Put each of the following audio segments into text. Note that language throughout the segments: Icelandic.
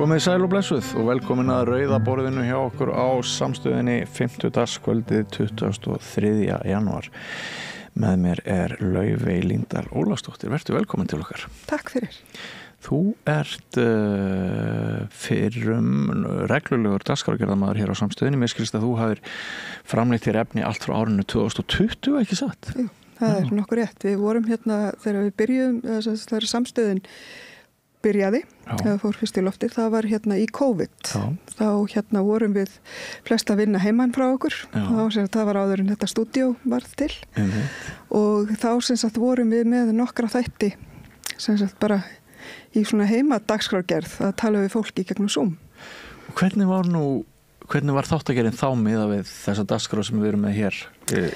Komið sæl og blessuð og velkomin að rauða borðinu hjá okkur á samstöðinni 50. 23. janúar. Með mér Laufey Líndal Ólafsdóttir. Vertu velkomin til okkar. Takk fyrir. Þú ert fyrrum reglulegur dagskrárgerðarmaður hér á samstöðinni. Mér skilst að þú hafir framleitt þér efni allt frá árinu 2020, ekki satt? Jú, það nokkuð rétt. Við vorum hérna þegar við byrjuðum, þegar samstöðin byrjaði, eða fór fyrst í loftið, það var hérna í COVID. Já. Þá hérna vorum við flest að vinna heimann frá okkur. Það var áður en þetta stúdíó var til. Og þá sem sagt vorum við með nokkra þætti sem sagt bara í svona heima dagskrárgerð að tala við fólki gegnum Zoom. Og hvernig var þáttagerðin þá miðað við þessa dagskrár sem við erum með hér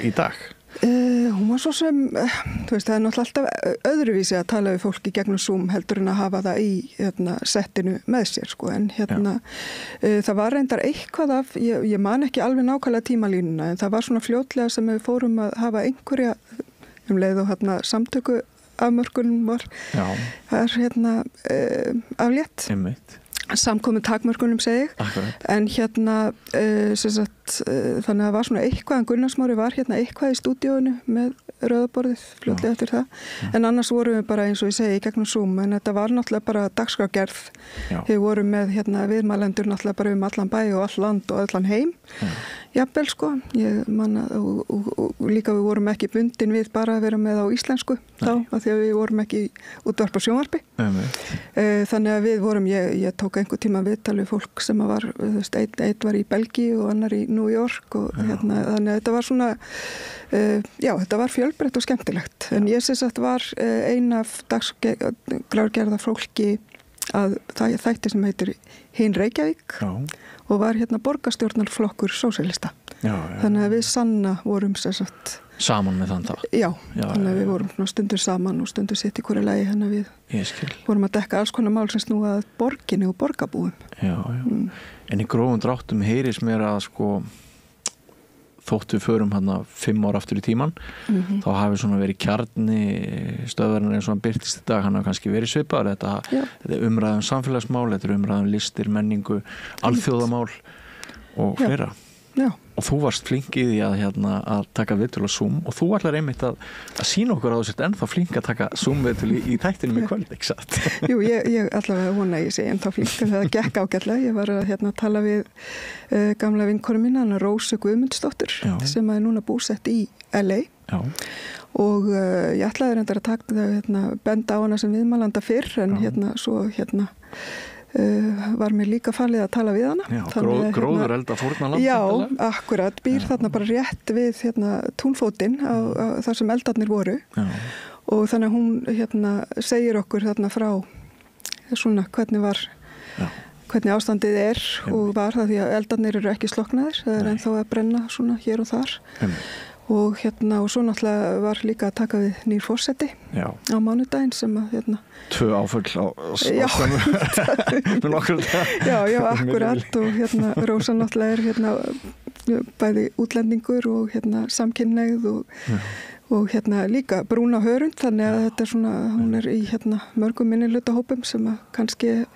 í dag? Hún var svo sem, þú veist, það náttúrulega alltaf öðruvísi að tala við fólki gegnum Zoom heldur en að hafa það í settinu með sér, sko, en það var reyndar eitthvað af, ég man ekki alveg nákvæmlega tímalínuna, en það var svona fljótlega sem við fórum að hafa einhverja leið og samtöku afmörkunum var aflétt. Samkomin takmörkunum segi ég. En sem sagt, þannig að það var svona eitthvað, en Gunnar Smári var eitthvað í stúdíóinu með rauðaborðið fljótlega eftir það. En annars vorum við bara eins og ég segi í gegnum Zoom, en þetta var náttúrulega bara dagskrárgerð. Við vorum með viðmælendur náttúrulega bara allan bæ og all land og allan heim. Jafnvel, sko. Ég man og líka við vorum ekki bundin við bara að vera með á íslensku þá, af því að við vorum ekki útvarp á sjónvarpi. Þannig að við vorum, ég tók einhver tíma viðtal við fólk sem var, einn var í Belgíu og annar í New York og þannig að þetta var svona, þetta var fjölbreytt og skemmtilegt. En ég sem sagt var ein af dagskrárgerða fólki að þætti sem heitir Hinn Reykjavík og var borgarstjórnarflokkur sósíalista. Þannig að við Sanna vorum sem sagt saman með þann þá? Já, þannig að við vorum stundur saman og stundur sitt í hverju lagi, þannig að við vorum að dekka alls konar mál sem snúa að borginni og borgarbúum. En í grófum dráttum heyris mér að sko þótt við förum 5 ára aftur í tíman, þá hafi svona verið kjarni stöðvarinn eins og hann birtist í dag, hann hafi kannski verið svipaður, þetta umræðum samfélagsmál, þetta umræðum listir, menningu, alþjóðamál og fleira. Og þú varst flink í því að taka viðtöl á Zoom og þú ætlar einmitt að sýna okkur á þessu ennþá flink að taka Zoom viðtöl í þættinum í kvöld, ekki satt? Jú, ég allavega vona að ég sé ennþá flink, það gekk ágætlega. Ég var að tala við gamla vinkonu mína, Rósu Guðmundsdóttur, sem er núna búsett í LA. Og ég ætlaði reyndar að taka benda á hana sem viðmælanda fyrr, en svo var mér líka falið að tala við hana. Gróður elda fórnalamb. Já, akkurat, býr þarna bara rétt við túnfótinn á þar sem eldarnir voru. Og þannig að hún segir okkur þarna frá svona hvernig ástandið er og var það því að eldarnir eru ekki sloknaðir, það er ennþá að brenna svona hér og þar. Og og svo náttúrulega var líka að taka við nýr forseti á mánudaginn sem að 2 áföll á með nokkur Já, akkurat og Rósa náttúrulega er bæði útlendingur og samkynhneigð og líka brúna hörund, þannig að þetta er svona, hún er í mörgum minnihlutahópum sem að kannski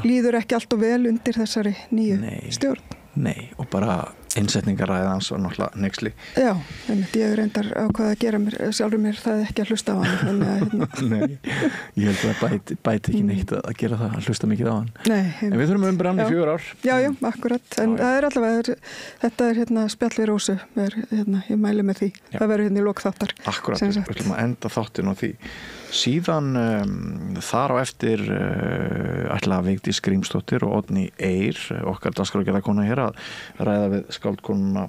líður ekki allt og vel undir þessari nýju stjórn. Nei, og bara innsetningaræðið hans var náttúrulega nexli. Já, en ég reyndar ákvað að gera sjálfur mér það ekki að hlusta á hann. Nei, ég held að það bæti ekki neitt að gera það, að hlusta mikið á hann. Nei. En við þurfum brann í 4 ár. Já, akkurat. En það er allavega, þetta er spjall við Rósu, ég mæli með því. Það verður í lok þáttar. Akkurat, við ætlum að enda þáttin á því. Síðan þar á eftir ætla Vigdís Grímsdóttir og Oddný Eir, okkar dagskrárgerðarkona hér, að ræða við skáldkonuna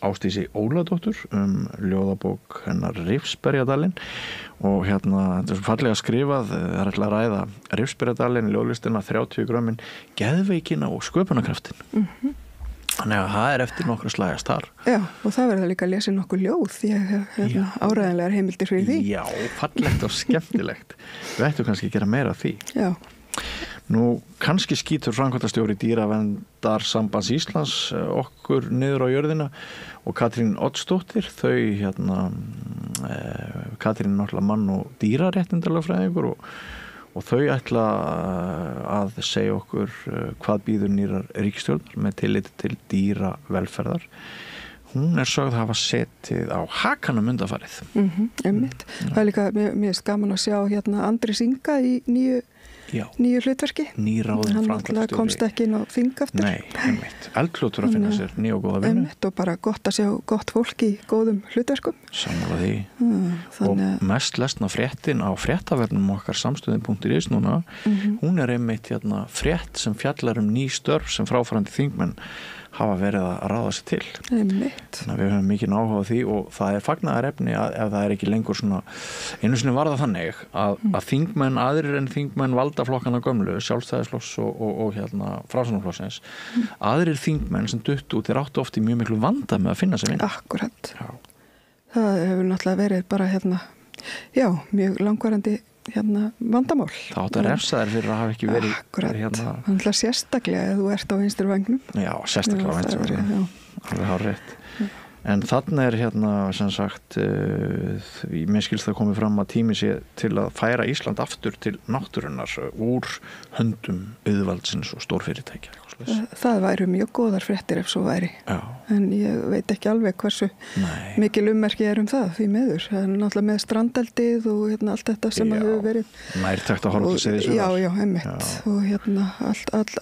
Ásdísi Óladóttur ljóðabók hennar Rifsberjadalinn og þetta er svo fallega skrifað, það er ætla að ræða Rifsberjadalinn, ljóðlistina, 30 grömmin, geðveikina og sköpunarkraftin. Þannig að það er eftir nokkru slægast þar. Já, og það verður líka að lesa nokkuð ljóð því að áræðanlegar heimildir fyrir því. Já, fallegt og skemmtilegt. Við ættum kannski að gera meira af því. Já. Nú, kannski skýtur framkvæmdastjóri Dýraverndar Íslands okkur niður á jörðina og Katrín Oddsdóttir, þau Katrín er náttúrulega mann- og dýraréttindalögfræðingur og þau ætla að segja okkur hvað býður nýrar ríkisstjórnar með tilliti til dýravelferðar. Hún sögð hafa setið á hakanum undanfarið. Einmitt. Það líka, mér er gaman að sjá hérna Andrés Inga í nýju hlutverki. Nýráðin framkvæmdastjóri. Hann komst ekki inn á þing aftur. Nei, einmitt. Eldfljótur að finna sér ný og góða vinnu. Einmitt, og bara gott að sjá gott fólk í góðum hlutverkum. Sammála því. Og mest lesna fréttin á fréttavefnum okkar samstöðin.is núna, hún einmitt hérna frétt sem fjallar ný störf sem fráfarandi þingmenn hafa verið að ráða sér til. Einmitt. Þannig að við höfum mikið áhuga á því og það fagnaðarefni að ef það ekki lengur svona, einu sinni var það þannig að þingmenn, aðrir en þingmenn valdaflokkana gömlu, Sjálfstæðisflokks og hérna Framsóknarflokksins, aðrir þingmenn sem duttu út þeir áttu oft í mjög miklu vanda með að finna sér vinnu. Akkurat. Já. Það hefur náttúrulega verið bara mjög langvarandi vandamál. Það átt að refsa þær fyrir að hafa ekki verið hérna. Þannig að sérstaklega ef þú ert á vinstri vagnum. Já, sérstaklega á vinstri vagnum. Alveg hár rétt. En hérna sem sagt mér skilst það komið fram að tími sé til að færa Ísland aftur til náttúrunnar úr höndum auðvaldsins og stórfyrirtækja. Það væru mjög góðar fréttir ef svo væri. Já. En ég veit ekki alveg hversu mikil ummerki það því miður. Það náttúrulega með strandeldið og allt þetta sem hefur verið. Nærtækt að horfa til Seyðisfjarðar. Já, einmitt. Og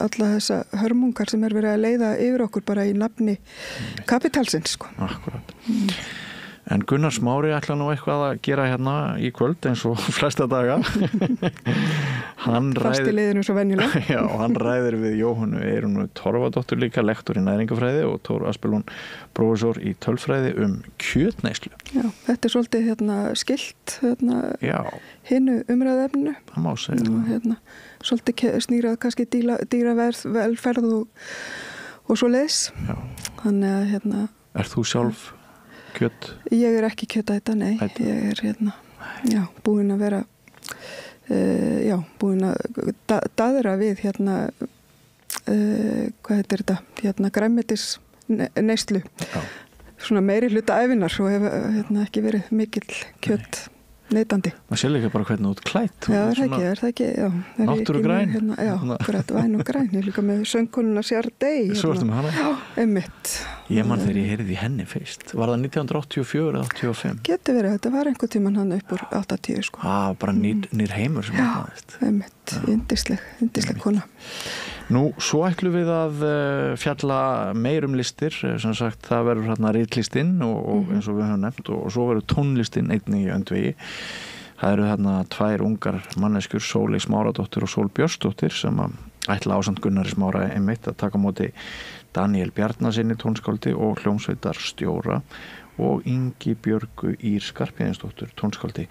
alla þessa hörmungar sem verið að leiða yfir okkur bara í nafni kapitalsins, sko. Akkurat. En Gunnar Smári ætla nú eitthvað að gera hérna í kvöld eins og flesta daga. Fast í liðinu svo venjulega. Já, hann ræðir við Jóhannu Eirúnu Torfadóttur líka, lektor í næringafræði og Tór Aspelún, prófessor í tölfræði kjötneyslu. Já, þetta er svolítið skilt hinu umræðefninu. Það má segja. Og svolítið snýrað kannski dýravelferð og svo leiðis. Já. Þannig að Er þú sjálf kjöt? Ég er ekki kjötæta, nei. Ég er búin að vera búin að daðra við hvað heitir þetta? Grænmetis neyslu. Svona meiri hluta ævinar og hef ekki verið mikill kjött neytandi. Það sé líka bara hvernig út klætt. Já, er það ekki, já. Náttúrugræn. Já, akkurat, væn og græn. Ég líka með söngkonuna Sjardei. Svo ertu með hana? Já, einmitt. Ég man þegar ég heyrði í henni fyrst. Var það 1984 eða 85? Getur verið, þetta var einhvern tímann hann upp úr 80, sko. Bara nýr heimur sem opnaðist. Já, einmitt. Yndisleg kona. Nú, svo ætlum við að fjalla meir listir, sem sagt, það verður hérna ritlistinn og eins og við höfum nefnt og svo verður tónlistinn einnig í öndvegi. Það eru þarna tvær ungar manneskjur, Sóley Smáradóttir og Sól Björnsdóttir sem ætla ásamt Gunnari Smára einmitt að taka á móti Daniel Bjarnasyni tónskáldi og hljómsveitarstjóra og Ingibjörgu Ýr Skarphéðinsdóttur tónskáldi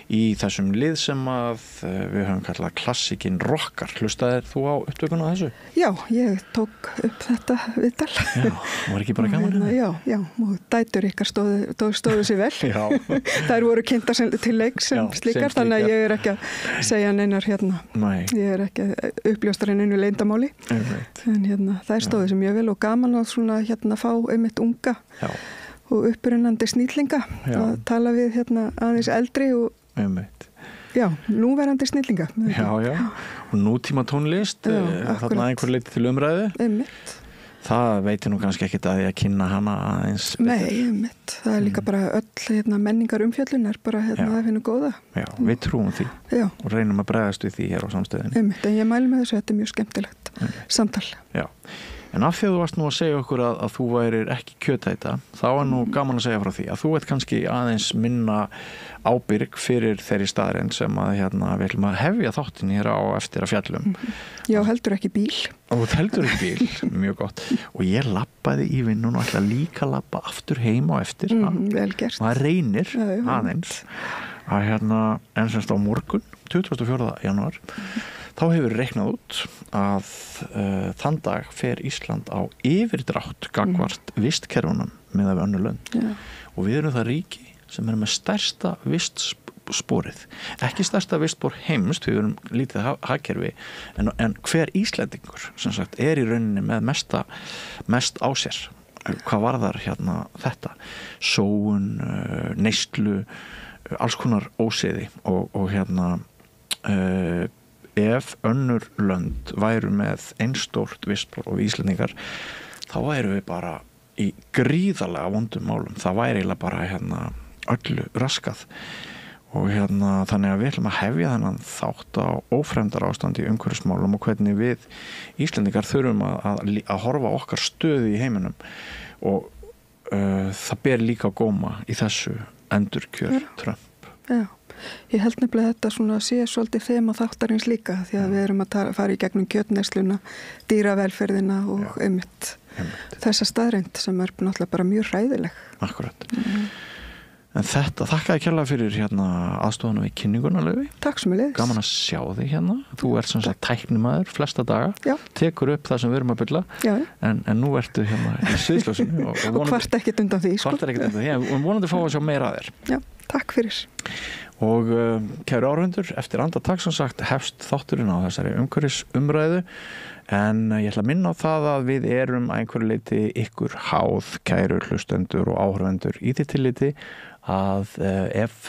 í þessum lið sem að við höfum kallað klassikin rockar. Hlustaðir þú á upptökuna þessu? Já, ég tók upp þetta viðtal. Já, var ekki bara gaman? Já, og dætur ykkar stóðu sér vel. Já. Þær voru kynntar til leiks sem slíkar, þannig að ég er ekki að segja neinar Nei. Ég er ekki að uppljósta einu leyndamáli. En þær stóðu sér mjög vel og gaman að svona fá einmitt unga. Já. Og upprennandi snillinga að tala við aðeins eldri og núverandi snillinga. Já, og nútíma tónlist þarna einhver leiti til umræðu. Einmitt. Það veitir nú kannski ekkert að ég að kynna hana aðeins betur. Nei, einmitt. Það er líka bara öll menningar umfjöllun er bara að finna góða. Já, við trúum því og reynum að bregðast við því hér á samstöðinni. Einmitt, en ég mæli með þessu, þetta er mjög skemmtilegt samtal. Já. En af því að þú varst nú að segja okkur að þú værir ekki kjötæta, þá er nú gaman að segja frá því að þú ert kannski aðeins minna ábyrg fyrir þeirri staðreind sem að við ætlum að hefja þáttin hér á eftir að fjallum. Já, heldur ekki bíl. Og þú heldur ekki bíl, mjög gott. Og ég labbaði í vinnun og ætla líka að labba aftur heim á eftir. Vel gert. Og það reynir aðeins að en semst á morgun, 24. janúar, þá hefur reiknað út að þann dag fer Ísland á yfirdrátt gagnvart vistkerfunum með af önnur lönd. Og við erum það ríki sem er með stærsta vistsporið. Ekki stærsta vistspor heims, við erum lítið hagkerfi, en hver Íslendingur sem sagt er í rauninni með mest á sér. Hvað varðar þetta? Sóun, neyslu, alls konar ósiði og ef önnur lönd væru með einstórt vistpróf og Íslendingar, þá væru við bara í gríðarlega vondum málum. Það væri eiginlega bara öllu raskað. Og þannig að við ætlum að hefja þennan þátt á ófremdar ástandi í umhverfismálum og hvernig við Íslendingar þurfum að horfa okkar stöðu í heiminum og það ber líka góma í þessu endurkjör Trump. Já, ég held nefnilega þetta svona sé svolítið þema þáttarins líka því að við erum að fara í gegnum kjötnesluna, dýravelferðina og einmitt þessa staðreind sem náttúrulega bara mjög hræðileg. Akkurat. En þetta, þakkaði kærlega fyrir aðstofanum við kynninguna, Laufey. Takk sem við leiðis. Gaman að sjá þig Þú ert sem sagt tæknimaður flesta daga. Já. Tekur upp það sem við erum að bulla. Já. En nú ertu í sviðsljósinu. Og hvart ekkert undan því, sko. Hvart ekkert undan því, og vonandi fá að sjá meira að þér. Já, takk fyrir. Og kæru áhorfendur, eftir andartak sem sagt hefst þátturinn á þessari umhverfisumræðu. En ég ætla að minna á það að við erum að einhverju leyti ykkur háð, kæru hlustendur og áhorfendur í því tilliti að ef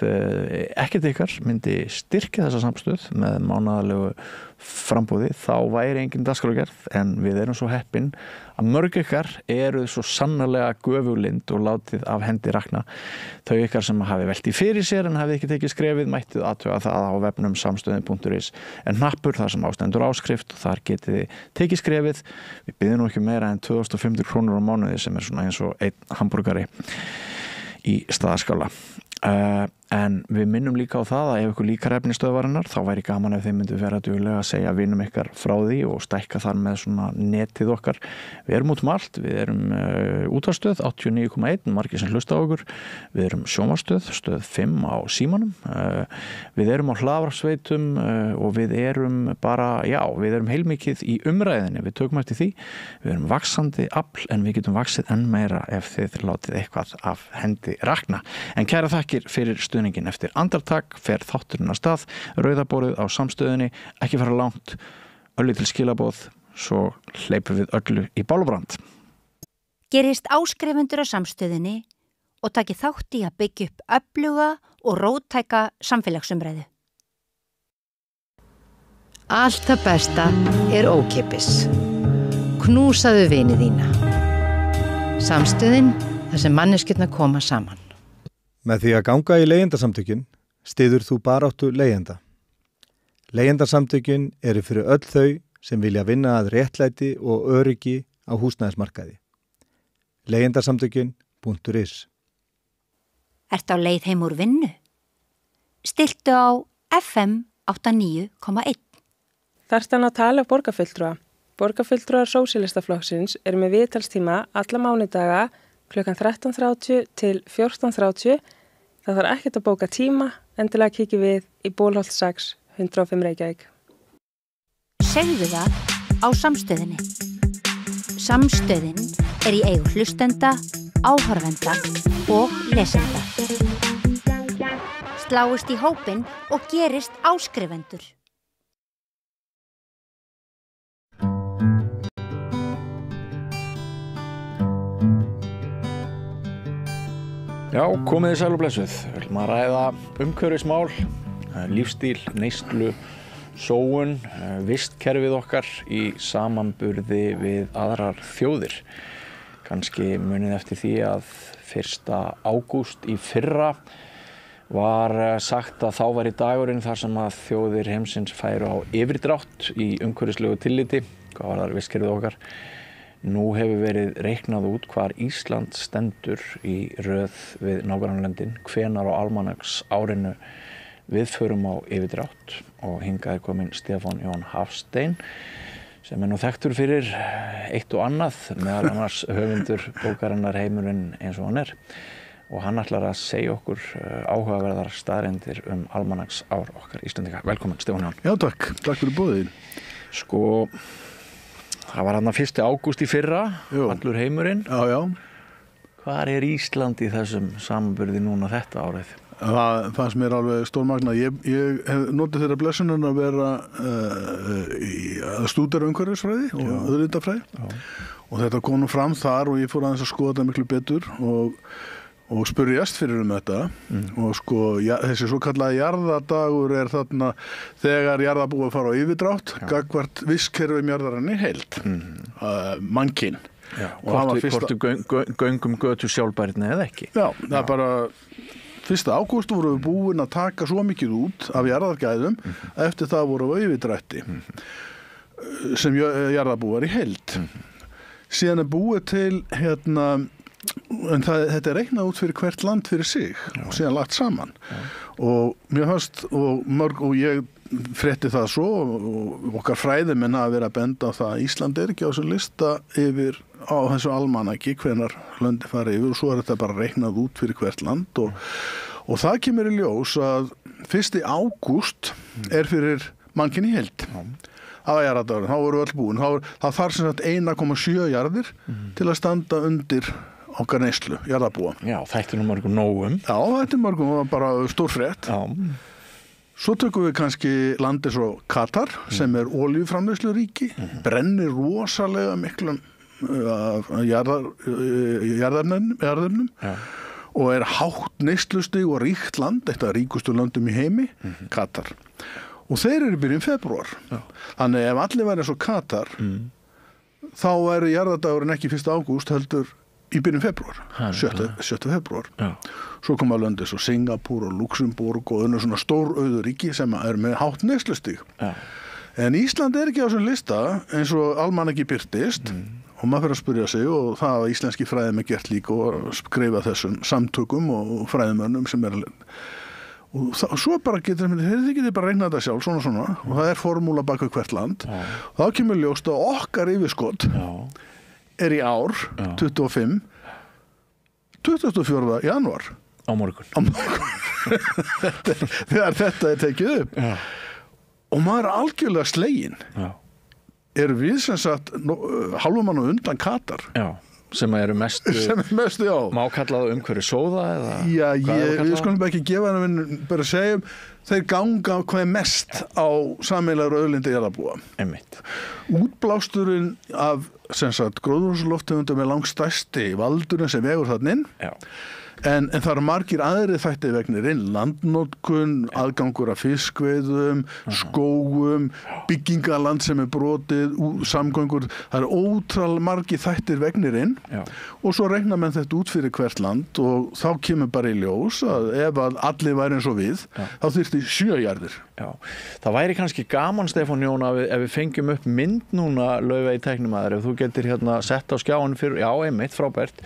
ekkert ykkar myndi styrkja þessa samstöð með mánaðarlegu frambúði þá væri engin dagskrárgerð, en við erum svo heppin að mörg ykkar eru svo sannarlega göfulind og látið af hendi rakna. Þau ykkar sem hafi velt í fyrir sér en hafi ekki tekið skrefið mættið athuga það á vefnum samstöðin.is en hnappur þar sem ástendur áskrift og þar getið þið tekið skrefið. Við biðjum nú ekki meira en 2500 krónur á mánuði sem svona eins og einn hamborgari í staðarskála. En við minnum líka á það að ef ykkur líkar efni stöðvarinnar þá væri gaman ef þið myndu vera duglega að segja vinum ykkar frá því og stækka þar með svona netið okkar. Við erum út allt, við erum útvarpsstöð 89,1, margir sem hlusta á okkur. Við erum sjónvarpsstöð, stöð 5 á símanum. Við erum á hlaðvarpssveitum og við erum bara, við erum heilmikið í umræðinni, við tökum eftir því. Við erum vaxandi afl en við getum vaxið enn meira ef þið látið eitthvað af hendi rakna. En kæra þakkir fyrir stuðningin. Eftir andartak fer þátturinn af stað, rauðaborðið á samstöðinni, ekki fara langt, öllu til skilaboð, svo hleypum við öllu í bálubrand. Gerist áskrifendur á samstöðinni og taki þátt í að byggja upp öfluga og róttæka samfélagsumræðu. Allt það besta er ókeypis. Knúsaðu vini þína. Samstöðin þar sem manneskjurnar koma saman. Með því að ganga í leigjendasamtökin styður þú baráttu leigjenda. Leigjendasamtökin eru fyrir öll þau sem vilja vinna að réttlæti og öryggi á húsnæðismarkaði. Leigjendasamtökin.is. Ertu á leið heim úr vinnu? Stilltu á FM 89,1. Þarftu að tala borgarfulltrúa. Borgarfulltrúar Sósíalistaflokksins eru með viðtalstíma alla mánudaga klukkan 13:30 til 14:30. Það þarf ekkert að bóka tíma, endilega kíkjum við í Bólholt 6, 105 Reykjavík. Segðu það á samstöðinni. Samstöðin er í eigu hlustenda, áhorfenda og lesenda. Sláist í hópinn og gerist áskrifendur. Já, komið þið sæl og blessuð. Við ætlum að ræða umhverfismál, lífstíl, neyslu, sóun, vistkerfið okkar í samanburði við aðrar þjóðir. Kannski munið eftir því að 1. ágúst í fyrra var sagt að þá var í dagurinn þar sem að þjóðir heimsins færu á yfirdrátt í umhverfislegu tilliti, hvað var það vistkerfið okkar. Nú hefur verið reiknað út hvar Ísland stendur í röð við nágrannalöndin, hvenær á almanaks árinu við förum á yfirdrátt og hingað er kominn Stefán Jón Hafstein sem er nú þekktur fyrir eitt og annað, meðal annars höfundur bókarinnar Heimurinn eins og hann er og hann ætlar að segja okkur áhugaverðar staðreyndir almanaks ár okkar Íslendinga. Velkomin Stefán Jón. Já, takk fyrir boðið. Sko, það var hann 1. ágúst í fyrra, allur heimurinn. Já. Hvar er Ísland í þessum samanburði núna þetta árið? Það fannst mér alveg stórmagnað. Ég hef notið þeirra blessunin að vera að stúdera umhverfisfræði og auðlindafræði og þetta kom fram þar og ég fór aðeins að skoða þetta miklu betur og og spurjast fyrir þetta og sko þessi svo kallaði jarðadagur þarna þegar jarðabúið fara á yfirdrátt gagnvart vistkerfi jarðarinnar í heild mannkyn og hvort göngum götu sjálfbærni eða ekki það bara 1. ágúst voru við búin að taka svo mikið út af jarðargæðum eftir það voru við yfirdrætti sem jarðabúar í heild síðan búið til en þetta reiknað út fyrir hvert land fyrir sig og síðan lagt saman og mér fannst og ég frétti það svo og okkar fræðimenn hafa verið að benda á það að Ísland ekki á þessu lista yfir á þessu almanaki hvenær löndi fara yfir og svo þetta bara reiknað út fyrir hvert land og það kemur í ljós að 1. ágúst fyrir mannkyn í heild það var jarðardagurinn, þá voru öll búin það þarf sem sagt 1,7 jarðir til að standa undir okkar neyslu, jarðarbúa þetta mörgum nógum þetta mörgum var bara stórfrétt svo tökum við kannski landi svo Katar sem olíuframleiðsluríki brennir rosalega miklum jarðefnum og hátt neyslustig og ríkt land eitt af ríkustu löndum í heimi Katar og þeir eru byrjun febrúar þannig ef allir væri eins og Katar þá væri jarðardagurinn ekki 1. ágúst heldur í byrjun febrúar 7. febrúar svo koma löndi svo Singapúr og Luxemburg og önnur svona stór auðuríki sem með hátt neyslustig en Ísland ekki á þessum lista eins og almanaki birtist og maður fyrir að spyrja sig og það hafa íslenski fræðimenn gert líka og skrifa þessum samtökum og fræðimönnum sem og svo bara getur þið bara reikna þetta sjálf svona og það formúla baka hvert land þá kemur ljóst að okkar yfirskot í ár 24. janúar á morgun þegar þetta tekið upp og maður algjörlega sleginn við sem sagt hálfum mann undan Katar sem eru mestu má kalla það umhverju sóða eða við skulum ekki gefa henni bara segjum þeir ganga hvað mest á sameiginlegar auðlindir jarðarbúa útblásturinn af sem sagt gróðurhúsalofttegundum langstærsti valdurinn sem vegur þarna inn en það eru margir aðrir þættir vegnir landnotkun, aðgangur af fiskveiðum, skógum, byggingaland sem brotið, samgöngur, það eru ótrúlega margir þættir vegnir og svo reikna menn þetta út fyrir hvert land og þá kemur bara í ljós að ef að allir væri eins og við, þá þyrfti 7 jarðir. Það væri kannski gaman, Stefán Jón, ef við fengjum upp mynd núna, Laufey tæknimaður, ef þú getur sett á skjáin fyrir, einmitt, frábært.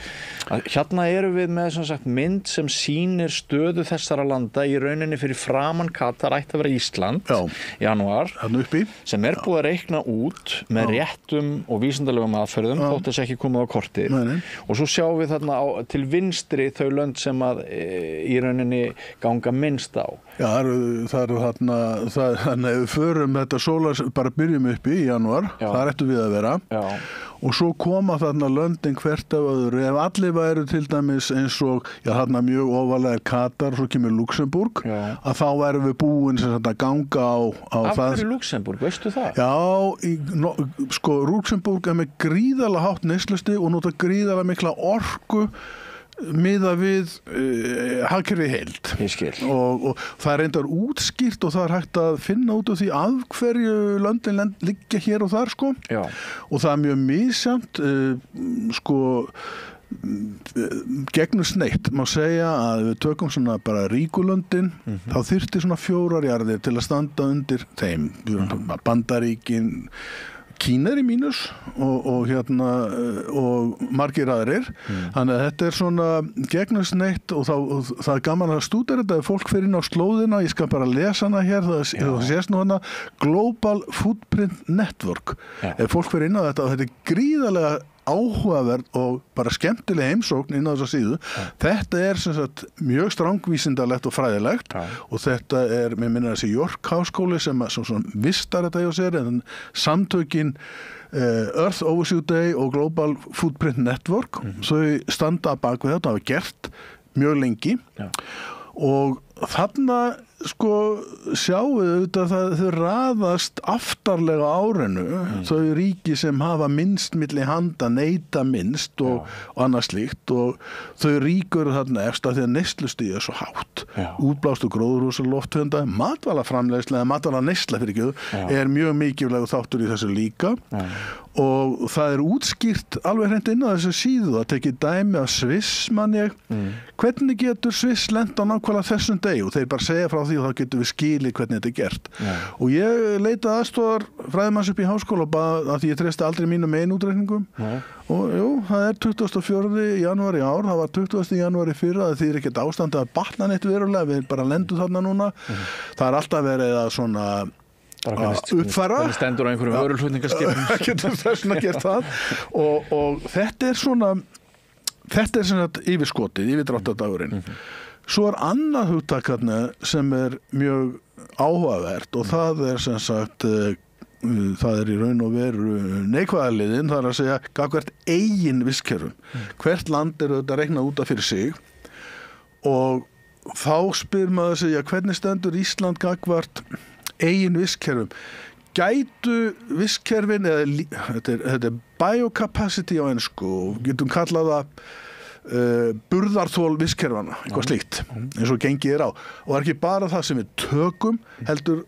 Hérna eru við með sem sagt mynd sem sýnir stöðu þessara landa í rauninni fyrir framan Katar ætti að vera Ísland í janúar sem búið að reikna út með réttum og vísindalegum aðferðum þótt þess ekki komið á kortið og svo sjáum við þarna til vinstri þau lönd sem að í rauninni ganga minnst á. Það eru þarna þannig að við förum þetta bara byrjum uppi í janúar það ættu við að vera og svo koma þarna löndin hvert af öðru ef allir væru til dæmis eins og þarna mjög ofalega Katar svo kemur Luxemburg að þá værum við búin sem að ganga á Af hverju Luxemburg, veistu það? Sko Luxemburg með gríðarlega hátt neyslusti og nota gríðarlega mikla orku miða við hagkerfi heild og það reyndar útskýrt og það hægt að finna út af því af hverju löndin liggja hér og þar og það mjög misjafnt gegnum sneitt má segja að við tökum svona bara ríkulöndin þá þyrfti svona 4 jarðir til að standa undir þeim Bandaríkin Kína í mínus og margir aðrir þannig að þetta svona gegnusneitt og það gaman að stúdera þetta ef fólk fer inn á slóðina, ég skal bara lesa hana hér það sést nú hana Global Footprint Network ef fólk fer inn á þetta og þetta gríðarlega áhugaverð og bara skemmtileg heimsókn inn á þessa síðu þetta sem sagt mjög strangvísindalegt og fræðilegt og þetta mér minnir þessi York háskóli sem vistar þetta hjá sér en samtökin Earth Overshoot Day og Global Footprint Network þau standa bak við þetta og hafa gert mjög lengi og þarna sko sjáu auðvitað að þau raðast aftarlega árinu, þau ríki sem hafa minnst milli handa, neyta minnst og annað slíkt og þau ríkur þarna eftir því að neyslustig svo hátt. Útblástu gróðurhúsalofttegunda, matvælaframleiðsla eða matvælaneysla er mjög mikilvægur þáttur í þessu líka og það útskýrt alveg hreint inn á þessu síðu að tekið dæmi af Sviss mann ég hvernig getur Sviss lent á nákvæmlega þessum degi og þeir bara segja frá því og þá getum við skilið hvernig þetta gert og ég leitaði aðstoðar fræðimanns upp í háskóla að því ég treysti aldrei mínum útreikningum og jú, það 24. janúar í ár, það var 20. janúar í fyrra það þýðir ekkert ástandi að batna neitt verulega við bara lendum þarna núna það alltaf verið að svona uppfæra það stendur á einhverjum vöruflutningaskipum getur þessna gert það og þetta svona þetta svona yfirskotið, yfirdráttardagurinn svo annað hugtak sem mjög áhugavert og það sem sagt það í raun og veru neikvæðaliðin, það að segja gagnvart eigin vistkerfum hvert land þetta reiknað út af fyrir sig og þá spyr maður að segja hvernig stendur Ísland gagnvart eigin vistkerfum gætu vistkerfin þetta biocapacity á ensku og getum kallað það burðarþol vistkerfana eitthvað slíkt eins og gengið á og ekki bara það sem við tökum heldur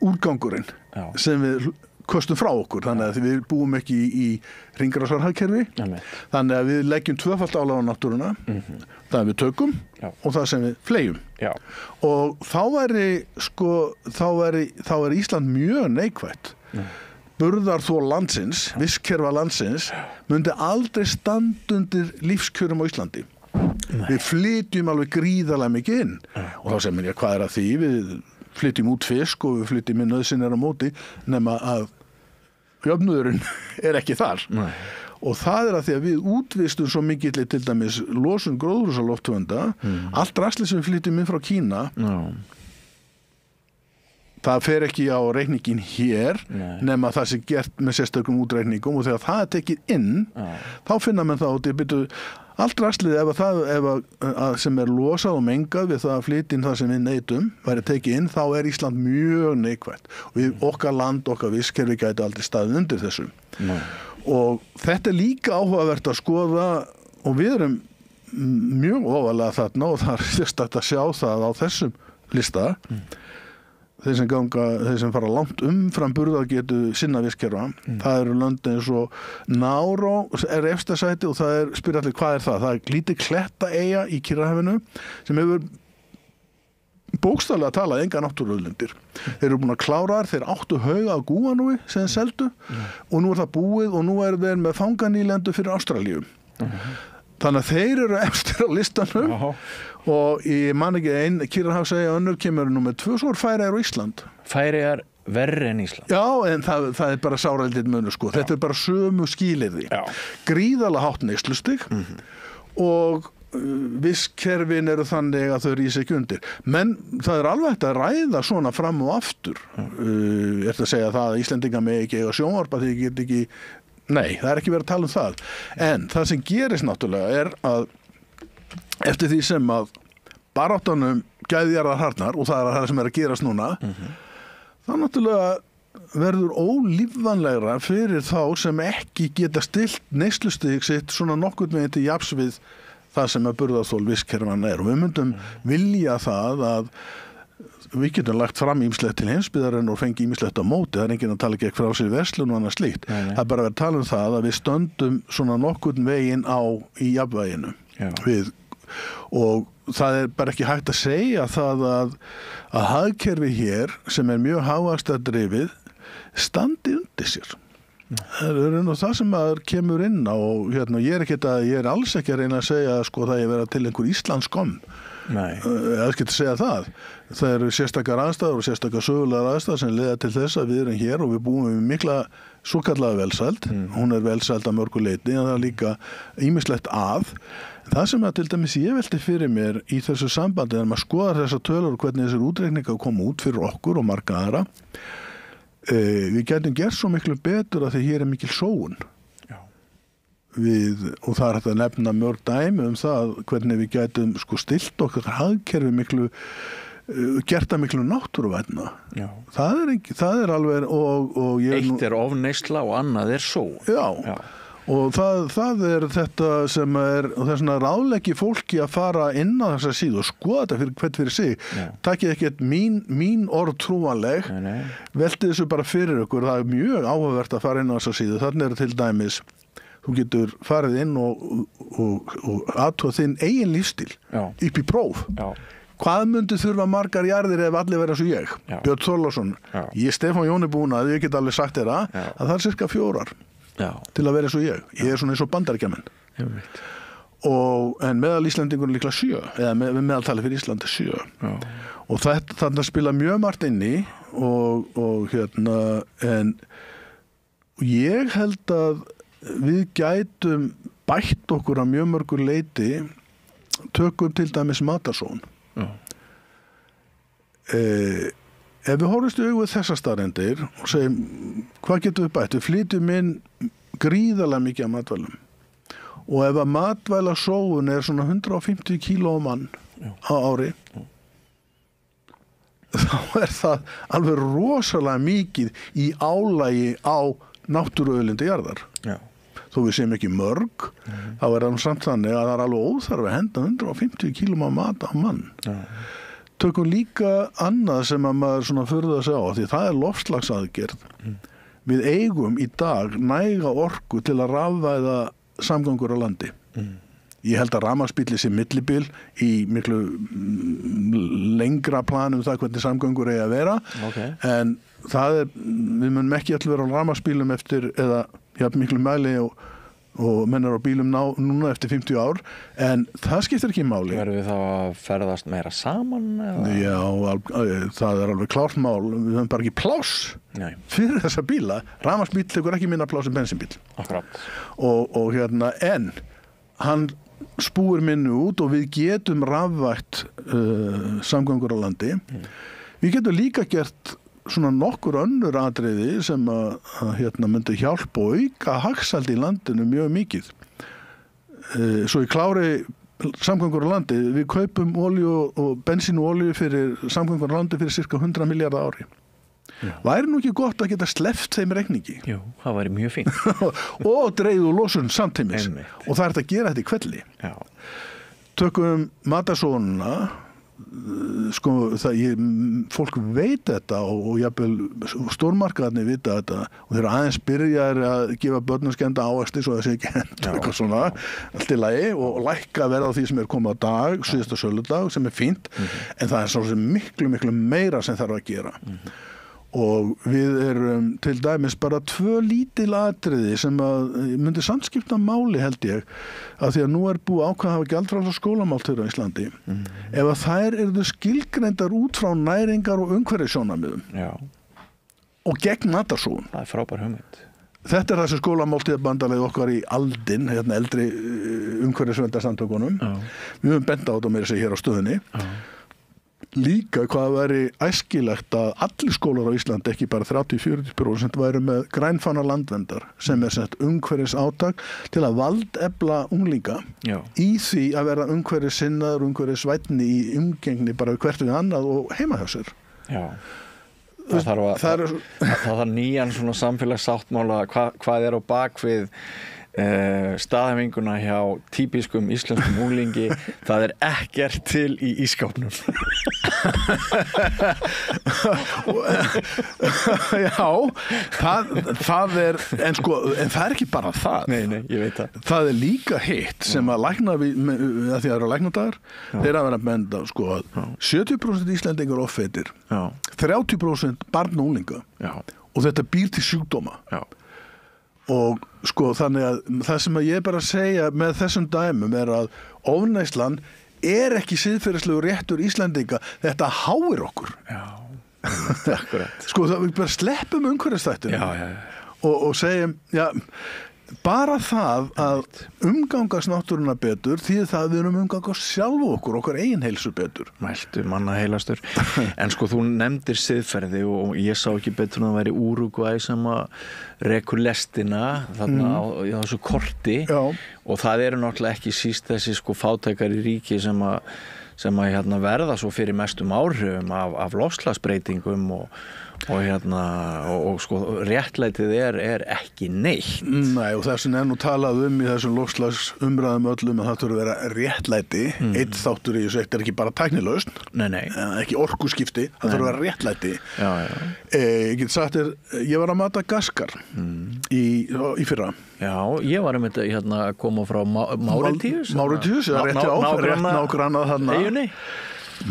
úrgangurinn sem við kostum frá okkur þannig að við búum ekki í hringrásarhagkerfi þannig að við leggjum tvöfalt álag á náttúruna það við tökum og það sem við flegjum og þá væri Ísland mjög neikvætt burðarþol landsins vistkerfa landsins myndi aldrei standa undir lífskjörum á Íslandi við flytjum alveg gríðarlega mikið inn og þá segir mér hvað að því við flytjum út fisk og við flytjum inn nauðsynjar á móti nema að jöfnuðurinn ekki þar og það að því að við útvistum svo mikill til dæmis losun gróðurhúsalofttegunda allt drasli sem við flytjum inn frá Kína það fer ekki á reikningin hér nema það sem gert með sérstökum útreikningum og þegar það tekið inn þá finna menn það út allt raslið ef sem losað og mengað við það að flytja inn það sem við neytum væri tekið inn, þá Ísland mjög neikvætt og við okkar land, okkar vistkerfi gæti aldrei staðið undir þessu og þetta líka áhugavert að skoða og við erum mjög ofalega þarna og það sérstakt að sjá það á þessum lista þeir sem fara langt umfram burðargetu sinna vistkerfa það eru lönd eins og Nauru efsta sæti og það spyr allir hvað það? Það lítið klettaeyja í Kyrrahafinu sem hefur bókstaflega talað enga náttúruauðlindir. Þeir eru búin að klára þeir áttu hauga af gúanúi sem seldu og nú það búið og nú þeir með fanganýlendu fyrir Ástralíu. Þannig að þeir eru efstir á listanum og ég man ekki Kyrrahafseyja önnur kemur nú með 2 svo Færeyjar og Ísland. Færeyjar verri en Ísland. Já, en það bara sáraldið munur sko. Þetta bara sömu skilyrði. Gríðarlega hátt neyslustig og vistkerfin eru þannig að þau rís ekki undir. Men það alveg hægt að ræða svona fram og aftur. Að segja það að Íslendingar með ekki eiga sjónvarpa því get ekki Nei, það ekki verið að tala það. En það sem gerist náttúrulega að eftir því sem að baráttanum gæðjarðar harðnar og það það sem að gerast núna, þá náttúrulega verður ólífvanlegra fyrir þá sem ekki geta stilt neyslustig sitt svona nokkurn veginn til jafns við það sem að burðarþol vistkerfan og við myndum vilja það að við getum lagt fram ýmislegt til heimsbyggðarinn og fengi ýmislegt á móti, það enginn að tala ekki frá sér verslun og annað slíkt. Það bara verið að tala það að við stöndum svona nokkurn veginn í jafnvæginu og það bara ekki hægt að segja það að hagkerfi hér sem mjög hagvaxtardrifið standi undir sér. Það nú það sem maður kemur inn á og ég er alls ekki að reyna að segja sko það vera til einhver Íslandsskömm. Nei. Ég skal segja það. Það eru sérstakar aðstæður og sérstakar sögulegar aðstæður sem leiða til þess að við erum hér og við búum við mikla svokallaða velsæld. Hún velsæld að mörgu leyti en það líka ýmislegt að. Það sem að til dæmis ég velti fyrir mér í þessu sambandi þegar maður skoðar þessa tölur og hvernig þessir útreikningar koma út fyrir okkur og marga aðra. Við gætum gert svo miklu betur að því hér mikil sóun. Og það hægt að nefna mörg dæmi það hvernig við gætum stilt okkar hagkerfi miklu gert að miklu náttúruvænna. Það er alveg og eitt er ofneysla og annað er sóun. Já. Og það er þetta sem er, og þess vegna ráðleggi fólki að fara inn á þessa síðu og skoða þetta hvert fyrir sig. Takið ekkert mín orð trúanleg, veltið þessu bara fyrir ykkur, það er mjög áhugavert að fara inn á þessa síðu. Þannig er til dæmis, þú getur farið inn og aðtóð þinn eigin lífstíl upp í próf. Hvað myndi þurfa margar jarðir ef allir verið eins og ég? Björn Þorláksson, ég Stefán Jóni Búnað, ég get alveg sagt þér að það er cirka 4 til að vera eins og ég. Ég er svona eins og Bandaríkjamenn. En meðal Íslandingur líklega 7, eða meðaltali fyrir Íslandi 7. Og þarna spila mjög margt inn í og en ég held að við gætum bætt okkur að mjög mörgur leiti, tökum til dæmis matarsóun. Ef við horfumst í augu við þessar staðreyndir og segjum, hvað getum við bætt? Við flytjum inn gríðarlega mikið af matvælum. Og ef að matvælasóun er svona 150 kíló á mann á ári, þá er það alveg rosalega mikið í álagi á náttúruauðlindir jarðar. Þó við séum ekki mörg, þá er það samt þannig að það er alveg óþarfi að henda 150 kíló af mat á mann. Tökum líka annað sem að maður svona furða sig á, því það er loftslagsaðgerð. Við eigum í dag næga orku til að rafvæða samgöngur á landi. Ég held að rafmagnsbíll sé millibil í miklu lengra plan það hvernig samgöngur eigi að vera. En það er, við munum ekki alltaf vera á rafmagnsbílum eftir, eða miklu mæli og menn á bílum núna eftir 50 ár, en það skiptir ekki máli. Verðum við þá að ferðast meira saman? Já, það er alveg klárt mál. Við höfum bara ekki pláss fyrir þessa bíla. Rafmagnsbíll tekur ekki minna pláss en bensínbíll. Akkurat. Og en hann spúir minnu út og við getum rafvætt samgöngur á landi. Við getum líka gert svona nokkur önnur atriði sem að myndi hjálpa og auka hagsæld í landinu mjög mikið. Svo í klári samgöngur á landi, við kaupum olíu og bensín og olíu fyrir samgöngur á landi fyrir cirka 100 milljarða ári. Væri nú ekki gott að geta sleppt þeim reikningi? Jú, það væri mjög fínt. Og dreigðu losun samtímis. Og það er að gera þetta í kvelli. Tökum matarsóunina, fólk veit þetta og jafnvel stórmarkaðarnir vita þetta og þeir aðeins byrjar að gefa börnum skemmta ávexti svo það sé ekki eitthvað svona allt í lagi og lækka verð á því sem er komið á dag, síðasta söludag sem er fínt, en það er svo miklu meira sem þarf að gera. Og við erum til dæmis bara 2 lítil atriði sem að myndi samskipta máli held ég, að því að nú er búið ákvað að hafa gjaldfrjálsar skólamáltíðir á Íslandi. Ef að þær eru skilgreindar út frá næringar og umhverfissjónarmiðum og gegn matarsóun. Það er frábær hugmynd. Þetta er þessi skólamáltíðarbandalagið okkar í Aldin, eldri umhverfisverndarsamtökunum. Við höfum bent á þetta meira sig hér á stöðinni. Líka hvað væri æskilegt að allir skólar á Íslandi, ekki bara 30-40% væru með grænfána landverndar sem er sett umhverfis átak til að valdefla unglinga í því að vera umhverfissinnaður, umhverfisvænni í umgengni bara hvert við annað og heima hjá sér. Það þarf nýjan svona samfélagssáttmála, hvað er á bakvið staðhæfinguna hjá típiskum íslenskum unglingi, það er ekkert til í ísskápnum. Já, það er en það er ekki bara það. Nei, ég veit það. Það er líka hitt sem að lækna að því að það eru læknadagar, þeir að vera að benda að 70% Íslendingar offeitir, 30% barn og unglinga og þetta býr til sjúkdóma. Og þannig að það sem að ég bara segja með þessum dæmum er að ofneyslan er ekki siðferðislegu réttur Íslendinga, þetta háir okkur. Akkurat. Við bara sleppum umhverfisþættinu og segjum, bara það að umgangast náttúruna betur því það við erum umgangast sjálf okkar eigin heilsu betur. Mæltu manna heilastur. En þú nefndir siðferði og ég sá ekki betur en það væri Úrúgvæ sem að rekur lestina þarna á þessu korti og það eru náttúrulega ekki síst þessi fátækari ríki sem sem að hérna verða svo fyrir mestum áhrifum af loftslagsbreytingum og sko réttlætið er ekki neitt. Nei, og þessin nú talað í þessum loftslagsumræðum öllum að það þurfi að vera réttlæti. Eitt þáttur í þessu eitt ekki bara tæknilausn. Nei. Ekki orkuskipti, það þurfi að vera réttlæti. Já. Ég get sagt ég var á Madagaskar í fyrra. Já, ég var hérna að koma frá Máritíus. Máritíus, rétt nágrannað þarna. Eyjunni.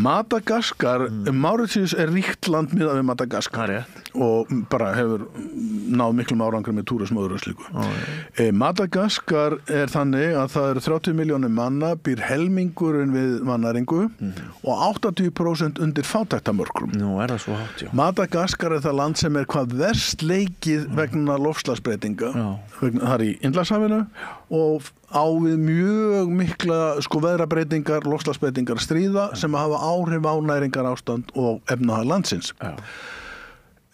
Madagaskar, Máritíus ríkt land miðað við Madagaskar og bara hefur náð miklum árangri með túrism og öðru slíku. Madagaskar þannig að það eru 30 milljónir manna, býr helmingurinn við vannæringu og 80% undir fátæktamörkum. Nú það svo hátt, já. Madagaskar það land sem hvað verst leikið vegna loftslagsbreytinga. Það í Indlandshafinu og á við mjög mikla veðrabreytingar, loftslagsbreytingar stríða sem hafa áhrif á næringarástand og efnahag landsins.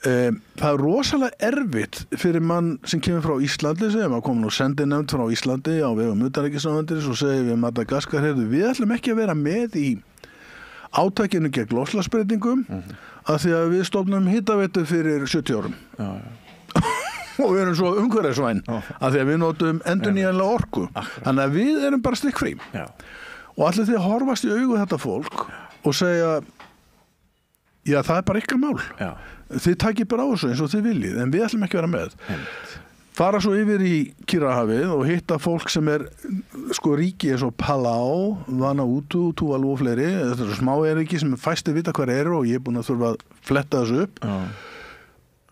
Það rosalega erfitt fyrir mann sem kemur frá Íslandi, sem að koma sendinefnd frá Íslandi á vegum utanríkisráðuneytisins og segir við Madagaskar, við ætlum ekki að vera með í átakinu gegn loftslagsbreytingum af því að við stofnum hitaveitu fyrir 70 árum. Og við erum svo umhverfisvæn af því að við notum endurnýjanlega orku. Þannig að við erum bara stikkfrí. Og allir því að horfast í augu þetta fólk og segja já, það bara ykkar mál. Þið takið bara á þessu eins og þið viljið, en við ætlum ekki að vera með. Fara svo yfir í Kyrrahafið og hitta fólk sem ríki eins og Palau, Vanuatu, Tuvalu og fleiri. Þetta smá ríki sem fæstir vita hver og ég búin að þurfa að fletta þessu upp.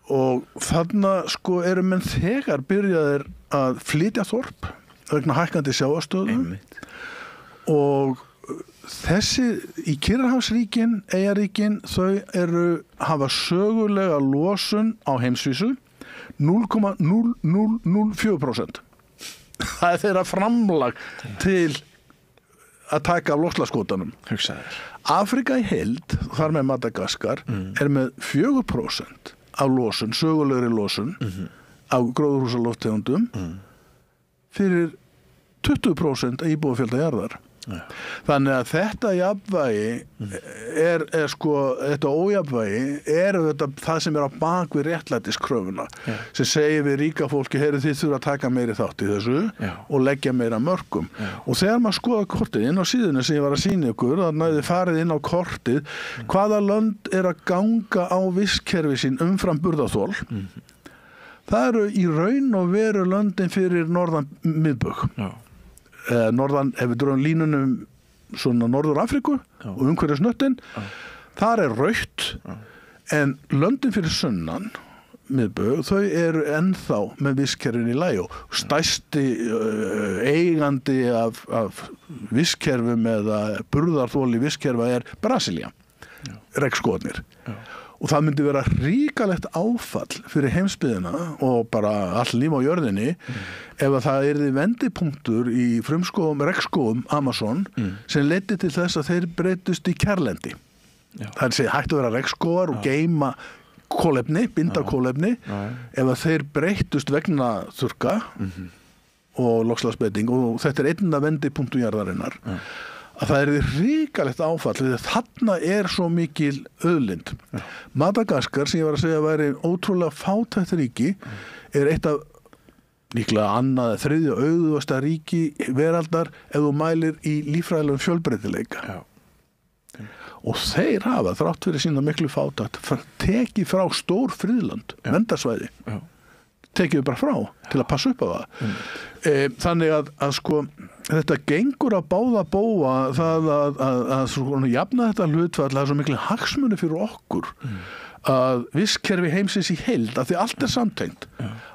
Og þarna eru menn þegar byrjaðir að flytja þorp vegna hækkandi sjávarstöðu og þessi í Kyrrahafsríkin, Eyjaríkin, þau hafa sögulega losun á heimsvísu 0,0004%. Það þeirra framlag til að taka af loftslagskvótanum. Afrika í heild, þar með Madagaskar, með 4% af losun, sögulegri losun af gróðurhúsaloftegundum fyrir 20% íbúafjölda jarðar. Þannig að þetta jafnvægi þetta ójafnvægi þetta það sem á bak við réttlætiskröfuna sem segir við ríka fólki þið þurfa að taka meiri þátt í þessu og leggja meira mörkum. Og þegar maður skoða kortið inn á síðunni sem ég var að sýna ykkur, þannig að þið farið inn á kortið hvaða lönd að ganga á vistkerfi sín umfram burðarþol. Það eru í raun og veru löndin fyrir norðan miðbaug. Norðan, ef við dróðum línunum svona Norður Afríku og umhverfis hnöttin, þar rautt en löndin fyrir sunnan miðbaug, þau eru ennþá með vistkerfin í lagi og stærsti eigandi af vistkerfum eða burðarþoli vistkerfa Brasilia, regnskógarnir. Og það myndi vera ríkalegt áfall fyrir heimsbyggðina og bara all líf á jörðinni ef að það yrði vendipunktur í frumskógum, regnskógum Amazon sem leiddi til þess að þeir breytust í kjarlendi. Það hægt að vera regnskógar og geyma kólefni, binda kólefni ef að þeir breytust vegna þurrka og loftslagsbreyting og þetta einna vendipunktur jarðarinnar. Að það ríkalegt áfall því að þarna svo mikil auðlind. Madagaskar, sem ég var að segja væri ótrúlega fátækt ríki, eitt af líklega annað eða þriðja auðugasta ríki veraldar ef þú mælir í líffræðilegum fjölbreytileika. Og þeir hafa, þrátt fyrir sína miklu fátækt, tekið frá stór friðland, verndarsvæði. Tekið bara frá til að passa upp á það. Þannig að þetta gengur að báða bóa það að jafna þetta hlutfall, það svo miklu hagsmuni fyrir okkur að vistkerfi heimsins í heild, að því allt samtengt,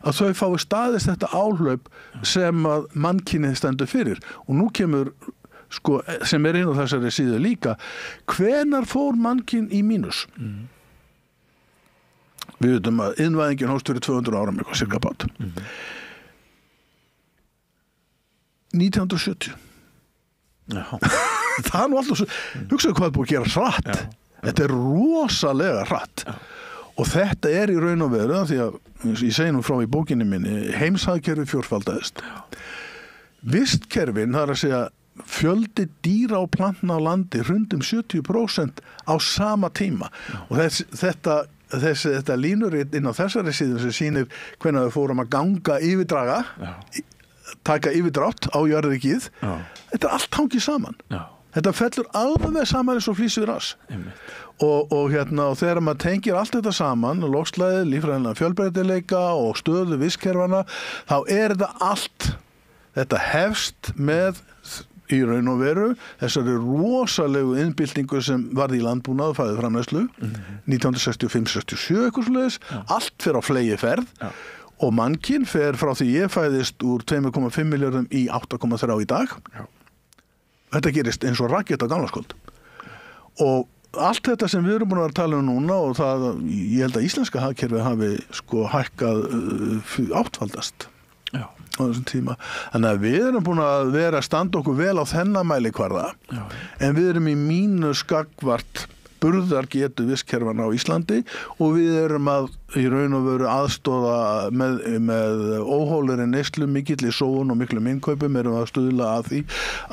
að þau fái staðist þetta áhlaup sem að mannkynið stendur fyrir. Og nú kemur, sem inn á þessari síðu líka, hvenær fór mannkyn í mínus? Við veitum að innvæðingin hófst fyrir 200 árum eitthvað cirka bát. 1970. Það nú alltaf, hugsaðu hvað búið að gera hratt. Þetta rosalega hratt. Og þetta í raun og veru, því að ég segi nú frá í bókinni minni, heimshagkerfi fjórfaldaðist. Vistkerfin, það að segja fjöldi dýra og plantna á landi hrundum 70% á sama tíma og þetta línurit inn á þessari síðu sem sýnir hvenær við fórum að ganga yfirdraga, taka yfirdrátt á jörðríkið, þetta allt hangið saman. Þetta fellur alveg saman eins og flís við rass. Og þegar maður tengir allt þetta saman, loftslagið, líffræðilega fjölbreytileika og stöðu vistkerfana, þá þetta allt, þetta hefst með í raun og veru þessari rosalegu innbyltingu sem varð í landbúnað og fæðuframleiðslu 1965-67 eitthvað svoleiðis, allt fer á fleygiferð og mannkyn fer frá því ég fæðist úr 2,5 milljörðum í 8,3 í dag. Þetta gerist eins og rakett á gamlaskvöld. Og allt þetta sem við erum búin að tala um núna og það, ég held að íslenska hagkerfið hafi hækkað áttfaldast á þessum tíma. Þannig að við erum búin að vera að standa okkur vel á þennan mælikvarða en við erum í mínus gagnvart burðargetu vistkerfana á Íslandi og við erum að í raun og veru aðstoða með óhóleri neyslu, mikilli sóun og miklu innkaupum erum að stuðla að því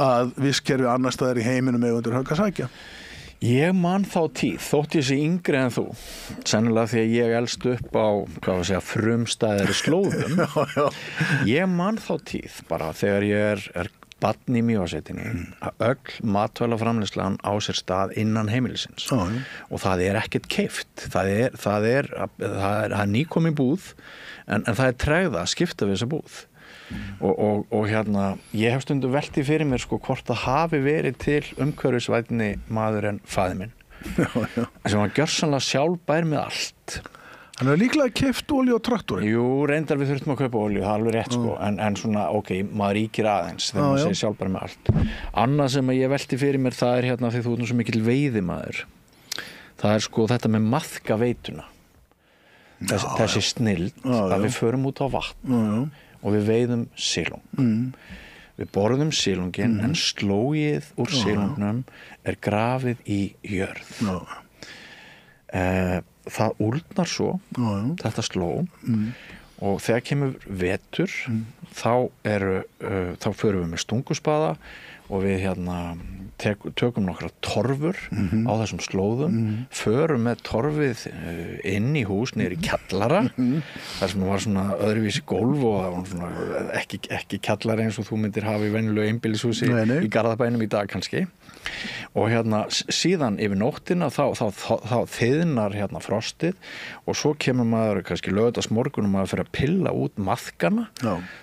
að vistkerfi annars staðar í heiminum undir högg að sækja. Ég man þá tíð, þótt ég sé yngri en þú, sennilega því að ég elst upp á, frumstæðari slóðum. Ég man þá tíð bara þegar ég er barn í Mývatnssveitinni að öll matvælaframleiðslan á sér stað innan heimilisins og það er ekkert keypt. Það er nýkomin búð en það er tregða að skipta við þessa búð. Og ég hef stundum velti fyrir mér hvort það hafi verið til umhverfisvænni maður en faðir minn sem var gjörsamlega sjálfbær með allt. Hann er líklega keypt olíu á traktori. Jú, reyndar við þurftum að kaupa olíu, það er alveg rétt en svona, maður ríkir aðeins þegar maður segir sjálfbær með allt. Annað sem ég velti fyrir mér það er því þú ert nú svo mikill veiðimaður. Það er þetta með maðkaveituna. Þessi snilld að við förum út á vatn og við veiðum silung. Við borðum silunginn en slógið úr silungnum er grafið í jörð. Það úldnar svo þetta sló og þegar kemur vetur þá förum við með stunguspaða og við tökum nokkra torfur á þessum slóðum, förum með torfið inn í hús niður í kjallara þar sem var svona öðruvísi gólf og það var svona ekki kjallara eins og þú myndir hafa í venjulegu einbýlishúsi í Garðabænum í dag kannski. Og síðan yfir nóttina þá þiðnar frostið og svo kemur maður kannski laugardagsmorgun og maður fer að pilla út maðkana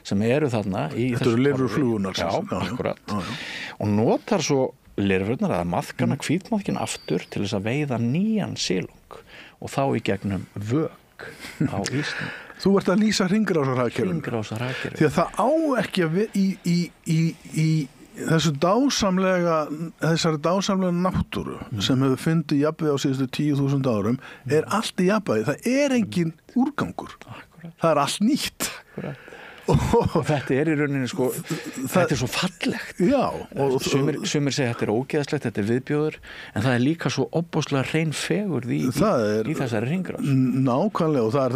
sem eru þarna í þetta eru lirfurflugunar akkurat og notar svo lirfurnar eða maðkana, hvítmaðkina aftur til þess að veiða nýjan silung og þá í gegnum vök á Íslandi. Þú ert að lýsa hringrásarhagkerfinu því að það á ekki að í þessari dásamlega náttúru sem hefur fundið jafnvægi á síðustu 10.000 árum er allt í jafnvægi, það er engin úrgangur. Það er allt nýtt. Og þetta er í rauninni þetta er svo fallegt. Já. Sumir segja þetta er ógeðslegt, þetta er viðbjóður en það er líka svo ofboðslega hrein fegurð í þessari hringrás. Nákvæmlega og það er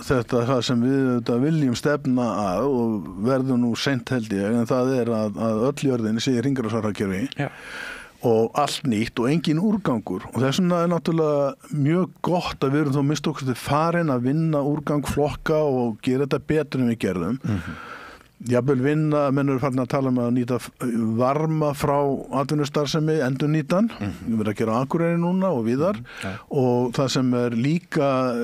þetta sem við viljum stefna að og verður nú seint held ég en það er að öll jörðin sé hringrásarhagkerfi og allt nýtt og engin úrgangur og þess vegna er náttúrulega mjög gott að við erum þá mist okkur til farin að vinna úrgang flokka og gera þetta betur en við gerðum. Jafnvel vinna, menn eru farin að tala um að nýta varma frá atvinnustarfsemi, endurnýtan, við verðum að gera á Akureyri núna og víðar og það sem er líka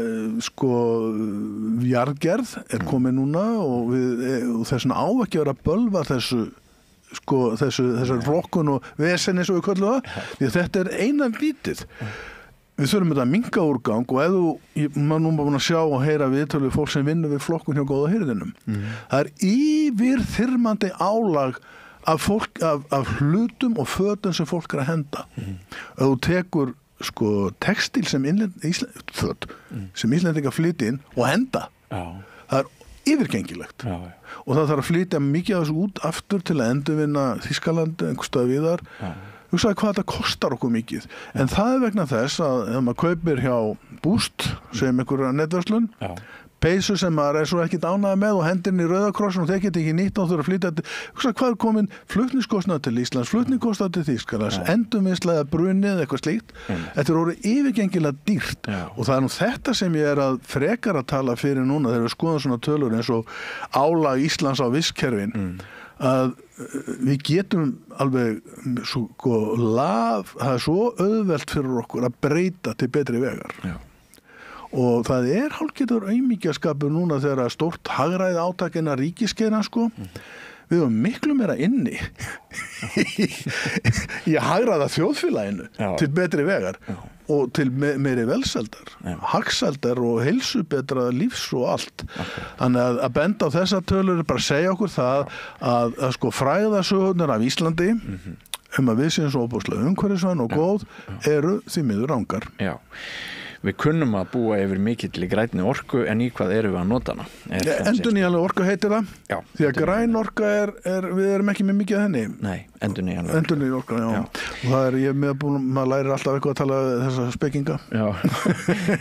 jarðgerð er komið núna og þess vegna á ekki að vera að bölva þessar flokkun og vesen eins og við köllum það, því að þetta er eina vitið. Við þurfum þetta að minnka úrgang og maður nú búin að sjá og heyra viðtölu fólk sem vinnur við flokkun hjá góða hirðinum. Það er yfirþyrmandi álag af hlutum og fötum sem fólk er að henda. Ef þú tekur textíl sem Íslendingar flytja inn og henda, það er yfirgengilegt og það þarf að flytja mikið af þessu út aftur til að endurvinna Þýskalandi, einhvers staðar víðar. Hugsaði hvað þetta kostar okkur mikið en það er vegna þess að ef maður kaupir hjá Boost sem einhverja netverslun peysu sem maður svo ekkert ánægður með og hendin í Rauðakrossin og þeir geta ekki nýtt og þurfa að flytja hvað komin flutningskostnað til Íslands, flutningskostnað til Þýskalands, endurvinnsla eða brunið eitthvað slíkt. Þetta orðið yfirgengilega dýrt og það nú þetta sem ég að frekar að tala fyrir núna þegar við skoðum svona tölur eins og álag Íslands á vistkerfin að við getum alveg það svo auðvelt fyrir okkur að breyta til betri vegar. Og það hálfgerður aumingjaskapur núna þegar stórt hagræði átak en að ríkiskeina við höfum miklu meira inni í að hagræða þjóðfélaginu til betri vegar og til meiri velseldar, hagsældar og heilsubetra lífs og allt. Þannig að benda á þessar tölur bara segja okkur það að fræðasögurnar af Íslandi að við séum svo óbúslega umhverfisvæn og góð eru því miður rangar. Já. Við kunnum að búa yfir mikill í grænni orku en í hvað erum við að nota hana? Endurnýjanleg orka heitir það. Já. Því að græn orka við erum ekki með mikið af henni. Nei, endurnýjanleg orka, já. Og það ég með búin, maður lærir alltaf eitthvað að tala þessa spekinga. Já.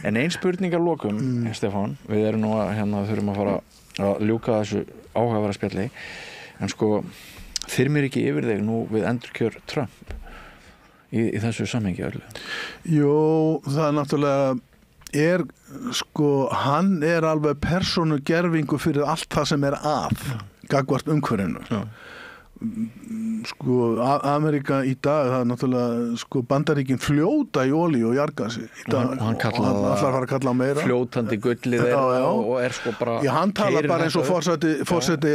En ein spurning að lokum, Stefán, við erum nú að þurfum að fara að ljúka þessu áhugavera spjalli. En þyrmir ekki yfir þig nú við endurkjör Trump? Í þessu samhengi öllu? Jú, það náttúrulega hann alveg persónugervingu fyrir allt það sem að gagnvart umhverfinu. Ameríka í dag, það náttúrulega Bandaríkin fljóta í olíu og jarðgasi í dag. Hann allar fara að kalla meira. Fljótandi gullið og bara... Já, hann talar bara eins og forseti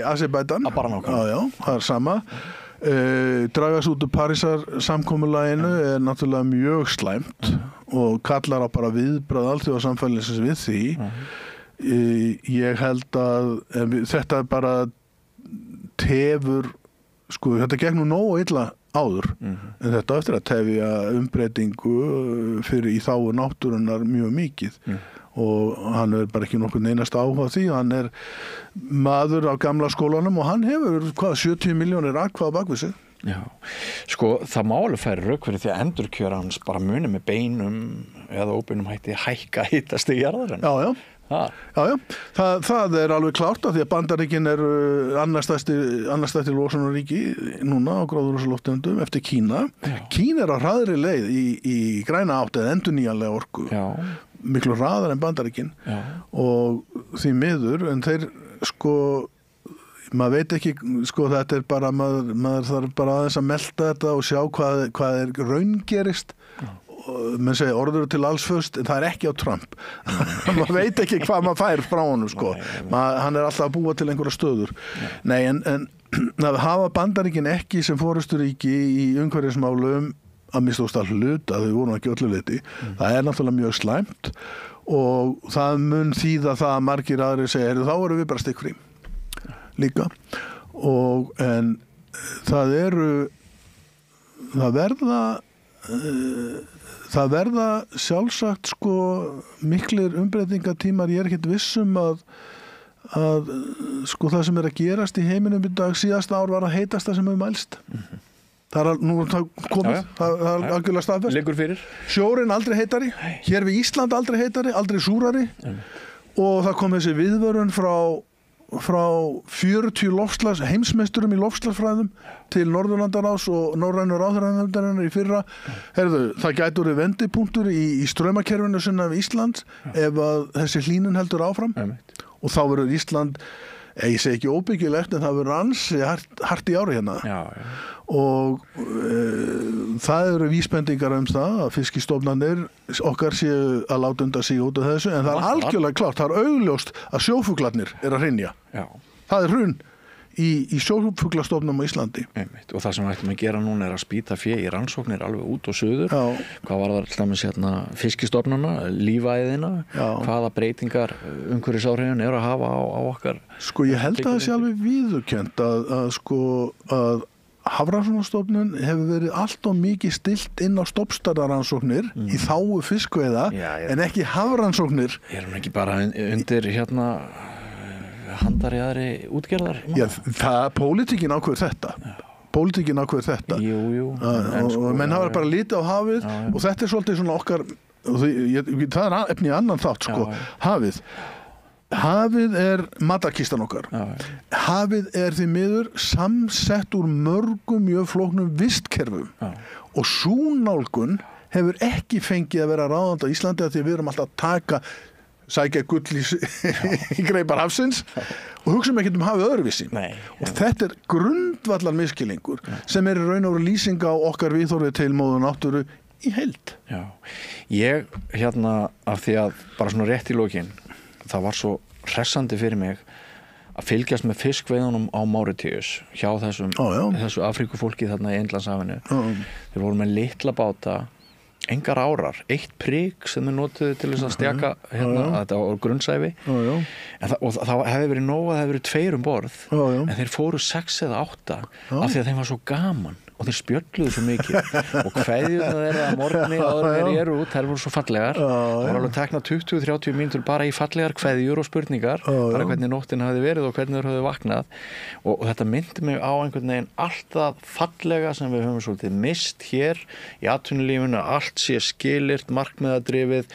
Azerbaijan. Bara nákvæmlega. Já, það sama. Dragast út úr Parísar samkomulaginu náttúrulega mjög slæmt og kallar á bara viðbragð alþjóðasamfélagsins við því. Ég held að þetta bara tefur þetta gekk nú nógu illa áður en þetta eftir að tefja umbreytingu fyrir í þágu náttúrunnar mjög mikið og hann bara ekki nokkuð einasta áhuga því, hann maður á gamla skólanum og hann hefur 70 milljónir akvað á bakvið sig. Já, það má alveg færi rök fyrir því að endurkjöra hans bara muni með beinum eða óbeinum hætti hækka hitastig jarðarinn. Já, það alveg klárt af því að Bandaríkin annars stærsti losunaríki núna á gróðurhúsalofttegundum eftir Kína. Kína á hraðri leið í græna átt eða endurnýjanlega orku. Já. Miklu hraðar en Bandaríkin og því miður en þeir maður veit ekki þetta bara maður þarf bara aðeins að melta þetta og sjá hvað raungerist menn segja orður til alls föst en það ekki á Trump maður veit ekki hvað maður fær frá honum hann alltaf að búa til einhverja stöður nei en það hafa Bandaríkin ekki sem forysturíki í umhverfismálum að mistókst að hluta, þau voru ekki öllu leyti. Það náttúrulega mjög slæmt og það mun þýða það að margir aðrir segja, þá erum við bara stikkfrí líka en það verða sjálfsagt miklir umbreytingatímar, ég ekkert vissum að það sem að gerast í heiminum í dag síðasta ár var að heitasta sem hefur mælst. Það nú komið, það algjörlega staðfest. Liggur fyrir. Sjórinn aldrei heitari, hér við Ísland aldrei heitari, aldrei súrari og það kom þessi viðvörun frá 40 heimsmeisturum í loftslagsfræðum til Norðurlandaráðs og Norrænu ráðherranefndarinnar í fyrra. Það gæti orðið vendipunktur í straumakerfinu sinna við Ísland ef að þessi hlýnun heldur áfram og þá verður Ísland ég segi ekki óbyggilegt en það verður ansi hart í ári hérna og það eru vísbendingar það að fiskistofnarnir okkar séu að láta undan sig út af þessu en það algjörlega klárt, það augljóst að sjófuglarnir að hrynja. Það hrun í sjófuglastofnum á Íslandi. Og það sem við ættum að gera núna að spýta fé í rannsóknir alveg út og suður. Hvað var það alltaf fiskistofnana, lífæðina, hvaða breytingar umhverfisáhrifin að hafa á okkar? Ég held að það sé alveg viðurkennt að Hafrannsóknastofnun hefur verið allt of mikið stilt inn á stofnstærðarrannsóknir í þágu fiskveiða en ekki hafrannsóknir. Erum ekki bara undir handar í aðri útgerðar? Pólitíkin ákveður þetta. Jú. Og menn hafa bara lítið á hafið og þetta svolítið svona okkar, það efni annan þátt, hafið. hafið er matarkistan okkar. Hafið er því miður samsett úr mörgum mjög flóknum vistkerfum og sú nálgun hefur ekki fengið að vera ráðandi á Íslandi að því við erum alltaf að sækja gull í greipar hafsins og hugsaum ekkert hafið öðruvísi. Og þetta er grundvallar miskilningur sem er í raun og veru lýsing á okkar viðhorfi til móður náttúru í heild. Já, ég af því að bara svona rétt í lokin það var svo hressandi fyrir mig að fylgjast með fiskveiðunum á Máritíus hjá þessu Afríkufólki þarna í Indlandshafinu. Þeir voru með litla báta, engar árar, eitt prik sem þeir notuðu til þess að stjaka þetta var grunnsæfi og það hefði verið nóg að það hefði verið 2 borð en þeir fóru 6 eða 8 af því að þeim var svo gaman og þeir spjölluðu svo mikið og kveðjurnar þeirra að morgunni áður þeir eru út, þær voru svo fallegar það var alveg tekna 20-30 mínútur bara í fallegar kveðjur og spurningar bara hvernig nóttin hafði verið og hvernig þeir hafði vaknað og þetta myndi mig á einhvern veginn allt það fallega sem við höfum svolítið mist hér í atvinnulífinu, allt sé skilyrt, markmiðadrifið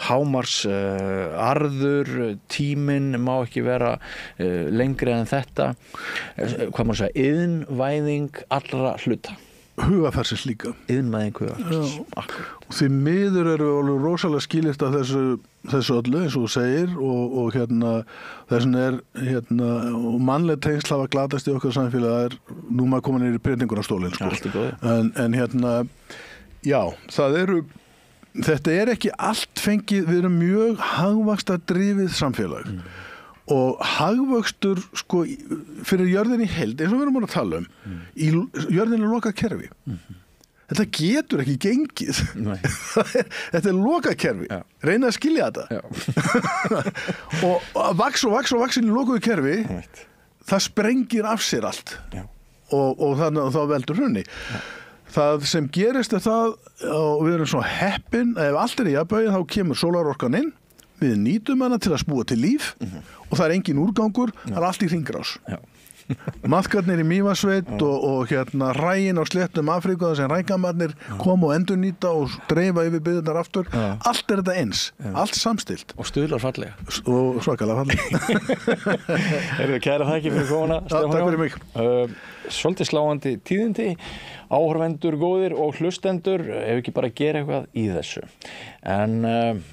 hámars arður, tíminn má ekki vera lengri en þetta hvað maður segja, iðnvæðing allra hluta hugafarsins líka. Iðnvæðing hugafarsins. Og því miður eru alveg rosalega skilyrt af þessu öllu eins og þú segir og þessin er og mannleg tengsl hafa glatast í okkar samfélag nú maður koma niður í breytingunarstólinn en já, þetta er ekki allt fengið, við erum mjög hagvaxtardrifið samfélag og hagvöxtur fyrir jörðinni í heild eins og við erum að tala í jörðinni lokað kerfi þetta getur ekki gengið þetta er lokað kerfi reyna að skilja þetta og vaks inn í lokuðu kerfi það sprengir af sér allt og þannig að þá veldur hrunni það sem gerist er það og við erum svo heppin ef allt er í jafnvægi þá kemur sólarorkan inn við nýtum hana til að spúa til líf og það er engin úrgangur, það er allt í hringrás. Maðkarnir í Mývatnssveit og rægin á sléttum Afríku þar sem rægamarnir koma og endurnýta og dreifa yfir byggðirnar aftur. Allt er þetta eins, allt samstilt. Og stuðlar fallega. Og svakalega fallega. Kæra þakki fyrir komuna. Takk fyrir mig. Svolítið sláandi tíðindi, áhorfendur góðir og hlustendur ef ekki bara gera eitthvað í þessu. En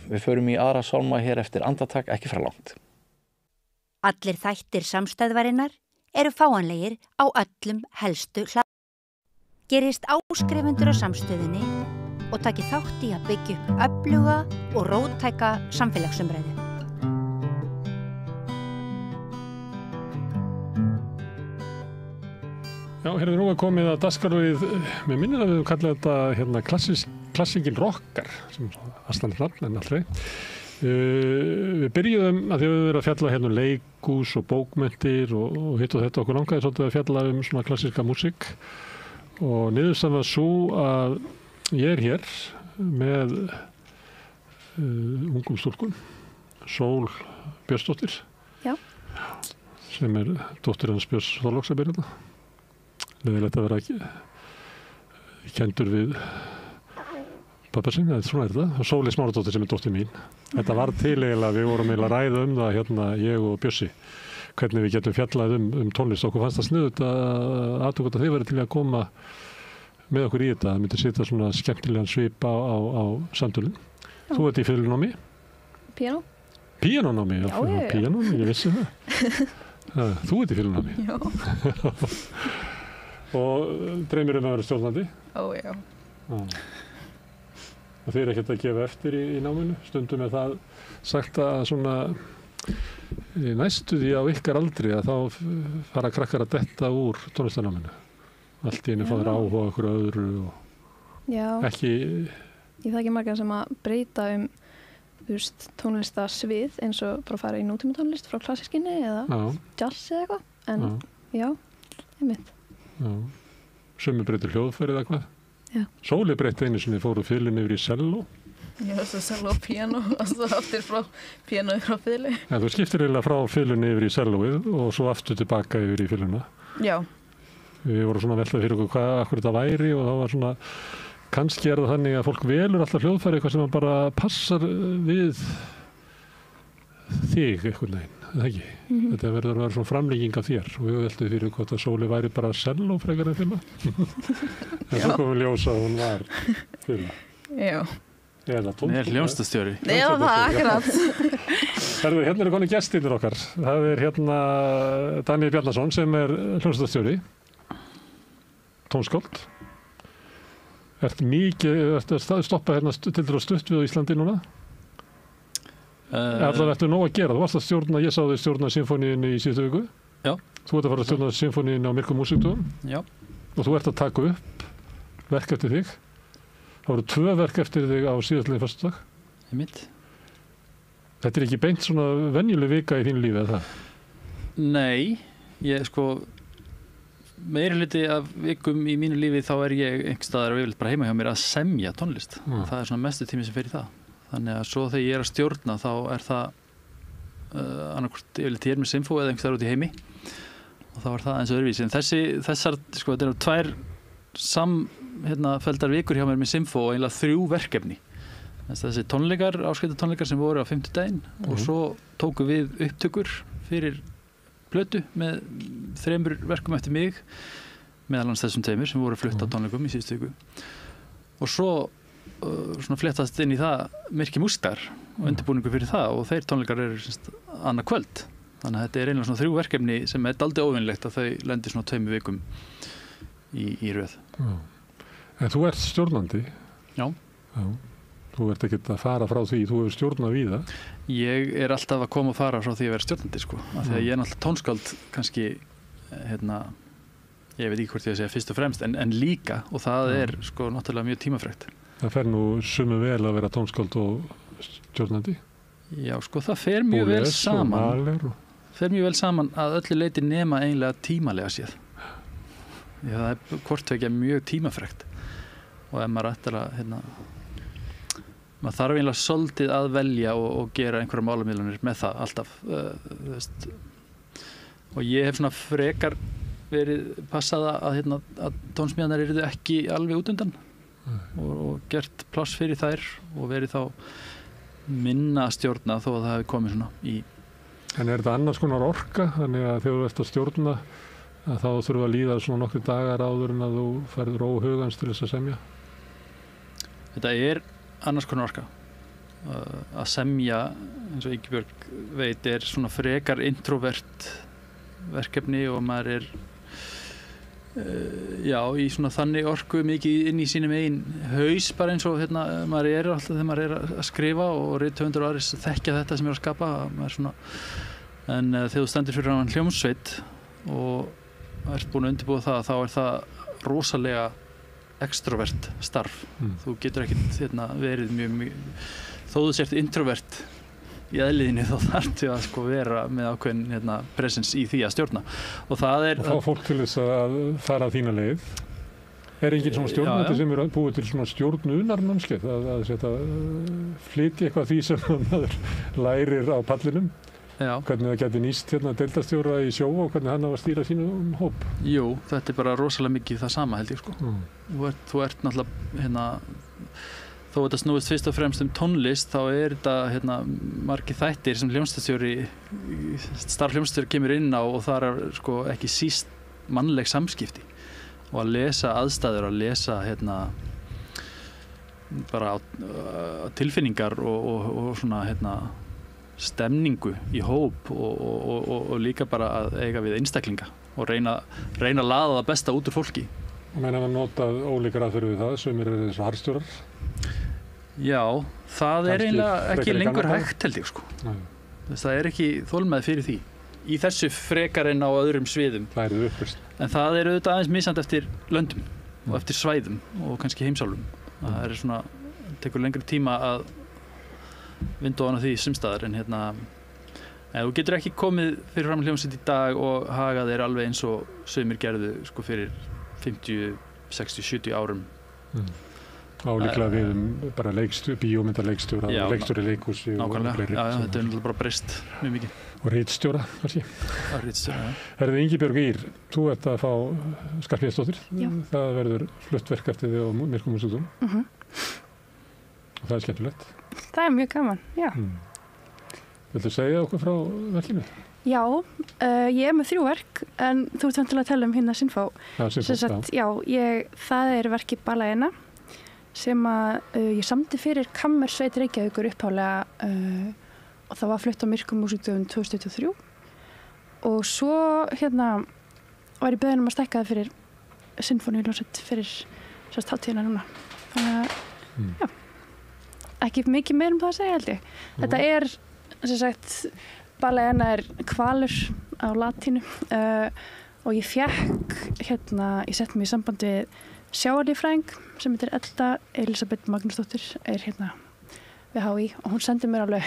við förum í aðra sálma hér eftir andartak, ekki frá langt. Allir þættir samstæðvarinnar eru fáanlegir á öllum helstu Gerist áskrifendur á samstöðinni og taki þátt í að byggja upp öfluga og róttæka samfélagsumræðu. Já, hérna er nú að komið að dagskrárið, mér minnir að við kallum þetta klassíkin rockar, sem aðstæðan nafn en alltaf. Við byrjuðum að því að við erum að fjalla leikús og bókmenntir og hitt og þetta okkur langaði svolítið að fjalla svona klassíska músík og niðurstaðan var svo að ég er hér með ungum stúlkum, Sól Björnsdóttir, sem er dóttir hans Björns Þorláksabyrjana. Leðilegt að vera kenndur við pappa sinn, svona er þetta, og Sóli Smáradóttir sem er dóttir mín. Þetta var til eiginlega, við vorum eiginlega að ræða það ég og Bjössi, hvernig við getum fjallað tónlist. Okkur fannst það sniðugt að athugað að þið væri til að koma með okkur í þetta. Það myndi setja svona skemmtilegan svip á samtölinn. Þú ert í fiðlunámi? Píanó. Píanónámi? Já. Píanó, ég vissi það. Þú ert í fiðlunámi? Já. Og dreymir að vera stjórnandi? Já. Og þið ekkert að gefa eftir í náminu? Stundum er það sagt að svona næstu því á ykkar aldri að þá fara krakkar að detta úr tónlistarnáminu. Allt í einu fá þeir áhuga okkur öðru og ekki... Ég þekki margar sem að breyta tónlistarsvið eins og bara fara í nútímatónlist frá klassískinni eða jazz eða eitthvað. En einmitt. Sumir breytir hljóðfæri eða hvað? Já. Sóli breytti einu sinni, fóru fiðlun yfir í selló. Já, svo selló og píanó og svo aftur frá píanói frá fiðlu. Ja, þú skiptir eiginlega frá fiðlun yfir í sellóið og svo aftur tilbaka yfir í fiðluna. Já. Við vorum svona veltað fyrir okkur hvað akkur þetta væri og þá var svona, kannski er það þannig að fólk velur alltaf hljóðfæri eitthvað sem bara passar við þig einhvern veginn, eða ekki? Þetta verður að vera svona framlenging af þér og við veltum fyrir hvort að Sóli væri bara selló frekar en fimma. En svo komum við ljós að hún var fimma. Já. Eða tónskóla. Nei, hljómsdastjóri. Já, það akkurat. Herðu, hérna eru koni gestirnir okkar. Það er hérna Daniel Bjarnason sem er hljómsdastjóri, tónskáld. Ertu að stoppa hérna til dæra stutt við á Íslandi núna? Allavega ertu nóg að gera. Þú varst að stjórna, ég sá þig stjórna symfóníunni í síðustu viku. Já. Þú ert að fara að stjórna symfóníunni á Myrkum músíkdögum. Já. Og þú ert að taka upp verk eftir þig. Það voru 2 verk eftir þig á síðastliðin föstudag. Einmitt. Þetta er ekki beint svona venjuleg vika í þínu lífi, eða það? Nei, ég meiri hluti af vikum í mínu lífi þá er ég einhvers staðar og yfirleitt bara heima hjá mér að semja tónlist. Það er svona mestu tími sem fer í það. Þannig að svo þegar ég er að stjórna þá er það annarkvort yfirleitt ég er með symfó eða einhvers staðar út í heimi og þá er það eins og öðruvísi. En þessar þetta eru 2 feldar vikur hjá mér með symfó og eiginlega 3 verkefni. Þessi tónleikar, áskrifatónleikar sem voru á 50-daginn og svo tóku við upptökur fyrir plötu með 3 verkum eftir mig, meðal annars þessum 2 sem voru flutt á tónleikum í síðustu viku. Og svo svona fléttast inn í það Myrki músíkdagar og undirbúningu fyrir það og þeir tónleikar eru annað kvöld. Þannig að þetta er einlega svona 3 verkefni sem er dálítið óvinnlegt að þau lendir svona 2 vikum í röð. En þú ert stjórnandi? Já. Þú ert ekkert að fara frá því, þú hefur stjórnað víða? Ég er alltaf að koma og fara frá því að vera stjórnandi af því að ég er náttúrulega tónskáld kannski ég veit ekki hvort ég að segja fyrst og fremst en líka og það er náttúrulega mjög tímafrekt. Það fer nú sumu vel að vera tónskáld og stjórnandi? Já, það fer mjög vel saman. Fer mjög vel saman að öllu leyti nema eiginlega tímalega séð. Já, það er hvort vekja mjög tímafrekt og ef maður ætlar að maður þarf eiginlega svolítið að velja og gera einhverja málamiðlanir með það alltaf og ég hef svona frekar verið passað að tónsmíðarnar eru ekki alveg út undan og gert pláss fyrir þær og verið þá minna að stjórna þó að það hefði komið svona í. En er þetta annars konar orka? Þannig að þegar þú ert að stjórna að þá þurfa að líða svona nokkri dagar áður en að þú ferður óhugans til þess að semja? Þetta er annars konar orka. Að semja, eins og Ingibjörg veit, er svona frekar introvert verkefni og maður er í svona þannig orku mikið inn í sínum eigin haus bara eins og maður er alltaf þegar maður er að skrifa og rithöfundur og aðrir þekkja þetta sem er að skapa en þegar þú stendur fyrir hann hljómsveit og ert búin að undirbúa það þá er það rosalega extrovert starf. Þú getur ekkert verið mjög þó þú sért introvert í eðliðinni þá þarftu að vera með ákveðin presence í því að stjórna og það er... Og fá fólk til þess að fara að þína leið. Er enginn svona stjórnandi sem er búið til svona stjórnunarnámskeið að flytja eitthvað því sem maður lærir á pallinum? Já. Hvernig það geti nýst deildarstjóra í sjó og hvernig hann á að stýra sínum hóp? Jú, þetta er bara rosalega mikið það sama held ég Þú ert náttúrulega þó þetta snúist fyrst og fremst tónlist þá er þetta margir þættir sem starf hljómsveitarstjóri kemur inn á og það er ekki síst mannleg samskipti og að lesa aðstæður, að lesa bara tilfinningar og svona stemningu í hóp og líka bara að eiga við einstaklinga og reyna að laða það besta út úr fólki. Og menn hafa notað ólíkar aðferðir við það, sumir eru þessu harðstjórar? Já, það er eiginlega ekki lengur hægt held ég Það er ekki þolmaði fyrir því. Í þessu frekar en á öðrum sviðum. En það er auðvitað aðeins misjandi eftir löndum og eftir svæðum og kannski heimsálfum. Það er svona, tekur lengri tíma að vinda ofan á því sumstaðar en þú getur ekki komið fyrir fram hljómsveit í dag og haga þeir alveg eins og sumir gerðu fyrir 50, 60, 70 árum. Álíklega við bara bíómyndaleikstjóra, leikstjóri leikhúsi og fleiri. Já, þetta er náttúrulega bara breyst mjög mikið. Og ritstjóra, kannski. Ritstjóra, já. Herðu Ingibjörg Ýr, þú ert að fá Skarphéðinsdóttir. Það verður fluttverk eftir þig á Myrkum músíkdögum. Og það er skemmtilegt. Það er mjög gaman, já. Viltu segja okkur frá verkinu? Já, ég með 3 verk en þú ert vantilega að tala hérna Sinfó. Já, það verki Balaena sem að ég samdi fyrir Kammersveit Reykjavíkur upphálega og það var flutt á Myrkumúsíkdögum 2023 og svo var ég beðin að stækka það fyrir sinfóníuljónsveit fyrir hátíðina núna. Já, ekki mikið meir það að segja held ég. Þetta sem sagt, Balaena hvalur á latínu og ég fékk ég sett mig í samband við sjávarlíffræðing sem heitir Edda Elisabeth Magnúsdóttir við HÍ og hún sendi mér alveg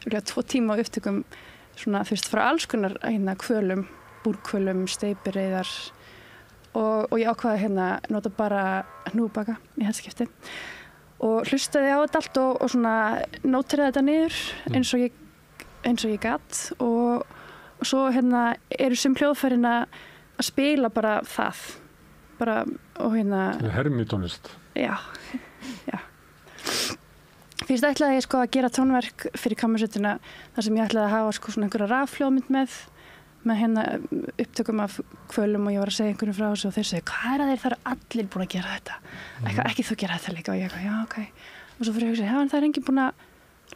2 tíma á upptökum frá alls konar hvölum, búrhvölum, steypireyðar og ég ákvaði nota bara hnúbaka í skipti og hlustaði á þetta allt og nóteraði þetta niður eins og ég gat og svo eru sem hljóðfærin að spila bara það og hermitónlist. Já. Fyrst ætlaði ég að gera tónverk fyrir kammersveitina þar sem ég ætlaði að hafa einhverja rafhljóðmynd með upptökum af hvölum og ég var að segja einhverjum frá þessu og þeir segi, hvað það eru allir búin að gera þetta? Ekki þú gera þetta líka og ég já, ok. Og svo fyrir ég að hugsa, en það enginn búin að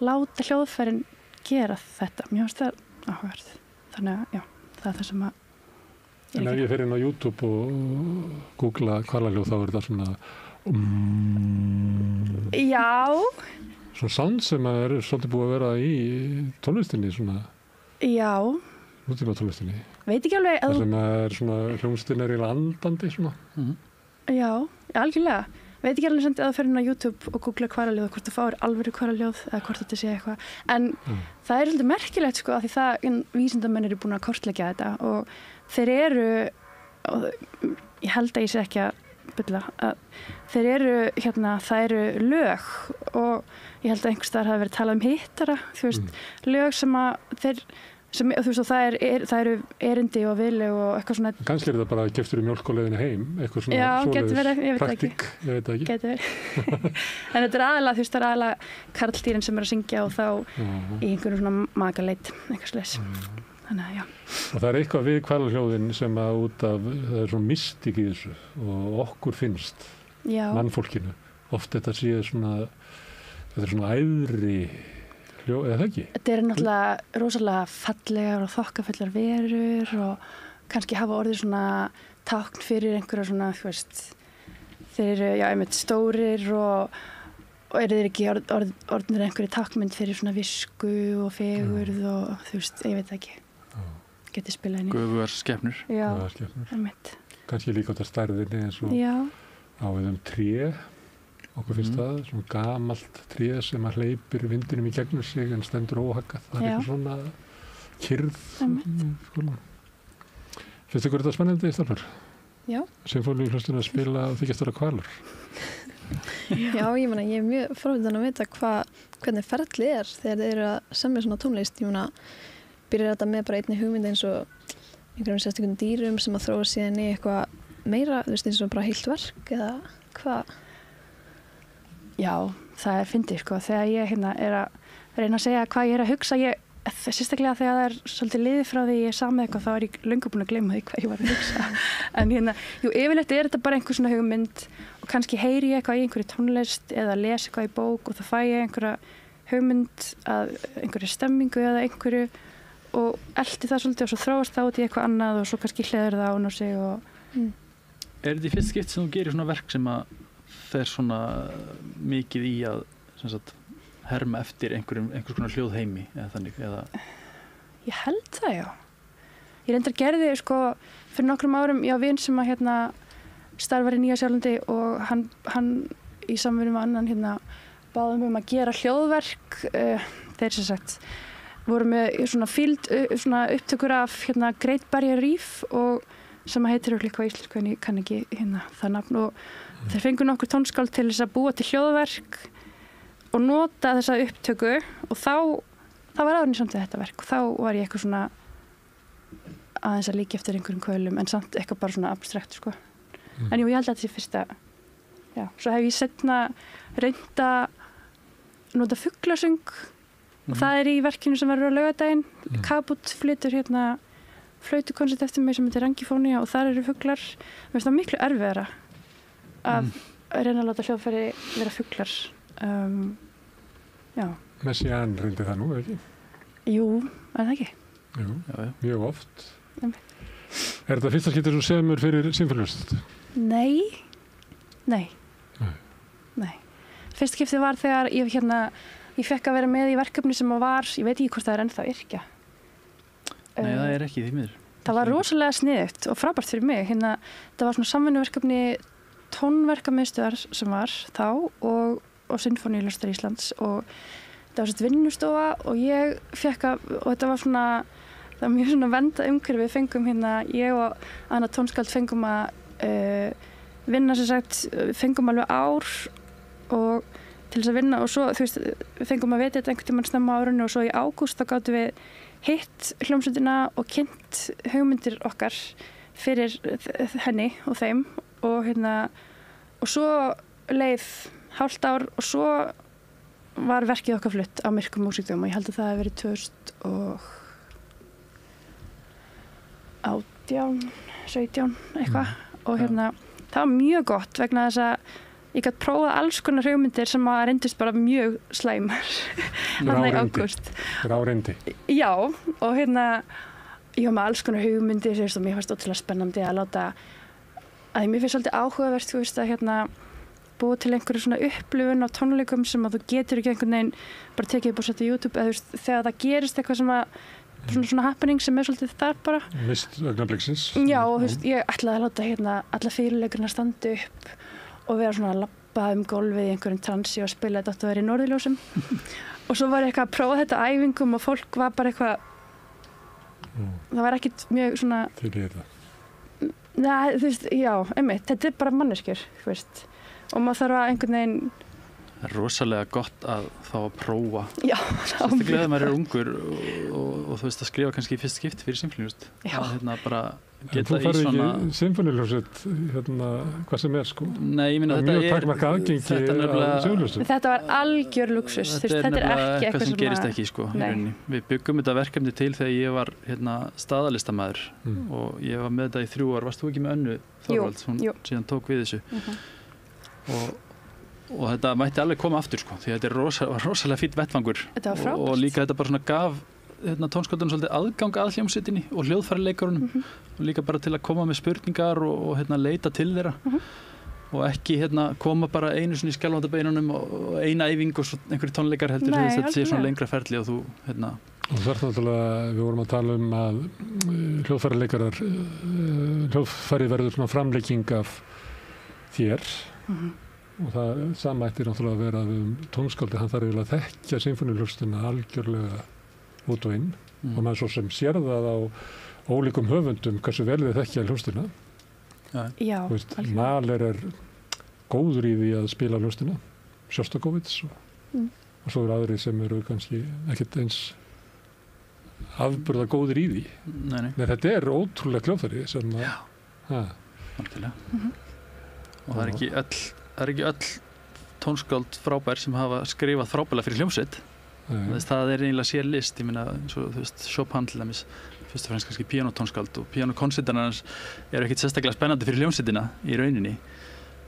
láta hljóðfærin gera þetta. Mér finnst það áhugavert. Þannig að, já, það það sem að En ef ég fer inn á YouTube og googla hvalaljóð þá þetta svona Já. Svona sound sem svolítið búið að vera í tónlistinni svona. Já. Nútíma tónlistinni. Veit ekki alveg það sem svona hljómsveitin eiginlega andandi svona. Já, algjörlega. Veit ekki alveg sem að það fer inn á YouTube og googla hvalaljóð hvort það fáir alvöru hvalaljóð eða hvort þetta sé eitthvað. En það svolítið merkilegt af því það vísindamenn eru búin að kortleggja þetta og þeir eru, og ég held að ég sé ekki að bulla, að þeir eru, það eru lög og ég held að einhvers staðar hafi verið talað hittara, lög sem að þeir, og það eru erindi og vilja og eitthvað svona. Kannski það bara keyptur í mjólk og leiðinni heim, eitthvað svona svoleiðis praktík, ég veit það ekki. Getur verið. En þetta aðalega, það aðalega karldýrin sem að syngja og þá í einhverjum svona magaleit, eitthvað svoleiðis. Þannig að, já. Og það eitthvað við hvalaljóðin sem að það svona mystík í þessu og okkur finnst, mannfólkinu. Oft þetta svona æðri hljóð, eða það ekki? Þetta náttúrulega rosalega fallegar og þokkafullar verur og kannski hafa orðið svona tákn fyrir einhverja svona, þeir eru, einmitt stórir og eru þeir ekki orðnir einhverju tákmynd fyrir svona visku og fegurð og ég veit ekki. Geti spilað inn í. Göfugar skepnur. Já, einmitt. Kannski líka á þetta stærðinni eins og á við tré. Okkur finnst það, svona gamalt tré sem að hleypir vindinum í gegnum sig en stendur óhaggað. Það eitthvað svona kyrrð. Finnst ykkur þetta spennandi, Stálfur? Já. Sinfóníuhljómsveitin að spila og þykjast vera hvalur? Já, ég mjög forvitin að vita hvernig ferlið þegar þeir eru að semja svona tónlist. Byrjar þetta með bara einni hugmynd eins og einhverjum sérstökum dýrum sem að þróa síðan í eitthvað meira, eins og bara heilt verk eða hvað? Já, það fyndið þegar ég er að reyna að segja hvað ég er að hugsa, sérstaklega þegar það svolítið liðið frá því ég samið eitthvað þá ég löngu búin að gleyma því hvað ég var að hugsa. En yfirleitt þetta bara einhver svona hugmynd og kannski heyri ég eitthvað í einhverju tónlist eða lesi eitthvað í bók og þá fæ ég einhverja hugmynd að einhverju stemmingu eða einhverju og eldi það svolítið og svo þróast það út í eitthvað annað og svo kannski hleður það án og sig og... Er þetta í fyrst skipt sem þú gerir svona verk sem að fer svona mikið í að herma eftir einhvers konar hljóðheimi eða þannig, eða? Ég held það, já. Ég reyndar gerði, fyrir nokkrum árum, vin sem að starfar í Nýja-Sjálandi og hann í samvinnu með annan báðum að gera hljóðverk. Þeir sem sagt voru með svona upptökur af Great Barrier Reef og sem heitir eitthvað íslensku en ég kann ekki það nafn og þeir fengu nokkur tónskáld til þess að búa til hljóðverk og nota þessa upptöku og þá var áðurinn samt þetta verk og þá var ég eitthvað svona aðeins að líka eftir einhverjum kvölum en samt eitthvað bara svona abstrakt En jú, ég held að þetta sé fyrsta svo hef ég seinna reynt að nota fuglasöng og það í verkinu sem verður á laugardaginn. Kabut flytur flautukonsert eftir mig sem heitir Rangifónia og þar eru fuglar. Mér finnst það miklu erfiðara að reyna að láta hljóðfæri vera fuglar. Já. Messiaen reyndi það nú, ekki? Jú, það ekki? Jú, mjög oft. Er þetta fyrsta skipti sem semur fyrir sinfóníuhljómsveit? Nei. Fyrsta skipti var þegar ég fekk að vera með í verkefni sem var, ég veit ekki hvort það er ennþá yrkja. Nei, það er ekki því miður. Það var rosalega sniðugt og frábært fyrir mig. Það var svona samvinnuverkefni tónverkamiðstöðar sem var þá og Sinfóníuhljómsveitar Íslands og það var svona vinnustofa og ég fekk og þetta var svona, það var mjög svona vernda umhverfi. Við fengum ég og Anna tónskáld fengum að vinna sem sagt, fengum alveg ár og til þess að vinna og svo, við fengum að vita þetta einhvern tímann snemma á árinu og svo í ágúst þá gátum við hitt hljómsveitina og kynnt hugmyndir okkar fyrir henni og þeim og svo leið hálft ár og svo var verkið okkar flutt á Myrkum músíkdögum og ég held að það hefði verið 2018, 17 eitthvað og það var mjög gott vegna þess að ég gæti prófað alls konar hugmyndir sem að reyndist bara mjög slæmar í ágúst. Ráreindi. Já, og ég var með alls konar hugmyndir og mér fannst ótrúlega spennandi að láta að mér finnst svolítið áhugavert að búa til einhverju svona upplifun á tónleikum sem að þú getur ekki einhvern veginn bara tekið upp og setja á YouTube eða þegar það gerist eitthvað sem að svona happening sem er svolítið þar bara. Mist augnabliksins. Já, og ég ætlaði að láta alla fyrirleikurinn að standa upp og vera svona að labba gólfið í einhverjum transi og spila þetta átt að vera í norðurljósum og svo var ég eitthvað að prófa þetta á æfingum og fólk var bara eitthvað það var ekkit mjög svona fyrir þetta. Nei, já, einmitt, þetta er bara manneskjur, og maður þarf að einhvern veginn Það er rosalega gott að fá að prófa. Já, sérstaklega þegar maður ungur og þú veist að skrifa kannski í fyrst skipti fyrir sinfóníuhljómsveit. Að bara geta í svona... Þú farið ekki sinfóníuhljómsveit hvað sem sko. Nei, ég minna þetta mjög takmarka aðgengi að sjónljósum. Þetta var algjör luxus. Þetta er ekki eitthvað sem gerist ekki sko. Við byggum þetta verkefni til þegar ég var staðalistamæður og ég var með þetta í 3 ár. Varst þú ekki með Önnu Þorvalds? Hún síðan tók við þessu. Og þetta mætti alveg koma aftur sko, því þetta var rosalega fínn vettvangur og líka þetta bara svona gaf tónskáldunum svolítið aðgang að hljómsveitinni og hljóðfærileikarunum og líka bara til að koma með spurningar og leita til þeirra og ekki koma bara einu svona í skjálfandabeinunum og eina æfing og einhverjir tónleikar heldur þetta sé svona lengra ferli og þú Og það er náttúrulega, við vorum að tala að hljóðfærileikarar hljóðfæri verður svona framlegging af þér og það sama ætti náttúrulega að vera við tónskáldi, hann þarf eiginlega að þekkja sinfóníuhljómsveitina algjörlega út og inn og maður svo sem sér það á ólíkum höfundum hversu vel þið þekkja hljómsveitina. Já, Mahler er góður í því að spila hljómsveitina, Sjostakovits og svo eru aðrir sem eru kannski ekkert eins afburða góður í því. Nei, þetta er ótrúlega hljóðfæri sem algjörlega. Og það er ekki öll tónskáld frábær sem hafa skrifað frábærlega fyrir hljómsveit. Það er eiginlega sér list, ég meina, þú veist, Chopin til dæmis, fyrst og fremst kannski píanótónskáld og píanókonsertarnir hans eru ekkert sérstaklega spennandi fyrir hljómsveitina í rauninni.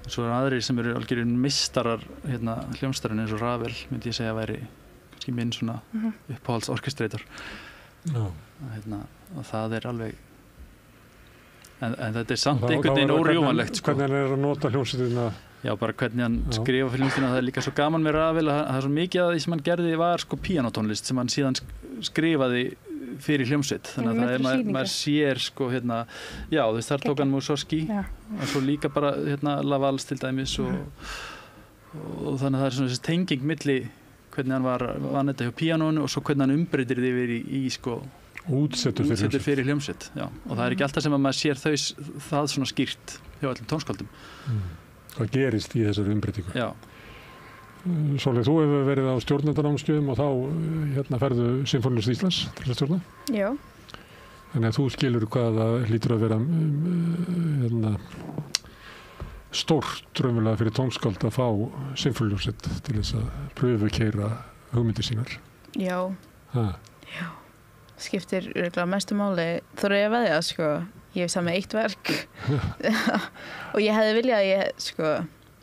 Svo eru aðrir sem eru algjörir meistarar hljómsveitarinn eins og Ravel, myndi ég segja að væri kannski minn svona uppáhalds orkestreitor. Og það er alveg en þetta er samt einhvern veginn órjúvanlegt sko. Hvernig hann er að nota hljómsveitina? Já, bara hvernig hann skrifa fyrir hljómsveitina. Það er líka svo gaman með Ravel að það er svo mikið að því sem hann gerði var sko píanótónlist sem hann síðan skrifaði fyrir hljómsveit. Þannig að það er maður sér sko já, þar tók hann Mussorgsky og svo líka bara Lavals til dæmis og þannig að það er svona þessi tenging milli hvernig hann vann þetta hjá píanónu og svo hvernig hann umbreytir því yfir í sko útsettur fyrir hljómsveit. Og það er ekki alltaf sem að maður sér það svona skýrt hjá öllum tónskáldum. Hvað gerist í þessari umbreytingu? Já. Sólveig, þú hefur verið á stjórnendanámskeiðum og þá ferðu Sinfóníuhljómsveit Íslands til að stjórna? Já. Þannig að þú skilur hvað það hlýtur að vera stórt raunverulega fyrir tónskáld að fá Sinfóníuhljómsveit til þess að pröfukeyra hugmyndir sínar. Já. Já. Skiptir örugglega mestu máli. Þó ég veðja, sko, ég hef samið 1 verk og ég hefði viljað að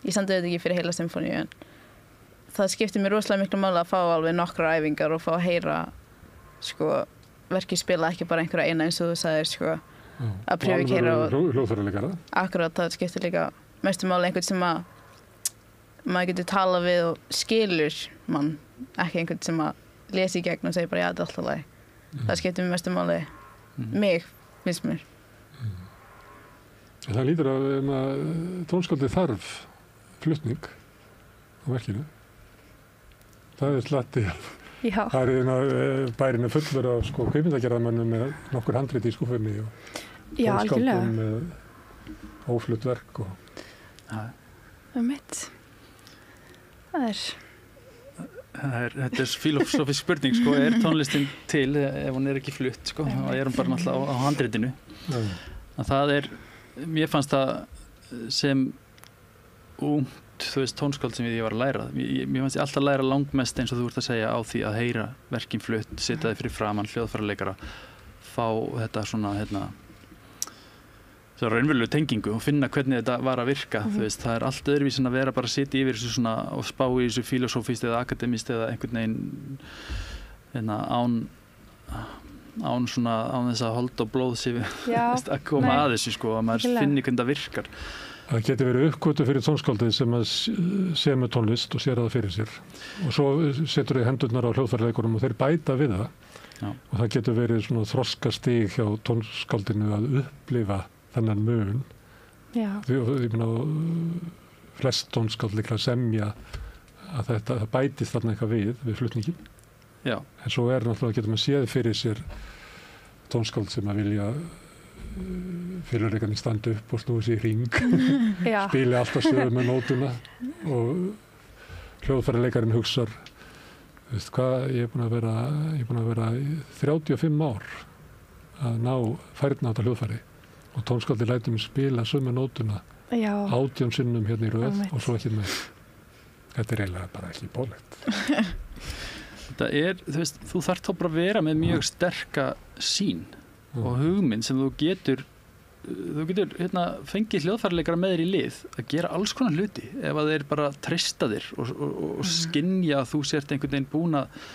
ég samdi þetta ekki fyrir heila symfóníu, en það skiptir mér rosalega miklu máli að fá alveg nokkrar æfingar og fá að heyra, sko, verkið spila ekki bara einhverja eina eins og þú sagðir, sko, að pröfa að heyra og hljóðfæraleikara. Akkurat, það skiptir líka mestu máli einhvern sem að maður getur tala við og skilur mann, ekki einhvern sem að lesa í gegn og segja bara já, þetta er alltaf lagi. Það skiptir mér mestu máli mig, finnst mér. Það lítur að tónskáldið þarf flutning á verkinu. Það er slatti. Já. Það bærinn fullur af kvikmyndagerðarmönnum með nokkur handrit í skúfunni og tónskáldum með óflutt verk. Mitt. Þetta er filosófisk spurning, er tónlistin til ef hún er ekki flutt, þá er hún bara náttúrulega á handritinu. Það mér fannst það sem ungt, tónskáld sem ég var að læra. Mér fannst ég alltaf læra langmest eins og þú ert að segja á því að heyra verkin flutt, setja þið fyrir framan hljóðfæraleikara, fá þetta svona, svo raunverulegu tengingu og finna hvernig þetta var að virka. Það er allt öðruvísi en að vera bara að sitja yfir þessu svona og spá í þessu filosófist eða akademist eða einhvern veginn án þess að hold og blóð sé að koma að þessu, að maður finni hvernig það virkar. Það getur verið uppgötu fyrir tónskáldið sem að sé með tónlist og sér það fyrir sér og svo setur þau hendurnar á hljóðfæraleikurum og þeir bæta við það. Og það getur verið svona þroskastig hjá tónskáldinu að upplifa þennan mun. Ég meina, flest tónskáld líklega semja að það bætist þarna eitthvað við flutningin. En svo náttúrulega getur maður séð fyrir sér tónskáld sem að vilja fyrirleikarnir standa upp og snúi sér í hring, spili alltaf sömu nótuna og hljóðfæraleikarin hugsar, veist hvað, ég er búin að vera 35 ár að ná færna á þetta hljóðfæri og tónskáldið lætur mig spila sömu nótuna 18 sinnum hérna í röð og svo ekki með. Þetta er eiginlega bara ekki bólegt. Þetta þú þarft þá bara að vera með mjög sterka sýn og hugmynd sem þú getur fengið hljóðfæraleikara með þér í lið að gera alls konar hluti ef að þeir bara treysta þér og skynja að þú sért einhvern veginn búin að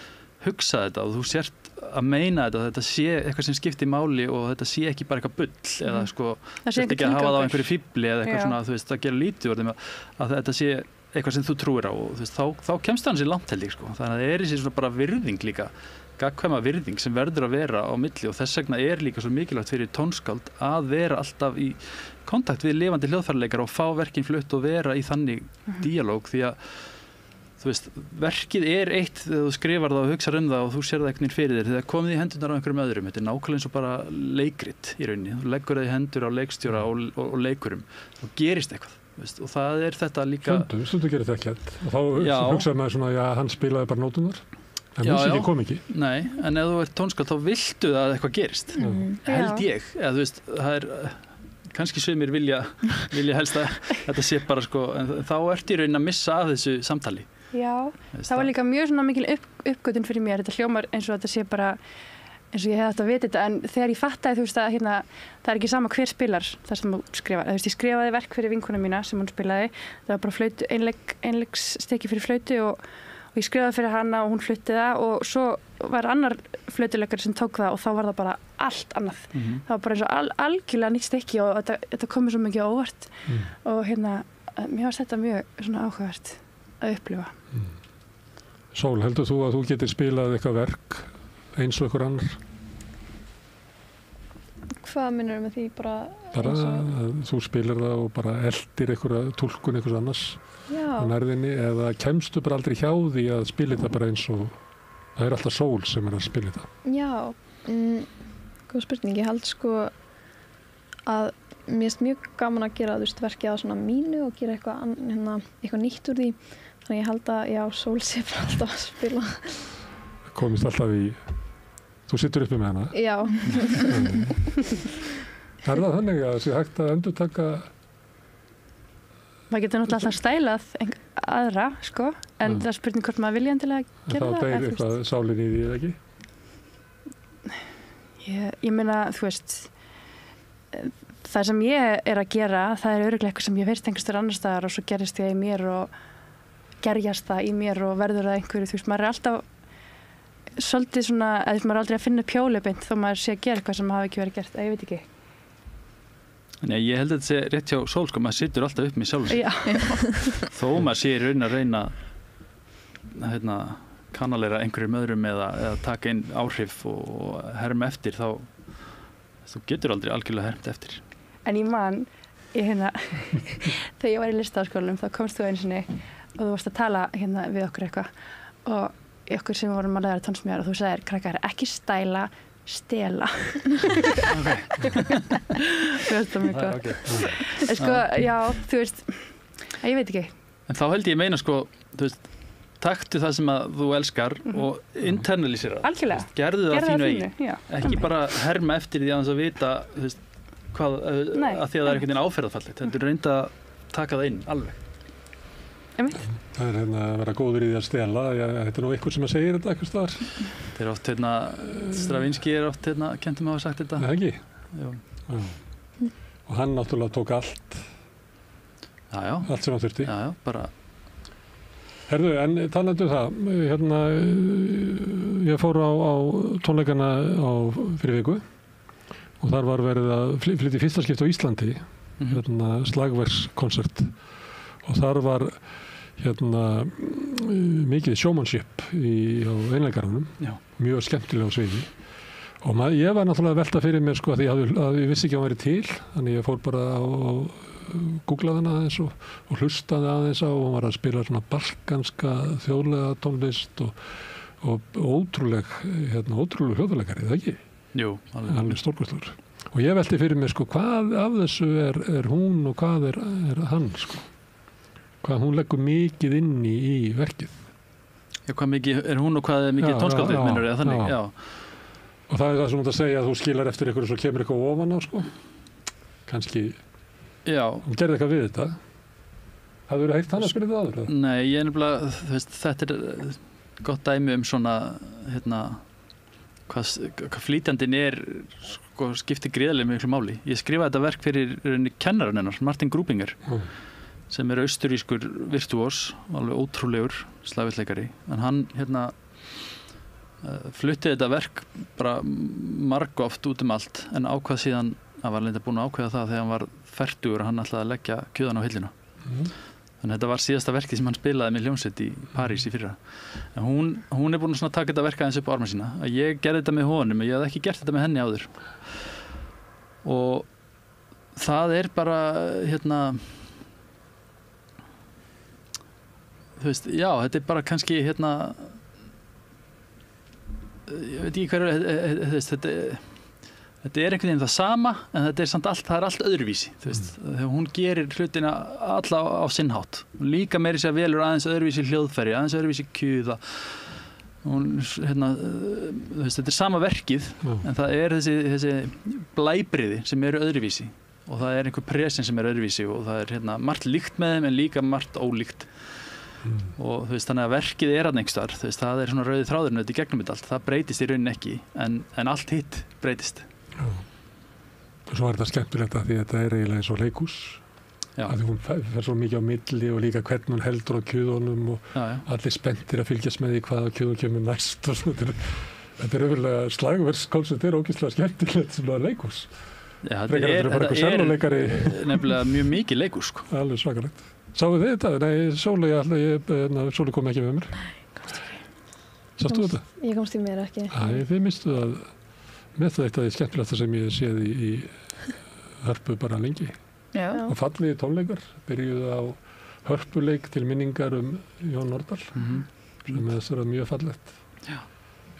hugsa þetta og þú sért að meina þetta sé eitthvað sem skiptir máli og þetta sé ekki bara eitthvað bull eða sért ekki að hafa það á einhverju fíbli eða eitthvað svona, það gera lítið úr þeim að þetta sé eitthvað sem þú trúir á og þá kemst það sér langt held ég þannig að það er þessi svona bara virðing líka gagnkvæma virðing sem verður að vera á milli og þess vegna er líka svo mikilvægt fyrir tónskáld að vera alltaf í kontakt við lifandi hljóðfæraleikara og fá verkin flutt og vera í þannig díalóg því að verkið er eitt þegar þú skrifar það og hugsar það og þú sér það einhvern fyrir þér þegar komið í hendurnar á einhverjum öðrum þetta er nákvæmlega eins og bara leikrit í rauninni þú leggur það í hendur á leikstjóra og leikurum og gerist eitthvað og það er þetta líka Stundum gerir þetta ekkert og þá hugsaður maður svona hann spilaði bara nótunar en músíkin kom ekki Nei, en ef þú ert tónskáld þá viltu að eitthvað gerist held ég eða það er kannski sumir vilja helst að þetta sé bara en þá ertu í rauninni að missa af þessu samtali Já, það var líka mjög svona mikil uppgötun fyrir mér, þetta hljómar eins og þetta sé bara eins og ég hef átt að vita þetta en þegar ég fattaði að það er ekki sama hver spilar það sem þú skrifar, ég skrifaði verk fyrir vinkona mína sem hún spilaði, það var bara einleiksstykki fyrir flautu og ég skrifaði fyrir hana og hún flutti það og svo var annar flautuleikari sem tók það og þá var það bara allt annað það var bara eins og algjörlega nýtt stykki og þetta komið svo mikið óvart og mér fannst þetta mjög svona áhugavert að upplifa Sól, heldur þú að þú getur spilað eitthvað verk eins og einhver annar? Hvað minnur með því bara að þú spilar það og bara eldir einhverja túlkun einhvers annars á nærðinni eða kemstu bara aldrei hjá því að spila þetta bara eins og það er alltaf Sól sem er að spila þetta Já, góð spurning ég held að mér finnst mjög gaman að gera verkið á svona mínu og gera eitthvað nýtt úr því þannig ég held að Sól sé bara alltaf að spila komist alltaf í þú sittur uppi með hana Já Er það þannig að það sé hægt að endurtaka maður getur náttúrulega alltaf stælað aðra, sko, en það er spurning hvort maður vilja endilega gera það. Það deyr eitthvað sálinn í því, eða ekki? Ég meina, þú veist, það sem ég er að gera, það er örugglega eitthvað sem ég veist einhvers staðar annar staðar og svo gerist það í mér og gerjast það í mér og verður það einhverju, þú veist, maður er alltaf svolítið svona, eða maður er aldrei að finna pjólebeint þó maður sé að gera eitthvað sem hafi ekki verið gert, ég veit ekki. Nei, ég held að þetta sé rétt hjá Sól, sko, maður situr alltaf upp með sjálf þó maður sé í raun að reyna kanalera einhverjum öðrum eða taka inn áhrif og herma eftir, þá þú getur aldrei algjörlega hermt eftir. En ég man, þegar ég var í listaháskólanum þá komst þú einu sinni og þú varst að tala við okkur eitthvað og okkur sem vorum að læra tónsmíðar og þú sagðir, krakkar, ekki stæla, stela. Þú veist það mjög gott. Sko, já, þú veist, ég veit ekki. En þá held ég meina, sko, þú veist, taktu það sem að þú elskar og internalisera það. Algjörlega. Gerðu það þínu eigin. Ekki bara herma eftir því að vita, þú veist, hvað, að því að það er einhvern veginn áferðarfallegt. Þetta er reynda að taka það inn, alveg. Það er að vera góður í því að stela. Þetta er nú einhver sem að segja þetta eitthvað staðar. Þetta er oft, Stravinski er oft, kentum að hafa sagt þetta. Nei, ekki? Já. Og hann náttúrulega tók allt. Já. Allt sem hann þurfti. Já, bara... Herðu, en talandi það, ég fór á tónleikana fyrir viku og þar var verið að flytja í fyrsta skipti á Íslandi, slagverkskonsert og þar var mikið showmanship á einleikarunum, mjög skemmtilega á sviði og ég var náttúrulega að velta fyrir mér sko að ég vissi ekki að hann væri til, þannig ég fór bara á googlaði hana aðeins og hlustaði aðeins á og hann var að spila svona balkanska þjóðlega tónlist og ótrúleg hljóðfæraleikari, eða ekki? Jú, alveg stórkostlegur. Og ég velti fyrir mér sko hvað af þessu er hún og hvað er hann sko? Hvað hún leggur mikið inn í verkið. Já, hvað mikið er hún og hvað er mikið tónskáldið minnur eða þannig, já. Og það er það sem hún að segja að þú skilar eftir ykkur og svo kemur eitthvað ofan á sko. Kannski hún gerði eitthvað við þetta. Hafðu verið heyrt hann að spila þetta áður? Nei, ég nefnilega, þú veist, þetta er gott dæmi svona, hvað flýtjandinn sko, skiptir gríðarlega miklu máli. Ég skrifaði þetta verk fyrir kennarinn hennar, Martin Grubinger, sem er austurískur virtuós, alveg ótrúlegur slagverkleikari. En hann, flutti þetta verk bara margoft út allt, en ákvað síðan, hann var leinda búin að ákveða það þegar hann var fertugur og hann ætlaði að leggja kjöðan á hilluna. Þannig að þetta var síðasta verkið sem hann spilaði með hljómsveit í París í fyrra. En hún er búin að taka þetta verk aðeins upp á arma sína. Að ég gerði þetta með honum, ég hafði ekki gert þetta með henni áður. Og það er bara, þú veist, já, þetta er bara kannski, ég veit ekki hverju, þetta er einhvern veginn það sama, en þetta er samt allt, það er allt öðruvísi, þú veist, þegar hún gerir hlutina alla á sinn hátt. Líka meiri sér velur aðeins öðruvísi hljóðfæri, aðeins öðruvísi kjuða. Hún, þú veist, þetta er sama verkið, en það er þessi blæbriði sem eru öðruvísi og það er einhver presens sem er öðruvísi og það er margt líkt með þeim en líka margt ólíkt. Og þú veist, þannig að verkið er einhvers staðar, þú veist, það er svona rauði þráðurinn þetta í gegnum þetta allt, það breytist í rauninni ekki en allt hitt breytist. Og svo er þetta skemmtilegt að því að þetta er eiginlega eins og leikhús að því hún fer svo mikið á milli og líka hvernig hún heldur á kjöðunum og allir spenntir að fylgjast með því hvaða kjöðun kemur næst og svona. Þetta er öfurlega slagverkskonsert, þetta er ógeðslega skemmtilegt sem það leikhús. Þetta er nefnilega mjög mikið leikhús sko. Alveg svakalegt. Sáu þið þetta? Nei, Sóli kom ekki með mér. Sástu þetta? Ég komst í mér ekki. Æ, þið mistu það með það eitt af því skemmtilegasta sem ég séð í Hörpu bara lengi. Já. Og falliði tónleikar byrjuðu á hörpuleik til minningar Jón Nordal sem þess mjög fallegt. Já.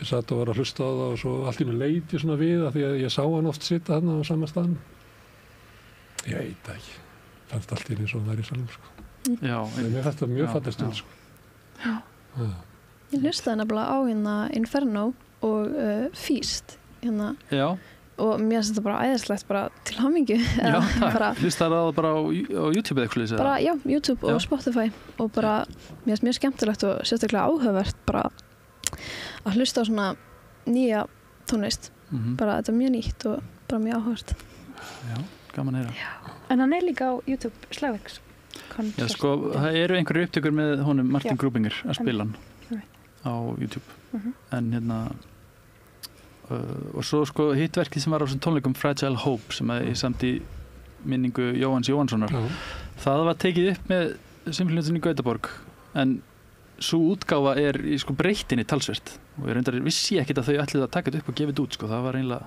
Ég satt og var að hlusta á það og svo allt í einu leit ég svona við af því að ég sá hann oft sitta þarna á sama staðnum. Ég veit það ekki. Fannst allt í einu svo þar í salum sko. Já. Mér fannst það mjög fallegt stund sko. Já. Ég hlustaði nefnilega á Inferno og Feast Já. og mér finnst þetta bara æðislegt, bara til hamingju. Já, hlustar það bara á YouTube eða eitthvað? Bara, já, YouTube og Spotify og bara, mér finnst mjög skemmtilegt og sérstaklega áhugavert bara að hlusta á svona nýja tónlist. Bara þetta mjög nýtt og bara mjög áhugavert. Já, gaman að heyra. En hann líka á YouTube Slagverks. Já, sko, það eru einhverju upptökur með honum Martin Grubinger að spila hann á YouTube. En hérna og svo sko hittverkið sem var á þessum tónleikum Fragile Hope sem ég samt í minningu Jóhanns Jóhannssonar það var tekið upp með Sinfóníuhljómsveitinni í Gautaborg en svo útgáfa í sko breyttinni talsvert og ég reyndar vissi ekkert að þau ætluðu að taka þetta upp og gefa þetta út sko, það var eiginlega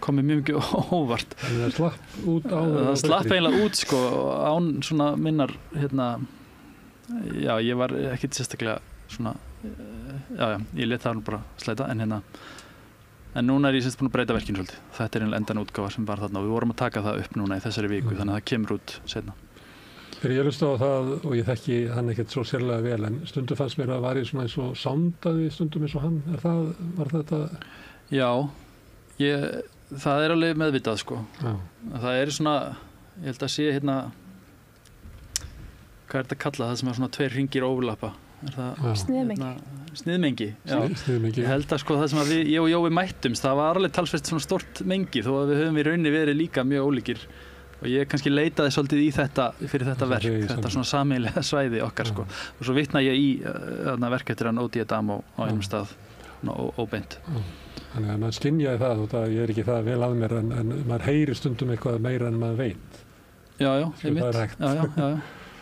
komið mjög mikið óvart. Það slapp út á það slapp eiginlega út sko án svona minnar hérna já, ég var ekkert sérstaklega svona ég let það nú bara slæta en núna ég búin að breyta verkinu svolítið. Þetta einhverjum endan útgáfa sem var þarna og við vorum að taka það upp núna í þessari viku þannig að það kemur út seinna. Þegar ég hlusta á það og ég þekki hann ekkert svo sérlega vel en stundum fannst mér að var ég svona eins og soundaði stundum eins og hann. Var þetta? Já, það alveg meðvitað sko. Já. Það svona, ég held að sé hérna, hvað þetta kallað, það sem svona 2 hringir overlappa? Sniðmengi. Sniðmengi, já. Sniðmengi. Ég held að sko það sem ég og Jói mættumst, það var alveg talsvert svona stort mengi þó að við höfum í rauninni verið líka mjög ólíkir og ég kannski leitaði svolítið í þetta fyrir þetta verk, þetta svona sameiginlega svæði okkar sko. Og svo vitna ég í verk eftir hann Ódi Adamo á einum stað, óbeint. Þannig að maður skynjaði það og ég ekki það vel að mér en maður heyrir stundum eitthvað meira en maður veit. Já, einmitt. Það hægt.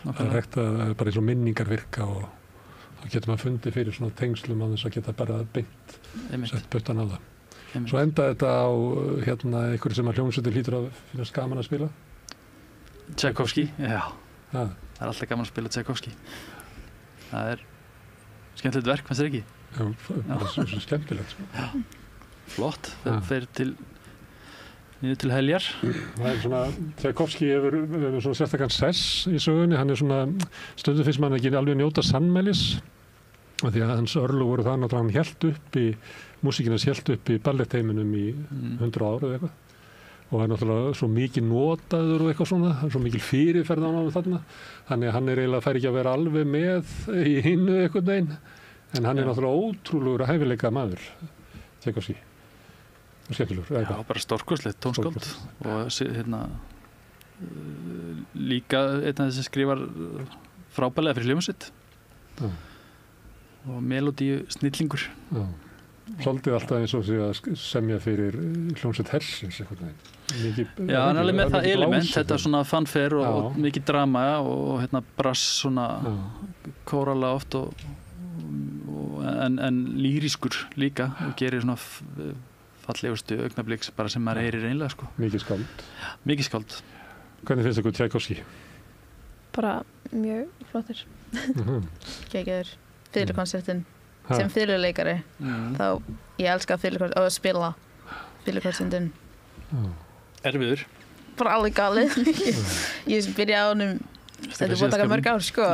Það hægt að bara eins og minningar virka og þá getur maður fundið fyrir svona tengslum á þess að geta bara beint sett puttan á það. Svo endaði þetta á einhverju sem að hljómsveitir hlýtur að finnast gaman að spila? Tchaikovsky, já. Það alltaf gaman að spila Tchaikovsky. Það skemmtilegt verk, finnst þér ekki? Já, bara svo skemmtilegt. Já. Flott, það fer niður til heljar. Það svona, Tchaikovsky hefur svona sérstakann sess í sögunni, hann svona, stundum finnst mann ekki alveg njóta sannmælis, því að hans örlög voru það að hann músíkin hans hélt upp í ballettheiminum í 100 ár eða eitthvað og það náttúrulega svo mikið notaður og eitthvað svona, svo mikil fyrirferð á hann þarna, þannig að hann eiginlega fær ekki að vera alveg með í hinnu eitthvað neginn, en hann náttúrulega ótrúlegur að hæfileika maður, Tchaikovsky. Skemmtilegur. Já, bara stórkostlegt tónskáld og líka einn af þessi skrifar frábærlega fyrir hljómsveit og melodíu snillingur. Já. Svolítið alltaf eins og því að semja fyrir hljómsveit Hersins eitthvað neginn. Já, hann alveg með það element, þetta svona fanfare og mikið drama og brass svona kórala oft en lýriskur líka og gerir svona fallegustu augnabliks bara sem maður heyrir einlega sko. Mikið skáld. Mikið skáld. Hvernig finnst ykkur Tchaikovsky? Bara mjög flottir. Geggjaður. Fiðlukonsertin sem fiðluleikari. Þá ég elska fiðlukonsertin og að spila fiðlukonsertin. Erfiður. Bara alveg galið. Ég byrjaði á honum, þetta er búin að taka mörg ár sko.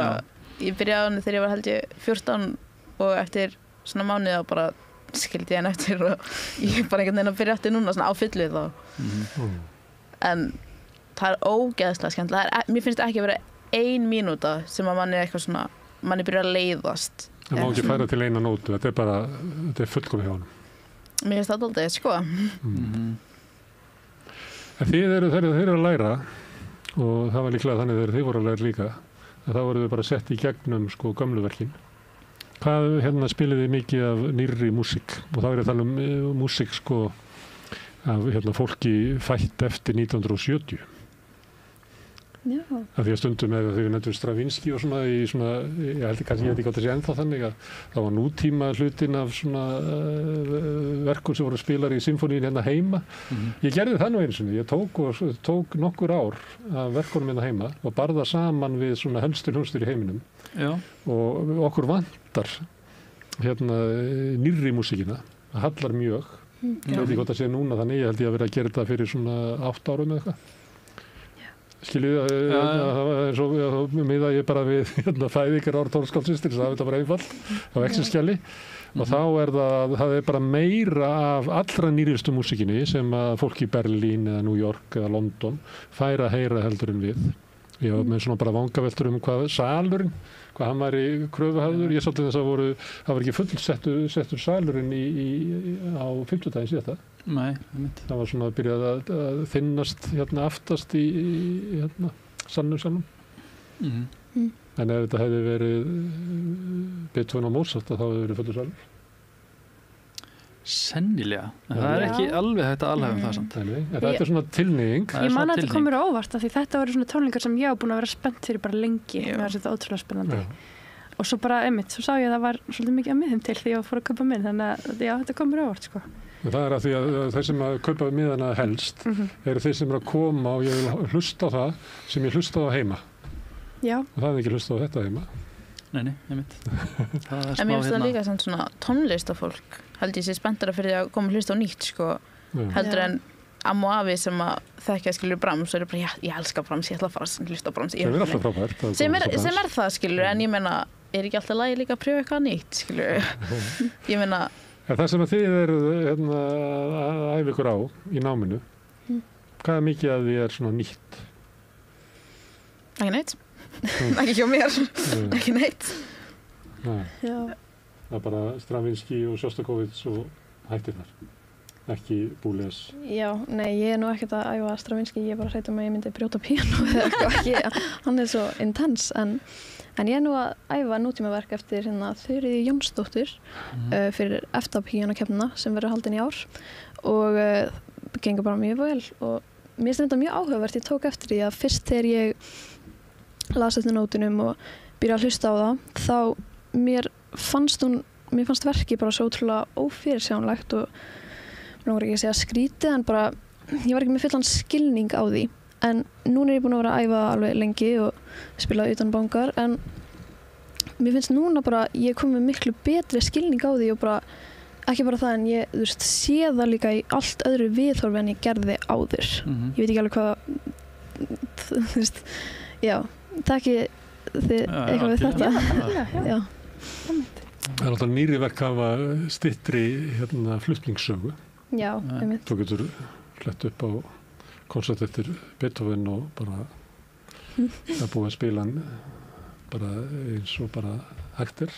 Ég byrjaði á honum þegar ég var held ég 14 og eftir svona mánuð þá bara skildi ég hann eftir og ég bara einhvern veginn að byrja eftir núna svona á fyllu þá. En það ógeðslega skemmtilegt. Mér finnst ekki að vera 1 mínúta sem að manni eitthvað svona, manni byrjar að leiðast. Það má ekki færa til eina nótu, þetta er fullkomið hjá honum. Mér finnst það aldrei, sko. En þeir eru að læra og það var líklega þannig þegar þið voru að læra líka að það voru þau bara sett í gegnum sko gömlu verkin. Hvað spiliði mikið af nýrri músík og þá er ég að tala músík sko af fólki fætt eftir 1970. Já. Af því að stundum eða þegar við nefndum Stravinsky og svona í svona, ég held kannski ég ekki gátt að segja ennþá þannig að það var nútíma hlutin af svona verkum sem voru spilar í symfóníin hérna heima. Ég gerði það nú einu sinni, ég tók nokkur ár af verkunum hérna heima og barða saman við svona helstu hljómsveitir í heiminum. Já. Og okkur vantar nýrri músíkina, það hallar mjög. Ég veit ekki hvort að segja núna þannig, ég held ég að vera að gera þetta fyrir svona 8 árum eða eitthvað. Skiljið það var eins og miða ég bara við fæðingar ár tónskáldsins til þess að það var bara einfalt á exilskjali og þá það bara meira af allra nýjustu músikinni sem að fólk í Berlín eða New York eða London fær að heyra heldur en við. Ég var með svona bara vangaveltur hvað salurinn, hvað hann var í kröfuhafður. Ég svolítið þess að það var ekki fullsettur salurinn á 50-daginn síðan. Nei, það var svona að byrja að þinnast hérna aftast í hérna salnum. En ef þetta hefði verið Beethoven og Mozart þá hefði verið fullur salur. Sennilega, en það ekki alveg hægt að alhæfa það samt. Þetta svona tilneying. Ég man að þetta komur á óvart af því þetta voru svona tónleikar sem ég hafa búin að vera spennt fyrir bara lengi. Það var þetta ótrúlega spennandi. Og svo bara svo sá ég að það var svolítið mikið að miðum til því að fór að kaupa minn, þannig að já, þetta komur á óvart sko. Það að því að þeir sem að kaupa miðana helst eru þeir sem að koma og ég vil hlusta á það sem ég hlusta á heima. Já. Og það ekki hlusta á þetta heima. Nei, einmitt. En mér finnst það líka samt svona tónlistafólk held ég sé spenntara fyrir því að koma að hlusta á nýtt sko, heldur en amma og afi sem að þekkja skilur Brahms og eru bara, ég elska Brahms, ég ætla að fara að hlusta á Brahms. Það alltaf frábært. Sem það skilur, en ég meina, er ekki alltaf lagi líka að pröfa eitthvað nýtt skilur. Ég meina. Það sem að þið eru að æfa ykkur á í náminu, hvað mikið að þið svona nýtt? Ekki neitt. Ekki hjá mér, ekki neitt. Já. Það bara Stravinsky og Sjostakovits og hættir þar, ekki Boulez. Já, nei, ég nú ekkert að æfa Stravinsky, ég bara hræddur að ég myndi brjóta píanó eða eitthvað, hann svo intens, en ég nú að æfa nútímaverk eftir Þuríði Jónsdóttur fyrir EFTA píanókeppnina sem verður haldin í ár og gengur bara mjög vel og mér finnst þetta mjög áhugavert, ég tók eftir því að fyrst þegar ég las eftir nótunum og byrja að hlusta á það, þá mér fannst verkið bara svo ótrúlega ófyrirsjánlegt og mér langar ekki að segja skrítið en bara, ég var ekki með fullan skilning á því en núna er ég búin að vera að æfa alveg lengi og spila utan bangar en mér finnst núna bara, ég kom með miklu betri skilning á því og bara, ekki bara það en ég, sé það líka í allt öðru viðhorfi en ég gerði áður. Ég veit ekki alveg hvað, já, það ekki þið eitthvað við þetta. Já. Það er alltaf nýri verk hafa styttri flutningssögu. Já, einmitt. Þú getur flett upp á konsert eftir Beethoven og bara að búið að spila hann bara eins og bara hægt er.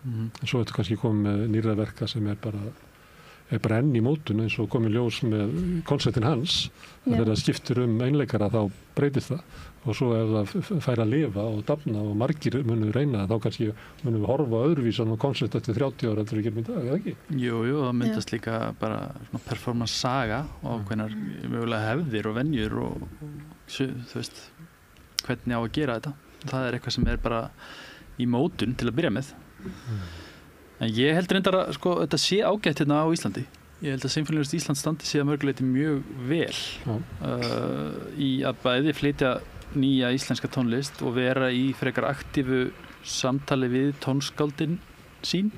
En svo ertu kannski komið með nýra verka sem er bara enn í mótun eins og komið ljós með konsertin hans. Þegar það skiptir einleikara þá breytist það. Og svo ef það fær að lifa og dafna og margir munum reyna þá kannski munum við horfa öðruvísan og konsert eftir 30 ára eftir við gerum í dag, eða ekki? Jú, það myndast líka bara performance saga og hvernig mögulega hefðir og venjur og þú veist hvernig á að gera þetta. Það er eitthvað sem er bara í mótun til að byrja með. En ég held reyndar að þetta sé ágætt hérna á Íslandi. Ég held að Sinfóníuljónsveit Íslands standi sé að mörguleiti mjög vel í að bæði flytja nýja íslenska tónlist og vera í frekar aktífu samtali við tónskáldin sín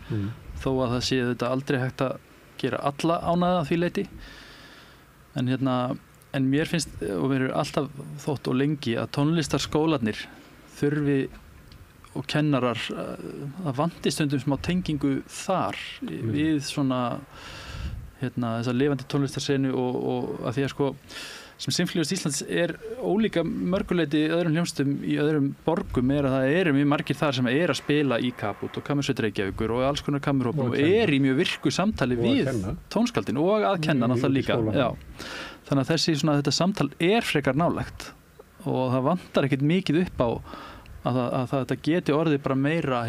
þó að það sé þetta aldrei hægt að gera alla ánægða því leiti en mér finnst og mér er alltaf þótt og lengi að tónlistarskólarnir þurfi og kennarar að vanti stundum smá tengingu þar við svona þessa lifandi tónlistarsenu og að því að sem Sinfóníuljónsveit Íslands er ólíka mörguleiti í öðrum hljómsveitum í öðrum borgum er að það eru mjög margir þar sem er að spila í Kaput og Kammersveit Reykjavíkur og alls konar kammerhópum og er í mjög virku samtali við tónskáldin og að kenna náttúrulega líka. Já. Þannig að þetta samtal er frekar nálægt og það vantar ekkert mikið upp á að þetta geti orðið bara meira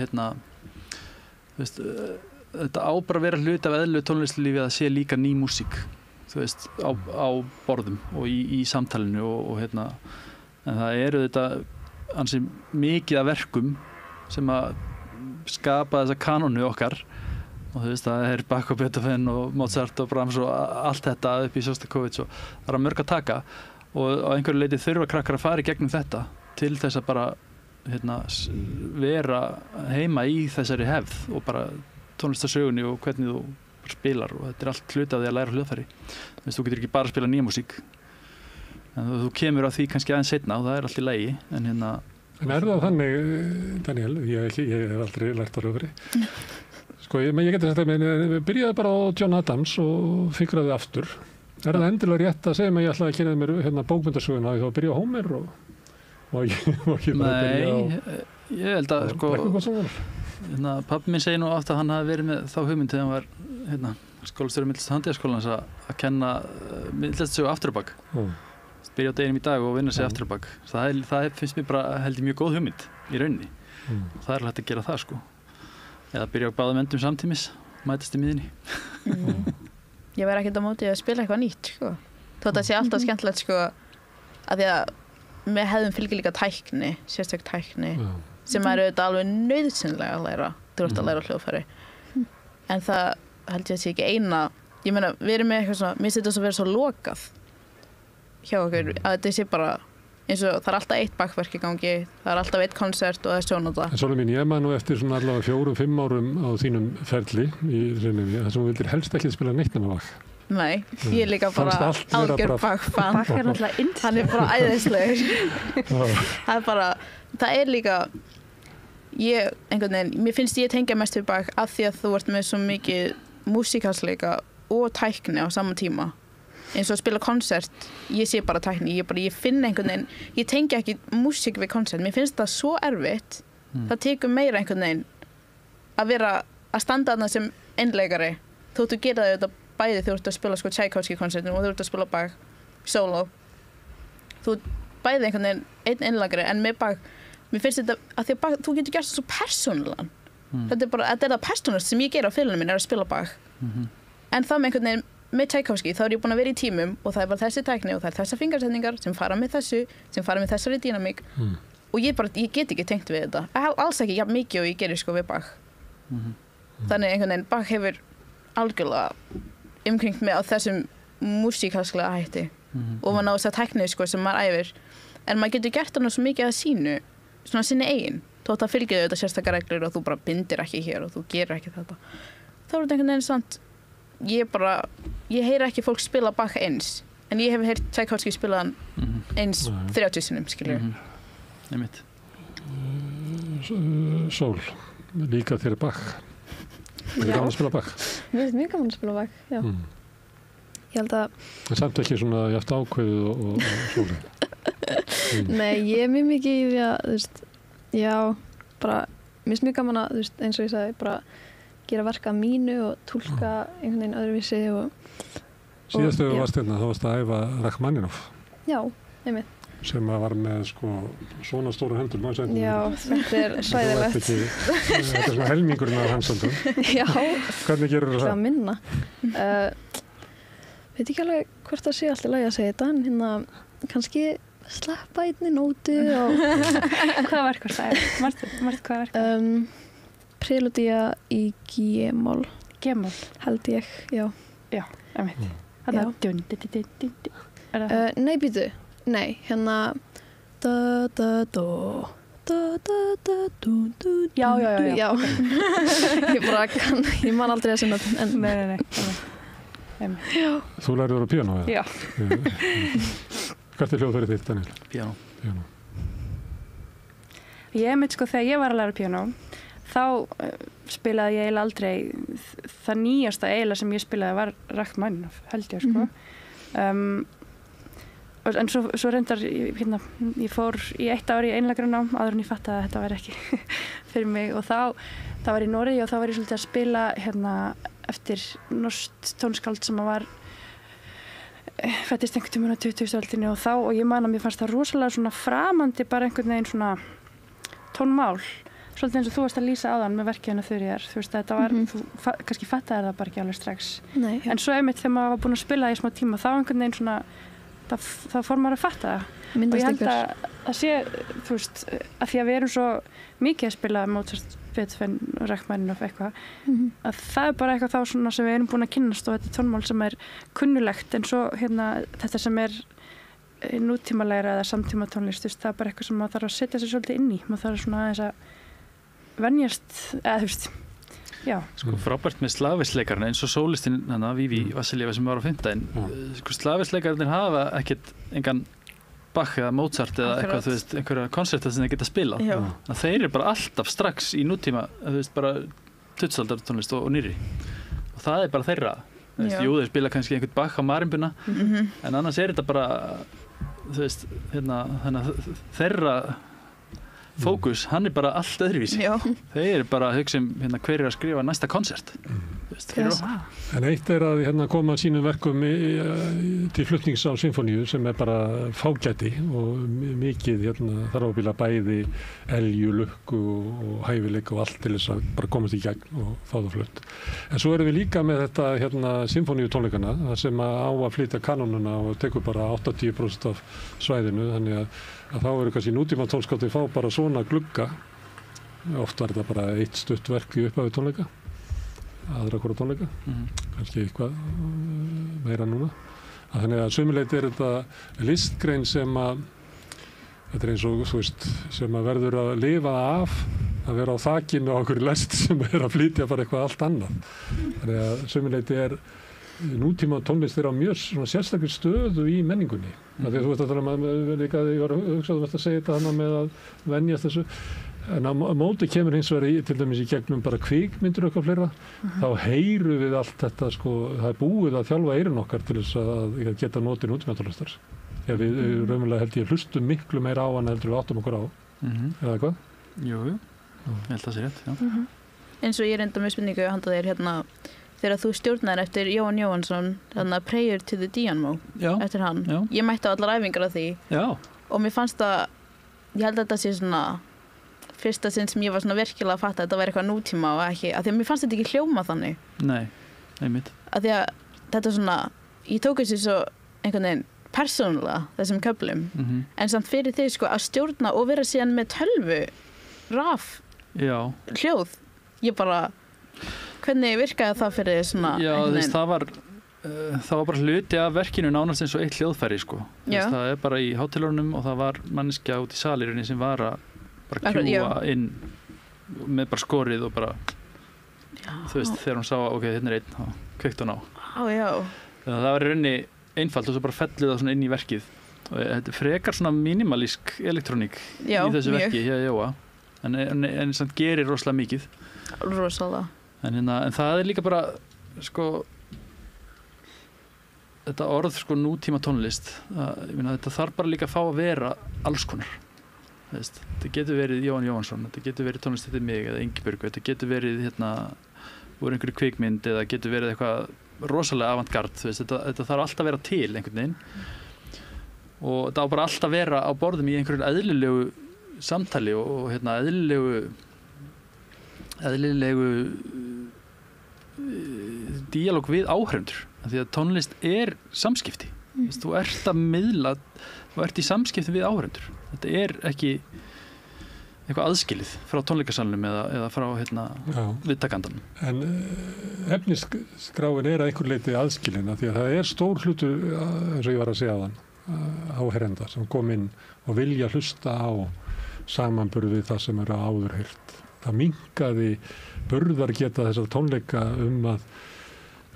þetta á bara að vera hluti af eðlilegu tónlistarlífi að það sé líka ný músík á borðum og í samtalinu en það eru þetta ansi mikið af verkum sem að skapa þessa kanónu okkar og það er Bach og Beethoven og Mozart og Brahms og allt þetta upp í Sjostakovits og það er mörg að taka og á einhverju leiti þurfa krakkar að fara í gegnum þetta til þess að bara vera heima í þessari hefð og bara tónlistarsögunni og hvernig þú spilar og þetta er allt hluti af því að læra hljóðfæri. Þú getur ekki bara að spila nýja músík en þú kemur að því kannski aðeins seinna og það er allt í lagi en er það þannig, Daniel, ég hef aldrei lært á hljóðfæri Sko, ég geti sagt að byrjaði bara á John Adams og fikraði aftur. Það endilega rétt að segja mig að ég ætlaði að kynna mér hérna bókmyndasöguna og þá byrja á Homer og ekki bara byrja á... Nei, ég held að sko, pabbi minn segir nú oft að hann hafi verið með þá hugmynd þegar hann var skólastjóri Myndlista Handíðaskólans að kenna myndlistasögu aftur á bak. Byrja á deginum í dag og vinna sig aftur á bak. Það finnst mér bara held ég mjög góð hugmynd í rauninni. Það er hægt að gera það sko. Eða byrja á báðum endum samtímis, mætast í miðinni. Ég væri ekkert á móti að spila eitthvað nýtt sko. Þótt að sé alltaf skemmtilegt sko að því að með hefðum fylgir líka tækni, sérstök tækni sem er auðvitað alveg nauðsynlega að læra. Þú ert að læra hljóðfæri. En það held ég að sé ekki eina. Ég meina, við erum með eitthvað svona, mér finnst þetta að vera svo lokað hjá okkur að þetta sé bara eins og það er alltaf eitt bakverk í gangi, það er alltaf eitt konsert og það er sjónata. En Sólveig mín, ég man nú eftir svona allavega 4-5 árum á þínum ferli í rauninni, þar sem þú vildir helst ekki spila neitt nema Bach. Nei, ég er líka bara algjör Bach-fan. Bach er alltaf indislegur. Hann er bara æðislegur. Það er líka, einhvern veginn, mér finnst ég tengja mest við Bach af því að þú ert með svo mikið músíkalsleika og tækni á sama tíma. Eins og að spila konsert, ég sé bara tækni, ég finn einhvern veginn, ég tengja ekki músík við konsert, mér finnst það svo erfitt, það tekur meira einhvern veginn að standa þarna sem einleikari, þóttu gera þetta bæði þegar þú ert að spila sko Tchaikovsky konsertinu og þú ert að spila Bach solo, þú bæði einhvern veginn einn einleikari, en með Bach, mér finnst þetta að því að Bach, þú getur gert það svo persónulegan, þetta er það persónust sem ég ger á filminu minn að spila Bach, en það með einhvern veginn með Tchaikovsky þá er ég búin að vera í tímum og það er bara þessi tækni og það er þessar fingersetningar sem fara með þessu, sem fara með þessari dýnamík og ég get ekki tengt við þetta. Alls ekki jafn mikið og ég gerir sko við Bach. Þannig einhvern veginn Bach hefur algjörlega umkringt mig á þessum músíkalslega hætti og maður ná þess að tækni sko sem maður æfir. En maður getur gert hana svo mikið að sínu, svona sinni eigin. Þótt að fylgja þetta sérstakar reglur og þú bara bindir ekki hér og þú gerir ekki þetta. Þá er þetta einhvern veginn samt ég heyri ekki fólk spila Bach eins en ég hef heyrt Tchaikovsky spila hann eins 30 sinnum, skilur Einmitt Sól, líka þér Bach er gaman að spila Bach? Mér finnst mjög gaman að spila Bach, já Ég held að En samt ekki svona jafnt ákveðið og Sóli Nei, ég er mjög mikið í því að þú veist, já, bara mér finnst mjög gaman að, þú veist, eins og ég sagði bara gera verka mínu og túlka einhvern veginn öðruvísi Síðast þegar þú varst hérna, þá varst að æfa Rachmaninoff Já, einmitt sem var með sko svona stóru hendur Já, þetta er hræðilegt Þetta er svona helmingurinn af hans höndum Já Hvernig gerur það? Það minna Veit ekki alveg hvort það sé alltaf lagi að segja þetta en hérna kannski sleppa einni nótu og Hvaða verk var það? Margt hvaða verk? Preludia í G-mól G-mól? Held ég, já Já, einmitt Nei, býtu Nei, hérna Da-da-do Da-da-da-do Já Ég bara kann, ég man aldrei að sinna Nei Þú lærið á píanó, eða? Já Hvert er hljóðfærið þitt, Daniel? Píanó Ég mitt sko þegar ég var að læra píanó þá spilaði ég eiginlega aldrei það nýjasta eiginlega sem ég spilaði var Rachmaninoff, held ég sko en svo reyndar ég fór í 1 ár í einleikarannám áður en ég fattaði að þetta væri ekki fyrir mig og þá var ég í Noregi og þá var ég svolítið að spila eftir norskt tónskáld sem var fæddist einhvern tímann á 20. öldinni og ég man að mér fannst það rosalega svona framandi bara einhvern veginn svona tónmál svolítið eins og þú varst að lýsa áðan með verkið hennar Þuríðar þú veist að þetta var, þú kannski fattaði það bara ekki alveg strax en svo einmitt þegar maður var búin að spila í smá tíma þá einhvern veginn svona þá fór maður að fatta það og ég held að það sé þú veist að því að við erum svo mikið að spila Mozart, Beethoven, Rachmaninoff eitthvað að það er bara eitthvað þá svona sem við erum búin að kynnast og þetta er tónmál sem er kunnulegt en svo þetta sem er nútímalegra eða samtíma tónlist það er bara eitthvað sem maður þarf að setja sig svolítið inn í maður þarf svona aðeins að venjast eða þú veist já. Sko frábært með slavisleikarinn eins og sólistinn Vivi Vassiljeva sem var á 5. Sko slavisleikarinn hafa ekkert engan Bach eða Mozart eða eitthvað þú veist einhverja konserta sem þeir geta spilað að þeir eru bara alltaf strax í nútíma þú veist bara 20. tónlist og nýri og það bara þeirra jú, þeir spila kannski einhvern Bach á marimbuna en annars þetta bara þú veist, þannig að þeirra fókus, hann bara allt öðruvísi þeir bara að hugsa hver að skrifa næsta konsert En eitt að koma sínum verkum til flutnings á symfóníu sem bara fágæti og mikið þarf að bila bæði elju, lukku og hæfileika og allt til þess að bara komast í gegn og fá það flutt. En svo erum við líka með þetta symfóníu tónleikana þar sem á að flytja kanónuna og tekur bara 80% af svæðinu þannig að þá eru kannski nútíma tónskáldið fá bara svona glugga. Oft var þetta bara eitt stutt verk í upphafi tónleika. Aðra hvora tónleika, kannski eitthvað meira núna. Þannig að sömuleyti þetta listgrein sem þetta eins og þú veist, sem verður að lifa af að vera á þakinu á okkur lest sem að flytja bara eitthvað allt annað. Þannig að sömuleyti nútíma tónlist á mjög sérstakri stöðu í menningunni. Þegar þú veist að tala ég var að hugsa að segja þetta hana með að venjast þessu. En á móti kemur hins vegar til dæmis í gegnum bara kvikmyndir og eitthvað fleira, þá heyrum við allt þetta, það búið að þjálfa eyrun okkar til þess að geta notið nútímatónlistar. Þegar við raunverulega held ég hlustum miklu meira á hann heldur við áttum okkur á, eða hvað? Jú, ég held það sé rétt, já. Eins og ég reynda með spurningu handa þér þegar þú stjórnar eftir Jóhann Jóhannsson, Prayer to the Dynamo, eftir hann. Já. Ég mætti á allar æfingar af því og mér fannst ég held að þetta sé fyrsta sinn sem ég var virkilega að fatta að þetta væri eitthvað nútíma og ekki, af því að mér fannst þetta ekki hljóma þannig. Nei, einmitt. Af því að þetta ég tók þessu svo einhvern veginn persónulega þessum köflum, en samt fyrir þig að stjórna og vera síðan með tölvu, raf, hljóð, ég bara, hvernig virkaði það fyrir þig Já, þess það var bara hluti af verkinu nánast eins og eitt hljóðfæri, það bara í hátelurunum og það var manneskja út í salirunni sem var að bara kjúa inn með bara skorið og bara þú veist, þegar hún sá að hérna einn þá kveikt hún á það var í rauninni einfalt og svo bara fellið það inn í verkið og þetta frekar minimalísk elektróník í þessu verki hjá Jóa en samt gerir rosalega mikið en það líka bara þetta orð nútíma tónlist þetta þarf bara líka að fá að vera alls konar þetta getur verið Jóhann Jóhannsson, þetta getur verið tónlist eftir mig eða Ingibjörgu, þetta getur verið úr einhverju kvikmynd eða getur verið eitthvað rosalega avantgard, þetta þarf alltaf að vera til einhvern veginn og þetta á bara alltaf að vera á borðum í einhverju eðlilegu samtali og eðlilegu díalóg við áhorfendur, því að tónlist samskipti, þú ert að miðla, þú ert í samskipti við áhorfendur. Þetta ekki eitthvað aðskilið frá tónleikasalnum eða frá viðtakandanum. En efnisskráin að einhver leyti aðskilin því að það stór hlutur, eins og ég var að segja áðan, áheyrenda sem kom inn og vilja hlusta á samanburð við það sem áður heyrt. Það minnkaði burðargeta þessar tónleika að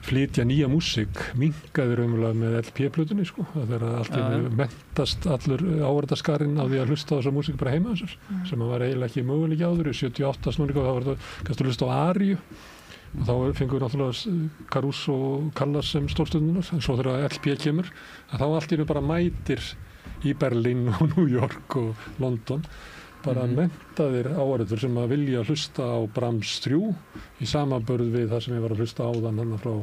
flytja nýja músík, minnkaði raunverulega með LP-plötunni þegar allt mentast allur áhorfendaskarinn á því að hlusta á þessa músík bara heima þessar sem var eiginlega ekki möguleiki áður í 78 snúninga þá var þetta kannski að hlusta á Aríu og þá fengum við náttúrulega Caruso og Callas sem stórstundunar en svo þegar LP kemur þá allt í bara mætir í Berlín og New York og London bara menntaðir áhorfendur sem að vilja hlusta á Brahms 3 í samanburð við það sem ég var að hlusta á þannig frá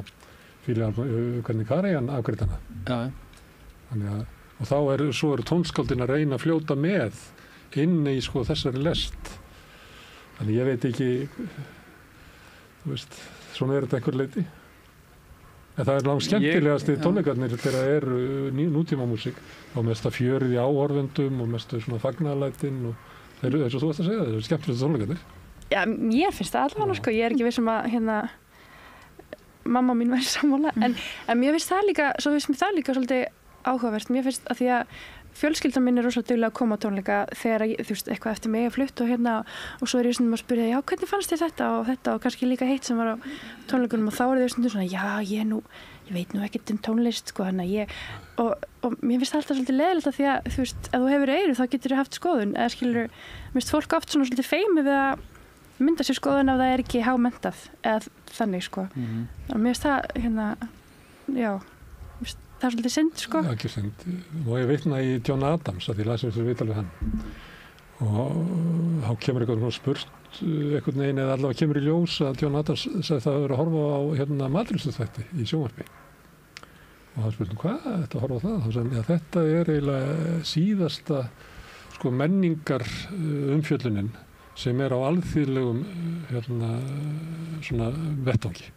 hvernig Karajan afgreitt hana. Og þá svo tónskáldin að reyna að fljóta með inn í þessari lest. Þannig ég veit ekki, þú veist, svona þetta einhver leyti. En það langt skemmtilegast í tónleikarnir þegar nútíma músík og mesta fjörið í áhorfendum og mestu fagnaðarlætin og þeir eins og þú veist að segja, þeir skemmtilegast tónleikarnir. Já, ég finnst það allavega, ég er ekki viss að mamma mín væri sammála, en mér finnst það líka, svo finnst mér það líka svolítið áhugavert, mér finnst að því að fjölskyldan mín rosalega duglega að koma á tónleika þegar þú veist, eitthvað eftir mig flutt og svo ég stundum að spyrja, já, hvernig fannst þér þetta og kannski líka heitt sem var á tónleikunum og þá þau stundum svona, já, ég veit nú ekkert tónlist, og mér finnst það alltaf svolítið leiðilegt því að, þú veist, ef þú hefur eyru þá getur þú haft skoðun, eða skilur, mér finnst fólk oft svona svolítið feimið við að mynda sér skoðun ef það ekki hámentað eða þannig sko. Þannig að mér finnst það já, það svolítið synd sko. Já, ekki synd. Og ég vitna í John Adams að því lasum við viðtal við hann og þá kemur eitthvað spurt einhvern veginn eða allavega kemur í ljós að John Adams sagði það að vera að horfa á matreiðsluþætti í sjónvarpi og þá spurtum hvað þetta horfa á það þá sagði að þetta eiginlega síðasta sko menningar umfjöllunin sem á alþýðlegum svona vettvangi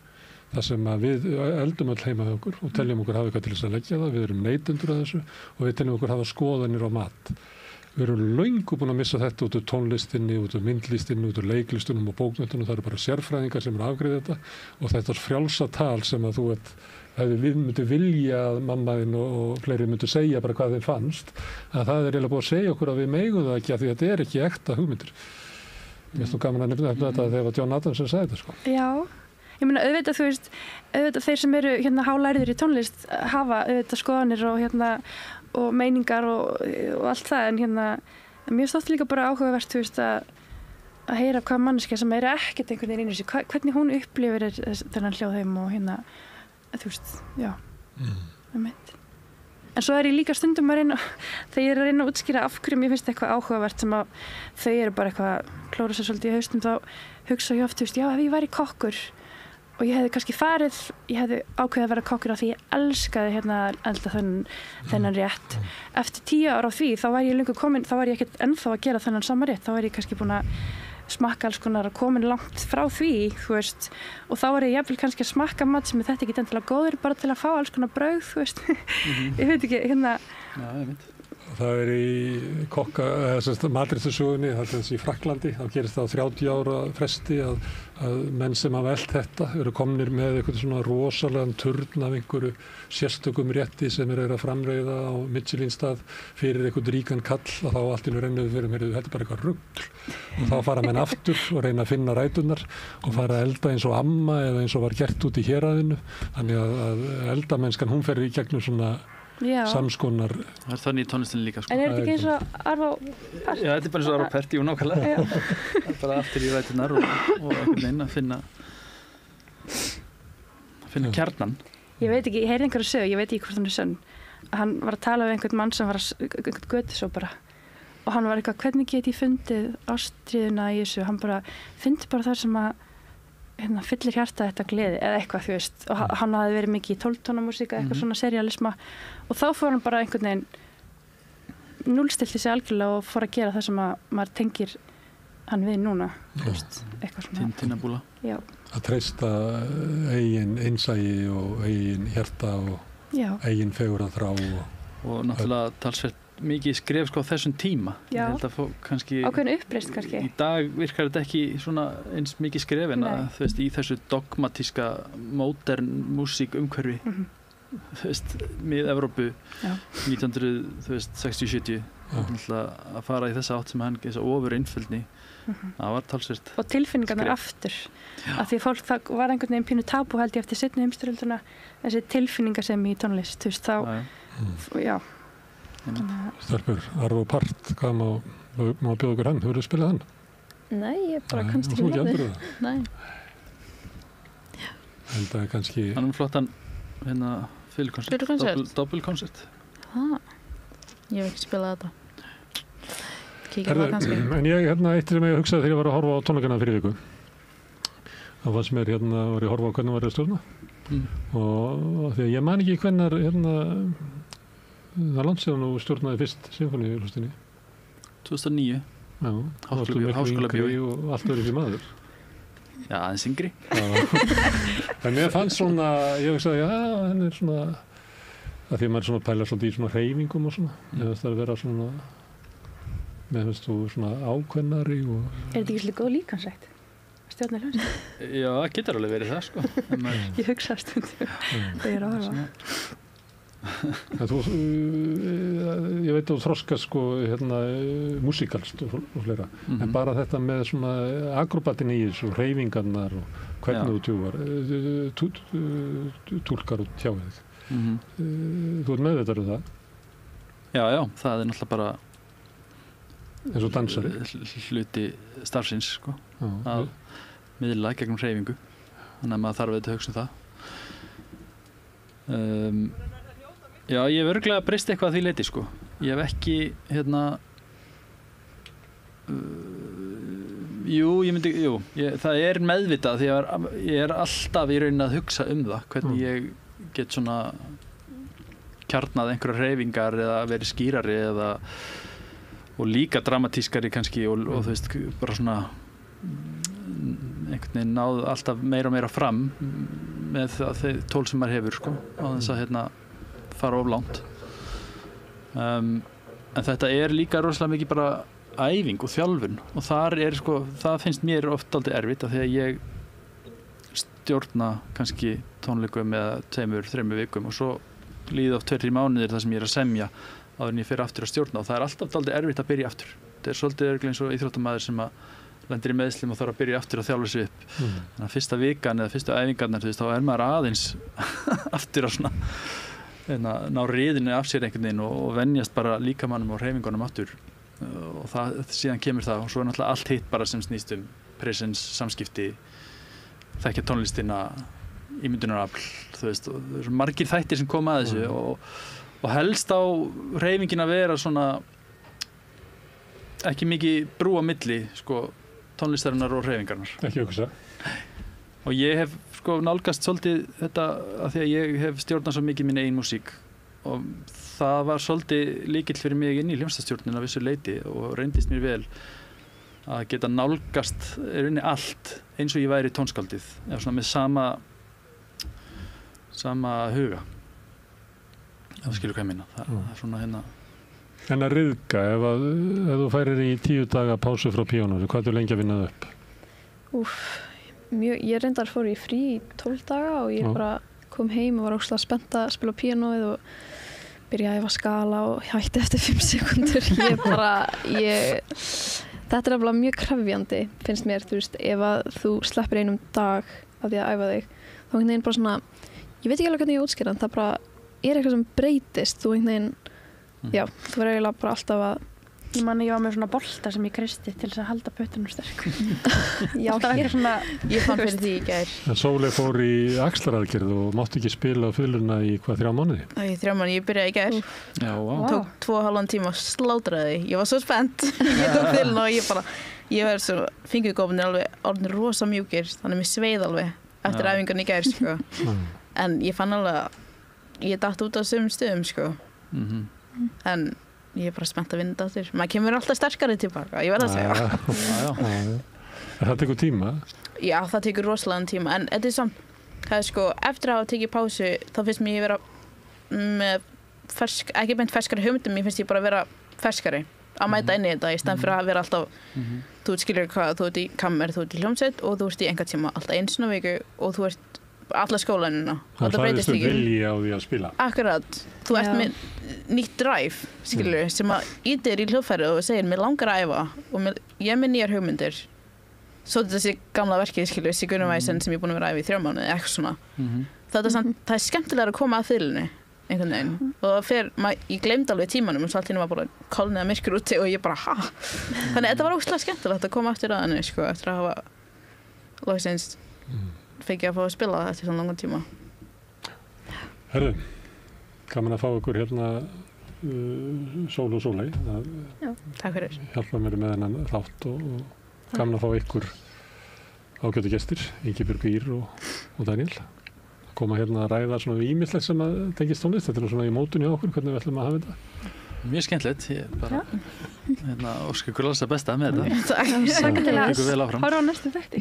þar sem að við eldum öll heima hjá okkur og teljum okkur hafa eitthvað til þess að leggja það, við erum neytendur að þessu og við teljum okkur hafa skoðanir á mat. Við erum löngu búin að missa þetta út úr tónlistinni, út úr myndlistinni, út úr leiklistunum og bókmenntunum, það eru bara sérfræðingar sem afgreiða þetta og þetta frjálsa tal sem að við myndum vilja að mammaðinn og fleiri myndu segja bara hvað þeim fannst, að það eiginlega búið að segja okkur að við megum það ekki að því að þetta ekki ekta hugmyndir. Mér finnst þú gaman að nefna þetta þegar John Adams sagði þetta sko. Já, ég meina auðvitað auðvitað þeir sem eru hálærðir í tónlist hafa auðvitað skoðanir og meiningar og allt það en mér finnst það líka bara áhugavert að heyra hvað manneskja sem ekkert einhvern veginn inn í sig, hvernig hún upplifir þennan hljóðheim og já, en svo ég líka stundum að reyna þegar ég að reyna að útskýra af hverju mér finnst eitthvað áhugavert sem að þau eru bara eitthvað klóra sér svolítið í haustum þá hugsa ég oft, já, ef ég væri kokkur og ég hefði kannski ég hefði ákveðið að vera kokkur af því ég elskaði að elda þennan rétt. Eftir 10 ára á því, þá var ég löngu komin, þá var ég ekkert ennþá að gera þennan sama rétt, þá var ég kannski búin að smakka alls konar og komin langt frá því, og þá var ég jafnvel kannski að smakka mat sem þetta ekki endilega góður, bara til að fá alls konar brauð, ég veit ekki, Já, ég veit. Það í matreiðslusögunni, það í Frakklandi, þá gerist það á 30 ára fresti að menn sem hafa elt þetta eru komnir með eitthvað svona rosalegan turn af einhverju sérstökum rétti sem eru að framreiða á Michelin-stað fyrir eitthvað ríkan kall og þá allt í nú rennuðu fyrir mér, þetta bara eitthvað rugl og þá fara menn aftur og reyna að finna ræturnar og fara að elda eins og amma eða eins og var gert út í héraðinu, þannig að eldamennskan hún fer í gegnum svona samskonar. Það þannig í tónlistinni líka sko. En þetta ekki eins og Arvo Pärt? Já, þetta bara eins og Arvo Pärt, jú, nákvæmlega. Það bara aftur í ræturnar og einhvern veginn að finna kjarnan. Ég veit ekki, ég heyrði einhverju sögu, ég veit ekki hvort hann sönn. Hann var að tala við einhvern mann sem var einhvern götusópara og hann var eitthvað, hvernig get ég fundið ástríðuna í þessu? Hann bara, fyndi bara þar sem að fyllir hjarta þetta gleði eða eitthvað, og hann hafði verið mikið í 12-tóna músík eitthvað svona serialisma og þá fór hann bara einhvern veginn núllstilti sig algjörlega og fór að gera það sem að maður tengir hann við núna eitthvað svona Tinnabúla að treysta eigin innsæi og eigin hjarta og eigin fegurðarþrá og náttúrulega talsvert mikið skref sko á þessum tíma. Já. Ég held að kannski ákveðin uppreisn kannski. Í dag virkar þetta ekki svona eins mikið skref en að í þessu dogmatíska modern músík umhverfi mið-Evrópu 1960-70 að fara í þessa átt sem hann þessa ofur einföldni það var talsvert og tilfinningarnar aftur af því að fólk það var einhvern veginn pínu tabu held ég eftir seinni heimsstyrjöldina þessi tilfinningar sem í tónlist þá Stelpur, Arvo Pärt, hvað má bjóða okkur hann? Hefur þið spilað hann? Nei, ég bara kannski ekki með þið. Nei. En það kannski... Hann flottan fyrirkonsert, doppelkonsert. Ég hef ekki spilað þetta. Kíkja það kannski. En ég, eitt sem ég hugsaði þegar ég var að horfa á tónleikana fyrir viku. Það fannst mér, var ég að horfa á hvernig var ég að stjórna. Og því að ég man ekki hvernig, það langt síðan og stjórnaði fyrst symfóníuhlustinni 2009 Háskólabíói og allt verið fyrir maður Já, aðeins yngri En mér fannst svona ég hugsaði, henni svona að því að maður svona pæla svolítið í svona hreyfingum og svona ég finnst það að vera svona mér finnst þú svona ákveðnari og... þetta ekki svolítið góð líkansrækt? Stjórna hljómsveit? Já, það getur alveg verið það sko Ég hugsa stundum þegar ég er að horfa ég veit að þú þroskast sko músíkalst og fleira en bara þetta með svona akrobatin í þessu hreyfingarnar og hvernig þú túlkar og tjáir þig þú ert meðvitaður það? Já, það er náttúrulega bara eins og dansari hluti starfsins sko, að miðla gegnum hreyfingu, þannig að maður þarf að hugsa það. Já, ég hef örugglega breyst eitthvað að því leyti sko. Ég hef ekki það meðvitað því að ég alltaf í rauninni að hugsa það, hvernig ég get svona kjarnað einhverjar hreyfingar eða verið skýrari og líka dramatískari kannski og þú veist, bara svona einhvern veginn náð alltaf meira og meira fram með þau tól sem maður hefur sko, á þess að fara of langt. En þetta líka rosalega mikið bara æfing og þjálfun og þar sko, það finnst mér oft dálítið erfitt af því að ég stjórna kannski tónleikum eða 2-3 vikum og svo líði oft 2-3 mánuðir þar sem ég að semja áður en ég fer aftur að stjórna og það alltaf dálítið erfitt að byrja aftur. Þetta svolítið eins og íþróttamaður sem að lendir í meiðslum og þarf að byrja aftur að þjálfa sig upp. Þannig að fyrsta vikan eða fyrstu æfingarnar, þá maður aðeins aftur að svona ná riðinu af sér einhvern veginn og venjast bara líkamannum og hreyfingunum aftur og síðan kemur það og svo náttúrulega allt hitt bara sem snýst presence, samskipti, þekkja tónlistina, ímyndunarafl, þú veist, og það eru margir þættir sem koma að þessu og helst á hreyfingin að vera svona ekki mikið brú á milli sko, tónlistarinnar og hreyfingarnar. Ekki hugsa. Og ég hef sko nálgast svolítið þetta af því að ég hef stjórnað svo mikið mín eigin músík og það var svolítið lykill fyrir mig inn í hljómsveitarstjórnina að vissu leyti og reyndist mér vel að geta nálgast allt eins og ég væri tónskáldið eða svona með sama huga. Það skilur hvað ég meina. Það svona En að ryðga, ef þú færir í 10 daga pásu frá píanónu, hvað er lengi að vinna það upp? Ég reyndar fór í frí í 12 daga og ég bara kom heim og var ógeðslega spennt að spila píanóið og byrjaði að æfa skala og hætti eftir 5 sekúndur. Þetta nefnilega mjög krefjandi, finnst mér, þú veist, ef að þú sleppir einum dag af því að æfa þig, þá einhvern veginn bara svona, ég veit ekki alveg hvernig ég útskýra, það bara eitthvað sem breytist, þú einhvern veginn, já, þú verður eiginlega bara alltaf að Ég man ég var með svona bolta sem ég kristi til þess að halda puttunum sterk. Já, ég fann fyrir því í gær. En Sóley fór í axlaraðgerð og mátti ekki spila fiðluna í 3 mánuði? Í 3 mánuði, ég byrjaði í gær. Já, wow. Tók 2,5 tíma, slátraði. Ég var svo spennt. Ég tók fiðluna og ég var svo, fingurgófnir alveg orðnir rosa mjúkir, þannig mér sveið alveg eftir æfingarni í gær, sko. En ég fann alveg að ég datt út á sumum stöðum, sko. En ég bara spennt að vinna þetta aftur. Maður kemur alltaf sterkari tilbaka, ég verð að segja. Það tekur tíma? Já, það tekur rosalega tíma, en þetta samt, það sko, eftir að hafa tekið pásu, þá finnst mér ég vera með ekki beint ferskari hugmyndum, ég finnst ég bara vera ferskari að mæta inn í þetta, í stæðan fyrir að vera alltaf, þú skilur hvað, þú ert í kammer, þú ert í hljómsveit og þú ert í einhvern alltaf einu sinni á viku og þú ert alla skólanina. Það fæðist vilji á því að spila. Akkurat, þú ert með nýtt drive, skilur, sem að ítir í hljóðfærið og segir, mér langar að æfa og ég er með nýjar hugmyndir. Svo þessi gamla verkið, skilur, Sigurðarvæsen sem ég er búin að vera að æfa í 3 mánuði, eitthvað svona. Það er skemmtilega að koma að fiðlunni, einhvern veginn. Og ég gleymdi alveg tímanum og svo allt hérna var bara kolniða myrkur úti og ég bara, Þannig þetta var ógeðslega skemmtilegt að koma aftur að henni, sko, eftir að hafa loksins fekk ég að fá að spila það eftir svona langan tíma. Herðu, gaman að fá ykkur hérna Sól og Sóley. Já, takk fyrir. Hjálpa mér með þennan þátt og gaman að fá ykkur ágætu gestir, Ingibjörg Ýr og Daniel. Koma hérna að ræða svona ýmislegt sem að tengist tónlist. Þetta er svona í mótunni á okkur, hvernig við ætlum að hafa þetta. Mjög skemmtilegt, ég bara óska ykkur alls að besta með þetta. Takk til að horfa á næstu þætti.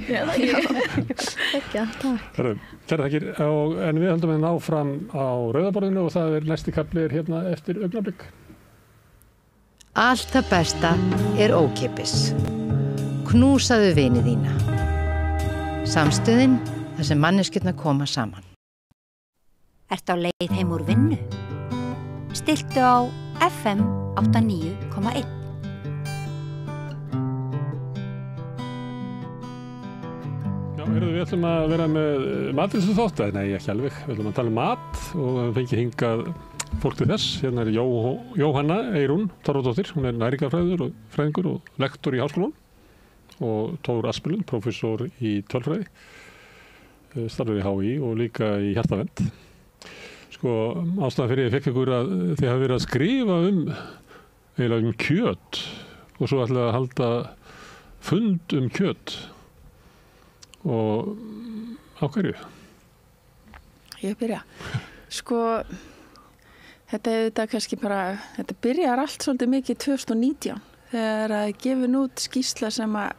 Ekki, takk. Kæra þakkir, en við höldum hérna áfram á Rauðaborðinu og það næsti kafli hérna eftir augnablik. Allt það besta er ókeypis. Knúsaðu vini þína. Samstöðin þar sem manneskjurnar koma saman. Ertu á leið heim úr vinnu? Stilltu á FM 89,1. Já, við ætlum að vera með matrisþátt, nei ekki alveg, við ætlum að tala um mat og við fengið hingað fólk til þess. Hérna Jóhanna Eyrún Þorvaldsdóttir, hún næringarfræðingur og lektor í háskólanum og Tór Aspelund, prófessor í tölfræði, starfur í HÍ og líka í hjartavernd. Ástæðan fyrir ég fekk ykkur að þið hafi verið að skrifa eiginlega kjöt og svo ætlaði að halda fund kjöt og á hverju? Ég byrja. Þetta kannski bara, þetta byrjar allt svolítið mikið 2019 þegar að gefin út skýrsla sem að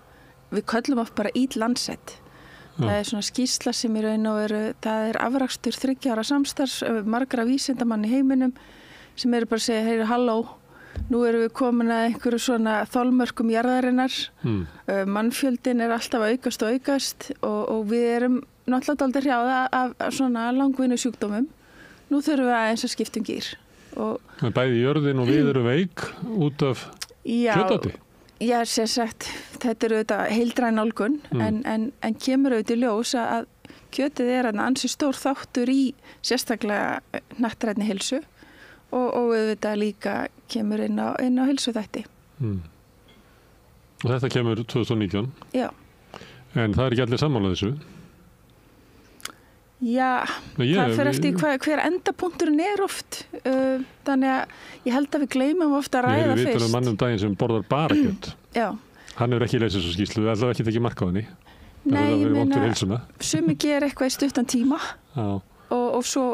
við köllum oft bara Eat Lancet. Það er svona skýrsla sem í raun og veru, það er afrakstur 3 ára samstarfs margra vísindamann í heiminum sem eru bara að segja, heyri, halló, nú erum við komin að einhverju svona þolmörkum jarðarinnar, mannfjöldin er alltaf að aukast og við erum náttúrulega dálítið hrjáða af svona langvinnu sjúkdómum. Nú þurfum við aðeins að skipta gír. Bæði jörðin og við erum veik út af kjötati? Já, sem sagt, þetta er auðvitað heildræn nálgun en kemur auðvitað í ljós að kjötið er ansi stór þáttur í sérstaklega hnattrænni heilsu og auðvitað líka kemur inn á heilsuþætti. Og þetta kemur 2019? Já. En það er ekki allir sammála þessu? Já, það fyrir eftir hver endapunkturinn er oft. Þannig að ég held að við gleymum ofta að ræða fyrst. Við vitum mann daginn sem borðar bara kjöt. Já. Hann hefur ekki lesið þessu skýrslu, við ætlaðum ekki tekið mark á henni. Nei, ég meina, sumi gera eitthvað í stuttan tíma og svo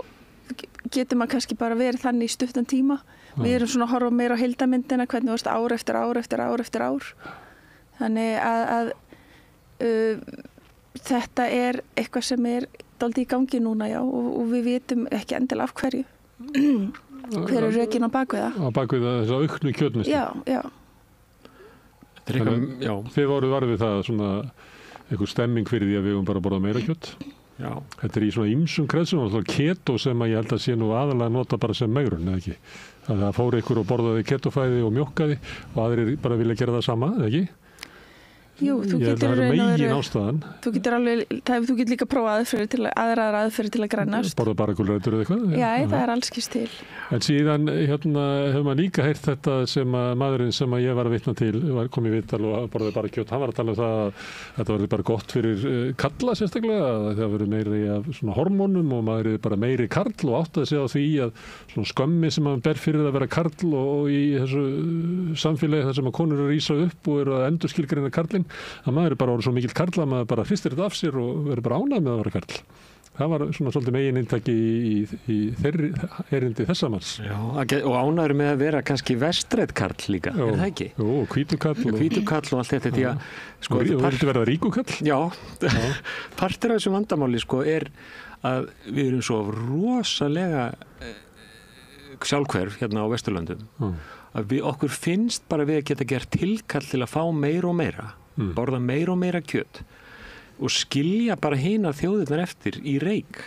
getur maður kannski bara verið þannig í stuttan tíma. Við erum svona að horfa meira á heildamyndina, hvernig varst ár eftir ár. Þannig að þetta er eitthvað sem er dálítið í gangi núna, já, og við vitum ekki endilega af hverju. Hver er rökin á bakvið það? Á bakvið það þess að auknu kjötneyslu? Já. Þið voruð varfið það svona einhver stemming fyrir því að við höfum bara borðað meira kjöt. Já. Þetta er í svona ýmsum kreðsum, keto sem að ég held að sé nú aðalega nota bara sem megrun, eða ekki? Það fór einhver og borðaði ketofæði og mjólkaði og aðrir bara vilja gera það sama, eða ekki? Jú, þú getur líka prófað aðrar aðferðir til að grænast. Borða bara gulrætur eða eitthvað? Já, það er allskist til. En síðan hefur maður líka heyrt þetta sem að maðurinn sem að ég var að vitna til, kom í viðtal og borðaði bara kjöt, hann var að tala um það að þetta var bara gott fyrir kalla sérstaklega, að það verið meiri af svona hormónum og maður er bara meiri karl og áttaði sig á því að svona skömmi sem maður ber fyrir að vera karl og í þessu samfélagi þar sem að konur eru að rísa upp og eru að endurskilgreina karlinn, að maður er bara orðið svo mikill karl að maður bara hristir þetta af sér og verður bara ánægð með að vera karl. Það var svona svolítið megin inntaki í þeirri erindi þessa manns. Já, og ánægður með að vera kannski vestrænn karl líka, er það ekki? Jú, hvítukarl og allt þetta, því að þú viltu verða ríkukarl? Já, partur af þessu vandamáli er að við erum svo rosalega sjálfhverf hérna á Vesturlöndum að okkur finnst bara við að geta gert tilkall til að fá meira og meira, borða meira og meira kjöt og skilja bara hinar þjóðirnar eftir í reik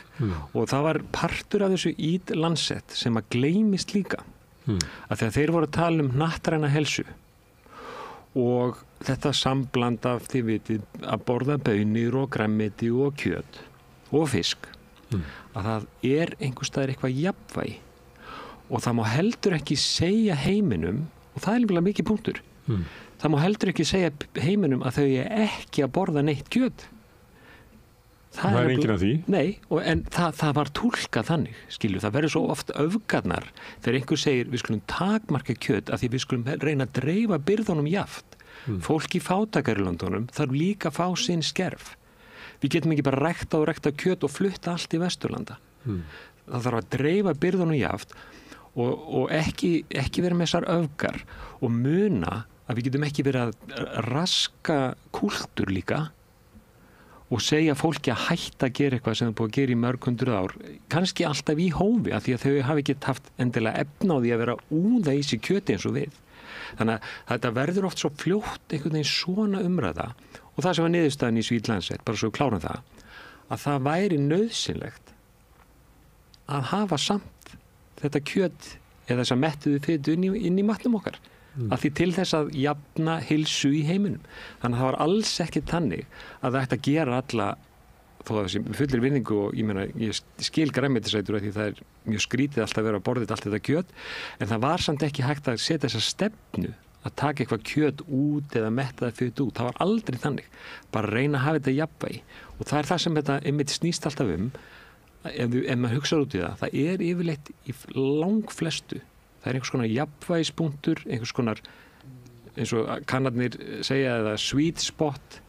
og það var partur af þessu Eat Lancet sem að gleymist líka að þegar þeir voru að tala um hnattræna heilsu og þetta sambland af því vitið að borða baunir og grænmeti og kjöt og fisk að það er einhvers staðar eitthvað jafnvægi og það má heldur ekki segja heiminum, og það er nefnilega mikið punktur, það má heldur ekki segja heiminum að þau er ekki að borða neitt kjöt. Það er enginn af því? Nei, en það var túlkað þannig, skilju, það verður svo oft öfgarnar þegar einhver segir við skulum takmarka kjöt að því við skulum reyna að dreifa byrðunum jaft. Fólk í fátækarlöndunum þarf líka að fá sinn skerf. Við getum ekki bara rækta kjöt og flutta allt í Vesturlanda. Það þarf að dreifa byrðunum jaft og ekki vera með þessar öfgar og muna að við getum ekki verið að raska kúltúr líka og segja fólki að hætta að gera eitthvað sem það búið að gera í mörg 100 ár, kannski alltaf í hófi af því að þau hafi ekki haft endilega efna á því að vera úða í sig kjöti eins og við. Þannig að þetta verður oft svo fljótt einhvern veginn svona umræða og það sem var niðurstaðan í Eat Lancet, bara svo klárum það, að það væri nauðsynlegt að hafa samt þetta kjöt eða þess að mettuðu fitu inn í matnum okkar að því til þess að jafna heilsu í heiminum. Þannig að það var alls ekki þannig að það ætti að gera alla þó að þessi fullir vinningu og ég skil grænmetisætur því það mjög skrítið alltaf að vera að borða allt þetta kjöt, en það var samt ekki hægt að setja þessa stefnu að taka eitthvað kjöt út eða metta það fyrir út, það var aldrei þannig, bara reyna að hafa þetta jafnvægi og það er það sem þetta einmitt snýst alltaf ef maður hugsaður út í það yfirleitt í langflestu, það einhvers konar jafnvægispunktur, einhvers konar eins og kannarnir segja eða sweet spot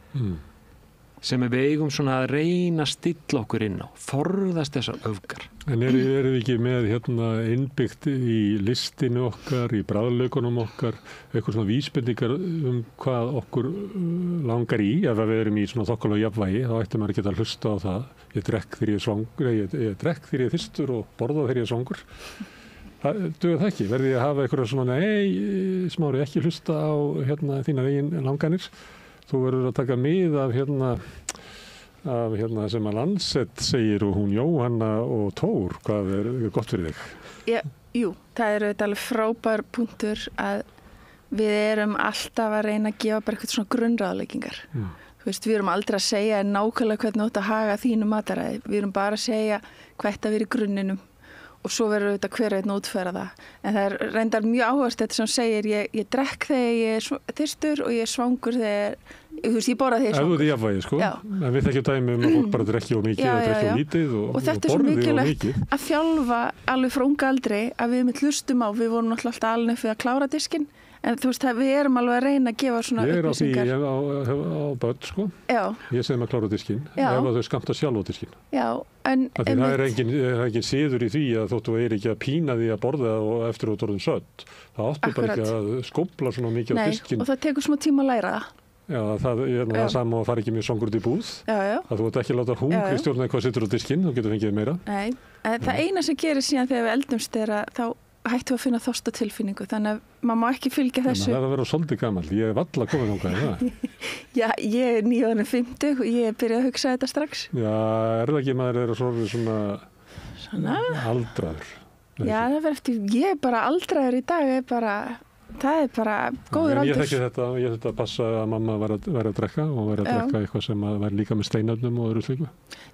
sem við eigum svona að reyna að stilla okkur inn á, forðast þessar öfgar. En erum við ekki með innbyggt í listinu okkar, í bragðlaukunum okkar, eitthvað svona vísbendingar hvað okkur langar í, ef við erum í svona þokkalega jafnvægi, þá ættum maður að geta að hlusta á það. Ég drekk þegar ég er svangur, ég drekk þegar ég er þyrstur og borða þegar ég er svangur. Það dugar það ekki, verði ég að hafa eitthvað svona, nei, Smári, ekki hlusta á þínar eigin langanir. Þú verður að taka mið af sem að Lancet segir og hún Jóhanna og Tór, hvað er gott fyrir þig? Já, jú, það er alveg frábær punktur að við erum alltaf að reyna að gefa bara eitthvað svona grunnráðleggingar. Þú veist, við erum aldrei að segja nákvæmlega hvernig þú átt að haga þínu mataræði. Við erum bara að segja hvert að vera í grunninum og svo verður auðvitað hver einn útfæra það. En það er reyndar mjög áherslu þetta sem segir ég drekk þegar ég er þyrstur og ég er svangur þegar, þú veist, ég borða þegar ég er svangur. Ef þú ert í jafnvægi, sko. En við þekkjum dæmi að fólk bara drekki of mikið eða drekki of lítið og þetta er svo mikilvægt að þjálfa alveg frá unga aldri að við með hlustum á, við vorum náttúrulega alltaf alveg fyrir að klára diskinn. En þú veist, við erum alveg að reyna að gefa svona upplýsingar. Ég er á börn, sko. Já. Ég segði maður klára diskinn, ef þau skamta sjálf á diskinn. Já, en það er engin siður í því að þóttu er ekki að pína því að borða og eftir að orðin sött. Það áttu bara ekki að skópla svona mikið á diskinn. Nei, og það tekur smá tíma að læra það. Já, það er það sama og fara ekki mjög svangur út í búð. Já. Að þú ert ekki að láta hungri stjórna hvað situr á diskinn, þú getur fengið meira. Nei, það eina sem gerir síðan þegar við eldumst er að þá hættu að finna þorstatilfinningu, þannig að maður má ekki fylgja þessu. Það er að vera svolítið gamall, ég hef alla komið þangað í það. Já, ég er 950 og ég byrjaði að hugsa þetta strax. Já, er það ekki maður er svona aldraður? Já, það verður eftir, ég er bara aldraður í dag, það er bara góður aldur. Ég þekki þetta, ég þetta að passa að mamma væri að drekka og væri að drekka eitthvað sem væri líka með steinöfnum og öðru slíku.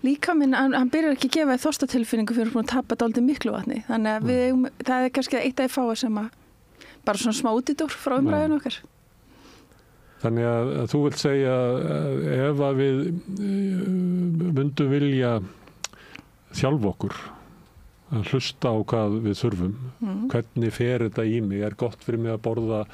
Líka minn, hann byrjar ekki að gefa þorstatilfinningu fyrir að tapa dálítið miklu vatni. Þannig að það er kannski eitt af því fáa sem að bara svona smá útidór frá umræðinu okkar. Þannig að þú vilt segja ef að við myndum vilja þjálfa okkur að hlusta á hvað við þurfum, hvernig fer þetta í mig, er gott fyrir mig að borða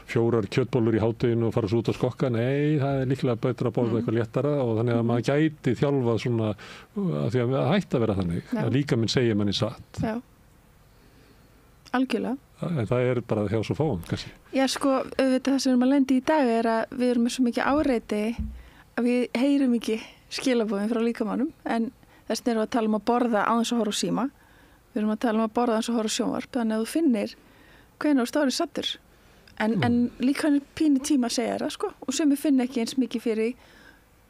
4 kjötbollur í hádeginu og fara svo út að skokka, nei, það er líklega betra að borða eitthvað léttara og þannig að maður gæti þjálfað svona, að því að það hætti að vera þannig, að líka minn segja manni satt. Já, algjörlega. En það er bara hjá svo fáum, kannski. Já, sko, auðvitað það sem við erum að lendi í dag er að við erum með svo mikið áreiti að við heyrum ekki skilaboðin frá líkamannum, en þess erum við að tala um að borða án þess að horfa á síma. Við erum að tala um að borða eins og horfa sjónvarp, þannig að þú finnir hvenær þú stórið sattur. En líka hann er pínu tíma að segja það, sko, og sem við finnum ekki eins mikið fyrir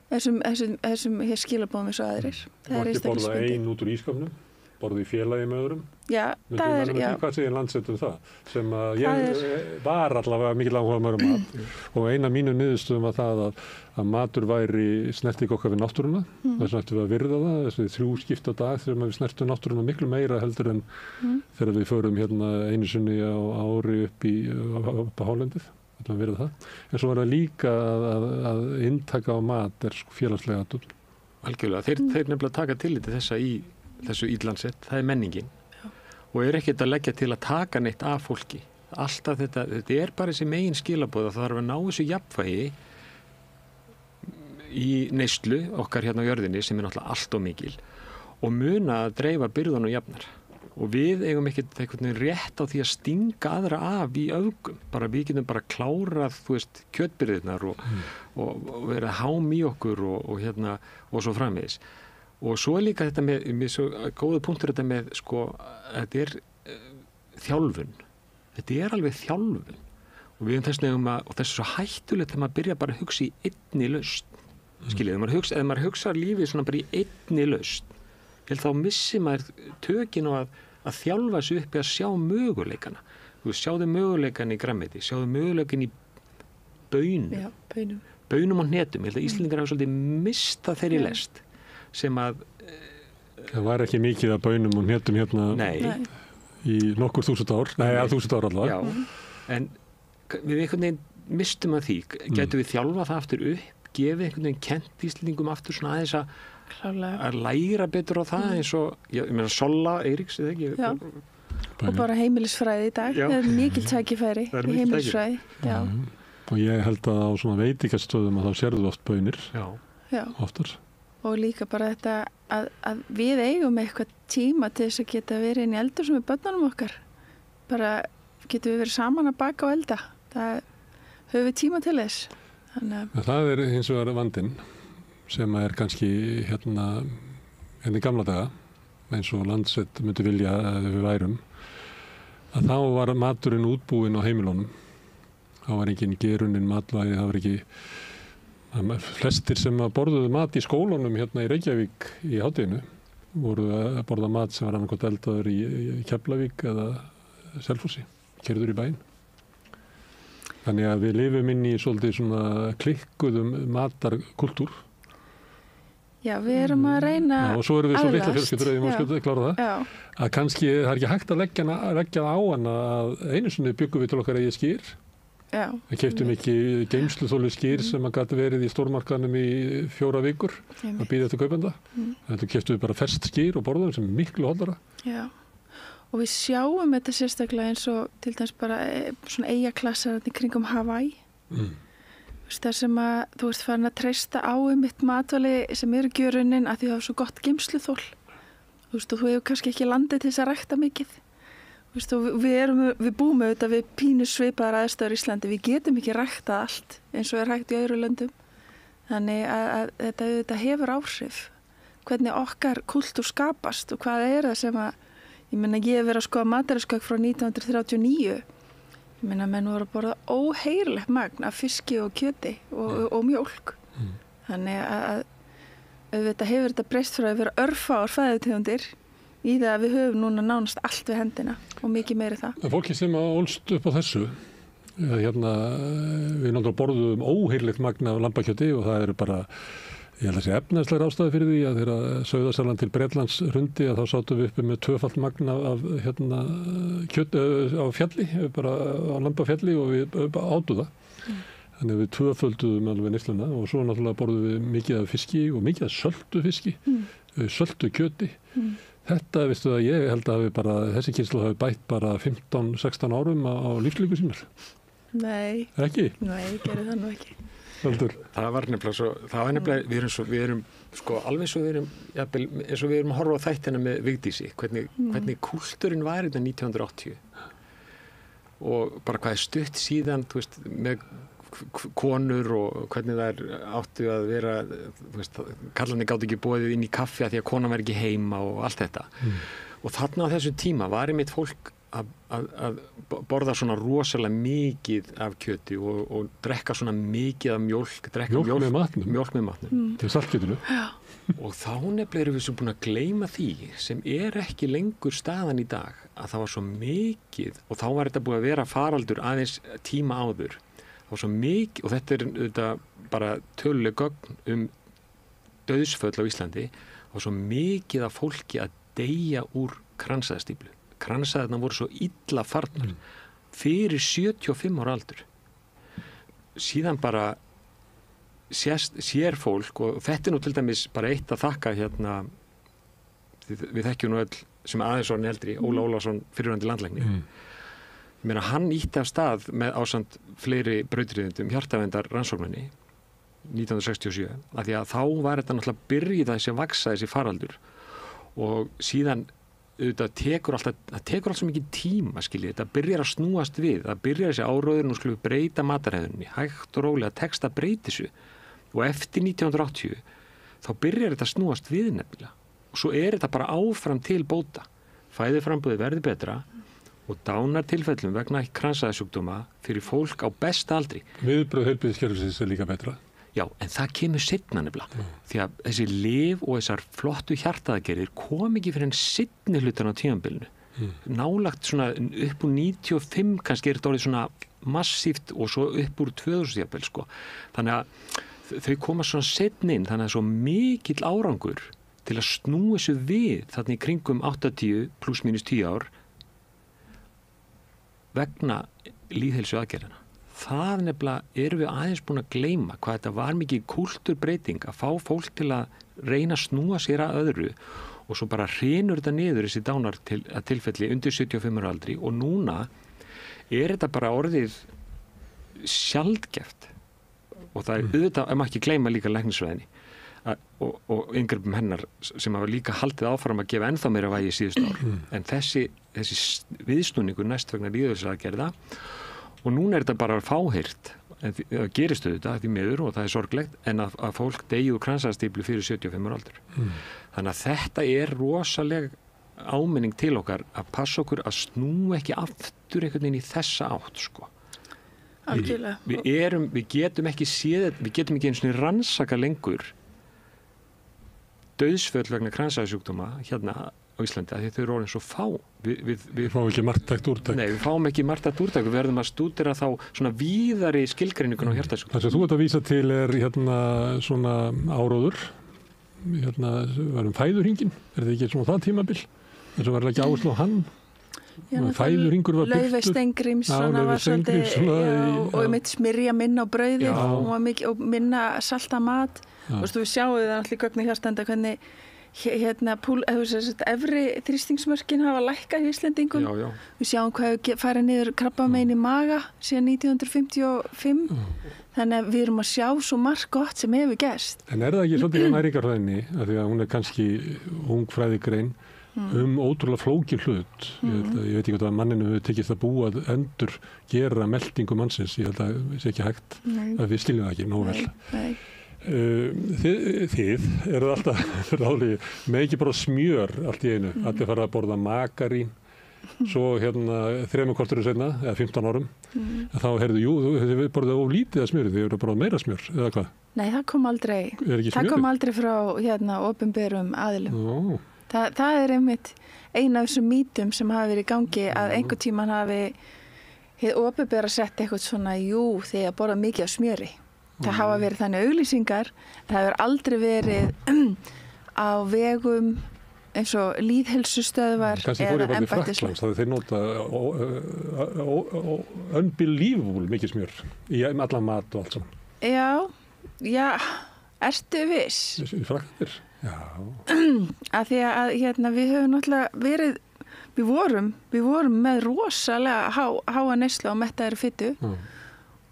þessum skilabóðum eins og aðrir. Það er ekki borða ein út úr ískapnum, borða í félagi með öðrum. Já, það er, já. Hvað segir Lancet um það? Sem að ég var allavega mikil áhuga maður um mat og eina mínu niðurstöðum var það að matur væri snerting okkar við náttúruna, þess að við að virða það, þessi 3 skipt á dag þegar við snertum náttúruna miklu meira heldur en þegar við förum einu sinni á ári upp á hálendið, ætlum að virða það. En svo var það líka að inntaka á mat er félagslega aðdun. Algjörlega, þeir nefnilega taka tillit til þessa í þessu Lancet, það er menningin og er ekkert að leggja til að taka neitt af fólki. Alltaf þetta er bara þessi megin skilaboð að það þarf að ná þessu jafnvægi í neyslu okkar hérna á jörðinni sem er náttúrulega allt og mikil og muna að dreifa byrðan og jafnar. Og við eigum ekkert einhvern veginn rétt á því að stinga aðra af í öfgum. Við getum bara klárað, þú veist, kjötbyrðirnar og verið hám í okkur og svo framvegis. Og svo er líka þetta með svo góða punktur þetta með, sko, þetta er þjálfun. Þetta er alveg þjálfun. Og við þess er svo hættulegt þegar maður byrja bara að hugsa í einni lausn. Skiljið, ef maður hugsa lífið svona bara í einni lausn, þá missir maður tökin á að þjálfa sig upp í að sjá möguleikana. Þú veist, sjáðu möguleikan í grænmeti, sjáðu möguleikan í baunum. Já, baunum. Baunum og hnetum. Ég held að Íslendingar hafa svolítið mistað þeirri lest. sem að það var ekki mikið af bönum og hnetum hérna í nokkur 1000 ár, að 1000 ár allavega. Já, en við einhvern veginn mistum að því, getum við þjálfa það aftur upp, gefið einhvern veginn kent Íslendingum aftur svona aðeins að læra betur á það eins og, ég meina Solla Eiríks, eða ekki? Já, og bara heimilisfræði í dag, það er mikil tækifæri í heimilisfræði. Já. Og ég held að á svona veitingastöðum að þá sérðu oft bönir, oftar. Og líka bara þetta að við eigum eitthvað tíma til þess að geta verið inn í eldur sem er börnunum okkar. Bara getum við verið saman að baka og elda. Það höfum við tíma til þess. Það er hins vegar vandinn sem er kannski hérna í gamla daga, eins og Landsrétt myndi vilja að við værum, að þá var maturinn útbúinn á heimilunum. Það var engin geruninn matvæði, það var ekki flestir sem borðuðu mat í skólanum hérna í Reykjavík í hádeginu voru að borða mat sem var annarkot eldaður í Keflavík eða Selfossi, keyrður í bæinn. Þannig að við lifum inn í svolítið svona klikkuðum matarkultúr. Já, við erum að reyna og svo erum við svo litla fjölskyldur, ég má skjóta að klára það, að kannski það er ekki hægt að leggja á hana að einu sinni byggum við til okkar eigið skýr. Við keyptum ekki geymsluþoli skýr sem að gæti verið í stórmarkaðnum í 4 vikur að bíða eftir kaupenda. Þetta keyptum við bara ferskt skýr og borðum sem er miklu hollara. Já, og við sjáum þetta sérstaklega eins og til dæmis bara svona eyjaklassar í kringum Hawaii. Það sem að þú ert farin að treysta á einmitt matvæli sem eru gjörunnin að því það er svo gott geymsluþol. Þú hefur kannski ekki landið til þess að rækta mikið. Við búum auðvitað við pínu svipaðar aðstæður í Íslandi, við getum ekki ræktað allt eins og hægt í öðru löndum. Þannig að þetta hefur áhrif, hvernig okkar kultúr skapast og hvað er það sem að, ég hef verið að skoða mataræðisgögn frá 1939, menn voru að borða óheyrlegt magn af fiski og kjöti og mjólk. Þannig að auðvitað hefur þetta breyst frá að vera örfáar fæðutegundir í það að við höfum núna nánast allt við hendina og mikið meiri það. Fólki sem ólst upp á þessu, við náttúrulega borðum óheyrlegt magna af lambakjöti og það eru bara, ég held að sé efnaðslegar ástæði fyrir því að þegar Sauðasalan til Bretlands hrundi að þá sátum við uppi með 2-falt magna af kjöt á fjalli, bara á lambafjalli og við átu það. Þannig að við 2-földuðum alveg neysluna og svo náttúrulega borðum við mikið af fiski og mikið af söltu fiski, söltu kjöti. Þetta, veistu það, ég held að þessi kynslóð hafi bætt bara 15-16 árum á lífslíku sínar. Nei. Ekki? Nei, gerir það nú ekki. Haldur. Það var nefnilega við erum sko alveg eins og við erum að horfa á þættina með Vigdísi, hvernig kúltúrin var þetta 1980 og bara hvað er stutt síðan, þú veist, með konur og hvernig það áttu að vera, þú veist, kallarnir gátu ekki boðið inn í kaffi að því að konan væri ekki heima og allt þetta. Og þarna á þessu tíma var einmitt fólk að borða svona rosalega mikið af kjöti og drekka svona mikið af mjólk, mjólk með matnum. Til saltkjötinu. Og þá nefnilega erum við svo búin að gleyma því sem er ekki lengur staðan í dag, að það var svo mikið, og þá var þetta búið að vera faraldur aðeins tíma áður. Og svo mikið, og þetta er bara töluleg gögn dauðsföll á Íslandi, og svo mikið af fólki að deyja úr kransæðastíflu. Kransæðarna voru svo illa farnar fyrir 75 ára aldur. Síðan bara sér fólk, og þetta er nú til dæmis bara eitt að þakka við þekkjum nú öll sem aðeins orðin eldri, Óla Ólafsson, fyrrverandi landlæknir. Ég meina, hann ítti af stað með ásamt fleiri brautryðendum hjartaverndar rannsókninni 1967, af því að þá var þetta náttúrulega byrjið þessi að vaksa þessi faraldur og síðan það tekur alltaf svo mikið tíma, skiljið, þetta byrjar að snúast við, það byrjar þessi áróður, nú skulum við breyta mataræðunni, hægt og rólega, texta breyti þessu og eftir 1980 þá byrjar þetta að snúast við nefnilega og svo er þetta bara áfram til bóta, fæðuframboðið verður betra og dánartilfellum vegna kransæðasjúkdóma fyrir fólk á besta aldri. Viðbrögð heilbrigðiskerfisins er líka betra. Já, en það kemur seinna nefnilega. Því að þessi lyf og þessar flottu hjartaaðgerðir kom ekki fyrir en seinni hlutan á tímabilinu. Nálagt svona upp úr 95 kannski er þetta orðið svona massíft og svo upp úr 2000 jafnvel, sko. Þannig að þau koma svona seinni inn, þannig að svo mikill árangur til að snúa þessu við þarna í kringum 80 pluss mínus 10 ár vegna lýðheilsu aðgerðina. Það nefnilega erum við aðeins búin að gleyma hvað þetta var mikið kúltúrbreyting að fá fólk til að reyna að snúa sér að öðru og svo bara hrynur þetta niður þessi dánar tilfelli undir 75 ára aldri og núna þetta bara orðið sjaldgæft og það auðvitað, maður ekki gleyma líka læknisfræðinni og inngripum hennar sem hafa líka haldið áfram að gefa ennþá meira vægi síðust ár en þessi viðsnúningur næst vegna lýðheilsuaðgerða og núna þetta bara fáheyrt það gerist auðvitað því miður og það sorglegt en að fólk deyju kransæðastíflu fyrir 75 ára aldur þannig að þetta rosaleg áminning til okkar að passa okkur að snúa ekki aftur einhvern veginn í þessa átt sko. Við getum ekki séð við getum ekki eins og rannsaka lengur dauðsföll vegna kransæðasjúkdóma hérna á Íslandi að þau eru orðin svo fá við fáum ekki marktækt úrtak við fáum ekki marktækt úrtak, við verðum að stúdera þá svona víðari skilgreiningun á hjartasjúkdóma. Það sem þú ert að vísa til hérna svona áróður hérna varum fæðurhringin þetta ekki svona það tímabil þess að var ekki áherslu á hann fæðurhingur var Laufey Steingrímsson var svolítið og mitt smyrja minna á brauði og minna salta mat og við sjáum það allir gögni hérstanda hvernig hérna efri þrýstingsmörkin hafa lækkað í Íslendingum við sjáum hvað farið niður krabbamein í maga síðan 1955 þannig að við erum að sjá svo margt gott sem hefur gerst. En það ekki svolítið næringarfræðinni af því að hún kannski ung fræðigrein ótrúlega flókin hlut ég veit ekki hvað manninu hefur tekist að búa að endur gera meldingu mannsins ég held að það sé ekki hægt að við skiljum það ekki nóg vel þið eru alltaf ráðlega með ekki bara smjör allt í einu allir fara að borða makarín svo hérna 3 kortur seinna eða 15 árum þá þið borðið of lítið að smjöri þið eru bara meira smjör eða hvað? Nei, það kom aldrei frá hérna opinberum aðilum það einmitt eina af þessum mítum sem hafi verið í gangi að einhver tíman hafi hið opinbera sett eitthvað svona þegar að borða mikið af smjöri það hafa verið þannig auglýsingar en það hefur aldrei verið á vegum eins og lýðheilsustöðvar eða embættismenn. Kannski fór ég bara til Frakklands þeir nota unbelievable mikið smjör í allan mat og allt saman. Já, ertu viss? Í Fraklandir? Já. Af því að hérna við höfum náttúrulega verið við vorum með rosalega háa neyslu á mettaðri fitu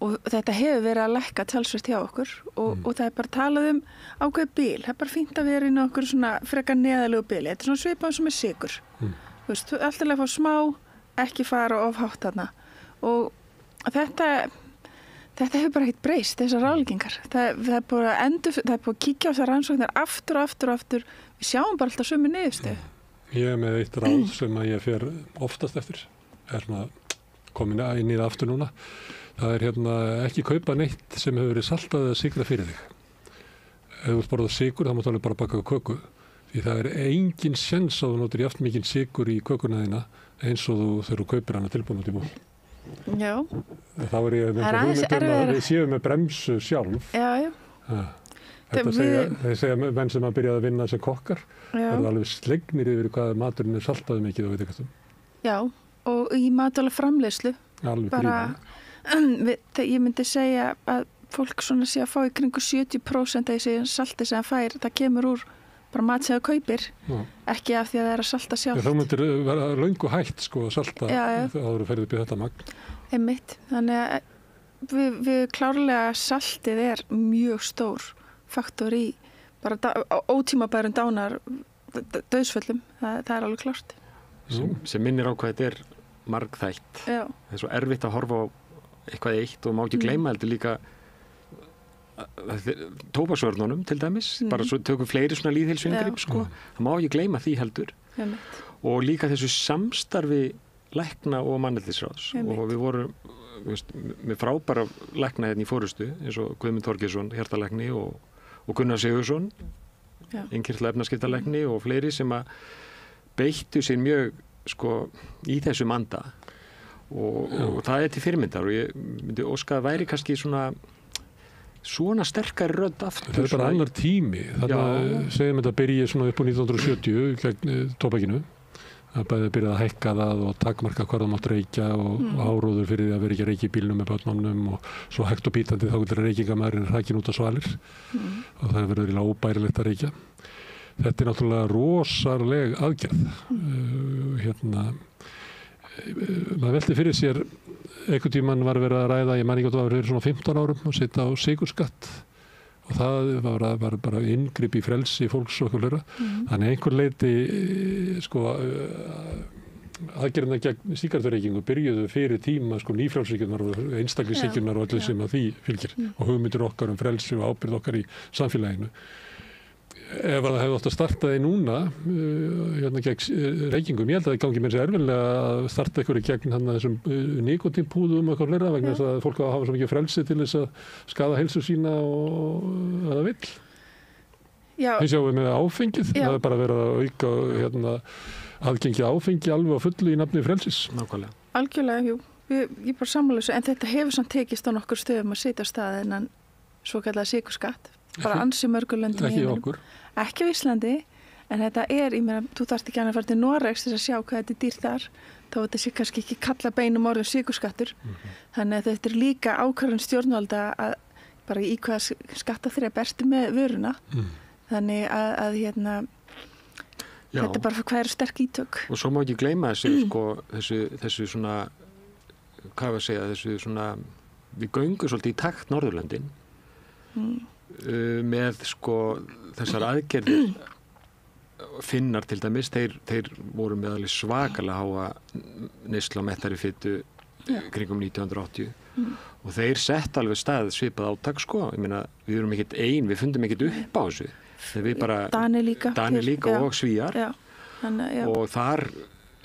og þetta hefur verið að lækka talsvert hjá okkur og það er bara talað ákveð bil, það er bara fínt að vera inn á okkur svona frekar neðalegu bili, þetta er svona svipað sem er sykur þú veist, alltaf að fá smá ekki fara of hátt þarna og þetta hefur bara ekkert breyst, þessar ráðleggingar það er búið að kíkja á þessar rannsóknir aftur við sjáum bara alltaf sömu niðurstöðu. Ég er með eitt ráð sem að ég fer oftast eftir svona komin inn í það aftur núna það er hérna ekki kaupa neitt sem hefur verið saltað eða sigrað fyrir þig. Ef þú ert borðað sigur þá máttu alveg bara baka köku því það er engin sjens að þú notir jafn mikinn sigur í kökuna þína eins og þegar þú kaupir hana tilbúin út í búl. Já. Þá er ég með hugmyndum að við séum með bremsu sjálf. Já. Þeir segja menn sem að byrja að vinna sem kokkar það er alveg slegnir yfir hvað maturinn er saltaði mikið og veit eitthvað. Já, og í matvæla framleiðslu bara ég myndi segja að fólk svona sé að fá í kringu 70% af þessi salti sem það fær, það kemur úr bara mat sem það kaupir, ekki af því að það er að salta sjálft. Þá myndir vera löngu hægt sko að salta áður að ferði upp í þetta magn. Einmitt, þannig að við klárlega saltið er mjög stór faktor í bara ótímabærum dánar dauðsföllum, það er alveg klárt. Sem minnir á hvað þetta er margþætt. Það er svo erfitt að horfa á eitthvað eitt og má ekki gleyma heldur líka tóbaksvörnunum til dæmis bara svo tökum fleiri svona lýðheilsuinngrip sko. Það má ekki gleyma því heldur og líka þessu samstarfi lækna og manneldisráðs og við vorum með frábæra lækna hérna í fórustu eins og Guðmund Þorgeirsson, hjartalækni og Gunnar Sigursson innkirtla efnaskiptalækni og fleiri sem að beittu sér mjög sko í þessum anda og það er til fyrirmyndar og ég myndi óska að væri kannski svona svona sterkari rödd aftur. Það bara annar tími, þannig að segjum þetta byrji svona upp á 1970 gegn tóbakinu, að byrja að hækka það og takmarka hvað það mátt reykja og áróður fyrir því að vera ekki að reykja í bílnum með börnunum og svo hægt og bítandi þá getur reykingamæðurinn hrækin út á svalir og það verður eiginlega óbærilegt að reykja. Þetta er náttúrulega rosaleg aðgerð. Maður velti fyrir sér, einhvern tímann var verið að ræða, ég man ekki að það var fyrir svona 15 árum að setja á sykurskatt og það var bara inngrip í frelsi fólks og eitthvað hlera. Þannig einhver leiti aðgerðina gegn sígarettureykingu byrjuðu fyrir tíma nýfrjálshyggjunnar og einstaklingshyggjunnar og allir sem að því fylgir og hugmyndir okkar frelsi og ábyrgð okkar í samfélaginu. Ef það hefði átt að starta því núna gegn reykingum, ég held að það gangi mér sér erfilega að starta einhverju gegn þessum nikotínpúðum og eitthvað fleira vegna þess að fólk á að hafa svo mikið frelsi til þess að skaða heilsu sína og að það vill. Við sjáum við með áfengið, það er bara verið að auka aðgengi áfengi alveg á fullu í nafni frelsis. Nákvæmlega. Algjörlega, jú. Ég bara sammála þessu, en þetta hefur samt tekist á nokkur stöðum að setja á stað en svo kallega sykurskatt. Bara ansi mörgulöndum í heiminum. Ekki á Íslandi, en þetta ég meina, þú þarft ekki að fara til Noregs til að sjá hvað þetta er dýrt þar, þá þetta sé kannski ekki kalla beinum orðum sykurskattur. Þannig að þetta er líka ákvörðun stjórnvalda að bara í hvað skattaþrep ertu með vöruna. Þannig að þetta er bara hvað eru sterk ítök. Og svo má ekki gleyma þessu svona, hvað var að segja, þessu svona, við göngum svolítið í takt Norðurlöndin. Með þessar aðgerðir Finnar til dæmis, þeir voru með alveg svakalega háa neyslu á mettari fitu kringum 1980 og þeir sett alveg stað svipað átak ég meina, við erum ekkert við fundum ekkert upp á þessu við bara, Dani líka og Svíar og þar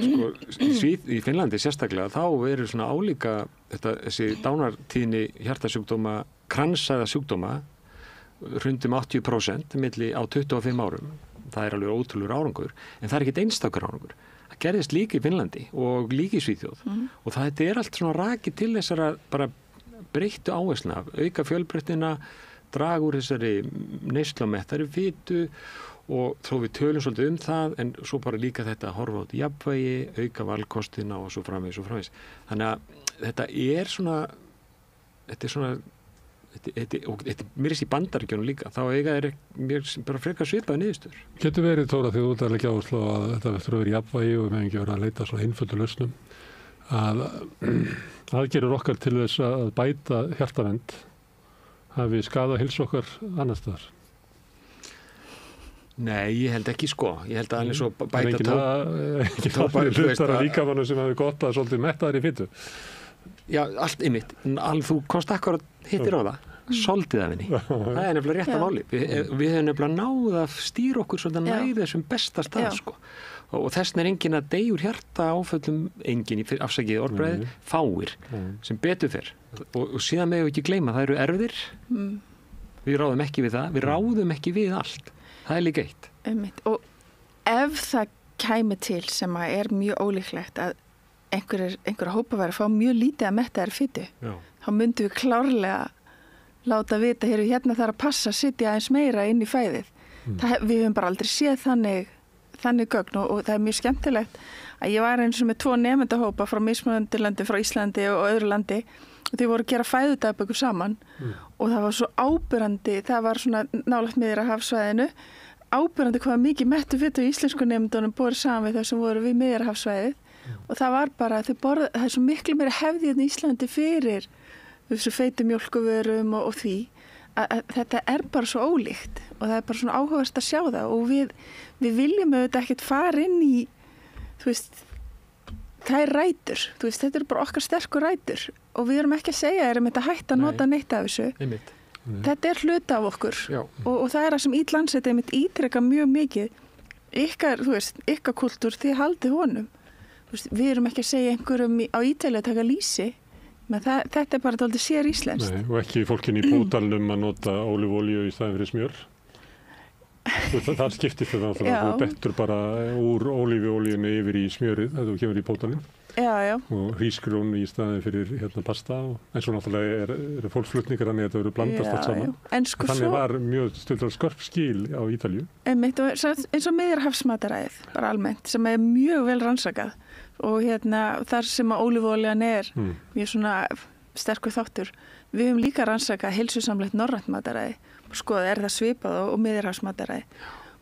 í Finnlandi sérstaklega þá eru svona álíka þessi dánartíðni hjartasjúkdóma, kransæða sjúkdóma rundum 80% milli á 25 árum. Það er alveg ótrúlegur árangur, en það er ekkert einstakar árangur. Það gerðist líka í Finnlandi og líka í Svíþjóð og það er allt svona rakið til þessara bara breyttu áherslna, auka fjölbreyttina, draga úr þessari neyslu á mettari fitu og þó við tölum svolítið það, en svo bara líka þetta að horfa út í jafnvægi, auka valkostina og svo framvegis. Þannig að þetta er svona mér í Bandaríkjunum líka, þá mér bara frekar svipaði niðurstöður. Getur verið, Þóra, því þú ert að leggja áherslu á að þetta verður að vera í jafnvægi og við meðum ekki verið að leita svona einföldu lausnum, að aðgerðir okkar til þess að bæta hjartavernd hafi skadað heilsu okkar annars staðar. Nei, ég held ekki Ég held að hann svo bæta ekki það hlutar að líkamannu sem hafi gott að svolítið mettaðir í fitu. Já, allt einmitt. Þú komst akkurat hittir á það. Soldið af henni. Það er nefnilega rétt af máli. Við hefum nefnilega náð að stýra okkur svolítið næði þessum besta stað, Og þessna er enginn að deyja úr hjarta áföllum, enginn í afsakið orðbræði, fáir, sem betur fer. Og síðan megum við ekki gleyma, það eru erfðir. Við ráðum ekki við það. Við ráðum ekki við allt. Það er líka eitt. Og ef það kæmi til sem að er mjög ólíklegt að einhverja hópa væri að fá mjög lítið að mettaðri fitu, þá myndum við klárlega láta vita, hérna þarf að passa að sitja aðeins meira inn í fæðið. Við höfum bara aldrei séð þannig gögn og það er mjög skemmtilegt að ég var eins og með 2 nemendahópa frá mismunandi landi, frá Íslandi og öðru landi og þau voru að gera fæðudagbækur saman og það var svo áberandi, það var svona nálægt Miðjarðarhafssvæðinu, áberandi hvað mikið mettu fitu í íslensku nemendunum borið saman við þau sem voru við Miðjarðarhafssvæðið og það var bara, það er svo miklu meira hefði í Íslandi fyrir þessu feitu mjólkuvörum og því að þetta er bara svo ólíkt og það er bara svona áhugavert að sjá það og við viljum auðvitað ekkert fara inn í, það er rætur, þetta eru bara okkar sterkur rætur og við erum ekki að segja þetta hætta að nota neitt af þessu. Þetta er hluta af okkur og það er það sem Íslandsett ítrekka mjög mikið. Ykkar kultúr, þið haldið honum. Við erum ekki að segja einhverjum á Ítalíu að taka lýsi, menn þetta er bara dálítið sér íslenskt. Nei, og ekki fólkin í Pótalnum að nota ólífuolíu í staðinn fyrir smjör. Það skiptir fyrir það að þú bettur bara úr ólífuolíunni yfir í smjörið þegar þú kemur í Pótalinn. og hrísgrjón í staðin fyrir pasta en svo náttúrulega eru fólksflutningar þannig að þetta eru blandast allt saman. Sko þannig var mjög stundar skörp skil á Ítalíu. Einmitt, og eins og Miðjarðarhafsmataræðið bara almennt sem er mjög vel rannsakað og þar sem að ólífuolían er mjög svona sterkur þáttur. Við höfum líka rannsakað heilsusamlegt norrænt mataræði. Skoða, er það svipað og Miðjarðarhafsmataræði?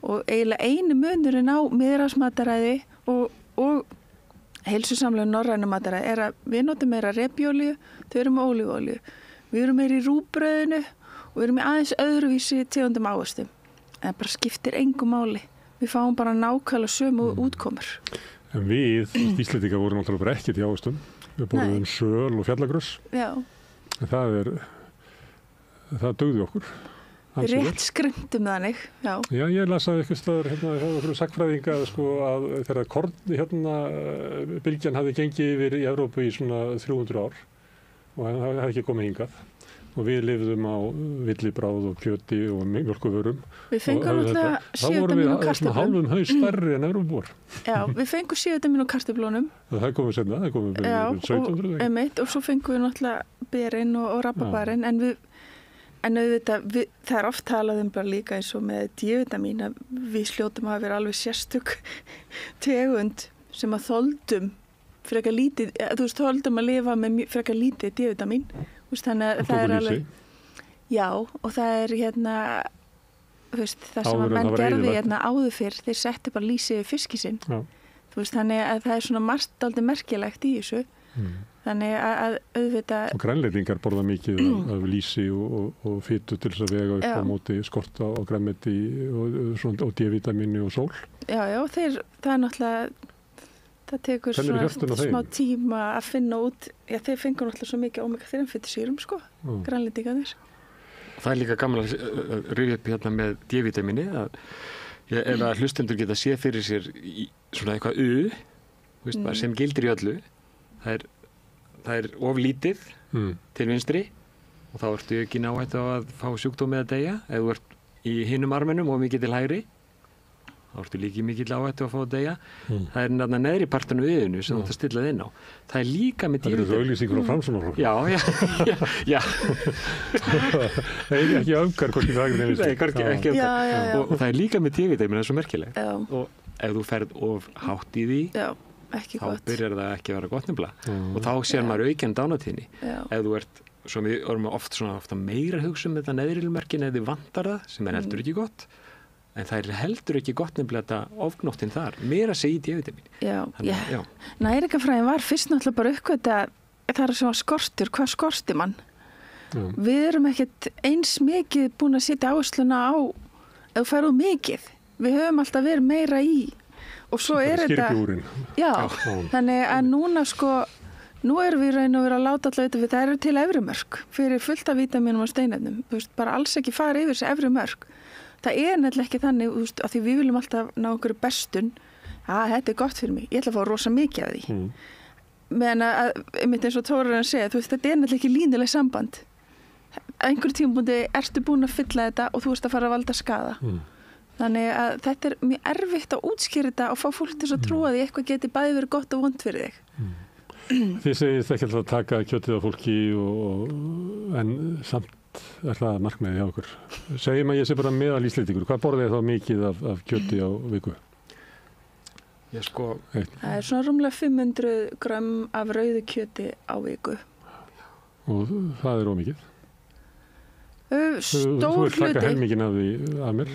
Og eiginlega einu munurinn á Miðjarðarhafsmataræði og heilsusamlegu norrænu mataræði er að við notum meira repjolíu, þau eru með ólífuolíu. Við erum meira í rúgbrauðinu og við erum í aðeins öðruvísi tegundum ávöxtum. En það bara skiptir engu máli. Við fáum bara nákvæmlega sömu útkomur. En við, Íslendingar, vorum náttúrulega bara ekkert í ávöxtum. Við borðum söl og fjallagröss. Já. En það dugði okkur. Rétt skrymtum þannig, já. Já, ég lasaði eitthvað staðar okkur sagfræðinga að þegar bylgjan hafði gengið yfir í Evrópu í svona 300 ár og það hafði ekki komið hingað og við lifðum á villibráð og kjöti og mjólkuvörum. Við fengum náttúrulega 7 mínu kartöflum. Þá vorum við hálfum haus stærri en Evrópubúar. Já, við fengum 7 mínu kartöflunum. Það komið senna, það komið 1700. Já, og svo fengum við náttúrulega berinn og rabarbarinn En auðvitað, það er oft talað bara líka eins og með D-vitamin að við hljótum að vera alveg sérstök tegund sem að þoldum frekar lítið, þoldum að lifa með frekar lítið D-vitamin. Þannig að það er alveg, já, og það er það sem að menn gerði áður fyrr, þeir settu bara lýsi yfir fiski sinn. Þannig að það er svona margt dálítið merkilegt í þessu. Þannig að auðvitað... Og grænlendingar borða mikið af lýsi og fitu til þess að vega upp á móti skorta og grænmeti og D-vitamini og sól. Já, það er náttúrulega, það tekur svona smá tíma að finna út, þeir fengur náttúrulega svo mikið omega-3 fitusýrum, grænlendingarnir. Það er líka gaman að rifja upp með D-vitamini ef að hlustendur geta séð fyrir sér svona eitthvað sem gildir í öllu. Það er of lítið til vinstri og þá ertu ekki náhættu á að fá sjúkdómi að deyja. Ef þú ert í hinum arminum og mikið til hægri, þá ertu líki mikið áhættu að fá að deyja. Það er náttúrulega neðri partinu viðinu sem þú ert að stilla inn á. Það er líka með D-vitamin. Það eru auglýsingur á Framsóknarflokknum. Já. Það er ekki öfgar hvorki hægri en vinstri. Nei, ekki öfgar. Og það er líka með D-vitamin, það er svo merkilegt. Og ef þú ferð of hátt í því, þá byrjar það ekki að vera gott nefnilega og þá sér maður aukinn dánatíðni. Ef þú ert, svo við erum ofta meira að hugsa þetta neðrilmerkin eða þið vantar það, sem er heldur ekki gott en það er heldur ekki gott nefnilega þetta ofgnóttin þar, meira segi D-vitamin. Já. Næringarfræðin var fyrst náttúrulega bara uppgötvað það er svona skortur, hvað skortir mann? Við erum ekkert eins mikið búin að setja áhersluna á ef þú færðu mikið. Við höfum alltaf verið meira í og svo er þetta, þannig að núna nú erum við raun og vera að láta alltaf þetta, það eru til efrimörk fyrir fullt af vítaminum og steinefnum, bara alls ekki fara yfir þessi efrimörk. Það er nefnilega ekki þannig, af því við viljum alltaf ná okkur bestun, þetta er gott fyrir mig, ég ætla að fá rosa mikið af því. Meðan að, einmitt eins og Tóra segja, þetta er nefnilega ekki línuleg samband. Einhverjum tímapunkti ertu búin að fylla þetta og þú ert að fara að valda skaða. Þannig að þetta er mjög erfitt að útskýra þetta og fá fólk til að trúa því eitthvað geti bæði verið gott og vond fyrir þig. Þið segist ekki alltaf að taka kjötið á fólki en samt er það markmiðið hjá okkur. Segjum að ég sé bara meðal Íslendingur. Hvað borðið þá mikið af kjöti á viku? Það er svona rúmlega 500 grömm af rauðu kjöti á viku. Og það er ómikið? Stór hluti. Þú vil taka helmingin af því að mér?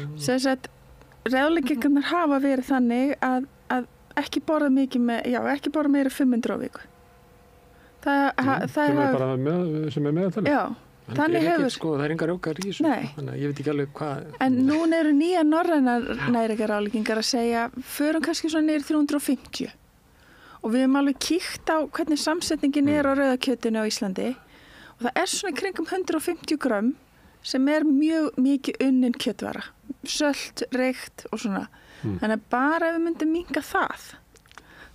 Ráðleggingarnar hafa verið þannig að ekki borða mikið ekki borða meira 500 á viku. Sem er meðaltalið? Já. Þannig hefur það er engar öfgar í þessu. Þannig að ég veit ekki alveg hvað. En núna eru nýja norrænar næringarráðleggingar að segja förum kannski svona niður 350. Og við höfum alveg kíkt á hvernig samsetningin er á rauðakjötinu á Íslandi og það er svona kringum 150 grömm sem er mjög mikið unnin kjötvara, sölt, reykt og svona. Þannig að bara ef við myndum minnka það,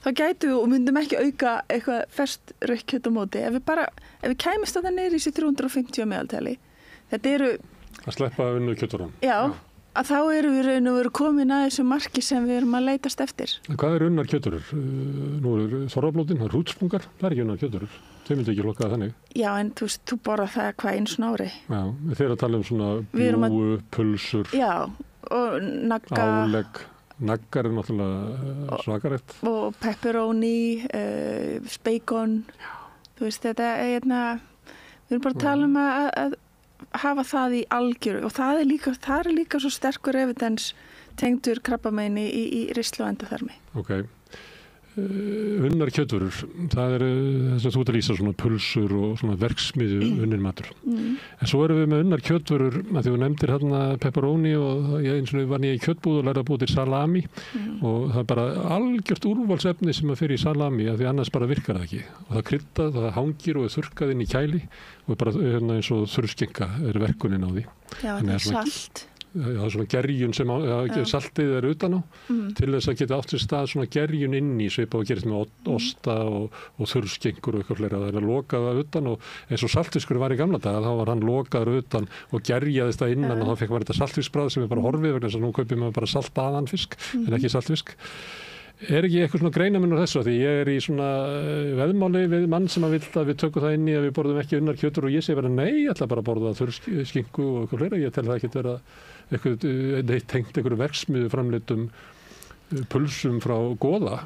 þá gætum við og myndum ekki auka eitthvað ferskt raukt kjöt á móti. Ef við kæmist á það niður í þessi 350 meðaltali, þetta eru... Að sleppa unnu kjötvaran. Já, að þá erum við raun og veru komin að þessu marki sem við erum að leitast eftir. Hvað er unnar kjöturur? Nú er þorrablótin, það er hrútspungar, það er ekki unnar kjöturur. Þau myndi ekki lokka þannig. Já, en þú borða það hvað einu snári. Já, þeir að tala svona bjúu, pulsur. Já, og nagga. Álegg. Naggar er náttúrulega svakarætt. Og pepperoni, bacon. Þú veist, þetta er við erum bara að tala um að hafa það í algjöru og það er líka svo sterkur evidens tengdur krabbameini í ristlu og endaþarmi. Ok. Unnar kjötvörur, það er þess að þú ert að lýsa svona pulsur og svona verksmiðu unnin matur. En svo erum við með unnar kjötvörur, að því þú nefndir hérna pepperoni og eins og var ég í kjötbúð og lærði að búa til salami og það er bara algjört úrvalsefni sem að fyrir í salami að því annars bara virkar það ekki. Og það kryddað, það hangir og er þurrkað inn í kæli og bara eins og þurrskenka er verkunin á því. Já, það er salt. Það er svona gerjun sem saltið er utan á til þess að geta átt sér stað svona gerjun inn í svipað og gerist með osta og þurrskenkur og eitthvað fleira. Það er lokað að utan og eins og saltfiskur var í gamla daga, þá var hann lokaður utan og gerjaðist það innan og þá fekk maður þetta saltfiskbragð sem er bara horfið vegna þess að nú kaupir maður bara saltaðan fisk en ekki saltfisk. Er ekki eitthvað svona greinamunur þessu því ég er í svona veðmáli við mann sem að vill að við tökum það inn í að við borðum ekki unnar kjötur og ég segi bara nei, ég ætla bara að borða þurrskinku og eitthvað fleira. Ég tel það ekki vera eitthvað tengt einhverju verksmiðu framleiddum pulsum frá Goða.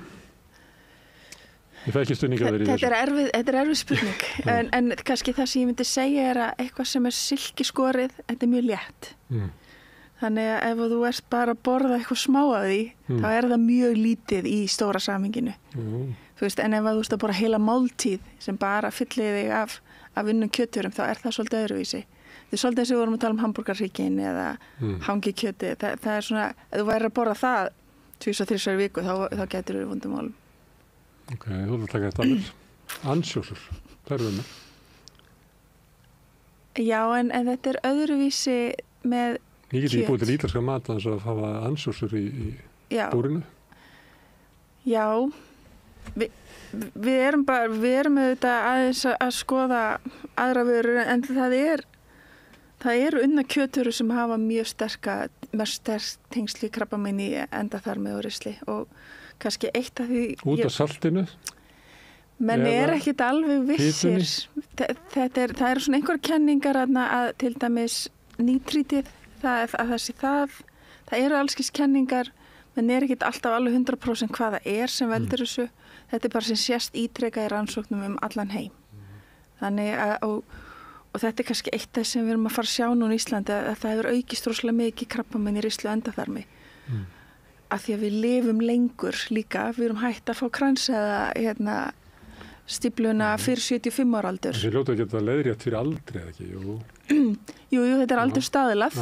Ég fæ ekki stuðninga verið í þessu. Þetta er erfið spurning en kannski það sem ég myndi segja er að eitthvað sem er silkiskorið, þetta er mjög létt. Þannig að ef þú ert bara að borða eitthvað smá af því, þá er það mjög lítið í stóra samhenginu. Þú veist, en ef þú ert að borða heila máltíð sem bara fyllir þig af unnum kjöturum, þá er það svolítið öðruvísi. Þetta er svolítið eins og við vorum að tala um hamburgarhryggjinn eða hangikjöti. Það er svona, ef þú værir að borða það 2-3 viku, þá getur þú vondumálum. Ok, þú vil taka þetta alveg. Ansjósur, það eru með. Já, en þetta er öðruvísi með Ég geti búið til ítalska mat að þess að hafa ansjósur í búrinu. Já, við erum auðvitað aðeins að skoða aðra vörur en það eru unnar kjötvörur sem hafa mjög sterk tengsli krabbameini í endaþarmi og ristli og kannski eitt af því... Út af saltinu? Menn er ekkit alveg vissir. Það eru svona einhverjar kenningar að til dæmis nítrítið það eru allskis kenningar menn er ekkit alltaf alveg 100% hvað það er sem veldur þessu þetta er bara sem sést ítrekað í rannsóknum allan heim þannig að og þetta er kannski eitt af sem við erum að fara að sjá núna í Íslandi að það hefur aukist rosalega mikið krabbamein í ristlu og endaþarmi af því að við lifum lengur líka við erum hægt að fá krans eða stífluna fyrir 75 ára aldur Þessi hljóta að geta leiðrétt fyrir aldrei eða ekki? Jú, þetta er aldur staðilað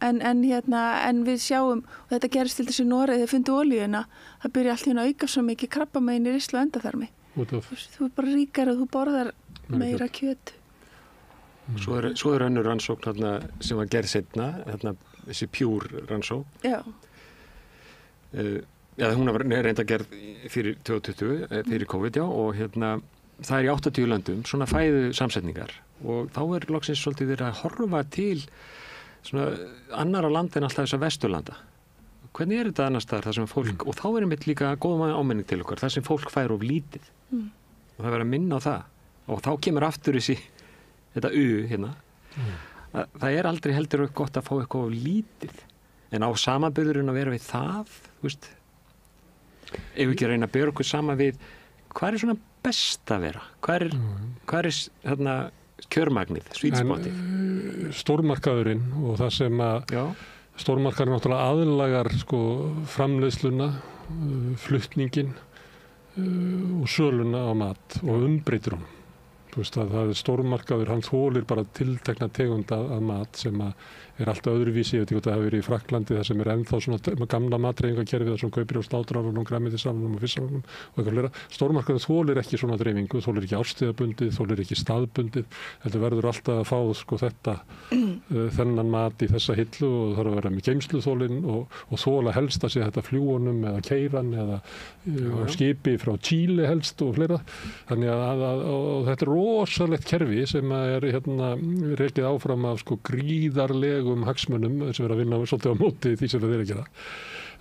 en við sjáum og þetta gerist til þessi Noregi þegar fundu olíuna það byrja allt hérna að auka svo mikið krabbamein í ristlu og endaþarmi þú er bara ríkar og þú borðar meira kjöt Svo er önnur rannsókn sem var gerð seinna þessi Pure rannsókn hún var reynda gerð fyrir 2020 fyrir COVID og það er í 80 löndum svona fæðu samsetningar og þá er loksins svolítið verið að horfa til svona annara landa en alltaf þess að Vesturlanda. Hvernig er þetta annars þar sem fólk, og þá er einmitt líka góð áminning til okkar, þar sem fólk fær of lítið og það verður að minna á það og þá kemur aftur þetta hérna. Það er aldrei heldur gott að fá eitthvað of lítið en á samanburðurinn að vera við það, þú veist, ef við ekki reyna að bera okkur sama við hvað er svona best að vera? Hvað er kjörmagnið, svítspotið? Stórmarkaðurinn og það sem að stórmarkaðurinn náttúrulega aðlagar framleiðsluna, flutningin og söluna á mat og umbreytir honum. Þú veist að það er stórmarkaður, hann þolir bara tiltekna tegund að mat sem er alltaf öðruvísi, ég veit ekki hvað það hefur verið í Frakklandi það sem er ennþá svona gamla matreifingakerfi það sem kaupir á sláturafurunum, grænmetisafurunum og fiskafurunum og eitthvað fleira. Stórmarkaður þolir ekki svona dreifingu, þolir ekki árstíðabundið, þolir ekki staðbundið, heldur verður alltaf að fá þetta þennan mat í þessa hillu og þarf að vera með geymsluþólinn og þóla helst að sé þetta fljúunum eða keiran eða skipi frá Chile helst og fleira. Þannig og þetta er rosalegt kerfi sem er rekið áfram af sko gríðarlegum hagsmunum sem er að vinna svolítið á móti því sem það er að gera.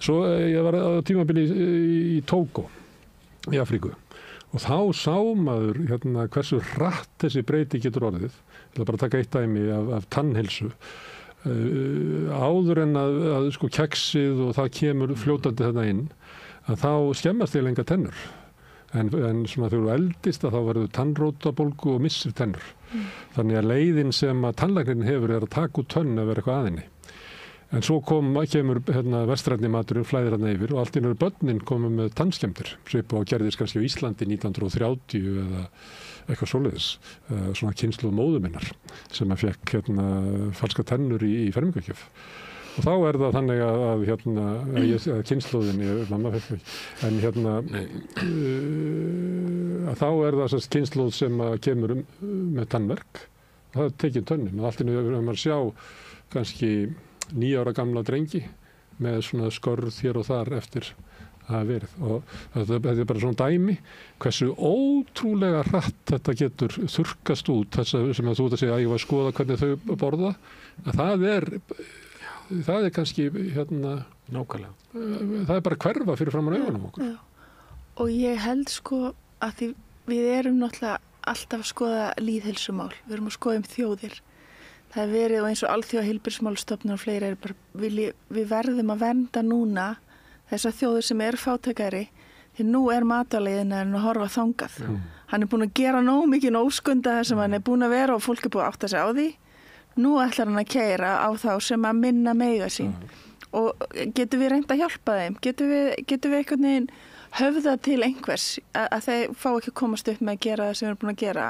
Svo ég var á tímabili í Tógó í Afríku og þá sá maður hversu hratt þessi breyti getur orðið. Ég ætla bara að taka eitt dæmi af tannheilsu. Áður en að sko keksið og það kemur fljótandi þarna inn, að þá skemmast þér lenga tennur. En svona þegar þú eldist að þá verður tannrótabólgu og missir tennur. Þannig að leiðin sem að tannlæknirinn hefur er að taka út tönn að vera eitthvað aðinni. En svo kemur vestrænni maturinn flæðir hann yfir og allt í einu börnin komið með tannskemmtir. Svipa á gerðist kannski á Íslandi 1930 eða eitthvað svoleiðis. Svona kynslóð móður minnar sem að fekk falska tennur í fermingagjöf. Og þá er það þannig að kynslóðin, mamma fekk ekki, en að þá er það kynslóð sem kemur með tannverk. Það er tekið tönnin og allt í einu hefur maður sjá kannski 9 ára gamla drengi með svona skorð hér og þar eftir að hafa verið og þetta er bara svona dæmi hversu ótrúlega hratt þetta getur þurrkast út þess að sem að þú ert að segja að ég var að skoða hvernig þau borða að það er kannski nákvæmlega það er bara hverfa fyrir framan augunum okkur. Og ég held sko að því við erum náttúrulega alltaf að skoða lýðheilsumál, við erum að skoða þjóðir. Það er verið og eins og Alþjóðaheilbrigðismálastofnun og fleiri er bara, við verðum að vernda núna þessar þjóðir sem er fátækari því nú er matvælaleiðin að horfa þangað. Hann er búin að gera nóg mikið óskunda þar sem hann er búin að vera og fólk er búin að átta sig á því. Nú ætlar hann að keyra á þá sem að minna meiga sín. Og getum við reynt að hjálpa þeim? Getum við einhvern veginn höfða til einhvers að þeir fá ekki að komast upp með að gera það sem við erum búin að gera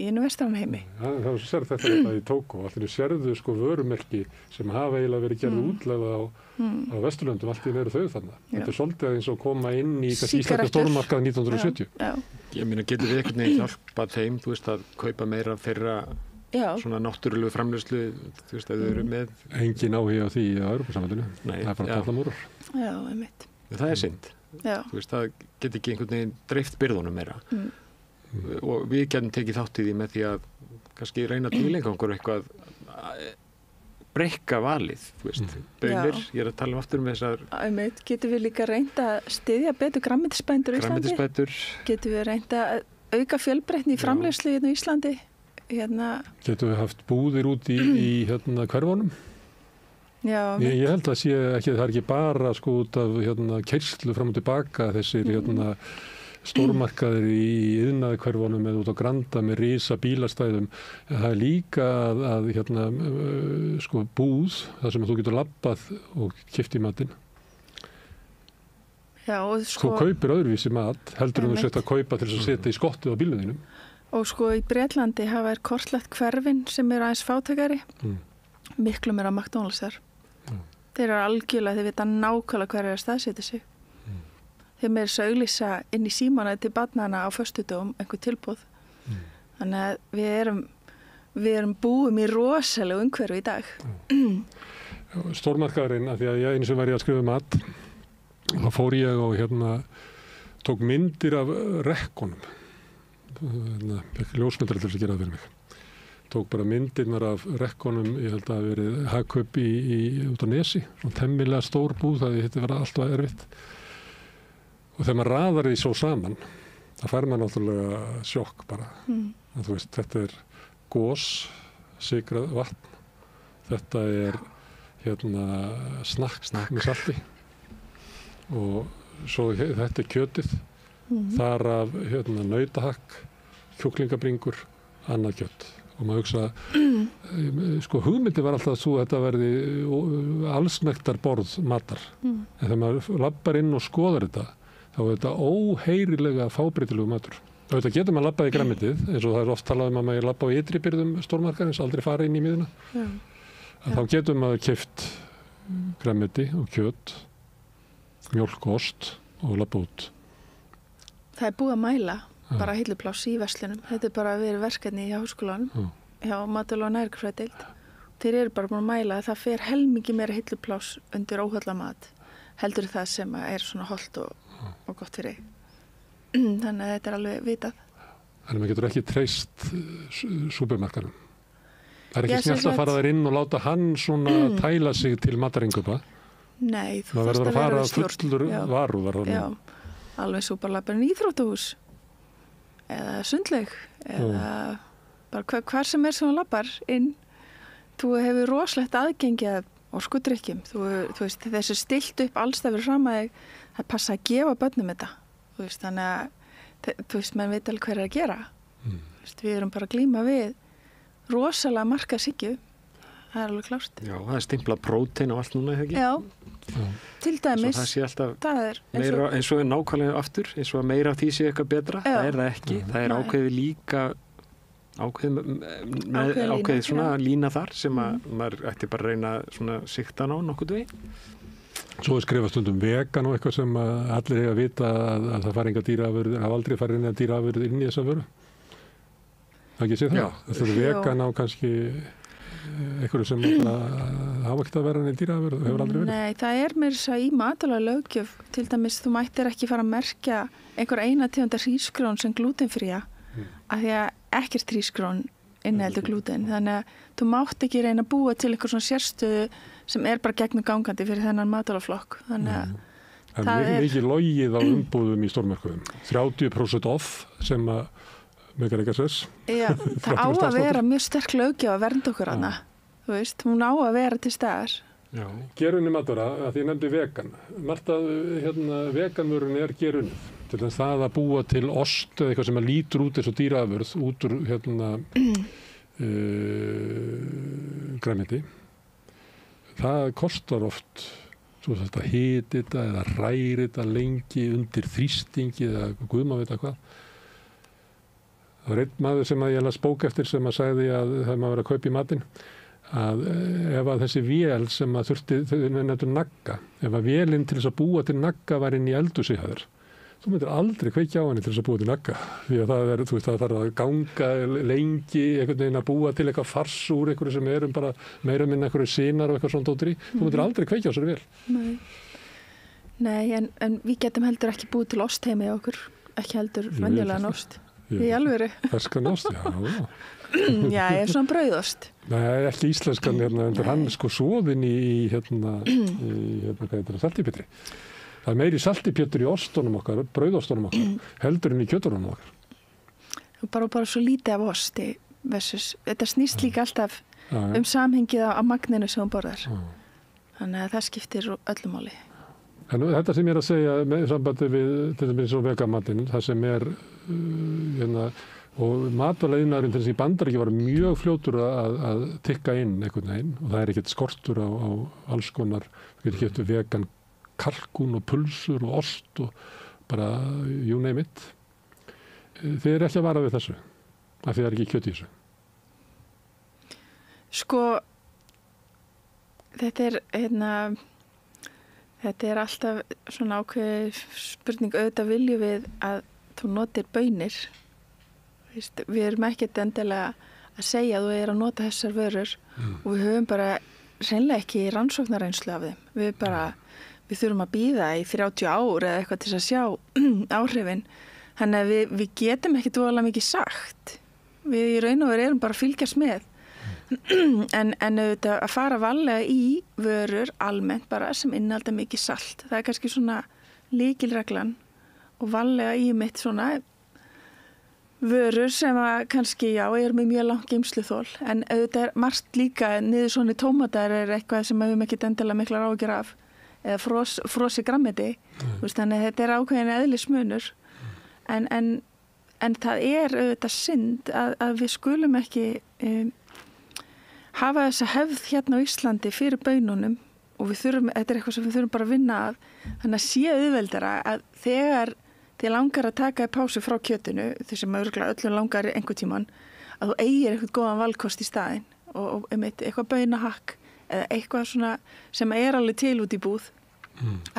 í einu vestræna heimi. Það sér þetta í Tógó. Allir sérðu sko vörumerki sem hafa eiginlega verið gerð útlega á Vesturlöndum, allt í veru þau þannig. Þetta er svolítið eins og koma inn í íslenska stórmarkað 1970. Ég meina, getur við einhvern veginn hjálpað þeim, þú veist, að kaupa meira þeirra svona náttúrulegu framleiðslu, þú veist, að þau eru með... Engin áhuga á því á Evrópusambandinu. Það er bara tallamúrar. Já, einmitt. Það er synd. Þú veist, það getur ekki einhvern veginn dreift byrðunum meira. Og við getum tekið þátt í því með því að kannski reyna tilengja okkur eitthvað breikka valið, þú veist, bönir, ég er að tala aftur með þessar... Getum við líka reynda að styðja betur grænmetisbændur í Íslandi? Getum við reynda að auka fjölbreytni í framleiðslu í Íslandi? Getum við haft búðir út í hverfunum? Já. Ég held að það er ekki bara sko út af keyrslu fram og tilbaka þessir stórmarkaðir í iðnaðarhverfunum eða út á Granda með risa bílastæðum. Það er líka að sko búð þar sem þú getur labbað og keypt í matinn. Já, og sko... Þú kaupir öðruvísi mat, heldur en þú sett að kaupa til þess að setja í skottið á bílunum þínum. Og sko í Bretlandi hafa kortlagt hverfin sem eru aðeins fátækari. Miklu meira McDonald's þar. Þeir eru algjörlega, þeir vita nákvæmlega hver er að staðsetja sig. Þeir meira auglýsa inn í símana til barnana á föstudögum einhver tilboð. Þannig að við erum búum í rosalega umhverfi í dag. Stórmarkaðurinn, af því að ég eins og var ég að skrifa mat, þá fór ég og tók myndir af rekkonum. Ljósmyndar til að gera það fyrir mig. Tók bara myndirnar af rekkonum, ég held að það hafi verið Hagkaup út á Nesi, svona temmilega stór búð, það þetta var alltaf erfitt. Og þegar maður raðar því svo saman, það fær maður náttúrulega sjokk bara. Þú veist, þetta er gos, sykrað vatn, þetta er snakk með salti og svo þetta er kjötið, þar af nautahakk, kjúklingabringur, annað kjött. Og maður hugsa, sko hugmyndi var alltaf svo að þetta verði allsnektar borð matar. En þegar maður labbar inn og skoðar þetta, þá er þetta óheyrilega fábreytilegu matur. Þetta getur maður labbað í grænmetið, eins og það er oft talað um að maður labba á ytri byrðum stórmarkaðins, aldrei fara inn í miðuna. Þá getur maður keypt grænmeti og kjöt, mjólk og ost og labba út. Það er búið að mæla. Bara heilupláss í verslunum. Þetta er bara verið verkefni í háskólanum, hjá Matvæla- og næringarfræðideild þeir eru bara búin að mæla að það fer helmingi meira hilluplás undir óhollamat heldur það sem er svona hollt og gott fyrir þannig að þetta er alveg vitað. Þannig að maður getur ekki treyst súpermarkaðnum. Það er ekki snjallt að fara þær inn og láta hann svona tæla sig til mataringupa. Nei, þú verður að fara fullur varúðar. Já, alveg svo bara lappar í íþróttahús eða sundlaug eða bara hvar sem er sem þú lappar inn. Þú hefur rosalegt aðgengi að orkudrykkjum. Þú veist, þessu stilt upp allstafur fram að þig, það passa að gefa börnum þetta. Þú veist, þannig að þú veist, menn veit alveg hver að gera. Þú veist, við erum bara að glíma við rosalega markaðshyggju. Það er alveg klárt. Já, það er stimplað prótein og allt núna, eða ekki? Já, til dæmis. Svo það sé alltaf meira, eins og nákvæmlega aftur, eins og að meira af því sé eitthvað betra. Það er það ekki. Það er ákveðið líka ákveðið svona lína þar sem að maður ætti bara að reyna svona sikta ná nokkuð veginn. Svo er skrifað stundum vegan og eitthvað sem allir eiga að vita að það fari enga dýraafurðir, hafa aldrei farið inn að dýraafurðir inn í þessa vöru. Það ekki sé það. Það er vegan á kannski einhverju sem hafa ekkert að vera inn í dýraafurð og hefur aldrei verið. Nei, það er mér þess að í matvælalöggjöf, til dæmis þú mættir ekki fara að merkja einhver eina tegundar hrísgrjón sem glútenfría af því að ekkert hrísgrjón inniheldur glúten, þannig að þú mátt ekki reyna að búa til eitthvað svona sérstöðu sem er bara gegnum gangandi fyrir þennan matvælaflokk. Þannig að það er mikið logið á umbúðum í stórmörkuðum. 30% off sem að meikar ekki að sess. Já, það á að vera mjög sterk löggjöf að vernda okkur hana. Þú veist, hún á að vera til staðar. Já, gerunni matvara, að því ég nefndi vegan. Margt að veganvörun er gerunnið. Til þess það að búa til ost eða eitthvað sem að lítur út eins og dýraafurð út úr grænmeti. Það kostar oft svo þetta hita þetta eða ræri þetta lengi undir þrýstingi eða guðma veit hvað. Það var einn maður sem að ég las bók eftir sem að sagði að það maður verið að kaupa í matinn að ef að þessi vél sem að þurfti, þau nefndur nagga, ef að vélinn til þess að búa til nagga var inn í eldhúsi hjá þér, þú myndir aldrei kveikja á henni til þess að búa til nagga. Því að það er, þú veist, það þarf að ganga lengi, einhvern veginn að búa til eitthvað fars úr einhverju sem erum bara meira minna einhverju sinar og eitthvað svona dótri. Þú myndir aldrei kveikja á sér vel. Nei, en við getum heldur ekki búið til ost heima í okkur, ekki heldur venjulegan ost. Í alvöru. Ferskan ost, já. Já, ég er svona brauðost. Nei, ekki íslenskan, en hann er sko soðinn í hvað heitir það, saltipétri. Það er meiri saltipétur í ostunum okkar, brauðostunum okkar, heldur en í kjötunum okkar. Bara svo lítið af osti versus, þetta snýst líka alltaf samhengið á magninu sem hún borðar. Þannig að það skiptir öllu máli. En þetta sem ég er að segja með sambandi við til dæmis og vegamatinn, það sem er og matvæla'iðnaðurinn til þess að í Bandaríkjunum var mjög fljótur að tikka inn einhvern veginn og það er ekkert skortur á alls konar, við getum keypt vegan kalkún og pulsur og ost og bara you name it. Þið eru ekki að vara við þessu af því það er ekki kjöt í þessu. Sko þetta er alltaf svona ákveð spurning, auðvitað viljum við að þú notir baunir. Við erum ekkert endilega að segja að þú er að nota þessar vörur og við höfum bara hreinlega ekki rannsóknarreynslu af þeim. Við þurfum að bíða í 30 ár eða eitthvað til að sjá áhrifin. Þannig að við getum ekki dvoðalega mikið sagt. Við í raun og veru erum bara að fylgjast með. En auðvitað að fara varlega í vörur almennt bara sem innihalda mikið salt. Það er kannski svona lykilreglan og varlega í mitt svona vörur sem að kannski, er með mjög langt geymsluþol, en auðvitað er margt líka niður svona tómatar er eitthvað sem við höfum ekki endilega miklar áhyggjur af, eða frosi grammeti, þannig að þetta er ákveðin eðlismunur, en það er auðvitað synd að við skulum ekki hafa þessa hefð hérna á Íslandi fyrir baununum og þetta er eitthvað sem við þurfum bara að vinna að, þannig að sé auðveldara að þegar þið langar að taka í pásu frá kjötinu, þess að örugglega öllum langar einhver tíman, að þú eigir eitthvað góðan valkost í staðinn og eitthvað baunahakk eða eitthvað svona sem er alveg til út í búð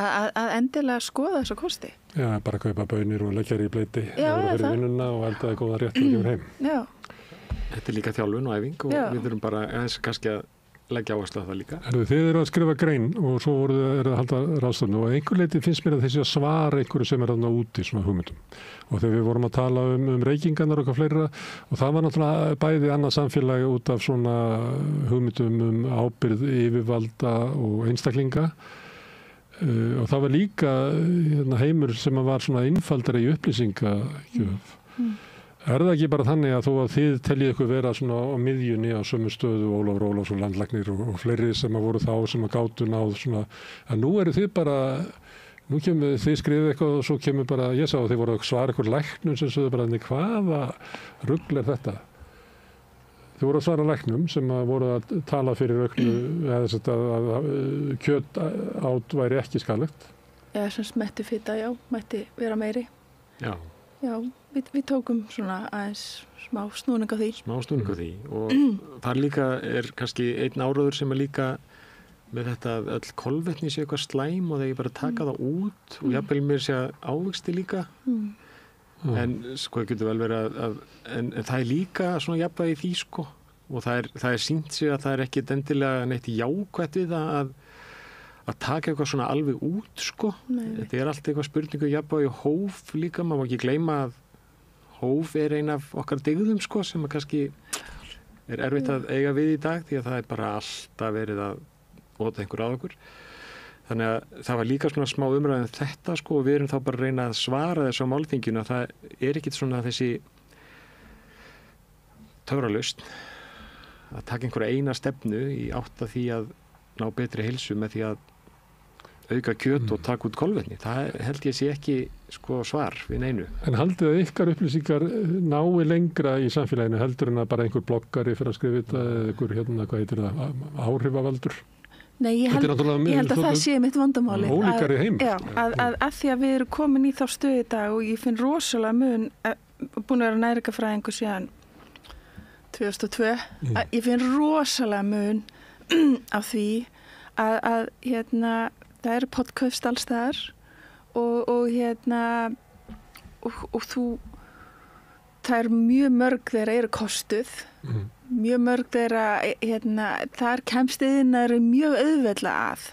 að endilega skoða þessa kosti. Já, bara kaupa baunir og leggja í bleiti fyrir vinnuna og eldaði góða rétt og kemur heim. Já. Þetta er líka þjálfun og æfing og við þurfum bara kannski að leggja áherslu á það líka. Þið eru að skrifa grein og svo eru að halda ráðstefnu og einhver leiti finnst mér að þessi að svara einhverju sem þarna úti, svona hugmyndum. Og þegar við vorum að tala reykingarnar og eitthvað fleira og það var náttúrulega bæði annað samfélag út af svona hugmyndum ábyrgð yfirvalda og einstaklinga og það var líka heimur sem var svona einfaldari í upplýsingagjöf. Er það ekki bara þannig að þó að þið teljið ykkur vera svona á miðjunni á sömu stöðu Ólafur Ólafsson, landlæknir og fleiri sem að voru þá sem að gátu náð svona, að nú eru þið bara, nú kemur þið skrifið eitthvað og svo kemur bara, ég sá að þið voru að svara ykkur læknum sem sögðu bara, hvaða rugl þetta? Þið voru að svara læknum sem að voru að tala fyrir auknu, eða þess að kjöt át væri ekki skaðlegt. Já, sem mætti fita, já, mætti vera meiri. Já. Já, við tókum svona aðeins smá snúning á því. Smá snúning á því og það líka kannski einn áróður sem líka með þetta að öll kolvetni sé eitthvað slæm og þegar ég bara taka það út og jafnvel mér sé ávexti líka. En sko það getur vel verið en það líka svona jafnvægi í því sko og það sýnt sig að það ekki endilega neitt jákvætt við það að taka eitthvað svona alveg út sko. Þetta allt eitthvað spurningu jafnvægi hóf líka, maður má ekki gleyma að hóf ein af okkar dygðum sko sem að kannski erfitt að eiga við í dag því að það bara alltaf verið að ota einhver að okkur. Þannig að það var líka svona smá umræðin þetta sko og við erum þá bara að reyna að svara þessu á málþinginu að það ekkit svona þessi töfralausn að taka einhverja eina stefnu í átt að því að ná betri heilsu með því að auka kjöt og taka út kolvetni. Það held ég sé ekki sko svar við neinu. En haldið að ykkar upplýsingar nái lengra í samfélaginu heldur en að bara einhver bloggari fyrir að skrifa þetta eða einhver hvað heitir það, áhrifavaldur? Nei, ég held að það sé mitt vandamáli. Ólíkari heim. Já, að því að við erum komin í þá stöðu í dag og ég finn rosalega mun, búin að vera næringarfræðingur síðan 2002, ég finn rosalega mun af því að það eru podcast alls þar og þú það eru mjög mörg þeirra eru kostuð mjög mörg þeirra þar kemst yðnar mjög auðveldlega að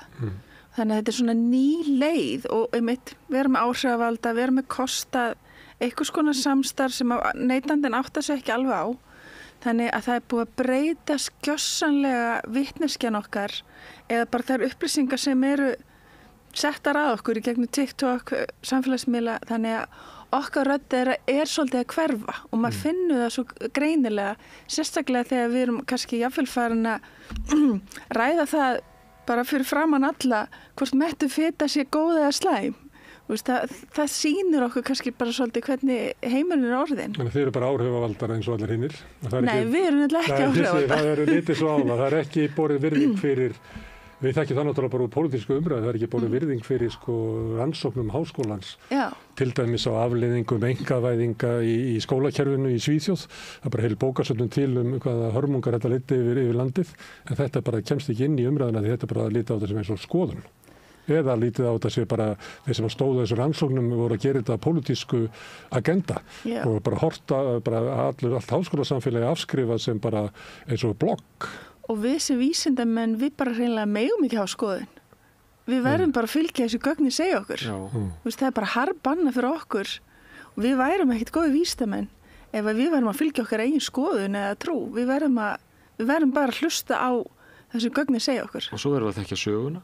þannig að þetta svona ný leið og vera með áhrifavalda, vera með kostað einhvers konar samstarf sem neytandinn áttar sig ekki alveg á. Þannig að það er búið að breyta skjössanlega vitneskjan okkar eða bara þær upplýsingar sem eru settar að okkur í gegnum TikTok, samfélagsmiðla, þannig að okkar rödd er svolítið að hverfa og maður finnur það svo greinilega, sérstaklega þegar við erum kannski jafnvel farin að ræða það bara fyrir framan alla hvort mettu fita sé góð eða slæm. Það sýnir okkur kannski bara svolítið hvernig heimurinn er orðin. Þannig þið eru bara áhrifavaldar eins og allir hinnir? Nei, við erum ekki áhrifavaldar. Það eru litið svo ála, það er ekki borið virðing fyrir, við þekkjum það náttúrulega bara úr pólitísku umræðu, það er ekki borið virðing fyrir rannsóknum háskólans. Já. Til dæmis á afleiðingum einkavæðinga í skólakerfinu í Svíþjóð. Það er bara heil bókasöfnum til hvaða hörmungar þetta leiddi yfir landið, en þetta bara kemst ekki inn í umræðuna því þetta bara litið á þetta sem eins og skoðun. Eða lítið á þetta sé bara þeir sem stóðu þessu rannsóknum voru að gera þetta pólitísku agenda og bara horta, allt háskólasamfélagi afskrifað sem bara eins og blogg. Og við sem vísindamenn, við bara hreinlega megum ekki hafa skoðun. Við verðum bara að fylgja þessu gögnin segja okkur. Það er bara harbanna fyrir okkur og við værum ekkert góði vísindamenn ef við verðum að fylgja okkar eigin skoðun eða trú. Við verðum bara að hlusta á þessu gögnin segja okkur. Og svo verðum við að þekkja söguna,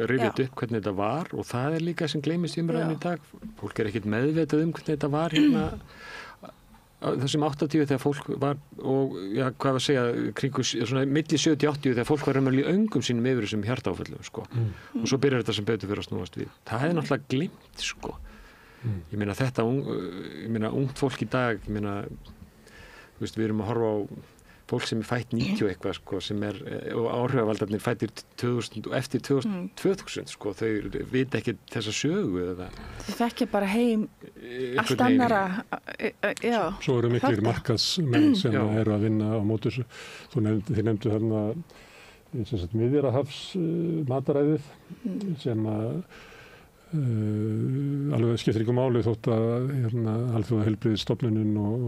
rifja upp hvernig þetta var og það er líka sem gleymist í umræðinu í dag. Fólk er ekkert meðvitað hvernig þetta var hérna þessum 80 þegar fólk var og hvað að segja kringu svona milli 70-80 þegar fólk var í öngum sínum yfir þessum hjartaáföllum sko. Og svo byrjar þetta sem betur fyrir að snúast við. Það er náttúrulega gleymt sko. Ég meina þetta ungt fólk í dag, ég meina við erum að horfa á fólk sem er fætt 90 eitthvað sko, sem og áhrifavaldarnir fættir 2000 og eftir 2000 sko, þau vita ekki þessa sögu eða. Þau þekkja bara heim allt annara. Svo eru miklir markaðsmenn sem eru að vinna á móti þessu. Þið nefndu þarna Miðjarðarhafs mataræðið sem alveg skiptir ykkur máli þótt að alþjóða heilbrigðisstofnunin og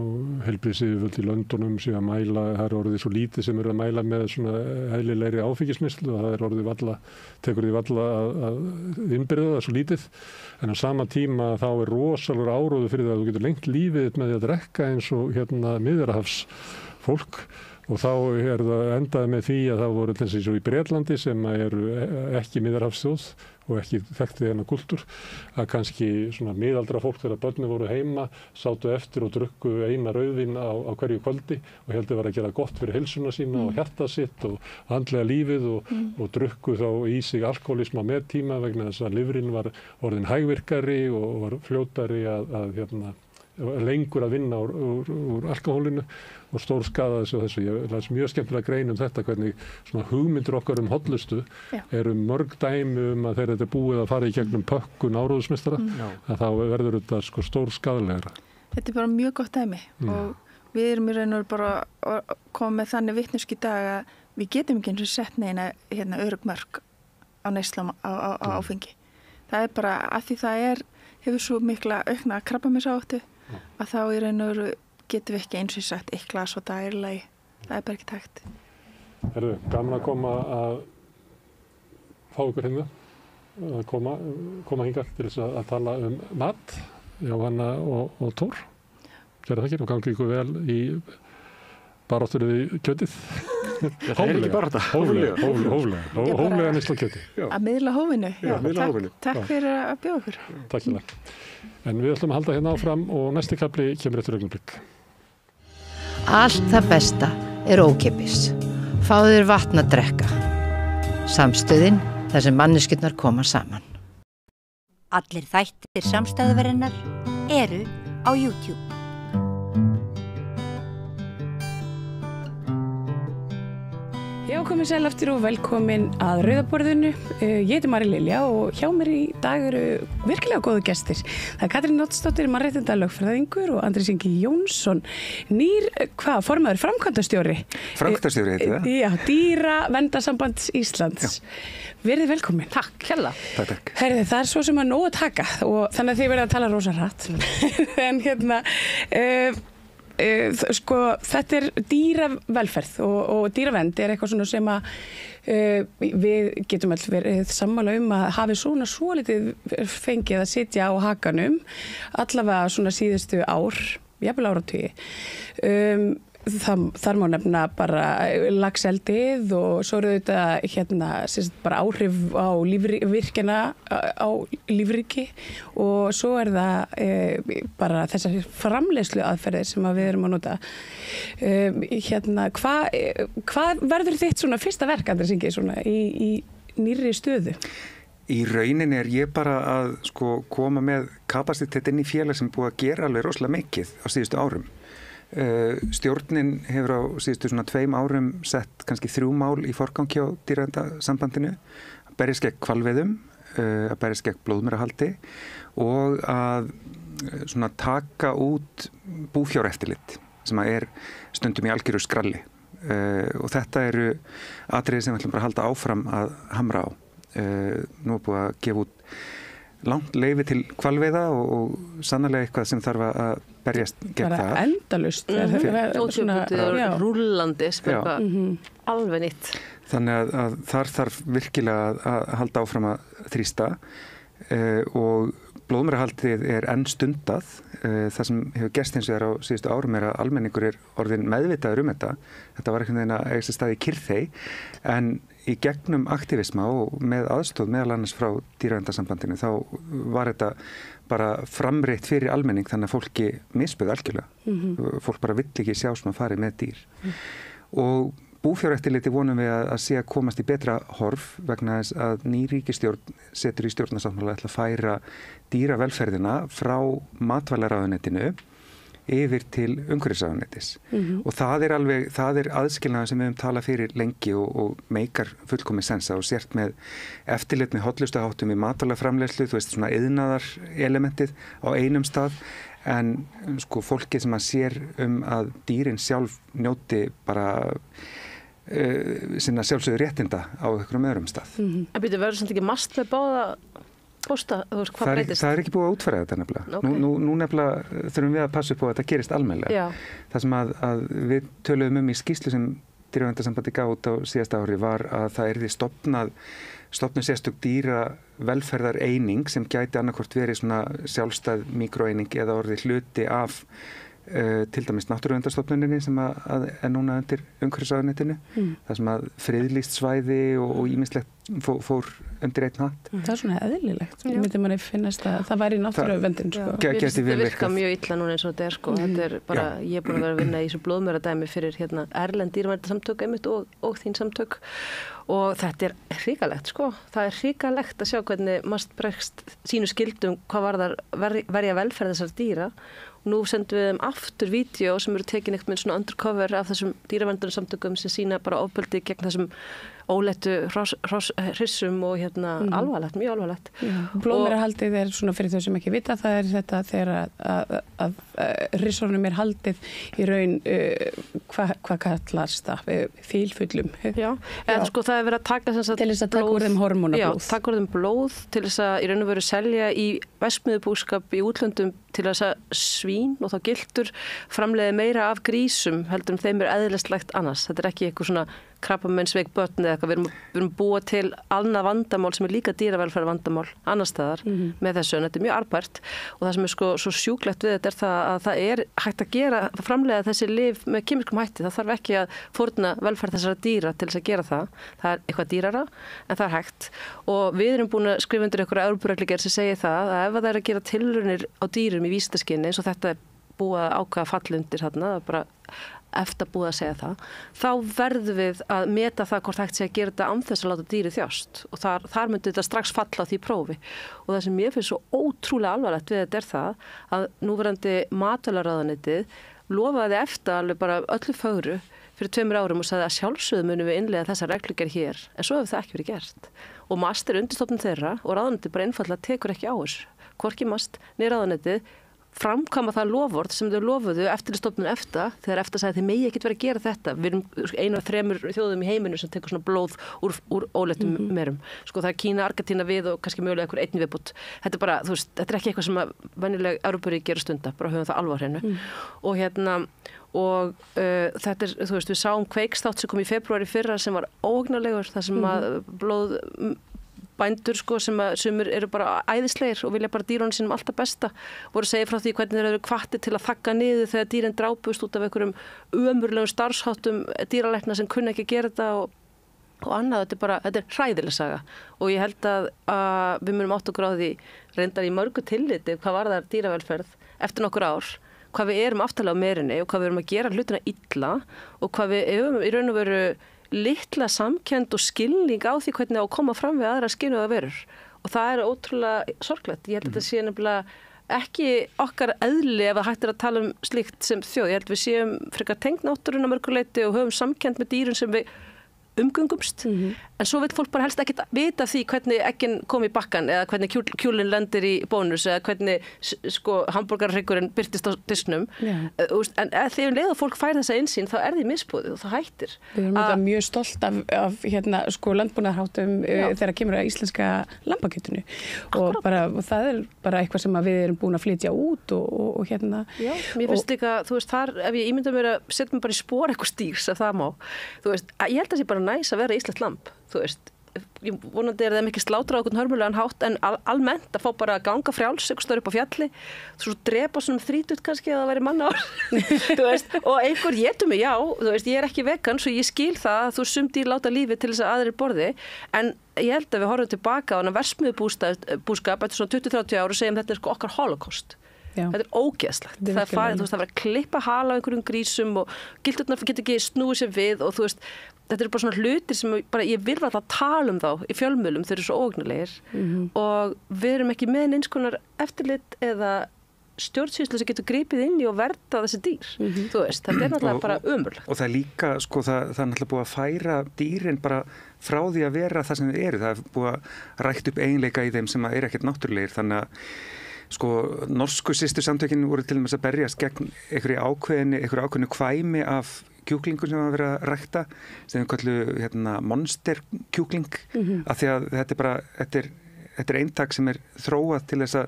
heilbrigðisyfirvöld í löndunum séu að mæla, það er orðið svo lítið sem eru að mæla með svona eðlilegri áfengisneyslu og það er orðið valla, tekur því valla að innbyrða það svo lítið, en á sama tíma þá er rosalegur áróður fyrir það að þú getur lengt lífið með því að drekka eins og Miðjarðarhafs fólk. Og þá það endaði með því að það voru eins og í Bretlandi sem eru ekki Miðjarðarhafsþjóð og ekki þekkti þennan kultúr, að kannski svona miðaldra fólk þegar börnin voru heima sátu eftir og drukku eina rauðvín á hverju kvöldi og heldur var að gera gott fyrir heilsuna sína og hjarta sitt og andlega lífið og drukku þá í sig alkoholisma með tíma vegna þess að lifrin var orðin hægvirkari og var fljótari að lengur að vinna úr alkohólinu og stór skada þessu. Ég las mjög skemmtilega grein þetta hvernig svona hugmyndir okkar hollustu eru mörg dæmi að þegar þetta er búið að fara í gegnum pökkun áróðusmeistara að þá verður þetta stór skadalegra. Þetta er bara mjög gott dæmi og við erum í raun og bara að koma með þannig vitneskju í dag að við getum ekki eins og sett neina örugg mörk á neyslu á áfengi. Það er bara að því það hefur svo mikla aukna krabbameinsáhættu að þá í raun og getum við ekki eins og sagt eitt glas á dag er í lagi. Það er bara ekki takt. Herðu, gaman að koma að fá ykkur hérna, að koma hingað til þess að tala mat, Jóhanna og Tór. Gerðu það ekki og gangi ykkur vel í baráttunni við kjötið. Það er ekki barátta. Hóflega neysla kjöti. Að miðla hófinu. Takk fyrir að bjóða okkur. Takk fyrir það. En við ætlum að halda hérna áfram og næsti kafli kemur eftir augnablik. Allt það besta er ókeypis. Fáðu þér vatn að drekka. Samstöðin þar sem manneskjurnar koma saman. Allir þættir samstæðuverinnar eru á YouTube. Já, komið sæl aftur og velkomin að Rauðaborðinu. Ég heiti Mari Lilja og hjá mér í dag eru virkilega góðu gestir. Það er Katrín Oddsdóttir, mannréttindalögfræðingur og Andrés Ingi Jónsson, formaður framkvæmdastjóri. Framkvæmdastjóri heitir það? Já, Dýraverndarsambands Íslands. Verið velkomin. Takk, hella. Takk. Herði, það er svo sem að nóg að taka og þannig að þið verið að tala rosa hratt. En þetta er dýravelferð og dýravernd er eitthvað svona sem að við getum alltaf verið sammála að hafi svona svolítið fengið að sitja á hakanum allavega svona síðustu ár, jafnvel áratugi. Þar má nefna bara laxeldið og svo eru þetta bara áhrif á lífvirkjana á lífríki og svo er það bara þessar framleiðslu aðferðir sem við erum að nota. Hvað verður þitt svona fyrsta verk, Andrés Ingi, svona í nýrri stöðu? Í rauninni er ég bara að koma með kapasitet inn í félag sem búið að gera alveg rosalega mikið á síðustu árum. Stjórnin hefur á síðustu svona 2 árum sett kannski 3 mál í forgang hjá Dýraverndarsambandinu, að berjast gegn hvalveiðum, að berjast gegn blóðmerahaldi og að svona taka út búfjáreftirlit sem að er stundum í algjöru skralli og þetta eru atriði sem við ætlum bara að halda áfram að hamra á. Nú er búið að gefa út langt leyfi til hvalveiða og sannarlega eitthvað sem þarf að berjast gegn það. Bara endalaust. Ótjöfbundið og rúllandi sem eitthvað alveg nýtt. Þannig að þar þarf virkilega að halda áfram að þrýsta og blóðmerahaldið er enn stundað. Það sem hefur gerst eins og þar á síðustu árum er að almenningur er orðin meðvitaður þetta. Þetta var einhvern veginn að eiga sér stað í kyrrþey en í gegnum aktivisma og með aðstoð meðal annars frá Dýraverndarsambandinu þá var þetta bara framreitt fyrir almenning þannig að fólki misböð algjörlega. Fólk bara vill ekki sjá svona farið með dýr. Og búfjáreftirliti vonum við að sé að komast í betra horf vegna þess að ný ríkisstjórn setur í stjórnarsáttmála að færa dýravelferðina frá matvælaráðuneytinu yfir til umhverfisráðuneytis. Og það er aðskilnaður sem við höfum talað fyrir lengi og meikar fullkomið sensa og sért með eftirlit með hollustaháttum í matvælaframleiðslu, þú veist svona iðnaðar elementið á einum stað en fólkið sem að sér að dýrin sjálf njóti bara sinna sjálfsögðu réttinda á einhverjum öðrum stað. En byrju, verður samt ekki mast með báða pósta, hvað breytist? Það ekki búið að útfæra þetta nefnilega. Okay. Nú nefnilega þurfum við að passa upp á að þetta gerist almennilega. Já. Það sem að við töluðum í skýrslu sem Dýraverndarsambandið gaf út á síðasta ári var að það yrði stofnuð sérstök dýravelferðar eining sem gæti annarkvort verið svona sjálfstæð mikroeining eða orðið hluti af til dæmis náttúruverndarstofnuninni sem að er núna undir umhverfisráðuneytinu. Það sem að friðlýst svæði og ýmislegt fór undir einn hatt. Það er svona eðlilegt. Myndi manni finnast að það væri náttúruverndin. Það virka mjög illa núna eins og þetta sko. Þetta bara, ég er búin að vera að vinna í þessu blóðmöradæmi fyrir erlend dýraverndarsamtök einmitt og þín samtök og þetta er hrikalegt sko. Það er hrikalegt að sjá hvernig MAST bregst sínu skildum hvað varðar verja velferð þessar dýra. Nú sendum við þeim aftur vídeo sem eru tekin eitthvað með svona undercover af þessum dýraverndarsamtökum sem sína bara ofbeldi gegn þessum óleittu hrissum og alvarlegt, mjög alvarlegt. Blóðmerahaldið er svona fyrir þau sem ekki vita, það er þetta þegar að hrissunum er haldið í raun, hvað kallast það, fylfullum. Já, eða sko það er verið að taka til þess að taka úr þeim hormónablóð. Já, taka úr þeim blóð til þess að í raun og veru selja í verksmiðjubúskap í útlöndum til þess að svín og þá giltur framleiði meira af grísum heldur þeim er eðlistlegt annars. Þetta er ekki eitthvað svona krabbameinsveik börn eða eitthvað. Við erum búa til annað vandamál sem er líka dýravelferð vandamál annars staðar með þessu en þetta er mjög arbært og það sem er sko svo sjúklegt við þetta er það að það er hægt að framleiða þessi lyf með kemískum hætti. Það þarf ekki að fórna velferð þessara dýra til þess að gera það. Það er eitthvað dýrara en það er hægt og við erum búin að skrifa undir einhverja Evrópureglugerð sem segir það að ef það er að gera tilraunir á dýrum í vísindaskyni eins og þetta er búið að ákveða fall undir þarna, það er bara eftir að búið að segja það, þá verðum við að meta það hvort hægt sé að gera þetta án þess að láta dýri þjást og þar myndi þetta strax falla á því prófi og það sem ég finnst svo ótrúlega alvarlegt við þetta er það að núverandi matvælaráðuneytið lofaði eftir alveg bara öllu fögru fyrir 2 árum og sagði að sjálfsögðu munum við innleiða þessa reglugerð hér en svo hefur það ekki verið gert og MAST er undirstofnun þeirra og ráðuneytið bara einfaldlega tekur ekki á þessu, hvorki MAST né ráðuneytið framkama það lofvort sem þau lofuðu eftirlitsstofnun EFTA þegar EFTA sagði þið megi ekkert verið að gera þetta. Við erum 1 af 3 þjóðum í heiminu sem tekur svona blóð úr óleittum merum. Sko það er Kína, Argentína við og kannski mögulega einhver einn viðbútt. Þetta er bara, þú veist, þetta er ekki eitthvað sem að venjuleg Evrópuríki gera stunda, bara höfum það alveg á hreinu. Og þetta er, þú veist, við sáum kveiksþátt sem kom í febrúar í fyrra sem var óhugnarlegur, þar sem að blóð bændur sko sem sumir eru bara æðislegir og vilja bara dýrunum sínum alltaf besta voru að segja frá því hvernig þeir eru hvattir til að þagga niður þegar dýrin drápust út af einhverjum ömurlegum starfsháttum dýralækna sem kunna ekki gera þetta og annað, þetta er hræðileg saga og ég held að við munum átt okkur á því reyndar í mörgu tilliti hvað varðar dýravelferð eftir nokkur ár hvað við erum aftalega á merinni og hvað við erum að gera hlutina illa og hvað við erum í raun og veru litla samkennd og skilning á því hvernig á að koma fram við aðra skinuða verur og það er ótrúlega sorglegt. Ég held að þetta sé nefnilega ekki okkar eðli ef það hægt er að tala slíkt sem þjóð. Ég held við séum frekar tengd náttúruna mörguleiti og höfum samkennd með dýrun sem við umgöngumst en svo vil fólk bara helst ekki vita því hvernig eggin kom í bakkan eða hvernig kjúlinn lendir í bónus eða hvernig sko hambúrgarhryggurinn birtist á disknum en þegar leið að fólk fær þessa innsýn þá er því misbúðið og það hættir. Við erum mjög stolt af sko landbúnaðarháttum þegar kemur að íslenska lambakjötinu og það er bara eitthvað sem við erum búin að flytja út og hérna. Já, mér finnst líka, þú veist, þar ef ég ímynda mér að setja mig bara í spor eitthvað stíls ef það má, þú veist, ég held að það sé bara næs að vera íslenskt lamb, þú veist vonandi er þeim ekki slátra á okkur hörmulegan hátt en almennt að fá bara að ganga frjáls eitthvað stöður upp á fjalli svo drepa svona 30 kannski að það væri mannár þú veist, og einhver étur mig, já þú veist, ég er ekki vegan svo ég skil það að þú sum dýr láta lífi til þess að aðrir borði en ég held að við horfum tilbaka á hana verksmiðjubúskap eftir svona 20-30 ára og segjum þetta er sko okkar holocaust. Já. Þetta er ógeðslegt. Það er farið, þú veist, það var að klippa hala á einhverjum grísum og gildurnar getur ekki snúið sér við og þú veist, þetta eru bara svona hlutir sem bara, ég vil alltaf tala um þá í fjölmiðlum, þeir eru svo ógnulegir og við erum ekki með eins konar eftirlit eða stjórnsýslu sem getur gripið inn í og verða þessi dýr. Þú veist, þetta er náttúrulega bara ömurlegt. Og það er líka, sko, það er náttúrulega búið að færa dýrin bara frá því að vera það sem þau eru. Það er búið að rækta upp eiginleika í þeim sem er ekkert náttúrulegir, þannig að sko, norsku systursamtökin voru til dæmis að berjast gegn einhverju ákveðinu kvæmi af kjúklingum sem var verið að rækta sem við kallum monster kjúkling af því að þetta er eintak sem þróað til þess að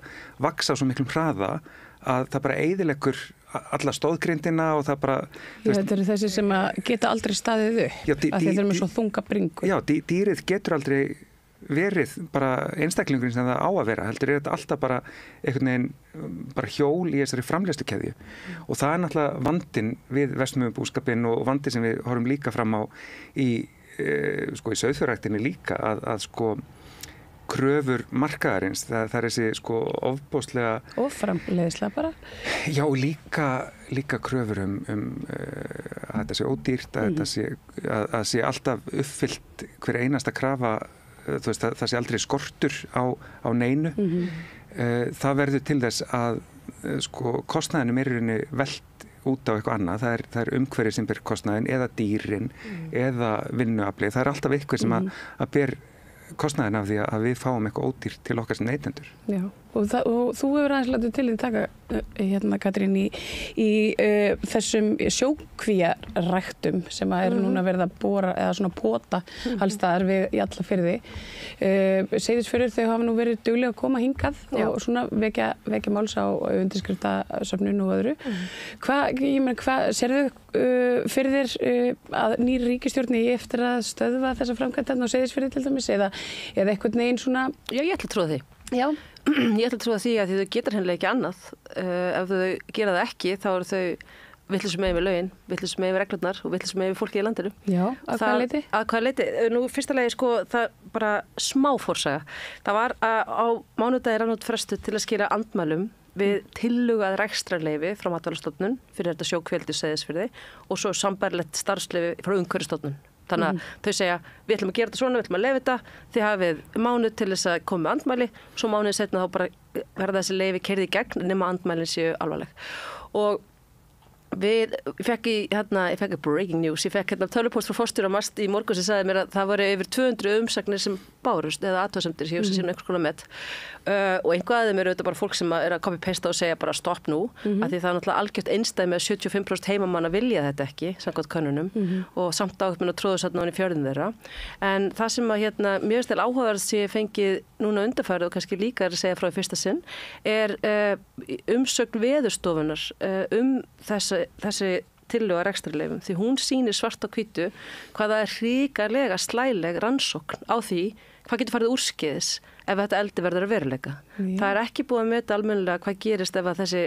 vaksa svo miklum hraða að það bara eyðileggur alla stóðgrindina og það bara... Þetta eru þessi sem geta aldrei staðið upp, af því þeir eru með svo þunga bringu. Já, dýrið getur aldrei verið bara einstaklingurinn sem það á að vera, heldur þetta alltaf bara einhvern veginn bara hjól í þessari framleiðslukeðju og það náttúrulega vandinn við vestmögubúskapinn og vandinn sem við horfum líka fram á í sauðfjárræktinni líka að sko kröfur markaðarins, það þessi sko ofbóðslega og framleiðsla bara. Já, líka kröfur að þetta sé ódýrt, að þetta sé alltaf uppfyllt hver einasta krafa. Þú veist, það sé aldrei skortur á neinu. Það verður til þess að sko, kostnaðinum í rauninni velt út á eitthvað annað. Það er umhverfið sem ber kostnaðin eða dýrin eða vinnuaflið. Það er alltaf eitthvað sem að ber kostnaðin af því að við fáum eitthvað ódýrt til okkar sem neytendur. Já, og þú hefur aðeins látið til því taka Katrín í þessum sjókvíaræktum sem núna verið að bora eða svona pota alls staðar við í alla firði. Seyðisfjörður, þau hafa nú verið duglega að koma hingað og svona vekja máls á undirskriftasöfnun og öðru. Hvað sérðu fyrir þér að nýr ríkisstjórn eigi eftir að stöðva þessa framkvæmd á Seyðisfirði til dæmis eða eitthvað neginn svona... Já, ég ætla að trúa því. Já. Ég ætla að trúa því að þau getur hennilega ekki annað. Ef þau gera það ekki, þá eru þau vittlausum með lögin, vittlausum með reglurnar og vittlausum með fólki í landinu. Já, að hvaða leyti? Að hvaða leyti? Nú, fyrsta lagi, sko, það bara smá forsaga. Það var á mánudagi rann út frestu til að skila andmælum við tillögað rekstrarleyfi frá Matvælastofnun fyrir þetta sjókvíaeldi Seyðisfirði og svo sambærilegt starfsleyfi frá Umhverfisstofnun. Þannig að þau segja, við ætlum að gera þetta svona, við ætlum að leyfa þetta, þið hafið mánuð til þess að koma með andmæli, svo mánuðið setna þá bara verða þessi leyfi keyrð í gegn nema andmælin séu alvarleg. Og ég fekk breaking news, ég fekk tölvupóst frá forstjóra MAST í morgun sem sagði mér að það voru yfir 200 umsagnir sem bárust eða athugasemdir, ég hugsa sem einhvers konar met og einhvað af þeim eru auðvitað bara fólk sem er að copy-pasta og segja bara stopp nú af því það er náttúrulega algjört einsdæmi að 75% heimamanna vilja þetta ekki, samkvæmt könnunum og samt áhugt að tróðu satt náinn í fjörðin þeirra en það sem að mjög stil áhugaverð sem ég fengið núna undanfærið og kannski líka að segja frá í fyrsta sinn er umsögn Veðurstofunnar þessi tillögu að rekstrarleyfum því hún sýnir svart á hvítu hvað það er hrikalega slæleg rannsókn á því hvað getur farið úrskeiðis ef þetta eldi verður að veruleika. Það er ekki búið að meta almennilega hvað gerist ef að þessi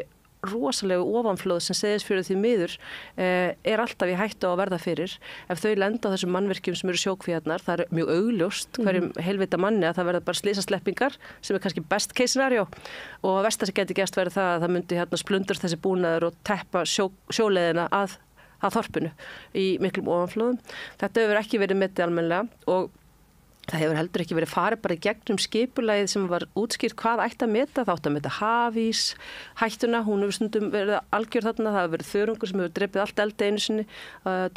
rosalegu ofanflóð sem Seyðisfjörður því miður er alltaf í hættu á að verða fyrir. Ef þau lenda á þessum mannvirkjum sem eru sjókvíarnar, það er mjög augljóst hverjum heilvita manni að það verða bara slysasleppingar sem er kannski best case scenario og versta sem geti gerst verið það að það myndi splundrast þessi búnaður og teppa sjóleiðina að þorpinu í miklum ofanflóðum. Þetta hefur ekki verið metið almennilega og það hefur heldur ekki verið farið bara í gegnum skipulagið sem var útskýrt hvað ætti að meta, það átti að meta hafís, hættuna, hún hefur stundum verið algjör þarna, það hefur verið þörungur sem hefur drepið allt eldi einu sinni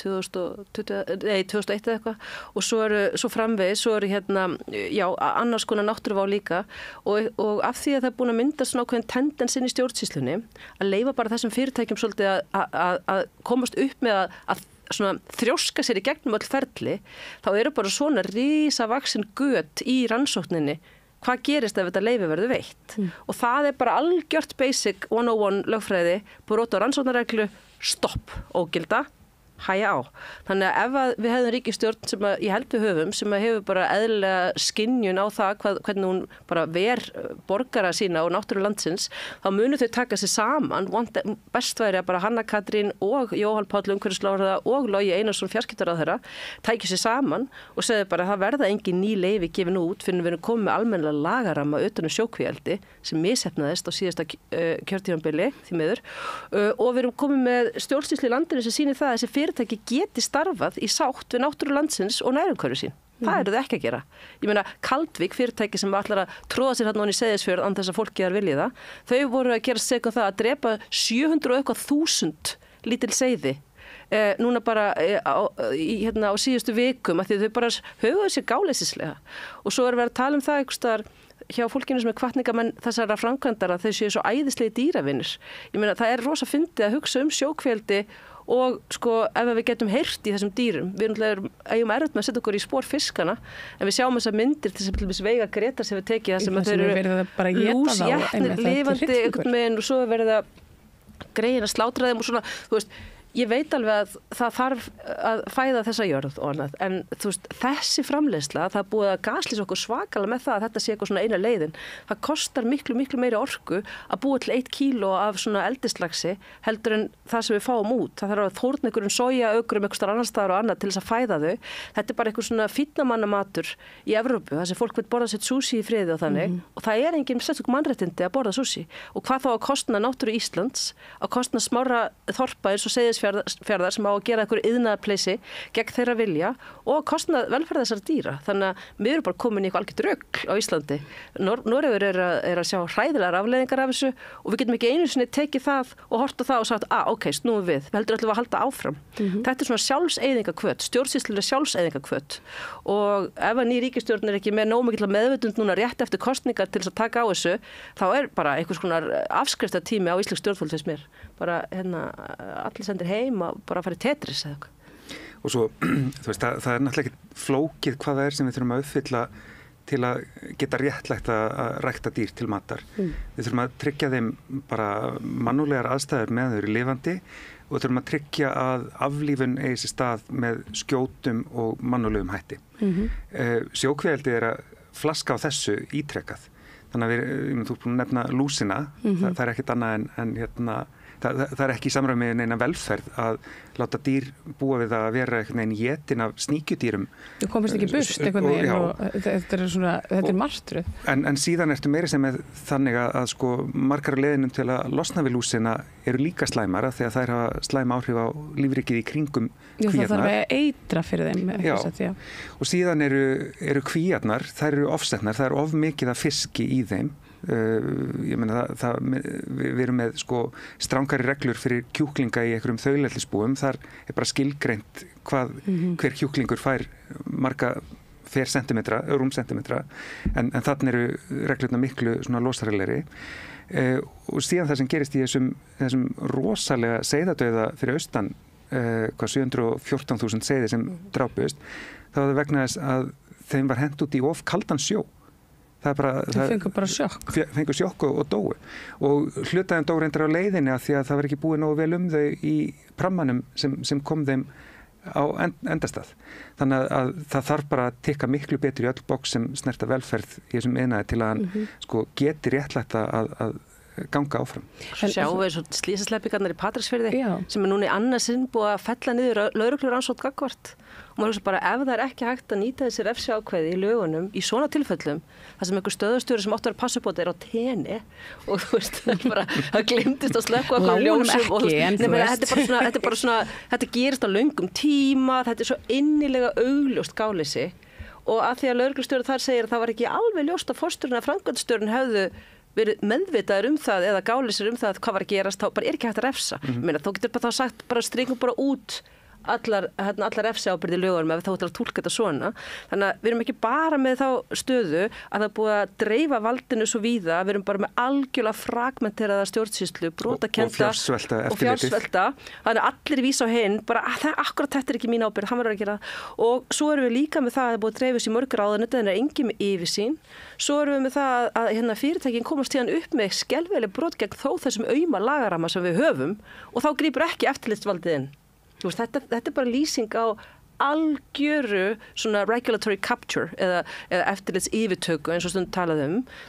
2001 eða eitthvað og svo framvegis, svo eru annars konar náttúruvá líka og af því að það er búin að mynda svona ákveðin tendens inn í stjórnsýslunni að leyfa bara þessum fyrirtækjum svolítið að komast upp með að svona þrjóska sér í gegnum öll ferli, þá eru bara svona risavaksin göt í rannsókninni hvað gerist ef þetta leyfi verður veitt og það er bara algjört basic 101 lögfræði, brot á rannsóknarreglu stopp, ógilda hæja á. Þannig að ef við hefðum ríkisstjórn sem ég held við höfum sem hefur bara eðlilega skynjun á það hvernig hún bara ver borgara sína og náttúru landsins, þá munu þau taka sig saman, best væri að bara Hanna Katrín og Jóhann Páll umhverfisráðherra og Logi Einarsson fjarskiptaráðherra tækju sig saman og segðu bara að það verða engin ný leyfi gefin út fyrir við erum komið með almennilega lagaramma utan sjókvíaeldi sem misheppnaðist á síðasta kjörtímabili því miður og við erum komið með stjórnsýslu í landinu sem sýnir það að þessi fyrirtæki geti starfað í sátt við náttúru landsins og nærumhverfi sín. Það eru þau ekki að gera. Ég meina, Kaldvík fyrirtæki sem ætlar að tróða sér hérna í Seyðisfjörð án þess að fólki þar vilji það, þau voru að gera sig það að drepa 700.000 lítil seiði núna bara á síðustu vikum af því þau bara höfuðu sér gáleysislega og svo er verið að tala um það einhvers staðar hjá fólkinu sem er hvatningamenn þessara framkvæmdara þau séu svo æðislegi dýravinir. Ég meina, það er rosa fyndið að hugsa sjókvíaeldi og sko ef við getum heyrt í þessum dýrum, við eigum erfitt með að setja okkur í spór fiskana en við sjáum þessar myndir til þess að Veiga Greta sem við tekið það sem að þeir eru lúsjætnir lifandi einhvern veginn og svo verið að greina slátra þeim og svona, þú veist, ég veit alveg að það þarf að fæða þessa jörð og annað, en þú veist, þessi framleiðsla, það er búið að gaslýsa okkur svakalega með það að þetta sé eitthvað svona eina leiðin. Það kostar miklu meiri orku að búa til 1 kíló af svona eldislaxi heldur en það sem við fáum út. Það þarf að þórna einhverjum sojaökrum einhver staðar annars staðar og annað til þess að fæða þau. Þetta er bara einhver svona fínamannamatur í Evrópu, þar sem fólk vil borða sitt sushi í friði og þannig, og það er engin sérstök mannréttindi að borða sushi. Og hvað þá að kostna náttúru Íslands, að kostna smárra þorpa eins og Seyðisfjarðar sem á að gera einhverju iðnaðarpleysi gegn þeirra vilja og kostnað velferð þessara dýra. Þannig að við erum bara komin í eitthvað algjört rugl á Íslandi. Noregur er að sjá hræðilegar afleiðingar af þessu og við getum ekki einu sinni tekið það og hort á það og sagt, ok, snúum við heldur ætlum við að halda áfram. Þetta er svona sjálfseyðingahvöt, stjórnsýsluleg sjálfseyðingahvöt og ef að ný ríkisstjórn er ekki með nógu mikilla meðvitund núna rétt eftir kosningar til þess að taka á þessu, þá er bara einhvers konar afskriftatími á íslensk stjórnvöld finnst mér. Bara allir sendir heim og bara fara í Tetris eða eitthvað. Og svo, þú veist, það er náttúrulega ekki flókið hvað það er sem við þurfum að uppfylla til að geta réttlægt að rækta dýr til matar. Við þurfum að tryggja þeim bara mannúðlegar aðstæður með þau lifandi og þurfum að tryggja að aflífun eigi sér stað með skjótum og mannúðlegum hætti. Sjókvíaeldi er að flaska á þessu ítrekkað. Þannig að þú er búin að nefna lúsina, það er ekkert annað en það er ekki í samræmi með neina velferð að láta dýr búa við að vera einhvern veginn étin af sníkjudýrum. Þú komist ekki burt einhvern veginn og þetta er martröð. En síðan ertu meira sem með þannig að sko margar leiðinum til að losna við lúsina eru líka slæmar af því að þær hafa slæm áhrif á lífríkið í kringum kvíarnar. Það þarf að eitra fyrir þeim. Og síðan eru kvíarnar, þær eru ofsetnar, það er of mikið af fiski í þeim. Ég meina við erum með sko strangari reglur fyrir kjúklinga í einhverjum þaulætlisbúum, þar er bara skilgreint hver kjúklingur fær marga rúmsentimetra en þannig eru reglurna miklu svona losaralegri og síðan það sem gerist í þessum rosalega seiðadauða fyrir austan 714.000 seiði sem drápust, þá var það vegna þess að þeim var hent út í of kaldan sjó. Það fengur bara sjokk. Fengur sjokk og dóu. Og hlutaðum dóu reyndar á leiðinni af því að það var ekki búið nógu vel þau í prammanum sem kom þeim á endastað. Þannig að það þarf bara að tikka miklu betur í öll boks sem snerta velferð í þessum iðnaði til að hann sko geti réttlætt að ganga áfram. Svo sjáum við slísaslepingarnar í Patreksfirði sem er núna í annarsinn búið að fella niður lögreglurannsókn gagnvart. Og maður hugsa bara ef það er ekki hægt að nýta þessi refsiákvæði í lögunum í svona tilfellum, þar sem einhver stöðustjóri sem áttu að passa upp á þetta er á tenni og þú veist, það glemdist að slökkva okkur ljósum og þetta er bara svona, þetta gerist á löngum tíma, þetta er svo innilega augljóst gáleysi og að því að lögreglustjóri þar segir að það var ekki alveg ljóst að forstjórinn að framkvæmdastjórinn hefðu verið meðvitaður það eða gáleysir það hvað var að gerast, þá bara er ekki hægt að refsa. Þá getur bara þá sagt, bara strengum bara út allar refsiábyrgð í lögunum ef þá ætlar að túlka þetta svona. Þannig að við erum ekki bara með þá stöðu að það er búið að dreifa valdinu svo víða, við erum bara með algjörlega fragmenteraða stjórnsýslu, brotakennda og fjársvelta. Þannig að allir vísa á hinn, bara akkurat þetta er ekki mín ábyrgð, hann verður að gera það. Og svo erum við líka með það að það er búið að dreifast í mörg ráðuneyti, þannig að enginn með yfirsýn. Svo erum við með það að fyrirtækin komast tíðan upp með skelfileg brot gegn þó þessum auma lagaramma sem við höfum og þá grípur ekki eftirlitsvaldið inn. Þetta er bara lýsing á algjöru svona regulatory capture eða eftirlits yfirtöku eins og stundum talað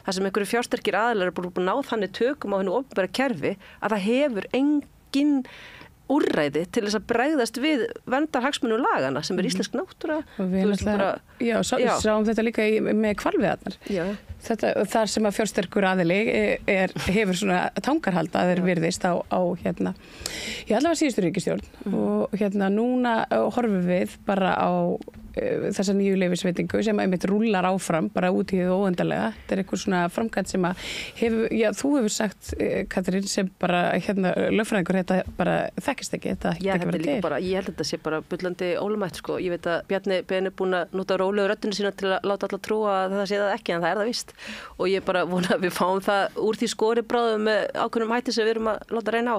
þar sem einhverju fjársterkir aðilar er búin að ná þannig tökum á hennu opinbera kerfi að það hefur engin úrræði til þess að bregðast við verndarhagsmunum lagana sem er íslensk náttúra. Sáum þetta líka með hvalveiðarnar. Þar sem að fjársterkur aðili hefur svona tangarhald að þeir virðist á í allavega síðustu ríkisstjórn og núna horfum við bara á þessa nýju leyfisveitingu sem einmitt rúlar áfram bara út í það óendanlega. Þetta eitthvað svona framkvæmd sem að þú hefur sagt, Katrín, sem bara lögfræðingur, þetta bara þekkist ekki, þetta ekki verið til. Ég held að þetta sé bara bullandi ólumætt, sko. Ég veit að Bjarni Ben búin að nota rólegu röddinu sína til að láta alla trúa að það sé það ekki, en það það víst. Og ég bara vona að við fáum það úr því skori bráðum með ákveðnum hætti sem við erum að láta reyna á.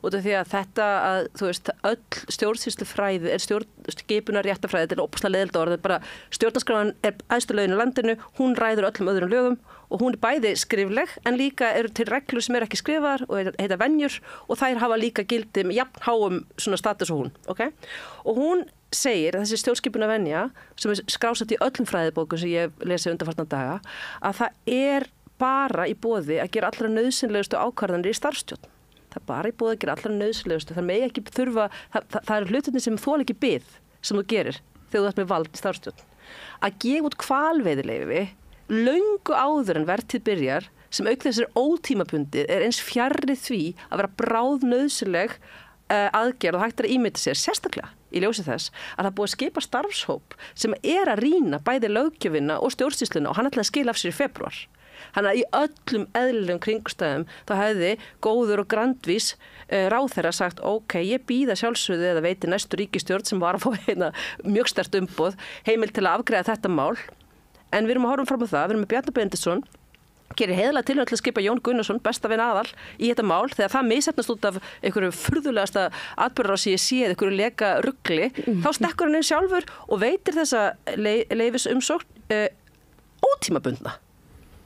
Út af því að þetta að, þú veist, öll stjórnsýslufræði skipunar réttafræði, þetta óbúslega leiðilegt orð, bara stjórnarskráin æðstu lögin í landinu, hún ræður öllum öðrum lögum og hún bæði skrifleg en líka eru til reglur sem ekki skrifaðar og heita venjur og þær hafa líka gildi með jafn háum svona status og hún, okay? Og hún segir, þessi stjórnskipuna venja sem er skrásett í öllum fræðibókum sem ég lesi undanfarna daga, að það bara í boði að gera allra nauðsynlegustu ákvarðanir í starfsstjórn. Það bara í boði að gera allra nauðsynlegustu. Það megi ekki þurfa, það eru hlutinni sem þola ekki bið sem þú gerir þegar þú ert með vald í starfsstjórn. Að gefa út hvalveiðileyfi löngu áður en vertíð byrjar sem auk þess ótímabundið eins fjarri því að vera bráð nauðsynleg aðgerð og hægt að ímynda sér sérstaklega í ljósi þess að það búið að skipa starfshóp sem að rýna bæði löggjöfina og stjórnsýsluna og hann ætlaði að skila af sér í febrúar. Þannig að í öllum eðlilegum kringstæðum þá hefði góður og grandvís ráðherra sagt ok, ég býða sjálfsögðu eða veiti næstu ríkisstjórn sem var að fá mjög sterkt umboð heimild til að afgreiða þetta mál en við erum að horfa fram á það, við erum með Bjarni Benediktsson gerir heiðlega tilraun til að skipa Jón Gunnarsson besta vin aðal í þetta mál þegar það misheppnast út af einhverju furðulegasta atburðarási ég séð, einhverju leka rugli þá stekkur hann inn sjálfur og veitir þessa leyfisumsókn ótímabundna.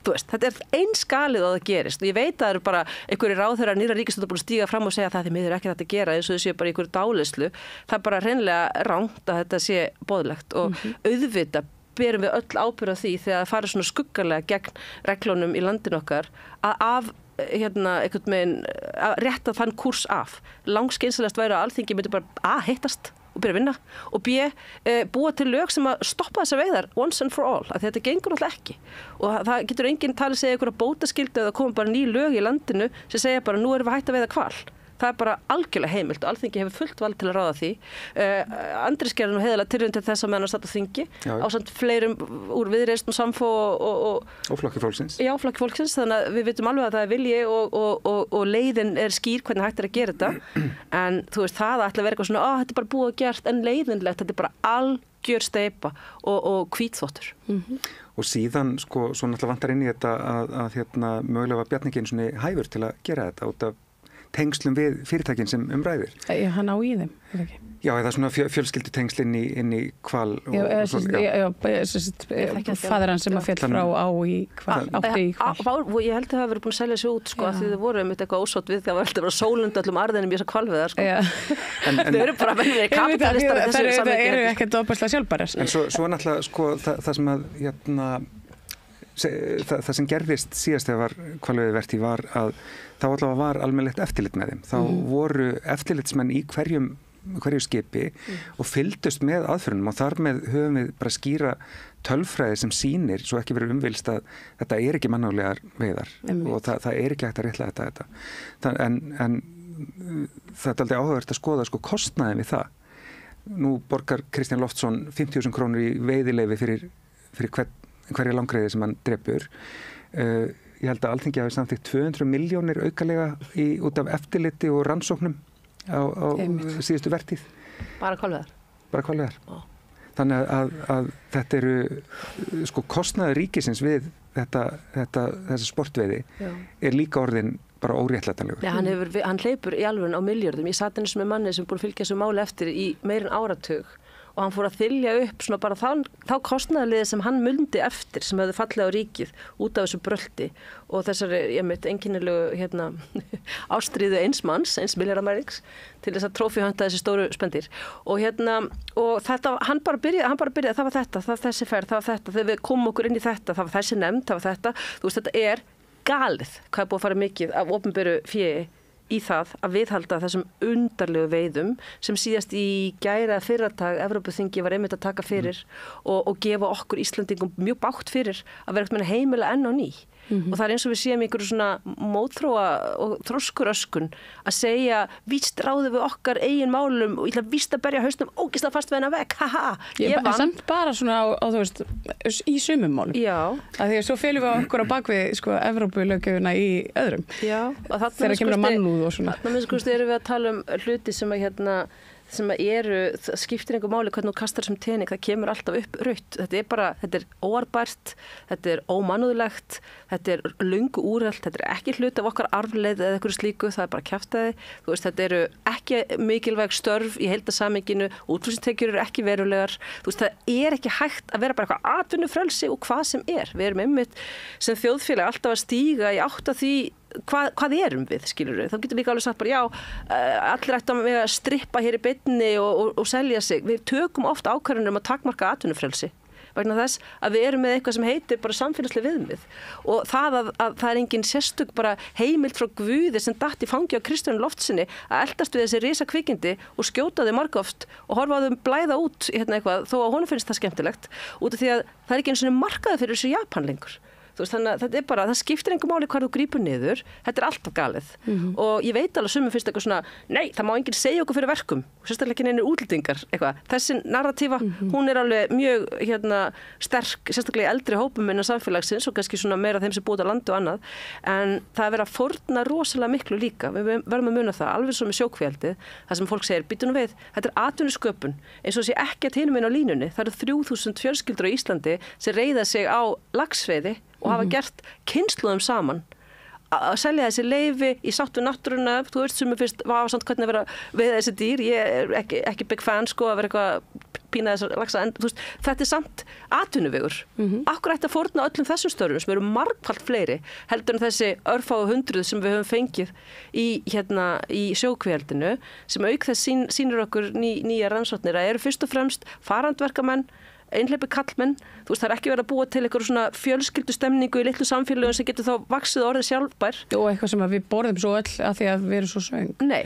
Þú veist, þetta einskalið að það gerist og ég veit að það eru bara einhverjir ráðherrar nýra ríkisstjórnar búin að stíga fram og segja að það er miður ekki þetta að gera eins og þau séu bara einhverju dálislu. Það er bara hreinlega rangt að þetta sé boðlegt og auðvitað berum við öll ábyrgð á því þegar það fara svona skuggalega gegn reglunum í landinu okkar að einhvern veginn að rétta þann kúrs af. Langskynsalegt væri að Alþingi myndi bara hittast og byrja að vinna og búa til lög sem að stoppa þessar veiðar once and for all, að þetta gengur náttúrulega ekki og það getur enginn talið segja einhverja bótaskyldu eða koma bara ný lög í landinu sem segja bara nú erum við hægt að veiða hval. Það er bara algjörlega heimilt og Alþingi hefur fullt vald til að ráða því. Andrés gerði nú heiðarlega tilraun til þess að meðan að starta þingi ásamt fleirum úr Viðreisn og Samfó og Flokki fólksins. Já, Flokki fólksins, þannig að við vitum alveg að það er vilji og leiðin skýr hvernig hægt að gera þetta en þú veist, það ætla að vera eitthvað svona þetta er bara búið og gert en leiðinlegt, þetta er bara algjör steypa og hvítþvottur. Og síðan, svo náttúrulega vantar inn í þetta að mögulega var Bjarni ekki einu svona hæfur til að gera þetta út af tengslum við fyrirtækin sem ræðir. Já, hann á í þeim, er ekki? Já, eða svona fjölskyldu tengsl inn í hval. Faðir hann sem að fjall frá á í hval, átti í hval. Ég held að það hafi verið búin að selja þessu út, sko, að þið voru eitthvað ósótt við það var alltaf bara sólund öllum arðinum í þessar hvalveðar, sko. Þau eru bara vennilega kapitalistar í þessu samhengi. Það eru ekkert óbærslega sjálfbærar. En svo náttúrulega, sko, það sem að, það sem gerðist síðast þegar hvalveiðivertíð var að þá allavega var almennilegt eftirlit með þeim. Þá voru eftirlitsmenn í hverju skipi og fylgdust með aðferðunum og þar með höfum við bara skýra tölfræði sem sýnir, svo ekki verið umvilst að þetta er ekki mannálegar veiðar og það er ekki hægt að réttlæta þetta. En það er aldrei áhugavert að skoða sko kostnaðin við það. Nú borgar Kristján Loftsson 50.000 krónur í veiðileyfi fyrir hverja langreiði sem hann drepur. Ég held að Alþingi hafi samþykkt 200 milljónir aukalega út af eftirliti og rannsóknum á síðustu vertíð. Bara hvalveiðar? Bara hvalveiðar. Þannig að þetta eru sko kostnaður ríkisins við þessa sportveiði er líka orðin bara óréttlætanlegur. Ja, hann hleypur í alveg á milljörðum. Ég sat einu sem er manni sem búin að fylgja þessu máli eftir í meir en áratug og hann fór að þylja upp svona bara þá kostnaðarliði sem hann mundi eftir sem hefði fallið á ríkið út af þessu brölti og þessari, einkennilegu ástríðu eins milljarðamærings til þess að trófíhönda þessi stóru spendir og þetta, hann bara byrjaði það var þetta, það var þessi ferð, það var þetta þegar við komum okkur inn í þetta, það var þessi nefnd, það var þetta þú veist, þetta er galið hvað er búið að fara mikið af opinberu fé í það að viðhalda þessum undarlegu veiðum sem síðast í gæra fyrradag Evrópuþingi var einmitt að taka fyrir og gefa okkur Íslandingum mjög bágt fyrir að vera heimila enn á ný. Og það eins og við séum einhverju svona mótþróa og þroskuröskun að segja víst ráðu við okkar eigin málum og ég ætla víst að berja hausnum ógislega fast við hennar vekk, haha, ég vann. Samt bara svona á þú veist, í sumum málum. Já. Að því að svo félum við okkur á bakvið sko Evrópulöggjöfina í öðrum. Já. Þegar kemur að mannúð og svona. Þannig að erum við að tala hluti sem að sem það skiptir einhver máli hvernig þú kastar sem tening, það kemur alltaf upp rautt. Þetta er óarbært, þetta er ómannúðlegt, þetta er löngu úrelt, þetta er ekki hluti af okkar arfleið eða eitthvað slíku, það er bara kjaftaði. Þú veist, þetta eru ekki mikilvæg störf í heildarsamhenginu, útflutningstekjur eru ekki verulegar. Þú veist, það er ekki hægt að vera bara eitthvað atvinnufrelsi og hvað sem er. Við erum einmitt sem þjóðfélag alltaf að stíga í átt að því hvað erum við, skilur við? Þá getur líka alveg sagt bara, allir ættu að strippa hér í beinni og selja sig. Við tökum oft ákvarðanir að takmarka atvinnufrelsi vegna þess að við erum með eitthvað sem heitir bara samfélagsleg viðmið og það að það er engin sérstök bara heimild frá Guði sem datt í fangi á Kristjáni Loftssyni að eldast við þessi risa kvikindi og skjóta þau margoft og horfa á þau blæða út eitthvað þó að honum finnst það skemmtilegt út af því að það er ekki einu svona markaði fyrir þessu Japan lengur. Þú veist, þannig að þetta er bara, það skiptir einhver máli hvað þú grípur niður, þetta er alltaf galið og ég veit alveg sumum finnst eitthvað svona nei, það má enginn segja okkur fyrir verkum sérstaklega ekki neinir útlendingar, eitthvað þessi narratífa, hún er alveg mjög sterk, sérstaklega í eldri hópum innan samfélagsins og kannski svona meira þeim sem búið á landi og annað, en það er verið að fórna rosalega miklu líka, við verðum að muna það alveg svo með sjókvíaldið, það sem fólk segir býtum við, þetta er atvinnusköpun eins og sé ekki að hinum inn á línunni, það eru 3000 fjölskyldur á Íslandi sem reiða sig á laxveiði og hafa gert kynslóðum saman að selja þessi leyfi í sátt við náttúruna, þú veist sem mér finnst vafasamt hvernig að vera við þessi dýr, ég er ekki big fan sko að vera eitthvað pína þessar laxa en þú veist, þetta er samt atvinnuvegur. Akkur ætti að fórna öllum þessum störfum sem eru margfalt fleiri heldur en þessi örfáu hundruð sem við höfum fengið í sjókvíaldinu sem auk þess sýnir okkur nýja rannsóknir að eru fyrst og fremst farandverkamenn einhleypir kallmenn, þú veist það er ekki verið að búa til eitthvað svona fjölskyldu stemningu í litlu samfélögum sem getur þá vaxið orðið sjálfbær. Og eitthvað sem við borðum svo öll að því að við erum svo svöng. Nei,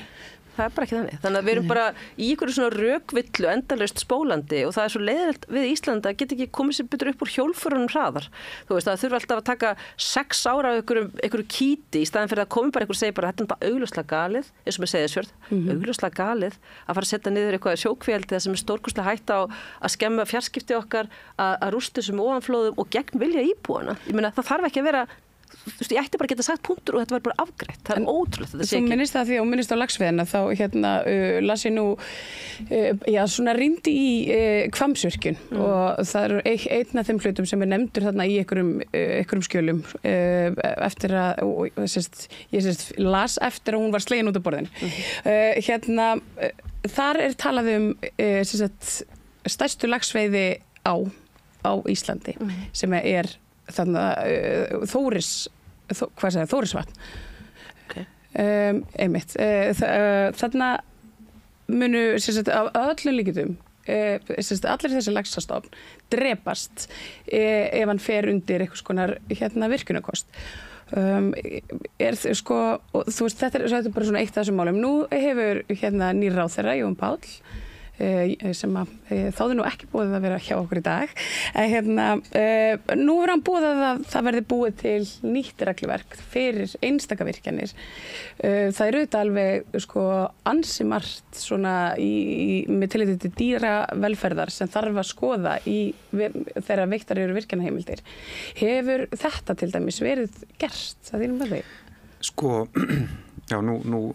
það er bara ekki þannig. Þannig að við erum bara í einhverju svona rökvillu endalaust spólandi og það er svo leiðilegt við Íslandi að geta ekki komið sér betur upp úr hjólförunum hraðar. Þú veist það þurfa alltaf að taka 6 ára af einhverju kýti í staðin fyrir að komi bara einhver segja bara þetta er bara augljóslega galið, eins og með Seyðisfjörð, augljóslega galið að fara að setja niður eitthvað sjókvíaldi sem er stórkostlega hætta á að skemma fjarskipti okkar, að rústa þessum ofanflóðum og gegn vilja íbúana. Ég meina það þarf ekki að vera þú veist, ég ætti bara að geta sagt punktur og þetta var bara afgreitt. Það er ótrúlegt að þetta sé ekki. Þú minnist það því og minnist á laxveiðina þá las ég nú svona rýndi í Hvammsvirkjun og það er einn af þeim hlutum sem er nefndur þarna í einhverjum skjölum eftir að ég las eftir að hún var slegin út af borðinu. Þar er talað stærstu laxveiði á Íslandi sem er Þórisvatn. Einmitt. Þarna munu af öllum líkindum allir þessi laxastofn drepast ef hann fer undir einhvers konar virkjunarkost. Og þú veist, þetta er bara svona eitt af þessum málum. Nú hefur nýr ráðherra Jón Páll sem þáði nú ekki búið að vera hjá okkur í dag nú er hann búið að það verði búið til nýtt regluverk fyrir einstaka virkjanir það er auðvitað alveg ansi margt svona með tilliti til dýravelferðar sem þarf að skoða þegar veittar eru virkjanaheimildir. Hefur þetta til dæmis verið gert að þínum með þau? Já, nú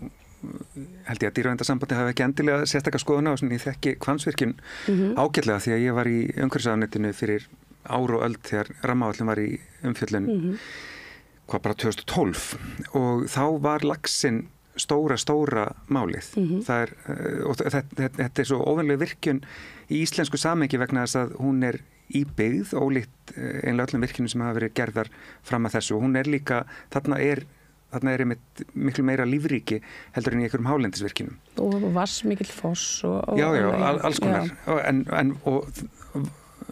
held ég að dýraverndarsambandi hafi ekki endilega sérstaklega skoðun á ég þekki Hvammsvirkjun ágætlega því að ég var í umhverfisráðuneytinu fyrir ár og öld þegar rammaáætlun var í umfjöllun bara 2012 og þá var laxinn stóra málið. Þetta er svo óvenjuleg virkjun í íslensku samhengi vegna þess að hún er í byggð ólíkt einlega öllum virkjunum sem hafa verið gerðar fram að þessu og hún er líka, þarna er einmitt miklu meira lífríki heldur en í einhverjum hálendisvirkjunum. Og vatnsmikill foss og Já, alls konar. Og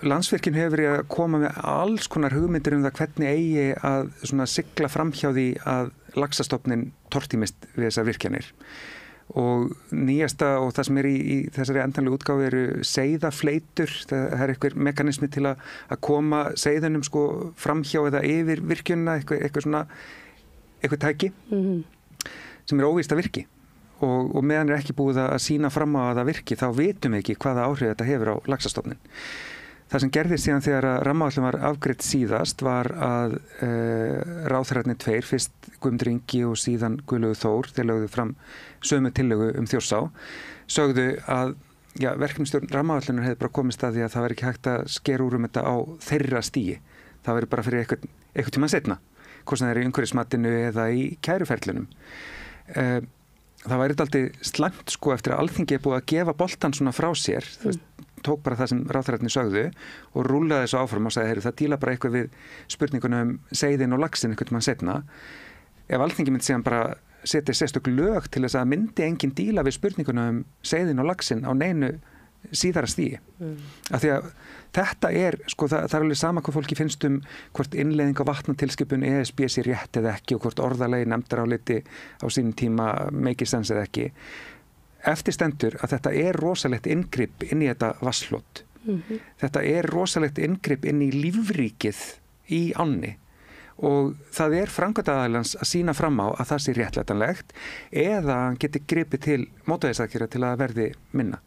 Landsvirkjun hefur verið að koma með alls konar hugmyndir það hvernig eigi að svona sigla framhjá því að laxastofnin tortímist við þessar virkjanir. Og nýjasta og það sem í þessari endanlegu útgáfu eru seiðafleitur. Það einhver mekanismi til að koma seiðunum sko framhjá eða yfir virkjunina, eitthvað tæki sem óvíst að virki. Og meðan ekki búið að sýna fram á að það virki, þá vitum við ekki hvaða áhrif þetta hefur á laxastofnin. Það sem gerðist síðan þegar að rammaáætlun var afgreidd síðast var að ráðherrarnir tveir, fyrst Guðmundur Ingi og síðan Guðlaugur Þór, þeir lögðu fram sömu tillögu Þjórsá, sögðu að verkefnisstjórn rammaáætlunar hefði bara komist að því að það var ekki hægt að skera úr þetta á þeirra stigi. Það veri bara fyrir eitthvað tíma seinna, hvort sem það er í umhverfismatinu eða í kæruferlunum. Það væri dálítið slæmt sko eftir að Alþingi er búið að gefa boltan svona frá sér, tók bara það sem ráðherrarnir sögðu og rúllaði þessu áfram og sagði, það díla bara eitthvað við spurningunum seiðin og laxin einhvern tímann seinna. Ef Alþingi myndi síðan bara setja sérstök lög til þess að myndi enginn díla við spurningunum seiðin og laxin á neinu síðara stigi. Af því að þetta sko, það er alveg sama hvað fólki finnst hvort innleiðing á vatnatilskipun ESB sé rétt eða ekki og hvort orðalegi nefndaráliti á sínum tíma make sense eða ekki. Eftir stendur að þetta er rosalegt inngrip inn í þetta vatnshlot. Þetta er rosalegt inngrip inn í lífríkið í ánni og það er framkvæmdaraðilans að sýna fram á að það sé réttlætanlegt eða hann geti gripið til mótvægisaðgerða til að verði minna.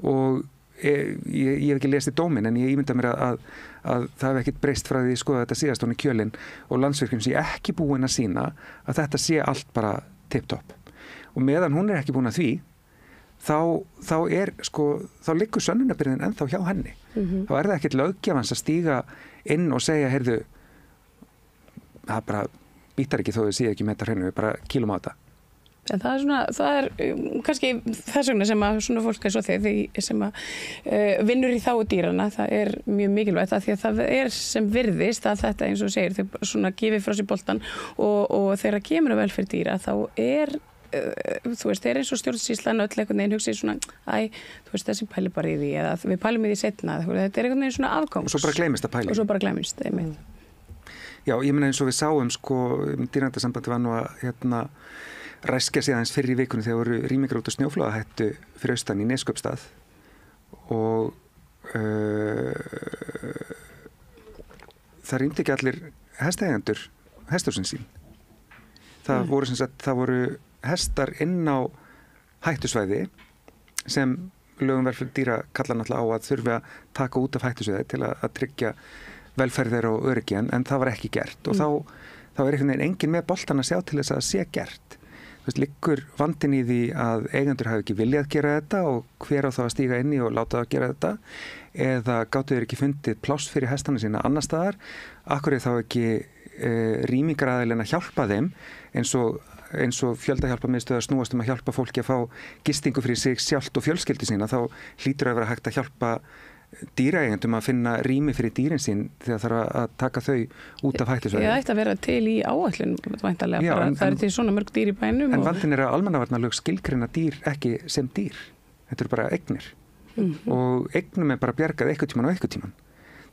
Og ég hef ekki lesið dóminn en ég ímynda mér að það hef ekkert breyst frá því að skoða þetta síðast í Kjölinn og Landsvirkjun sé ekki búin að sýna að þetta sé allt bara tipptopp. Og meðan hún er ekki búin að því þá liggur sönnunarbyrðin ennþá hjá henni. Þá er það ekkert löggjafans að stíga inn og segja, heyrðu, það bara býtar ekki þó þau sé ekki með þetta hreinu, við bara kýlum á þetta. En það er kannski þess vegna sem að svona fólk eins og þið sem að vinnur í þágu dýrana, það er mjög mikilvægt að því að það er sem virðist að þetta eins og segir, þau svona gefið frá sér boltan og þegar kemur að velferð dýra þá er þú veist, eins og stjórnsýslan öll einhvern veginn hugsið svona, þú veist, þessi pæli bara í því eða við pælum í því seinna, þetta er einhvern veginn svona afgangs. Og svo bara gleymist að pæli. Og svo bara gleymist, einmitt. Já, ég meina eins og við sáum, sko, dýraverndarsambandið var nú að ræskja sig aðeins fyrr í vikunni þegar voru rýmingar út á snjóflóðahættu fyrir austan í Neskaupstað og það rýmdi ekki allir hestaeigendur hesthúsin sín. Það voru hestar inn á hættusvæði sem lögum velferð dýra kallar náttúrulega á að þurfi að taka út af hættusvæði til að tryggja velferð þeirra og öryggi en það var ekki gert og þá er einhvern veginn enginn með boltan að sjá til þess að það sé gert. Þú veist, liggur vandinn í því að eigendur hafi ekki viljað gera þetta og hver á þá að stíga inn í og láta það að gera þetta eða gátu þeir ekki fundið pláss fyrir hestana sína annar staðar, akkur er þá ekki rýmingaraðilinn að hjálpa þeim eins og fjöldahjálparmiðstöðar snúast að hjálpa fólki að fá gistingu fyrir sig sjálft og fjölskyldu sína, þá hlýtur að vera hægt að hjálpa dýraeigendum að finna rými fyrir dýrin sín þegar þarf að taka þau út af hættusvæði. Það ætti að vera til í áætlun væntanlega, það er til svona mörg dýr í bænum. En vandinn er að almannavarnalög skilgreina dýr ekki sem dýr. Þetta eru bara eignir. Og eignum er bara bjargað einhvern tímann og einhvern tímann.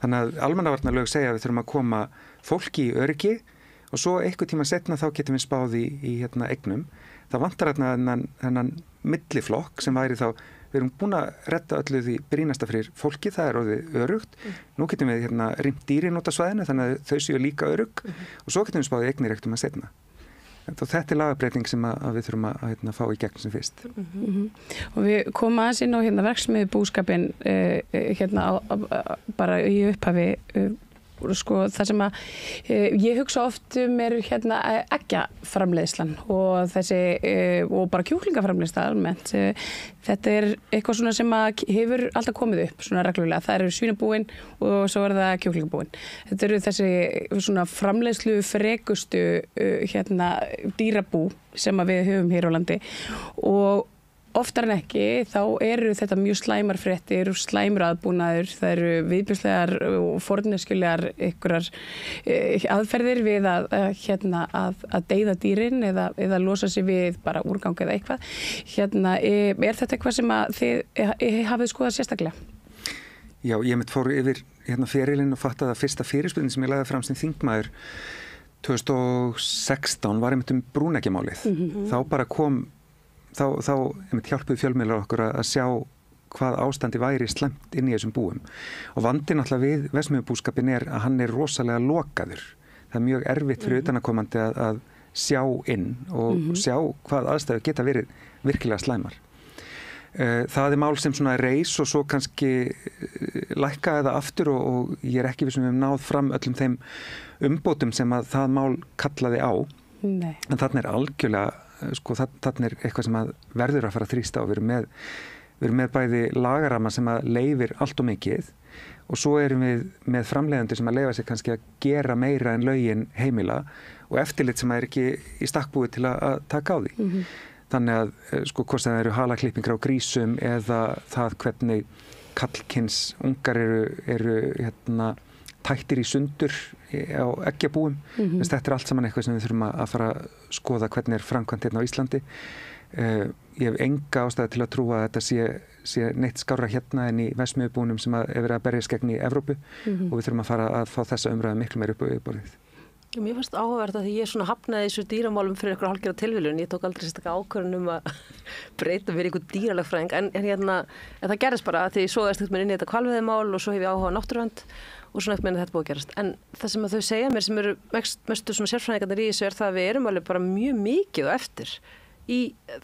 Þannig að almannavarnalög segja að við þurfum að koma fólki í öryggi og svo einhvern tímann setna þá getum við spáð í eignum. Það vantar þennan milliflokk sem væri þá við erum búin að redda öllu því brýnasta fyrir fólki, það er orðið örugt. Nú getum við rýmt dýrin út af svæðinu þannig að þau séu líka örugg og svo getum við spáðið eignir ekkert að setna. Þetta er lagabreyting sem við þurfum að fá í gegn sem fyrst. Og við komum aðeins inn á verksmiðjubúskapinn bara í upphafi sko, það sem að ég hugsa oft er eggjaframleiðslan og þessi og bara kjúklingaframleiðsla almennt. Þetta er eitthvað svona sem að hefur alltaf komið upp svona reglulega. Það eru svínabúin og svo er það kjúklingabúin. Þetta eru þessi svona framleiðslu frekustu dýrabú sem að við höfum hér á landi og oftar en ekki þá eru þetta mjög slæmar fréttir, slæmur aðbúnaður, það eru viðbjóðslegar og forneskjulegar einhverjar aðferðir við að deyða dýrin eða losa sig við bara úrgang eða eitthvað. Er þetta eitthvað sem að þið hafið skoðað sérstaklega? Já, ég fór yfir ferilinn og fattaði að fyrsta fyrirspurning sem ég lagði fram sem þingmaður 2016 var einmitt brúneggimálið. Þá bara þá einmitt hjálpuðu fjölmiðlar okkur að sjá hvað ástandi væri slæmt inn í þessum búum. Og vandinn náttúrulega við verksmiðjubúskapinn að hann rosalega lokaður. Það mjög erfitt fyrir utanakomandi að sjá inn og sjá hvað aðstæður geta verið virkilega slæmar. Það mál sem svona reis og svo kannski lækkaði það aftur og ég ekki við sem við höfum náð fram öllum þeim umbótum sem að það mál kallaði á. Nei. En þarna algjörlega, sko, þarna eitthvað sem að verður að fara að þrýsta á. Við erum með bæði lagarama sem að leyfir allt og mikið og svo erum við með framleiðendur sem að leyfa sig kannski að gera meira en lögin heimila og eftirlit sem er ekki í stakkbúið til að taka á því. Þannig að sko hvort það eru halaklippingar á grísum eða það hvernig kallkyns ungar eru tættir í sundur á eggjabúum. Þetta allt saman eitthvað sem við þurfum að fara að skoða hvernig framkvæmt hérna á Íslandi. Ég hef enga ástæðu til að trúa að þetta sé neitt skárra hérna en í verksmiðjubúnum sem er verið að berjast gegn í Evrópu og við þurfum að fara að fá þessa umræðu miklu meira upp á yfirborðið. Mér fannst áhugavert að því ég svona hafnaði þessu dýramálum fyrir einhverja hálfgerða tilviljun. Ég tók aldrei sérstaklega ákvörðun að breyta fyrir einhver dýralögfræðing en það gerðist bara því svo eftir mér inn í þetta hvalveiðimál og svo hef ég áhuga á náttúruvernd og svona eftir mér þetta búið að gerast. En það sem að þau segja mér sem eru mestu svona sérfræðingarnir í þessu það að við erum alveg bara mjög mikið og eftir í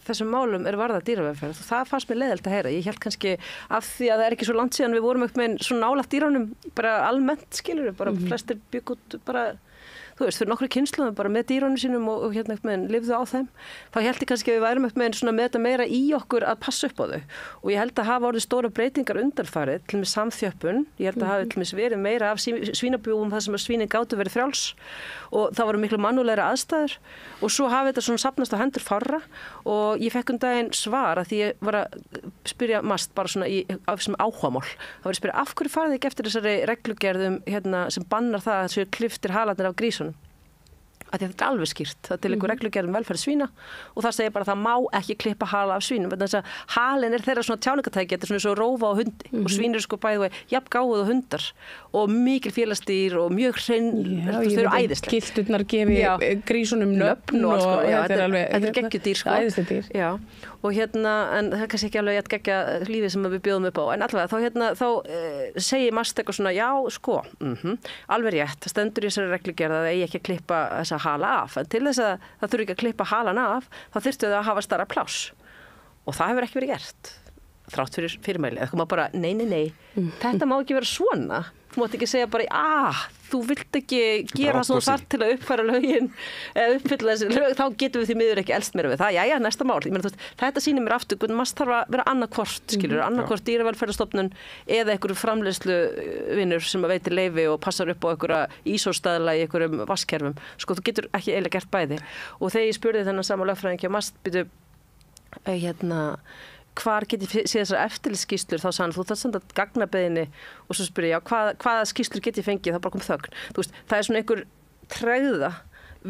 þessum málum varða dýravelferð og það fannst mér leiðilegt að heyra. Ég held kannski af því að það ekki svo langt síðan við vorum ekkert með svona nálægt dýrunum bara almennt skilur bara flestir bygg út bara þú veist, fyrir nokkru kynslunum bara með dýrunum sínum og hérna ekkert með lifðu á þeim. Þá held ég kannski að við værum ekkert með svona með þetta meira í okkur að passa upp á þau. Og ég held að hafa orðið stóra breytingar undanfarið, til með samþjöppun. Ég held að hafa til með verið meira af svínabjúum þar sem að svínin gátu verið frjáls og það voru miklu mannúðlegri aðstæður og svo hafi þetta svona safnast á hendur fárra og ég fekk daginn svar að því ég var að spyrja MAST bara svona sem áhugamál. Það var að spyrja af hverju farið ekki eftir þessari reglugerðum sem bannar það að séu klipptir halarnir af grísunum. Að þetta alveg skýrt. Það til einhver reglugerð velferð svína og það segir bara að það má ekki klippa hala af svínum. Þess að halin þeirra svona tjáningatæki, þetta svona svo rófa á hundi og svín eru sko bæði jafn gáð og hundar og mikil félagsdýr og mjög hrein, þau eru æðisleg. Kilturnar gefi grísunum nöfn og þetta er geggjudýr sko. Æðisleg dýr. Já. Og en það er kannski ekki alveg að gegja lífið sem við bjóðum upp á, en allavega þá segir MAST eitthvað svona, já, sko, alveg rétt, það stendur í þessari reglugerð að það eigi ekki að klippa þessa hala af, en til þess að það þurfi ekki að klippa halan af, þá þyrftu þau að hafa stærra pláss. Og það hefur ekki verið gert, þrátt fyrir fyrirmæli, það koma bara, nei, þetta má ekki vera svona. Þú mátt ekki segja bara, þú vilt ekki gera svona þar til að uppfæra lögin eða uppfylla þessi lög, þá getum við því miður ekki elst meira við það. Jæja, næsta mál. Ég meina, þetta sýnir mér aftur, hvernig MAST þarf að vera annarkvort, annarkvort dýravelferðarstofnun eða einhverju framleiðsluvinur sem veitir leyfi og passar upp á einhverja ísóstaðla í einhverjum vasskerfum. Sko, þú getur ekki eiginlega gert bæði. Og þegar ég spurði þennan sama lögfræðing hjá MAST, hvar get ég séð þessar eftirlitsskýrslur, þá sagði hann, þú þarft samt að gagnabeðinni og svo spurði ég, hvaða skýrslur get ég fengið, þá bara kom þögn. Þú veist, það er svona einhver tregða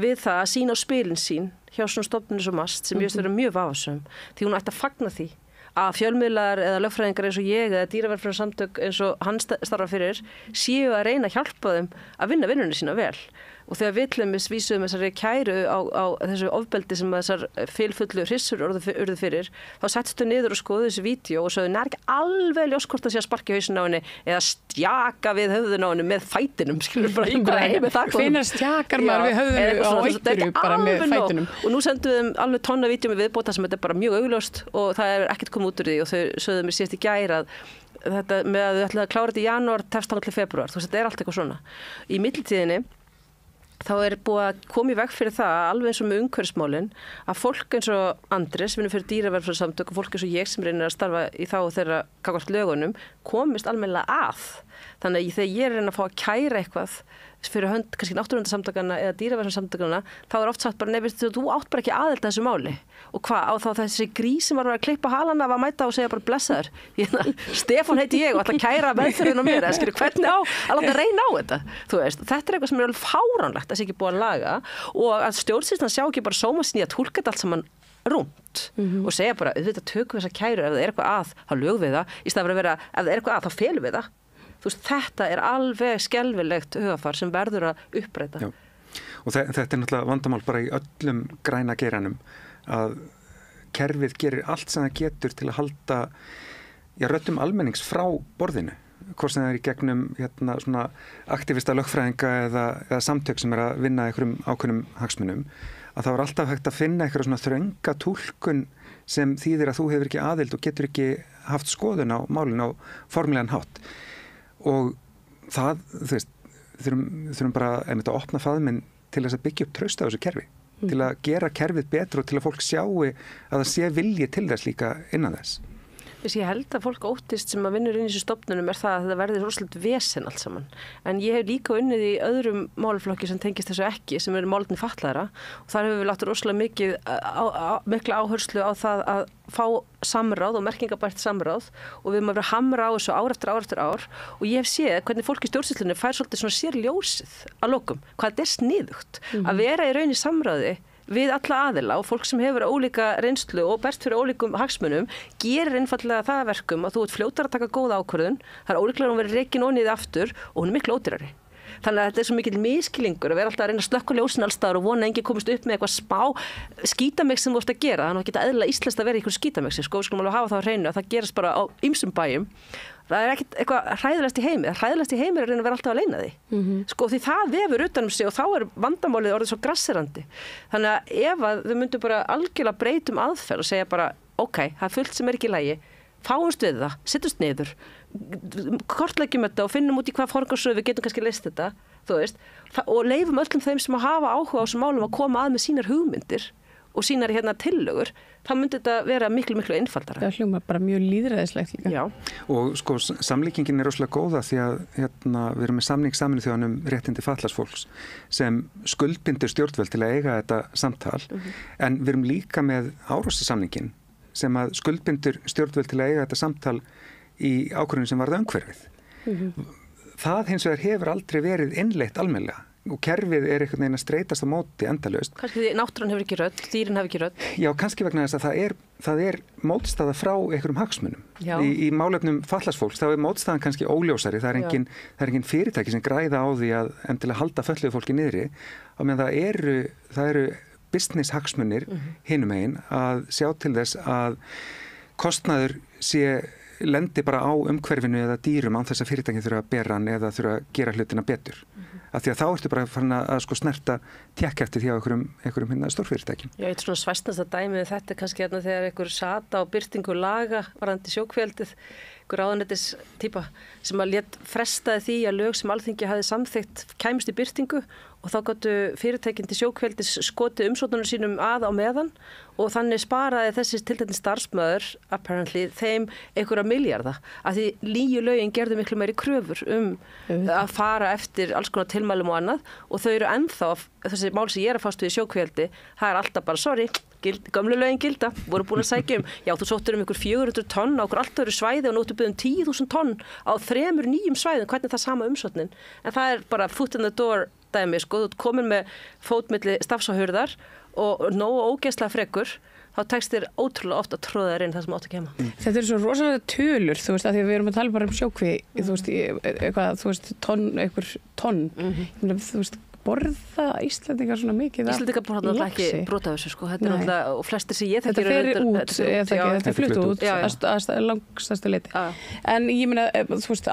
við það að sýna á spilin sín hjá svona stofnunum sem MAST sem ég veist vera mjög vafasöm, því hún ætti að fagna því að fjölmiðlar eða lögfræðingar eins og ég eða dýravelferðarsamtök eins og hann starfa fyrir séu að reyna að hjálpa þeim að vinna vinnunni sína vel. Og þegar við tlummis vísuðum þessari kæru á þessu ofbeldi sem þessar fylfullu hrissur urðu fyrir, þá settstu niður og skoðu þessi vídeo og sögðu ekki alveg ljós hvort það sé að sparka í hausin á henni eða stjaka við höfðun á henni með fætinum, skilur bara í hvaða heimi það kom. Hvenær stjakar maður við höfðunu á einhverju bara með fætinum? Og nú sendum við þeim alveg tonna vídeo með viðbóta sem þetta er bara mjög augljóst og það er ekkert komið út úr því og þau sögðu mér síðast í gær að þetta með að þau ætlaði að klára þetta í janúar, tefst þangað til febrúar. Þú veist, þetta er allt eitthvað svona. Í millitíðinni þá er búið að koma í veg fyrir það alveg eins og með umhverfismálin að fólk eins og Andrés vinnur fyrir dýravelferðarsamtök og fólk eins og ég sem reynir að starfa í þágu þeirra gagnvart lögunum komist almennilega að. Þannig að þegar ég reyna að fá að kæra eitthvað fyrir hönd kannski náttúruverndarsamtakanna eða dýravelferðarsamtakanna þá er oft sagt bara nei, þú átt bara ekki aðild að þessu máli og hvað á þá þessi grís sem var að klippa halana var að mæta og segja bara blessaður. Stefán heiti ég og ætla að kæra meðferðin á mér eða skilur hvernig á að láta reyna á þetta. Þú veist, þetta er eitthvað sem er alveg fáránlegt að sé ekki búið að laga og að stjórnsýslan sjá ekki bara sóma sinni að túlka þetta allt saman rúmt og segja bara auðvitað tökum þessa kæru ef það er eitthvað að þá lögum við það í staðinn fyrir að vera ef það er eitthvað að þá felum við það. Þú veist, þetta er alveg skelfilegt hugafar sem verður að uppbreyta. Já. Og þetta er náttúrulega vandamál bara í öllum græna geiranum að kerfið gerir allt sem það getur til að halda röddum almennings frá borðinu. Hvort sem það í gegnum svona aktivista lögfræðinga eða samtök sem að vinna einhverjum ákveðnum hagsmunum, að það var alltaf hægt að finna einhverja svona þrönga túlkun sem þýðir að þú hefur ekki aðild og getur ekki haft skoðun á málinu á formlegan hátt. Og það, þú veist, þurfum bara að opna faðminn til þess að byggja upp traust á þessu kerfi, til að gera kerfið betur og til að fólk sjáu að það sé vilji til þess líka innan þess. Ég held að fólk óttist sem að vinnur inn í þessu stofnunum það að það verði rosalega vesen allt saman. En ég hef líka unnið í öðrum málaflokki sem tengist þessu ekki, sem eru málefni fatlaðra, og þar hefur við látið rosalega mikla áherslu á það að fá samráð og merkingabært samráð, og við erum að vera hamra á þessu ár eftir ár, og ég hef séð hvernig fólk í stjórnsýslunni fær svolítið svona sér ljósið að lokum, hvað þetta er sniðugt að vera í raun í samráði við alla aðila, og fólk sem hefur ólíka reynslu og berst fyrir ólíkum hagsmunum gerir einfallega það verkum að þú ert fljótar að taka góða ákvörðun, það er ólíklega að hún verið reikin og niður aftur og hún er miklu ódýrari. Þannig að þetta er svo mikill miskilningur að vera alltaf að reyna að slökkva ljósin alls staðar og vona að enginn komist upp með eitthvað spá skítamix sem þú ert að gera. Það er ekki eðlilega íslenskt að vera í einhverju skítamixi, við skulum alveg hafa það á hreinu að það gerast bara á ýmsum bæjum. Það er ekkert eitthvað hræðilegast í heimi. Hræðilegast í heimi er að reyna að vera alltaf að leyna því. Því það vefur utanum sig og þá er vandamálið orðið svo grasserandi. Þannig að ef að við myndum bara algjörlega breytum aðferð og segja bara, ok, það er fullt sem er ekki í lagi, fáumst við það, setjumst niður, kortleggjum þetta og finnum út í hvað forgangsröð við getum kannski leyst þetta, þú veist, og leifum öllum þeim sem að hafa áhuga á þessum málum að koma að með sínar hugmyndir og sínar tillögur, þá myndi þetta vera miklu einfaldara. Það hljóma bara mjög lýðræðislegt líka. Já. Og sko, samlíkingin er rosalega góða því að við erum með samning Sameinuðu þjóðanna um réttindi fatlaðs fólks sem skuldbindur stjórnvöld til að eiga þetta samtal, en við erum líka með Árósasamningin sem að skuldbindur stjórnvöld til að eiga þetta samtal í ákvörðun sem varða umhverfið. Það hins vegar hefur aldrei verið innleitt almennilega og kerfið er einhvern veginn að streitast á móti endalaust. Kannski því náttúran hefur ekki rödd, dýrin hefur ekki rödd. Já, kannski vegna þess að það er mótstaða frá einhverjum hagsmunum. Í málefnum fatlaðsfólks þá er mótstaðan kannski óljósari, það er engin fyrirtæki sem græða á því að endilega halda fötluðu fólki niðri, á meðan það eru business hagsmunir hinum megin að sjá til þess að kostnaður lendi bara á umhverfinu eða dýrum án þess að fyrirtæki þurfa að bera hann eða þurfa að gera hlutina betur. Af því að þá ertu bara farin að snerta tékk eftir því á einhverjum stórfyrirtækjum. Já, eitt svona svæstnasta dæmi þetta er kannski þegar einhver sata á birtingu laga varðandi sjókvíaldið, einhver ráðuneytis típa sem að lét frestaði því að lög sem Alþingi hafði samþykkt kæmust í birtingu og þá gátu fyrirtækin til sjókvíaldis skotið umsóknunum sínum að á meðan og þannig sparaði þessi tiltekni starfsmaður apparently þeim einhverja milljarða af því nýju lögin gerðu miklu meiri kröfur að fara eftir alls konar tilmælum og annað og þau eru ennþá þessi mál sem ég er að fást við í sjókvíaldi það er alltaf bara sorry gamlu lögin gilda, voru búin að sækja já þú sóttur ykkur 400 tonn á okkur allt öðru svæði og nú ertu byggðum 10.000 tonn á 3 nýjum svæðum, hvernig er það sama umsóknin en það er bara foot in the door dæmi, sko, þú ert komin með fótmilli stafsahurðar og nógu ógeðslega frekur þá tekst þér ótrúlega oft að tróða þér inn það sem átt að kema. Þetta er svo rosalega tölur, þú veist, að því að við erum að tala bara um sjókví, þú veist, tonn, þú veist, borða Íslendingar svona mikið Íslendingar borða náttúrulega ekki brota þessu sko, þetta er náttúrulega, og flestir sem ég þekki þetta er flutt út að langstæstu leiti en ég meina, þú veist,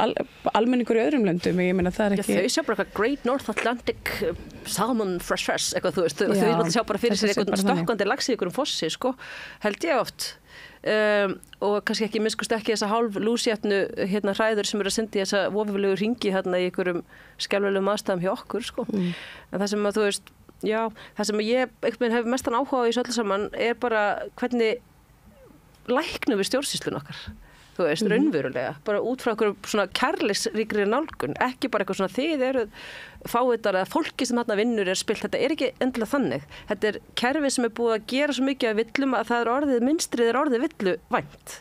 almenningur í öðrum löndum, ég meina það er ekki þau sjá bara eitthvað Great North Atlantic Salmon Fresh eitthvað, þú veist, þau vilja sjá bara fyrir sér eitthvað stokkandi lax í einhverjum fossi, sko, held ég oft og kannski ekki miskust ekki þessa hálf lúsjætnu hræður sem eru að synda í þessa vofulegu ringi í einhverjum skelfilegum aðstæðum hjá okkur sko. En það sem að þú veist já, það sem ég hef mestan áhuga á í öllu saman er bara hvernig læknum við stjórnsýslun okkar þú veist, raunverulega, bara út frá einhverjum svona kærleysríkri nálgun, ekki bara eitthvað svona þið eru fáiðar eða fólki sem þarna vinnur er spilt, þetta er ekki endilega þannig, þetta er kerfi sem er búið að gera svo mikið af villum að það er orðið, minstrið er orðið villuvænt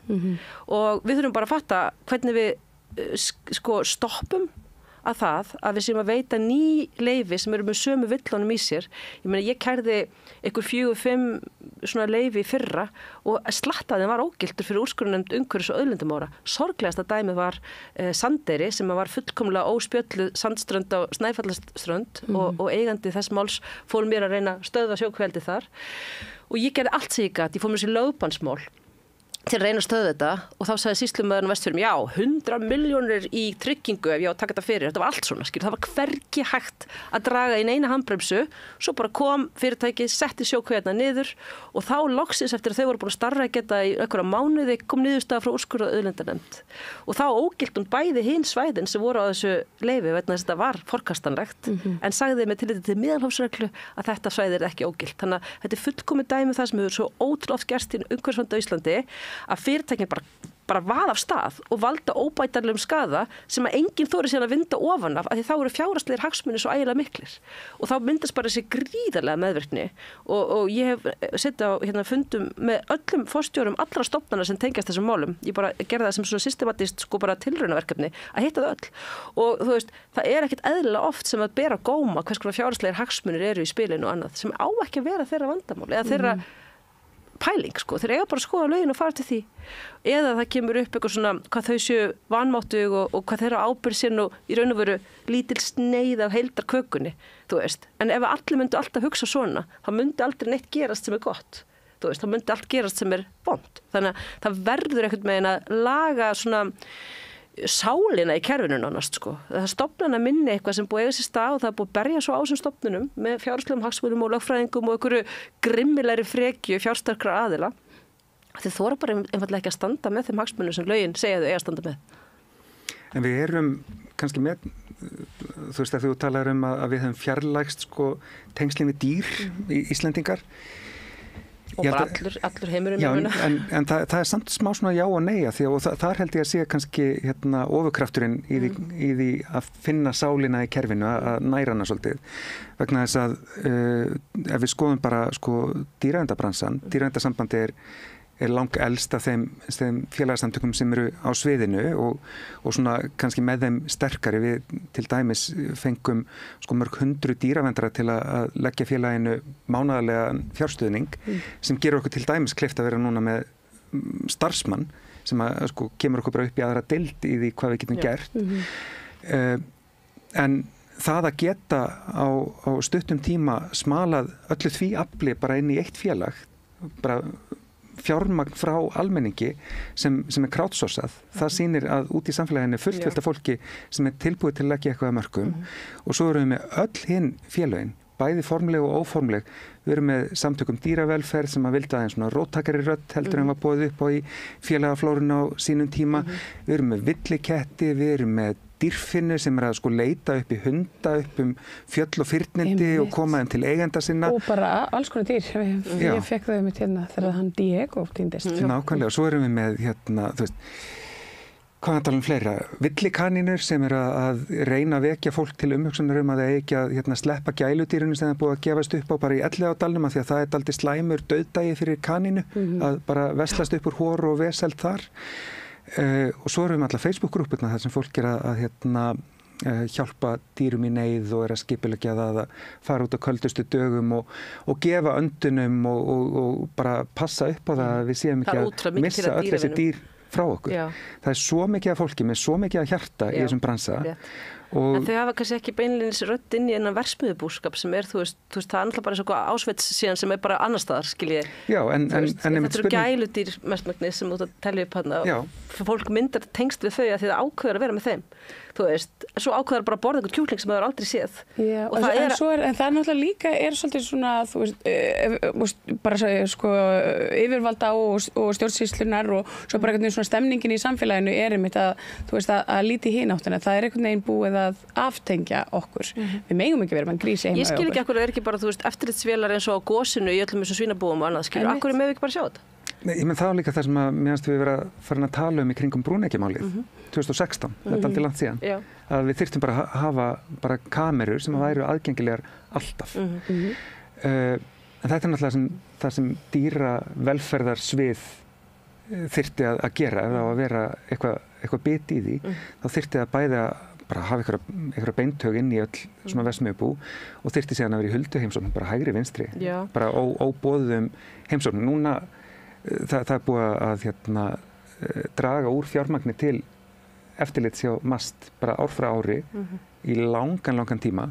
og við þurfum bara að fatta hvernig við sko stoppum að það að við séum að veita ný leyfi sem eru með sömu villunum í sér. Ég meina, ég kærði ykkur 4-5 svona leyfi í fyrra og slattaðin var ógiltur fyrir úrskurðarnefnd umhverfis- og auðlindamála. Sorglegasta dæmið var Sandeyri sem var fullkomlega óspjölluð sandströnd á Snæfjallaströnd og eigandi þess máls fór mér að reyna að stöðva sjókveldi þar. Og ég gerði allt sem ég gat, ég fór mér sér lögbannsmál til að reyna að stöða þetta og þá sagði sýslumaðurinn á Vestfjörðum, já, 100 milljónir í tryggingu ef ég á að taka þetta fyrir. Þetta var allt svona, það var hvergi hægt að draga inn eina handbremsu, svo bara kom fyrirtækið, setti sjókvíarna niður og þá loksins eftir að þau voru búin að starfrækja þetta í einhverja mánuði kom niðurstaða frá úrskurðar auðlindanefnd. Og þá ógilt hún bæði hin svæðin sem voru á þessu leyfi vegna þess að þetta var forkastanlegt en sagði með tilliti til meðalhófsreglu að þetta svæði er ekki ógilt. Þannig að þetta er fullkomið dæmi það sem hefur svo ótrúlega oft gerst í umhverfisvernd á Íslandi að fyrirtækin bara vaða af stað og valda óbætanlegum skaða sem að enginn þori síðan að vinda ofan af, af því þá eru fjárhagslegir hagsmunir svo ægilega miklir og þá myndast bara þessi gríðarlega meðvirkni og ég hef setið á fundum með öllum forstjórum allra stofnana sem tengjast þessum málum. Ég bara gerði það sem svona systematist bara tilraunaverkefni að hitta það öll og þú veist, það er ekkert eðlilega oft sem að bera góma hvers konar fjárhagslegir hagsmunir eru í spilinu og annað sem á ekki að vera þeirra vandamál eða þeirra pæling, sko, þeir eiga bara að skoða lögin og fara til því eða það kemur upp eitthvað svona hvað þau séu vanmáttug og hvað þeirra ábyrgð sinn og í raun og veru lítil sneið af heildarkökunni, þú veist, en ef allir myndu alltaf hugsa svona, þá myndi aldrei neitt gerast sem er gott, þú veist, þá myndi allt gerast sem er vont, þannig að það verður einhvern veginn að laga svona sálina í kerfinu nánast, sko. Það stofnana minni eitthvað sem búið eiga sér stað og það er búið að berja svo á þessum stofnunum með fjárhagslegum hagsmunum og lögfræðingum og einhverju grimmilegri frekju fjársterkra aðila. Þeir þora bara einfaldlega ekki að standa með þeim hagsmunum sem lögin segja þau eiga að standa með. En við erum kannski með, þú veist að þú talar að við höfum fjarlægst sko tengslin við dýr í Íslendingar. Og bara allur heimurinn. Já, en það er samt smá svona já og nei og þar held ég að sé kannski ofurkrafturinn í því að finna sálina í kerfinu, að næra hana svolítið. Vegna þess að ef við skoðum bara sko dýraverndarsambandið, dýraverndarsambandið er lang elst af þeim félagasamtökum sem eru á sviðinu og svona kannski með þeim sterkari. Við til dæmis fengum sko mörg 100 dýravendara til að leggja félaginu mánaðarlega fjárstuðning sem gerur okkur til dæmis kleift að vera núna með starfsmann sem að sko kemur okkur bara upp í aðra deild í því hvað við getum gert. En það að geta á stuttum tíma smalað öllu því afli bara inn í eitt félag, bara fjármagn frá almenningi sem er crowdsourcað, það sýnir að út í samfélaginu fullt af fólki sem er tilbúið til að leggja eitthvað að mörkum og svo erum við með öll hinn félögin, bæði formleg og óformleg. Við erum með samtökum dýravelferð sem að vildi aðeins svona róttakari rödd heldur en var boðið upp á í félagaflórun á sínum tíma. Við erum með villiketti, við erum með dýrfinnu sem er að sko leita upp í hunda, upp fjöll og fyrnindi og koma þeim til eigenda sinna. Og bara alls konar dýr. Ég fekk þau mitt þegar hann Diego týndist. Nákvæmlega, og svo erum við með þú veist, hvað tala fleira? Villikanínur sem er að reyna að vekja fólk til umhugsunar að það eigi að sleppa gæludýrinu sem það er búið að gefast upp á bara í Elliðaárdalnum af því að það er dálítið slæmur dauðdagi fyrir kanínu að bara veslast upp úr hor og veseld þar. Og svo erum við allar Facebook-grúpurna þar sem fólk er að hjálpa dýrum í neyð og er að skipuleggja það að fara út á köldustu dögum og gefa öndunum og bara passa upp á það að við séum ekki að missa öll þessi dýr frá okkur. Já. Það er svo mikið af fólki með svo mikið af hjarta í þessum bransa. En þau hafa kannski ekki beinlínis rödd inn í enn verksmiðjubúskap sem er, þú veist, það er náttúrulega bara svo Ásveits síðan sem er bara annar staðar, skiljið. Já, en þetta eru gæludýr mestmægnis sem þú tellir upp hann og fólk myndar tengst við þau að því það ákveður að vera með þeim. Þú veist, svo ákveður bara að borða einhvern kjúkling sem það er aldrei séð. Já, og það er náttúrulega líka svolítið svona, þú veist, bara sko yfirvalda og stjórnsýslunar og svo bara einhvern veginn svona stemningin í samfélaginu einmitt að, þú veist, að líti í hináttina. Það er einhvern veginn búið að aftengja okkur. Við megum ekki vera með grísi heima. Ég skil ekki akkur ekki bara, þú veist, eftirlitsvélar eins og á gosinu í öllum þessum svínabúum og annað, skilur, akkur megum ekki bara sjá þetta? Ég menn það var líka það sem að mér finnst við vera farin að tala í kringum brúneikimálið 2016, þetta er aldrei langt síðan að við þyrftum bara að hafa bara kamerur sem væru aðgengilegar alltaf en þetta er náttúrulega það sem dýravelferðarsvið þyrfti að gera ef það á að vera eitthvað bit í því þá þyrfti að bara hafa einhverja beintög inn í öll svona verksmiðjubú og þyrfti síðan að vera í hulduheimsóknum, bara hægri vinstri, bara óboðuðum heimsóknum. Núna það búið að draga úr fjármagni til eftirlits hjá MAST bara ár frá ári í langan tíma.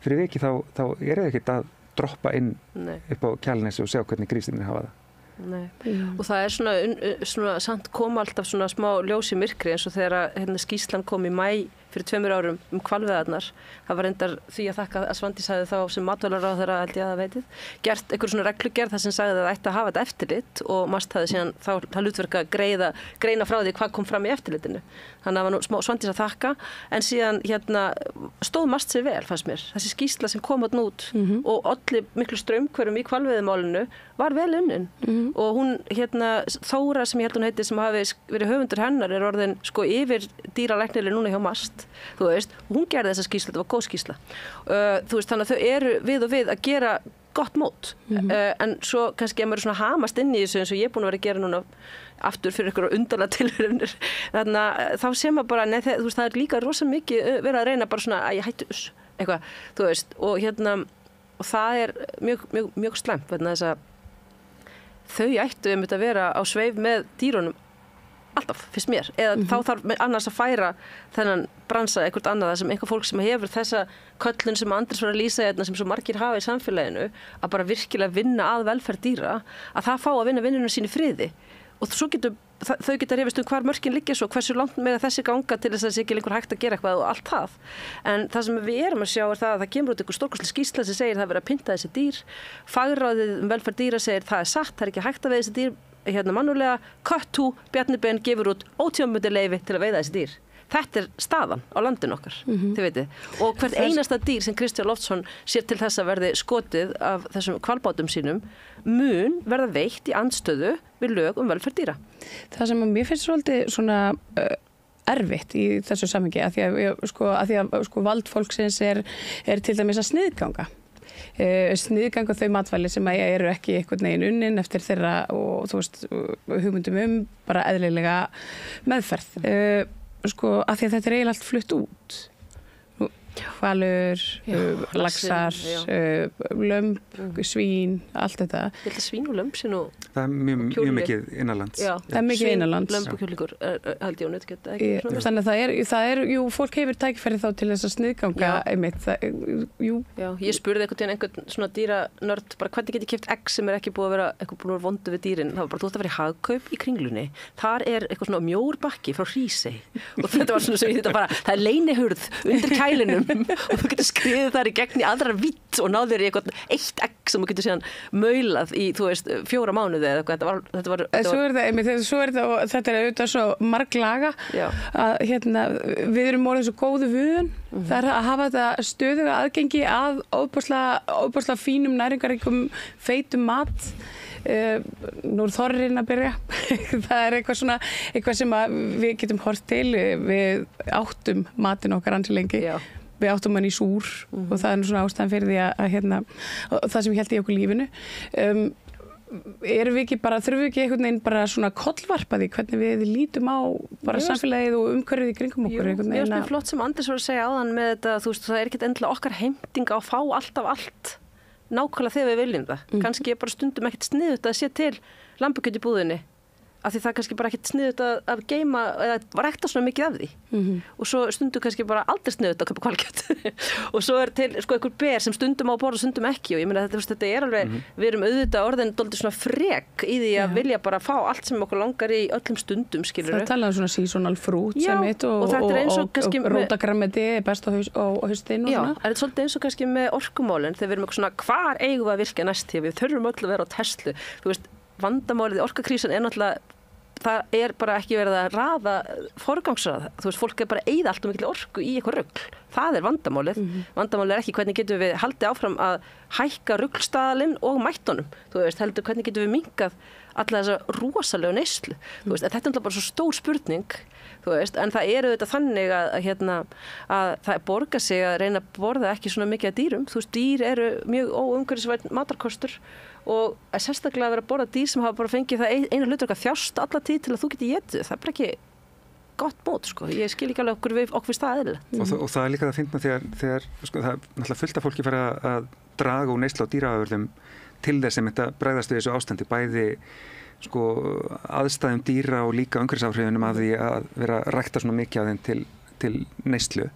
Fyrir viki þá er það ekkert að droppa inn upp á Kjalarnesi og sjá hvernig grísirnir hafa það. Nei. Og það er svona samt koma alltaf svona smá ljós í myrkri eins og þegar skýrslan kom í maí fyrir 2 árum hvalveiðarnar. Það var reyndar því að þakka að Svandís hafði þá sem matvælaráðherra held ég að það veitið gert einhver svona reglugerð þar sem sagði að það ætti að hafa þetta eftirlit og MAST hafði síðan þá hlutverk að greina frá því hvað kom fram í eftirlitinu. Þannig að það var smá Svandís að þakka en síðan stóð MAST sig vel fannst mér. Þessi skýrsla sem kom þarna út og olli miklu straumhvörfum í hvalveiðimálinu var vel unnin og hún Þóra sem ég held hún heiti sem hafi verið höfundur hennar er orðin yfir dýralæknir núna hjá MAST. Þú veist, hún gerði þessa skýrslu, þetta var góð skýrsla. Þú veist, þannig að þau eru við og við að gera gott mót. En svo kannski maður svona hamast inn í þessu eins og ég er búin að vera að gera núna aftur fyrir ykkur undarlega tilhörunir. Þannig að þá sé maður bara, þú veist, það er líka rosa mikið verið að reyna bara svona að ég hættu eitthvað, þú veist, og það er mjög slæmt vegna þess að þau ættu að vera á sveif með dýrunum alltaf, fyrst mér, eða þá þarf annars að færa þennan bransa eitthvað annað sem einhver fólk sem hefur þessa köllun sem Andrés var að lýsa sem svo margir hafa í samfélaginu að bara virkilega vinna að velferð dýra að það fá að vinna vinnunum sín í friði og svo þau geta rifist hvar mörkin liggja svo, hversu langt með þessi ganga til þess að það sé ekki lengur hægt að gera eitthvað og allt það. En það sem við erum að sjá er það að það kemur út einhver stórkostleg skýrsla sem segir það er verið að pynta þessi dýr. Fagráðið velferð dýra segir það er satt, það er ekki hægt að veiða þessi dýr mannulega. Köttú, Bjarni Ben gefur út ótímabundið leyfi til að veiða þessi dýr. Þetta er staðan á landinu okkar, þið veitir. Og hvert einasta dýr sem Kristján Loftsson sér til þess að verði skotið af þessum hvalbátum sínum mun verða veitt í andstöðu við lög velferð dýra. Það sem mér finnst svolítið svona erfitt í þessu samhengi að því að vald fólksins er til dæmis að sniðganga. Sniðganga þau matvæli sem eru ekki einhvern veginn unnin eftir þeirra og þú veist hugmyndum bara eðlilega meðferð. Af því að þetta er eiginlega allt flutt út. Hvalur, laxar, lömb, svín, allt þetta. Ég held að svín og lömb sé nú það er mjög mikið innanlands. Já, það er mikið innanlands. Lömb og kjúklingur held ég á nötkjöt. Þannig að það er, fólk hefur tækifæri þá til þess að sniðganga einmitt. Já, ég spurði einhvern svona dýranörd, bara hvernig get ég keypt egg sem er ekki búið að vera vondu við dýrin. Það var bara, þú ætti að vera í Hagkaup í Kringlunni. Þar er eitthvað svona mjór bakki frá Hrísey. Og þetta var svona sem ég það er leynihurð undir kælinum og þú getur skriðið þar í gegn í aðra vitt og náður í eitt egg sem þú getur síðan maulað í, 4 mánuði eða eitthvað. Svo er það og þetta er auðvitað svo marglaga að við erum orðið svo góðu vön. Það er að hafa þetta stöðuga aðgengi að óbúslega fínum næringaríkum feitum mat. Nú er þorrinn að byrja. Það er eitthvað sem við getum hort til. Við áttum matinn okkar ansi lengi. Við áttum hann í súr og það er svona ástæðan fyrir því að það sem held í okkur lífinu. Þurfum við ekki einhvern veginn bara svona kollvarpa því hvernig við lítum á bara samfélagið og umhverfið í kringum okkur? Mér finnst mjög flott sem Andrés var að segja áðan með þetta, það er ekki endilega okkar heimting að fá alltaf allt nákvæmlega þegar við viljum það. Kannski er bara stundum ekkert sniðugt að sé til lambakjöt í búðinni. Af því það kannski bara ekkert sniðugt að geyma eða var ekta svona mikið af því og svo stundum kannski bara aldrei sniðugt að kaupa hvalkjöt og svo er til einhver ber sem stundum á að borða og stundum ekki og ég meina þetta er alveg, við erum auðvitað orðin dálítið svona frek í því að vilja bara fá allt sem okkur langar í öllum stundum, skilurðu. Það talaðu svona seasonal fruit sem mitt og rótagrammeti er best á haustinu. Já, það er svolítið eins og kannski með orkumálin þegar við erum eitthvað svona hvar eigum við að virka næst því við þurfum öll að vera á Tesla. Þú veist, vandamálið í orkukrísan er náttúrulega það er bara ekki verið að raða forgangsraða. Þú veist, fólk er bara að eyða allt mikil orku í eitthvað rugl. Það er vandamálið. Vandamálið er ekki hvernig getum við haldið áfram að hækka ruglstaðalinn og mættunum. Þú veist, heldur hvernig getum við minkað alla þessa rosalegu neyslu. Þú veist, þetta er bara svo stór spurning, þú veist, en það er auðvitað þannig að það borgar sig að reyna að borða ekki svona mikið af dýrum. Þú veist, dýr eru mjög óumhverfisvænn matarkostur og að sérstaklega vera að borða dýr sem hafa bara fengið það eina hlutverk að þjást alla tíð til að þú geti étið. Það er bara ekki, gott mót sko. Ég skil ekki alveg okkur við það eðlilegt. Og það líka það að finna þegar sko, það er náttúrulega fullt af fólki fara að draga úr neyslu á dýraafurðum til þess að þetta bregðast við þessu ástandi, bæði sko aðstæðum dýra og líka umhverfisáhrifunum af því að vera að rækta svona mikið af þeim til neyslu.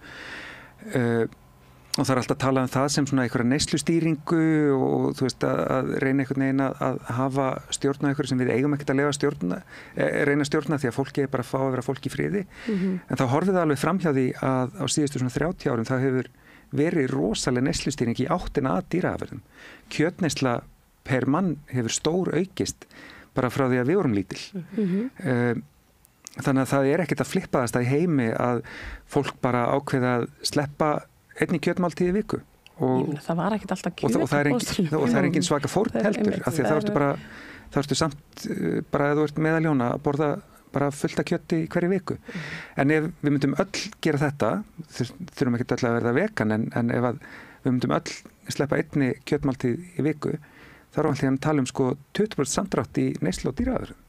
Og það er alltaf að tala það sem svona einhverja neyslustýringu og þú veist að reyna einhvern veginn að hafa stjórn á einhverju sem við eigum ekkert að reyna að stjórna því að fólki er bara að fá að vera fólk í friði. En þá horfið það alveg framhjá því að á síðustu svona 30 árum það hefur verið rosalega neyslustýring í áttina að dýraafurðum. Kjötneysla per mann hefur stór aukist bara frá því að við vorum lítil. Þannig að það er ekkert að flippa þess að í heimi að fólk bara ákveða að sleppa einni kjötmáltíð í viku. Það var ekkert alltaf kjöt. Og það er engin svaka fórn heldur, af því að þá ertu samt bara að þú ert meðaljón að borða bara fullt af kjöti í hverju viku. En ef við myndum öll gera þetta, þurfum ekki öll að verða vegan, en ef við myndum öll sleppa einni kjötmáltíð í viku, þá erum við að tala sko 20% samdrátt í neyslu og dýraafurðum.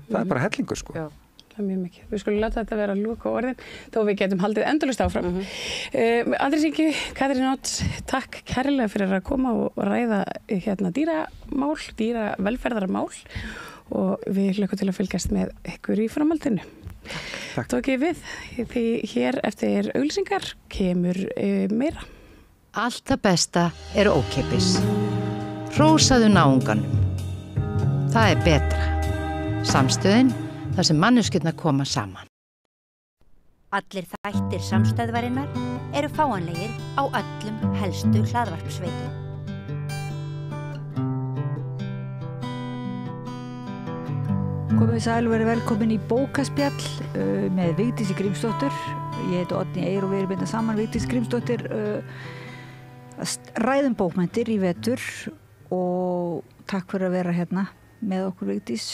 Það er bara hellingur sko. Já. Það er mjög mikið. Við skulum láta þetta vera loka orðin þó við getum haldið endalaust áfram. Andrés Ingi, Katrín Odds, takk kærlega fyrir að koma og ræða dýramál, dýravelferðarmál og við hlökkum til að fylgjast með ykkur í framhaldinu. Takk. Tók ég við því hér eftir auglýsingar kemur meira. Allt það besta er ókeypis. Hrósaðu náunganum. Það er betra. Samstöðin þar sem manneskjurnar koma saman. Allir þættir samstæðvarinnar eru fáanlegir á öllum helstu hlaðvarpsveitum. Komið sæl og verið velkomin í bókaspjall með Vigdísi Grímsdóttur. Ég heiti Oddný Eir og við erum byrjað saman Vigdís Grímsdóttir ræðum bókmenntir í vetur og takk fyrir að vera hérna með okkur Vigdís.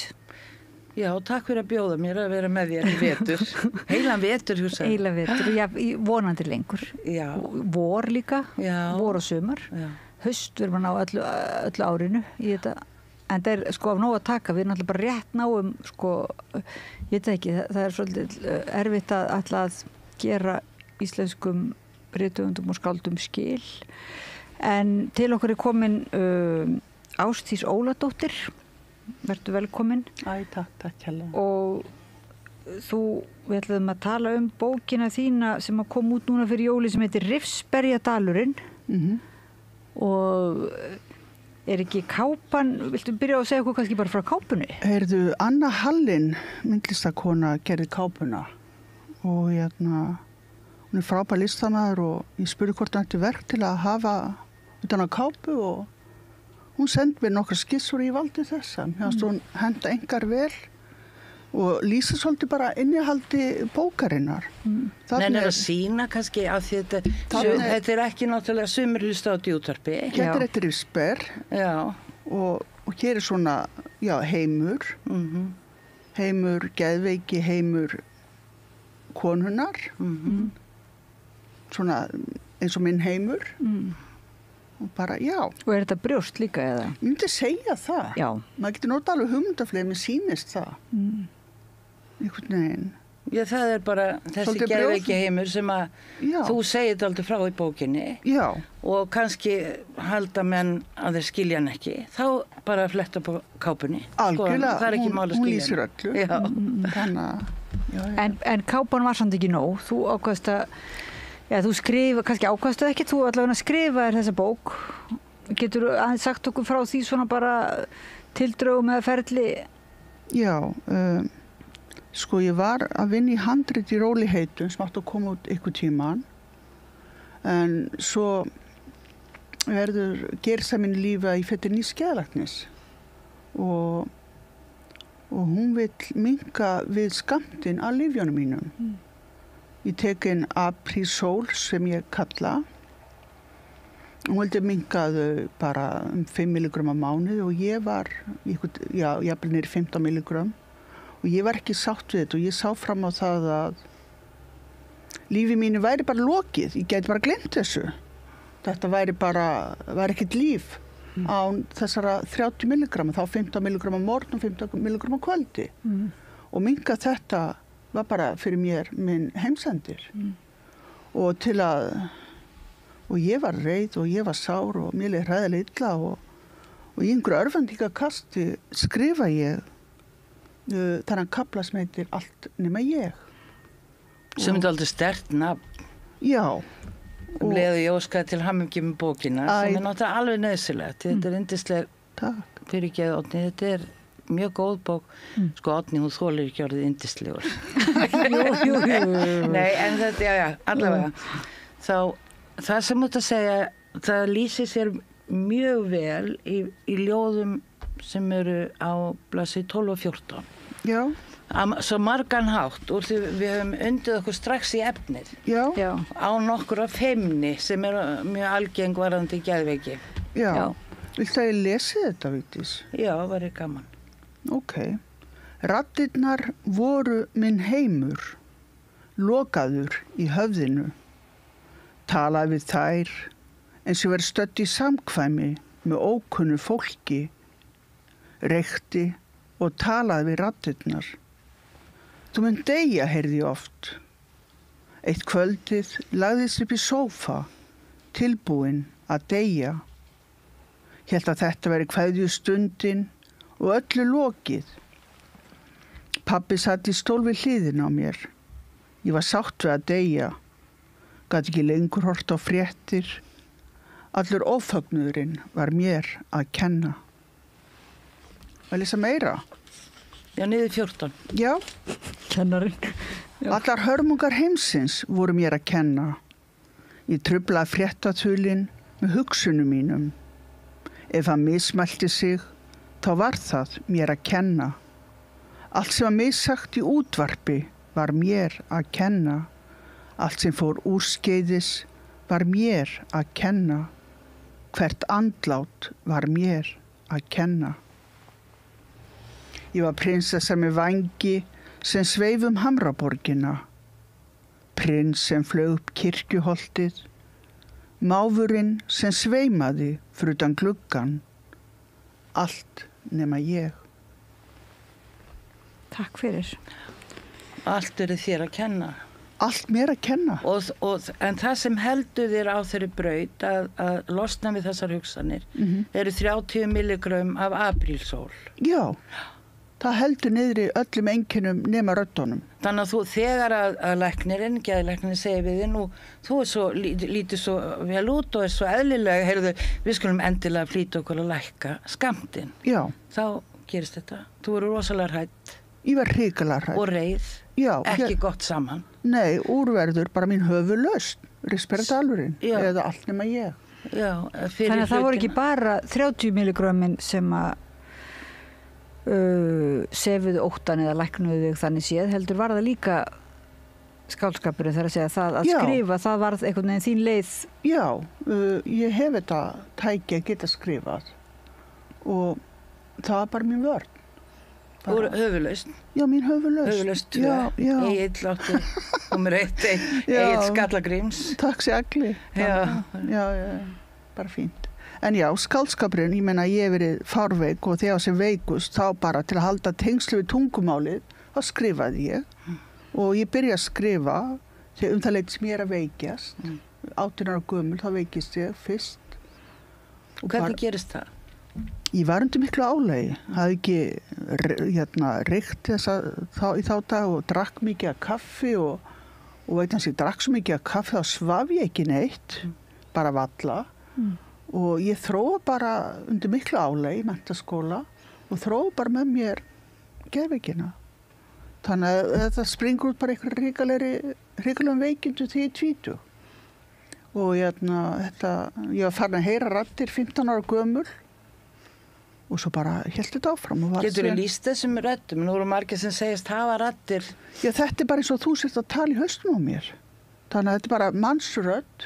Já, takk fyrir að bjóða mér að vera með þér í vetur. Heilan vetur, hugsa. Heilan vetur, já, vonandi lengur. Já. Vor líka, já. Vor og sumar. Já. Haust verður maður á öllu árinu í þetta. En það er sko af nóg að taka, við erum náttúrulega bara rétt náum, sko, ég veit ekki, það er svolítið erfitt að ætla að gera íslenskum rithöfundum og skáldum skil. En til okkur er komin Ásdís Óladóttir. Vertu velkomin. Æ, takk hérlega. Og við ætlum að tala bókina þína sem að kom út núna fyrir jóli sem heitir Rifsberjadalurinn. Og er ekki kápan, viltu byrja að segja okkur kannski bara frá kápunni? Heyrðu, Anna Hallin, myndlistakona, gerði kápuna og hún er frábær listamaður og ég spurði hvort hann ætti verk til að hafa utan á kápu og hún sendi mér nokkra skissur og ég valdi þessa. Hún henda engar vel og lýsa svolítið bara innihaldi bókarinnar. Nennir að sína kannski af því þetta er ekki náttúrulega sumir hlusta á útvarpi. Þetta er eitt Rifsber og hér er svona heimur, heimur geðveiki, heimur konunnar, svona eins og minn heimur. Og bara, já. Og er þetta brjóst líka eða? Ég myndi segja það. Já. Maður getur notað alveg hugmyndaflega, mér sýnist það. Einhvern veginn. Já, það er bara þessi geðveiki heimur sem að þú segir þetta aldrei frá í bókinni. Já. Og kannski halda menn að þeir skilja hann ekki. Þá bara fletta på kápunni. Algjörlega. Það er ekki mál að skilja. Hún lýsir öllu. Já. Þannig. En kápan var samt ekki nóg. Þú ákvaðst að þú kannski ákvaðstu ekki, þú allavega skrifaðir þessa bók. Getur þú aðeins sagt okkur frá því svona bara tildrögum eða ferli? Já, sko ég var að vinna í handrit í Róliheitum sem átti að koma út ykkur tíman. En svo gerist það mínu lífi að ég fætti ný skæðalæknis. Og hún vill minnka við skammtinn af lyfjunum mínum. Ég tek inn Aprisol sem ég kalla. Hún vildi minnka þau bara 5 milligram á mánuði og ég var, jafnvel niður 15 milligram. Og ég var ekki sátt við þetta og ég sá fram á það að lífi mínu væri bara lokið. Ég gæti bara gleymt þessu. Þetta væri ekkert líf á þessara 30 milligram, þá 15 milligram á morgun og 15 milligram á kvöldi. Og minnka þetta var bara fyrir mér minn heimsendir. Og ég var reið og ég var sár og mér leið hræðilega illa og í einhverju örvendingakasti skrifa ég þennan kafla sem heitir Allt nema ég. Sem aldrei sterkt nafn. Já. Leðu ég óskaði til hamingju með bókina sem náttúrulega alveg nöðsilegt. Þetta yndisleg fyrirgeðu Oddný, þetta mjög góð bók. Sko Oddný, hún þolir ekki orðið yndislegur. Jú. Nei, en þetta, allavega. Það sem út að segja, það lýsir sér mjög vel í ljóðum sem eru á blaðsíðu 12 og 14. Já. Svo margan hátt, úr því við höfum undið okkur strax í efnið. Já. Á nokkur af feimni sem er mjög algeng varðandi geðveiki. Já. Viltu að ég lesi þetta, Vigdís? Já, var ég gaman. Ok. Raddirnar voru minn heimur, lokaður í höfðinu. Talaði við þær eins og verið stödd í samkvæmi með ókunnu fólki, reykti og talaði við raddirnar. Þú mun deyja, heyrði ég oft. Eitt kvöldið lagðist upp í sófa, tilbúin að deyja. Hélt að þetta veri kveðju stundin og öllu lokið. Pabbi satt í stól við hliðina á mér. Ég var sátt við að deyja. Gat ekki lengur hort á fréttir. Allur ófögnuðurinn var mér að kenna. Að lesa meira? Já, niður 14. Já. Kennarinn. Allar hörmungar heimsins voru mér að kenna. Ég truflaði fréttathulinn með hugsunum mínum. Ef það mismælti sig, þá var það mér að kenna. Allt sem var missagt í útvarpi var mér að kenna. Allt sem fór úrskeiðis var mér að kenna. Hvert andlát var mér að kenna. Ég var prinsessa með vængi sem sveif Hamraborgina. Prins sem flaug upp kirkjuholtið. Máfurinn sem sveimaði fyrir utan gluggan. Allt nema ég. Takk fyrir. Allt eru þér að kenna. Allt mér að kenna. En það sem heldur þér á þeirri braut að losna við þessar hugsanir eru 30 milligrömm af aprílsól. Já, það heldur niðri öllum einkennum nema röddunum. Þannig að þú þegar að læknirinn, geðlæknirinn segir við þig nú, þú lítið svo vel út og er svo eðlilega, heyrðu, við skulum endilega flýta okkur að lækka skammtinn. Já. Þá gerist þetta. Þú eru rosalega hrædd. Ég var hrikalega hrædd. Og reið. Já. Ekki gott saman. Nei, úrverður bara mín höfuðlaust. Respiratalurinn. Eða allt nema ég. Já. Þannig að það voru ekki bara 30 milligrömmin sem að sefuðu óttan eða læknuðu þig þannig séð, heldur var það líka skáldskapurinn þegar að segja það að skrifa, það var einhvern veginn þín leið. Já, ég hef þetta tæki að geta skrifað og það var bara mín vörn. Úr höfuðlaust? Já, mín höfuðlaust. Höfuðlaust, Egill áttu nummer 1, Egill Skallagríms. Takk sér allir. Já, bara fínt. En já, skáldskapurinn, ég meina ég hef verið fárveik og þegar sem veikust þá bara til að halda tengslu við tungumálið, þá skrifaði ég og ég byrjaði að skrifa þegar það leyti sem ég er að veikjast. 18 ára gömul, þá veikist ég fyrst. Og hvernig gerist það? Ég var undir miklu álagi, hafði ekki reykt í þá dag og drakk mikið af kaffi og veit hans ég drakk svo mikið af kaffi þá svaf ég ekki neitt, bara valla. Og ég þróa bara undir miklu álagi í menntaskóla og þróa bara með mér geðveikina. Þannig að þetta springur út bara einhverjum hrikalegum veikindu því ég 20. Og ég var farin að heyra raddir 15 ára gömul og svo bara hélt þetta áfram. Getur þú lýst þessum röddum? Nú eru margir sem segist hafa raddir. Já, þetta bara eins og þú sért að tala í haustum á mér. Þannig að þetta bara mannsrödd,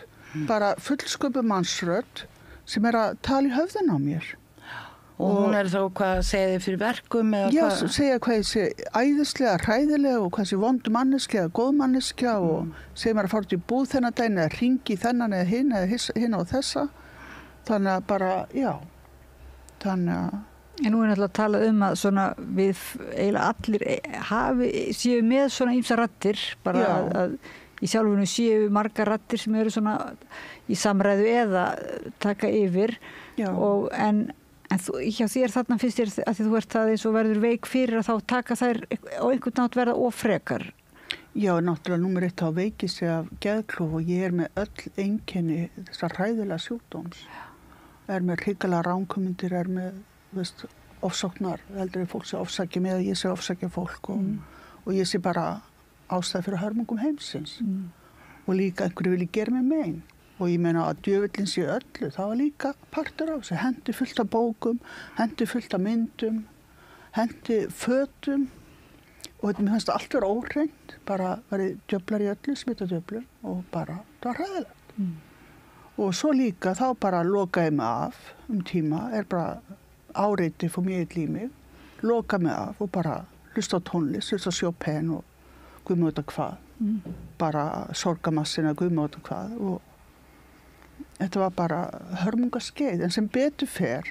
bara fullsköpu mannsrödd sem að tala í höfðin á mér. Og hún þá hvað segja þið fyrir verkum? Já, segja hvað þessi æðislega, hræðilega og hvað þessi vondu manneskja eða góð manneskja og segja mér að fara út í búð þennan daginn eða hringi þennan eða hinn og þessa. Þannig að bara, já. Þannig að En nú náttúrulega að tala að svona við eiginlega allir séu með svona ýmsar raddir bara að í sjálfunum séu margar raddir sem eru svona í samræðu eða taka yfir en hjá þér þarna finnst þér að þú ert það eins og verður veik fyrir að þá taka þær á einhvern nátt verða ofrekar. Já, náttúrulega númer 1 á veiki sig af geðklofa og ég með öll einkenni þessar hræðilega sjúkdóms. Með hrikalega ránkumundir, með ofsóknar, heldur fólk sé ofsækja með að ég sé ofsækja fólk og ég sé bara ástæði fyrir hörmungum heimsins og líka einhverju vilji gera mig mein og ég meina að djöfullin sé öllu, það var líka partur af þessu, hendi fullt af bókum, hendi fullt af myndum, hendi fötum og þetta mér fannst allt vera óhreint, bara verið djöflar í öllu, smittadjöflur og bara, það var hræðilegt. Og svo líka þá bara lokaði mig af tíma, bara áreiti fór mjög í mig, loka mig af og bara hlusta á tónlist, hlusta á Chopin og Guð má vita hvað, bara sorgamassina Guð má vita hvað og þetta var bara hörmungaskeið, en sem betur fer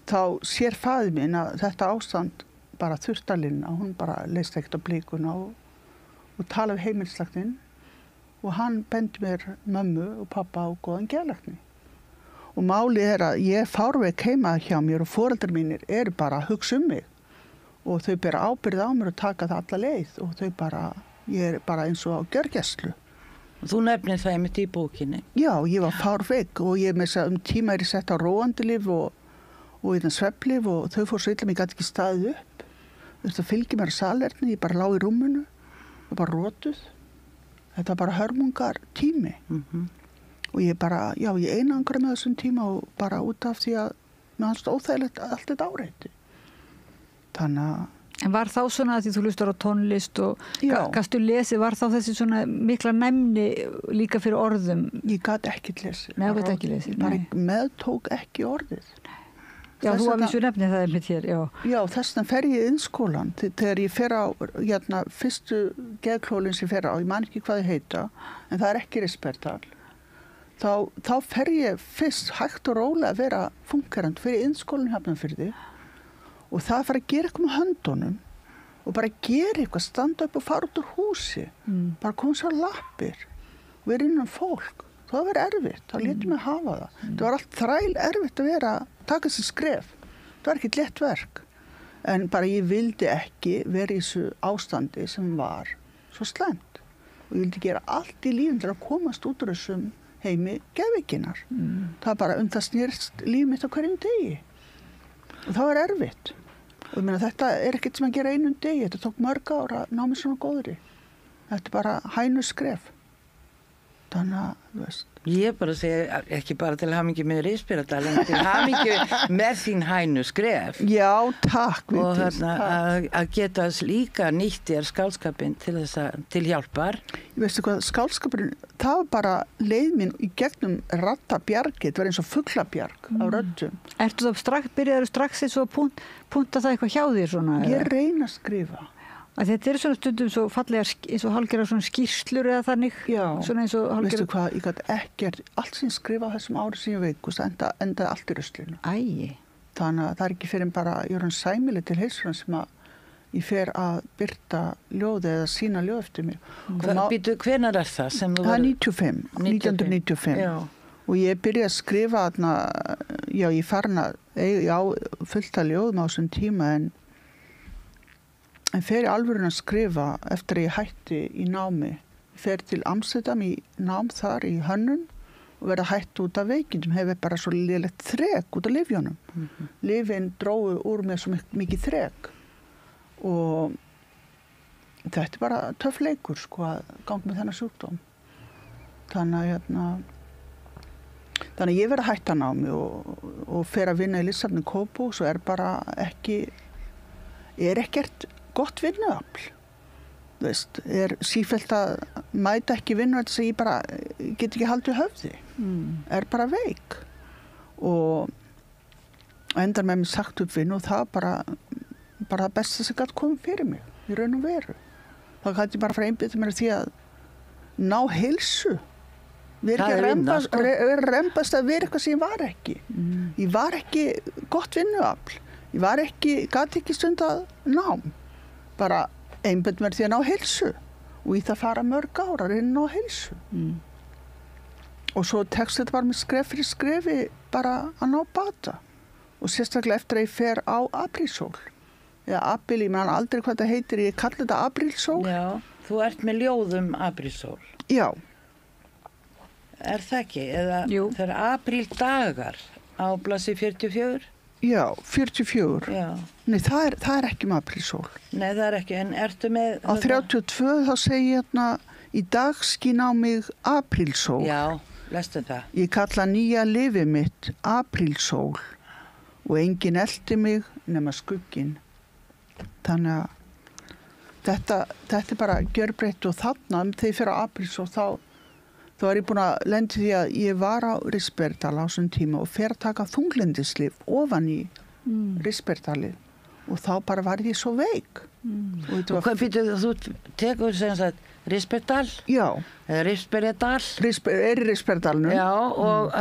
þá sér faðir minn að þetta ástand bara þurfti að linna, hún bara leist ekkert á blíkuna og talaði við heimilislækninn og hann bendi mér mömmu og pappa á góðan geðlækni. Og málið að ég fárveik heima hjá mér og foreldrar mínir eru bara að hugsa mig og þau bera ábyrgð á mér og taka það alla leið og þau bara, ég bara eins og á gjörgæslu. Þú nefnir það einmitt í bókinni. Já, ég var fárveik og ég með þess að tíma ég sett á róandilif og svefnlyf og þau fór svo illa mig gæti ekki staðið upp. Það fylgir mér salerni, ég bara lá í rúminu og bara rótuð. Þetta var bara hörmungar tími. Og ég bara, ég einangra með þessum tíma og bara út af því að mér fannst óþægilegt allt þetta áreiti. Þannig að... En var þá svona að því þú hlustar á tónlist og gastu lesið, var þá þessi svona mikla næmni líka fyrir orðum? Ég gat ekki lesið. Nei, þú gat ekki lesið. Ég bara meðtók ekki orðið. Já, þú að vísu nefnið það með þér, já. Já, þess vegna fer ég í iðnskólan. Þegar ég fer á, fyrstu geðklólinn sem ég fer á, ég man ekki hvað þið heita, en það ekki Rispertal. Þá fer ég fyrst hægt og rólega að vera fungerand fyrir iðnskólan Hafnarfirði og það fara að gera eitthvað með höndunum og bara gera eitthvað, standa upp og fara út úr húsi, bara koma sér lappir og vera innan fólk. Það var erfitt, þá létum mig hafa það. Það var allt þræl erfitt að taka sér skref. Það var ekki létt verk. En bara ég vildi ekki vera í þessu ástandi sem var svo slæmt. Og ég vildi gera allt í lífum til að komast út úr þessum heimi geðveikinnar. Það bara það snýrst líf mitt á hverjum degi. Og það var erfitt. Og ég meina þetta ekkert sem að gera einum degi. Þetta tók mörg ára að ná mig svona góðri. Þetta bara hænuskref. Þannig að, þú veist. Ég bara segja, ekki bara til hamingju með Rispertal, en til hamingju með þín hænuskref. Já, takk. Og þarna að geta líka nýtt þér skálskapinn til hjálpar. Ég veistu hvað, skálskapurinn, það var bara leið mín í gegnum rattabjargið, það var eins og fuglabjarg á röddum. Ertu þá byrjaður strax eins og punta það eitthvað hjá þér svona? Ég reyna að skrifa. Að þetta eru svona stundum svo fallega eins og hálfgerðar svona skýrslur eða þannig. Já, veistu hvað, ég gæti ekkert allt sem skrifa á þessum ári sem ég veikust endaði allt í ruslinu. Æi. Þannig að það ekki fyrir bara ég er hann sæmili til heilsunar sem að ég fer að byrta ljóði eða sína ljóð eftir mig. Hvenær er það sem þú var? Það er 1995. Já. Og ég byrjaði að skrifa þarna, ég farin að fullt að ljóðum á þessum tíma en fer í alvörun að skrifa eftir að ég hætti í námi. Fer til Amsterdam í nám þar í hönnun og verða hætt út af veikindum. Hefur bara svo lélegt þrek út af lyfjunum. Lyfin dróðu úr mér svo mikið þrek. Og þetta er bara töff leikur að ganga með þennan sjúkdóm. Þannig að ég verða hætt að námi og fer að vinna í Lisabni Kópú svo bara ekkert gott vinnuafl. Þú veist, sífellt að mæta ekki vinnu þess að ég bara get ekki haldið höfði. Bara veik. Og endar með mig sagt upp vinnu og það bara það besta sem gæti komið fyrir mig, í raun og veru. Það gæti ég bara fara einbytta mér því að ná heilsu. Rembast að vera eitthvað sem ég var ekki. Ég var ekki gott vinnuafl. ég gat ekki stundað nám, bara einbeitt mér því að ná heilsu og í það fara mörg ára að reyna á heilsu. Og svo tekst þetta bara með skref fyrir skrefi bara að ná bata og sérstaklega eftir að ég fer á aprílsól eða apríl, ég man aldrei hvað það heitir, ég kalli þetta aprílsól. Já, þú ert með ljóðum aprílsól. Já. Það ekki? Eða það apríldagar á blasi 44? Já, 44. Já. Nei, það ekki með aprílsól. Nei, það ekki, en ertu með... Á 32 þá segi ég hérna, í dag skín á mig aprílsól. Já, lestu það. Ég kalla nýja lifið mitt aprílsól og enginn eldi mig nema skugginn. Þannig að þetta bara gjörbreytt og þarna þegar ég fer á aprílsól þá var ég búin að lendi því að ég var á Risbergdal á þessum tíma og fer að taka þunglyndislyf ofan í Risbergdalið og þá bara var ég svo veik. Og hvað býtur þú tekur sem sagt Risbergdal? Já. Eða Risbergdal? Er í Risbergdalnum. Já, og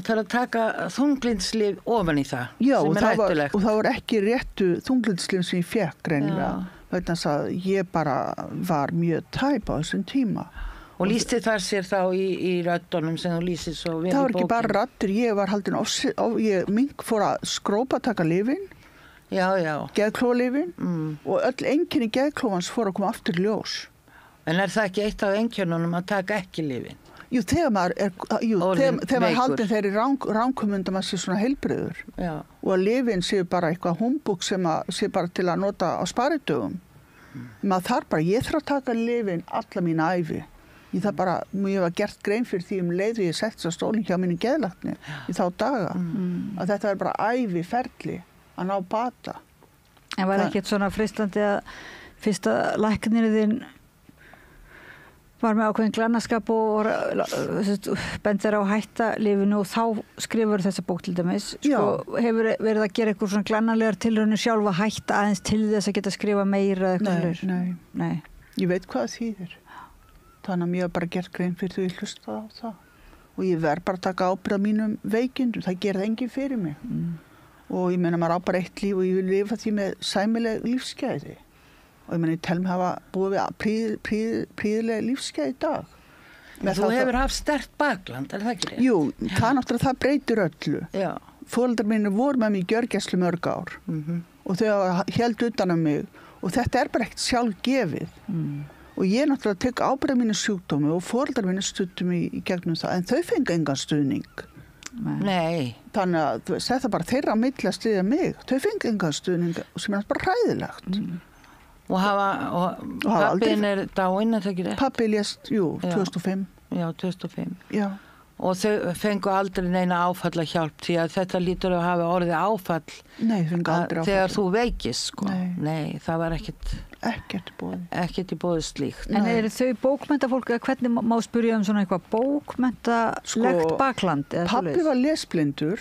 það að taka þunglyndislyf ofan í það. Já, og það var ekki réttu þunglyndislyf sem ég fekk greinilega. Vegna þess að ég bara var mjög tæp á þessum tíma. Og lýsti þar sér þá í röddunum sem þú lýsir svo vel í bókin? Það var ekki bara raddur, ég var haldin ég fór að skrópa taka lyfin. Já. Geðklólyfin og öll einkenni geðklófans fór að koma aftur ljós. En það ekki eitt af einkennunum að taka ekki lyfin? Jú, þegar maður haldin þeirri ránkumundum að sé svona heilbrigður. Já. Og að lyfin séu bara eitthvað humbúk sem sé bara til að nota á sparidögum. Ég þarf að taka lyfin alla mín ævi. Ég var gert grein fyrir því leið ég sett svo stólinn hjá minni geðlækni í þá daga. Að þetta er bara ævi ferli að ná bata. En var ekkert svona fristandi að fyrsta læknirinn þinn var með ákveðin glannaskap og bendir á hætta lyfinu og þá skrifur þessa bók til dæmis. Hefur verið að gera eitthvað svona glannalegar tilraunir sjálf að hætta aðeins til þess að geta skrifa meira eða eitthvað? Nei. Ég veit hvað það þýðir. Þannig að mér var bara gert grein fyrir því ég hlustaði á það. Og ég verð bara að taka ábyrgð á mínum veikindum. Það gerði enginn fyrir mig. Og ég meina maður á bara eitt líf og ég vil lifa því með sæmileg lífsgæði. Og ég meina ég tel mig hafa búið við prýðileg lífsgæði í dag. Þú hefur haft sterkt bakland, er það ekki rétt? Jú, það náttúrulega það breytir öllu. Já. Foreldrar mínir voru með mig í gjörgæslu mörg ár. Og þau héldu utan um mig. Og þetta er bara ekkert sjálfgefið. Og ég náttúrulega tek ábyrgð mínu sjúkdómi og foreldrar mínu stuttum í gegnum það, en þau fengi engan stuðning. Nei. Þannig að þetta bara þeirra milli að styðja mig. Þau fengi engan stuðning sem er bara hræðilegt. Og pappin er dáinn, er það ekki rétt? Pappi lést, 2005. Já, 2005. Já. Og þau fengu aldrei neina áfallahjálp því að þetta lítur að hafa orðið áfall. Nei, fengu aldrei áfall. Þegar þú veikist, sko. Nei, það var ekkert í boði slíkt. En eru þau bókmentafólk eða hvernig má spyrja svona eitthvað bókmentalegt bakland? Pappi var lesblindur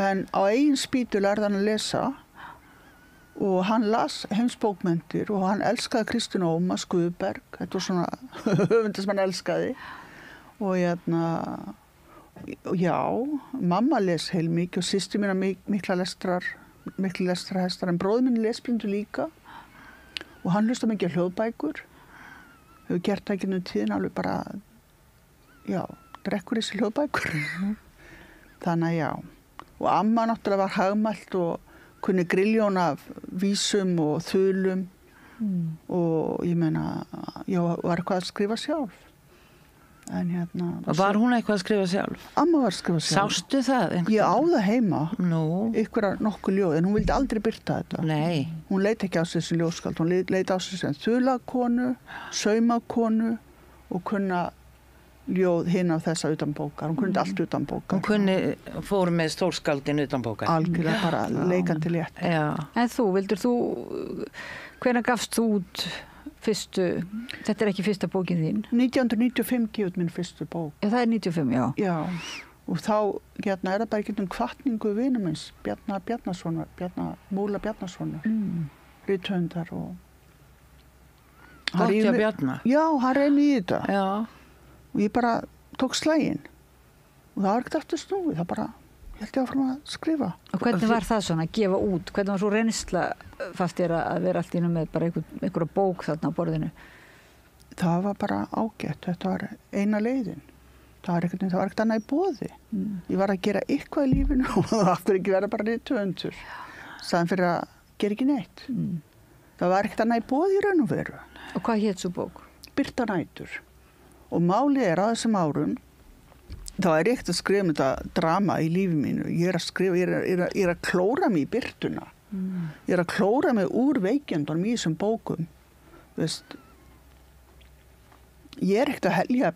en á eigin spýtu lærði hann að lesa og hann las heimsbókmentir og hann elskaði Kristínu Ómars Guðberg, þetta var svona höfundar sem hann elskaði og mamma les heil mikið og systir mína mikla lestrarhestar en bróður minn lesblindur líka og hann hlusta mikið hljóðbækur hefur gert það ekki nú tíðin alveg bara drekkur þessi hljóðbækur þannig og amma náttúrulega var hagmælt og kunni grilljón af vísum og þulum og ég meina var eitthvað að skrifa sjálf en var hún eitthvað að skrifa sjálf? Amma var að skrifa sjálf. Sástu það? Ég á það heima ykkur nokkuð ljóð en hún vildi aldrei birta þetta. Nei. Hún leit ekki á sig sem ljóðskald, hún leit á sig sem þulakonu, saumakonu og kunna ljóð hinn á þessa utan bókar. Hún kunni allt utan bókar. Hún fór með stórskaldin utan bókar. Algjörlega bara leikandi létt. En hvenær gafst þú út fyrstu, þetta er ekki fyrsta bókin þín? 1995 gefið minn fyrstu bók. Það er 95, já. Já, og þá er það bara ekki hvatningu vinum minns, Múla Bjarnasonar, rithöfundar og... Gott hjá Bjarna? Já, hann reyni í þetta. Já. Og ég bara tók slaginn og það var ekkert aftur snúið, það bara held ég áfram að skrifa. Og hvernig var það svona, að gefa út? Hvernig var svo reynsla fast þér að vera allt í einu með bara einhverja bók þarna á borðinu? Það var bara ágætt, þetta var eina leiðin. Það var ekkert annað í boði. Ég var að gera eitthvað í lífinu og það aftur ekki vera bara rithöfundur. Staðan fyrir að gera ekki neitt. Það var ekkert annað í boði í raun og veru. Og hvað hét svo bók? Birta nætur. Og málið á þessum árum, þá ég ekkert að skrifa um þetta drama í lífi mínu. Ég er að klóra mig í birtuna. Ég er að klóra mig úr veikjandunum í þessum bókum. Veist, ég er ekkert að helja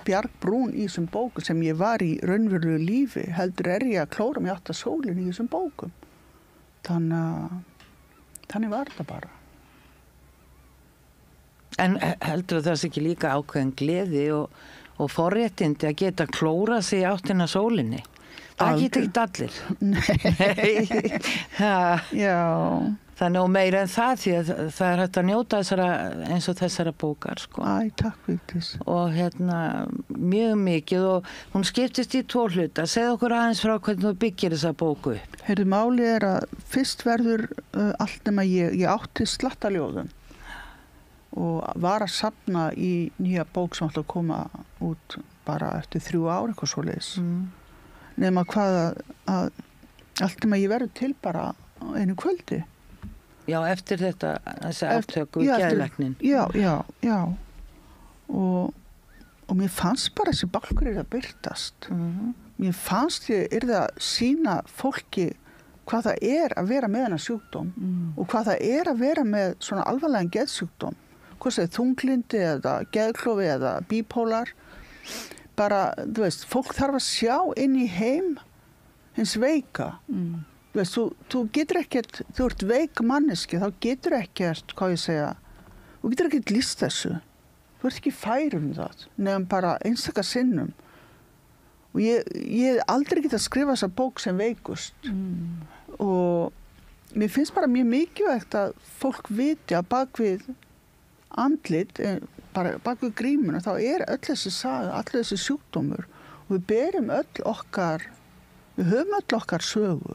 bjargbrún í þessum bókum sem ég var í raunverulegu lífi. Heldur ég að klóra mig átt að sólinn í þessum bókum. Þannig var þetta bara. En heldur það ekki líka ákveðin gleði og forréttindi að geta klóra sig áttina sólinni? Það geta ekki allir. Nei. Já. Þannig og meira en það því að það hægt að njóta eins og þessara bókar, sko. Æ, takk Vigdís. Og mjög mikið og hún skiptist í 2 hluta. Segð okkur aðeins frá hvernig þú byggir þessa bóku upp. Heyrðu, málið að fyrst verður allt nema ég átti slattaljóðum og var að safna í nýja bók sem ætla að koma út bara eftir 3 ár eitthvað svoleiðis. Nema hvað að allt nema ég verður til bara einu kvöldi. Já, eftir þessi aftöku í geðlæknin. Já. Og mér fannst bara þessi bálkur að byrtast. Mér fannst ég að sýna fólki hvað það að vera með hennar sjúkdóm og hvað það að vera með svona alvarlegan geðsjúkdóm. Hvað það þunglindi eða geðklofi eða bípólar. Bara, þú veist, fólk þarf að sjá inn í heim hins veika. Þú veist, þú getur ekkert, þú ert veik manneski, þá getur ekkert, hvað ég segja, þú getur ekkert lýst þessu. Þú ert ekki fær það, nefnum bara einstaka sinnum. Og ég aldrei get að skrifa þessa bók sem veikust. Og mér finnst bara mjög mikilvægt að fólk viti að bakvið andlit, bara bakvið grímuna, þá öll þessi saga, allir þessi sjúkdómur. Og við berum við höfum öll okkar sögu.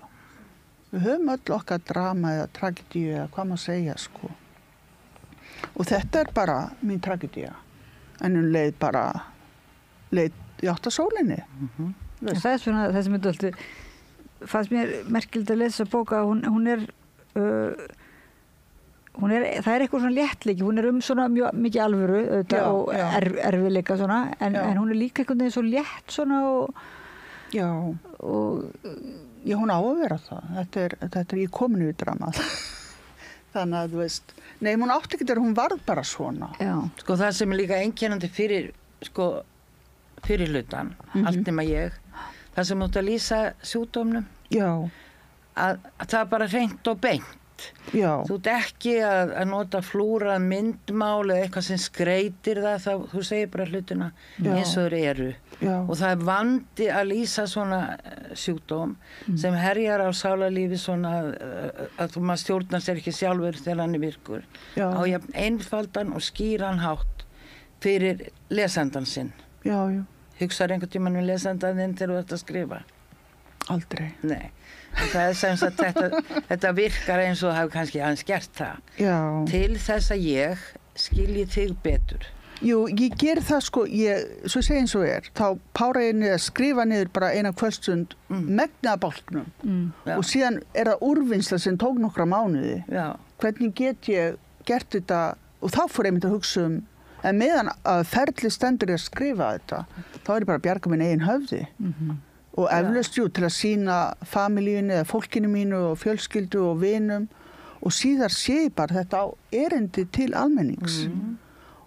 Við höfum öll okkar drama eða tragedíu eða hvað maður segja, sko. Og þetta bara mín tragedía. En leið í átt að sólinni. Það er svona það sem alltaf fannst mér merkilegt að lesa bóka. Það eitthvað svona léttleiki. Hún svona mjög mikið alvöru og erfiðleika svona. En hún líka einhvern veginn svo létt svona og... Já, hún á að vera það. Þetta er ég komin í dramað. Þannig að þú veist, nei, hún átti ekki hún varð bara svona. Já. Sko það sem er líka einkennandi fyrir hlutan, allt nema ég, það sem átti að lýsa sjúkdómnum. Já. Að það er bara hreint og beint. Já. Þú ert ekki að nota flúrað myndmál eða eitthvað sem skreitir það, þú segir bara hlutina eins og þeir eru. Já. Og það er vandi að lýsa svona sjúkdóm sem herjar á sálarlífi svona að maður stjórnar sér ekki sjálfur þegar hann er virkur. Já. Á einfaldan og skýran hátt fyrir lesandan sinn. Já. Hugsaðu einhvern tímann um lesandan þinn þegar þú ert að skrifa? Aldrei. Nei. Það er sem sagt þetta virkar eins og það hefur kannski aðeins gert það. Já. Til þess að ég skilji þig betur. Jú, ég ger það sko, svo ég segi eins og þá pára ég niður að skrifa niður bara eina kvöldstund megna bálknum og síðan það úrvinnsla sem tók nokkra mánuði. Já. Hvernig get ég gert þetta og þá fór ég að hugsa en meðan að ferli stendur ég að skrifa þetta, þá er ég bara að bjarga minn eigin höfði. Og eflaust til að sýna familíinu eða fólkinu mínu og fjölskyldu og vinum og síðar sé ég bara þetta á erindi til almennings.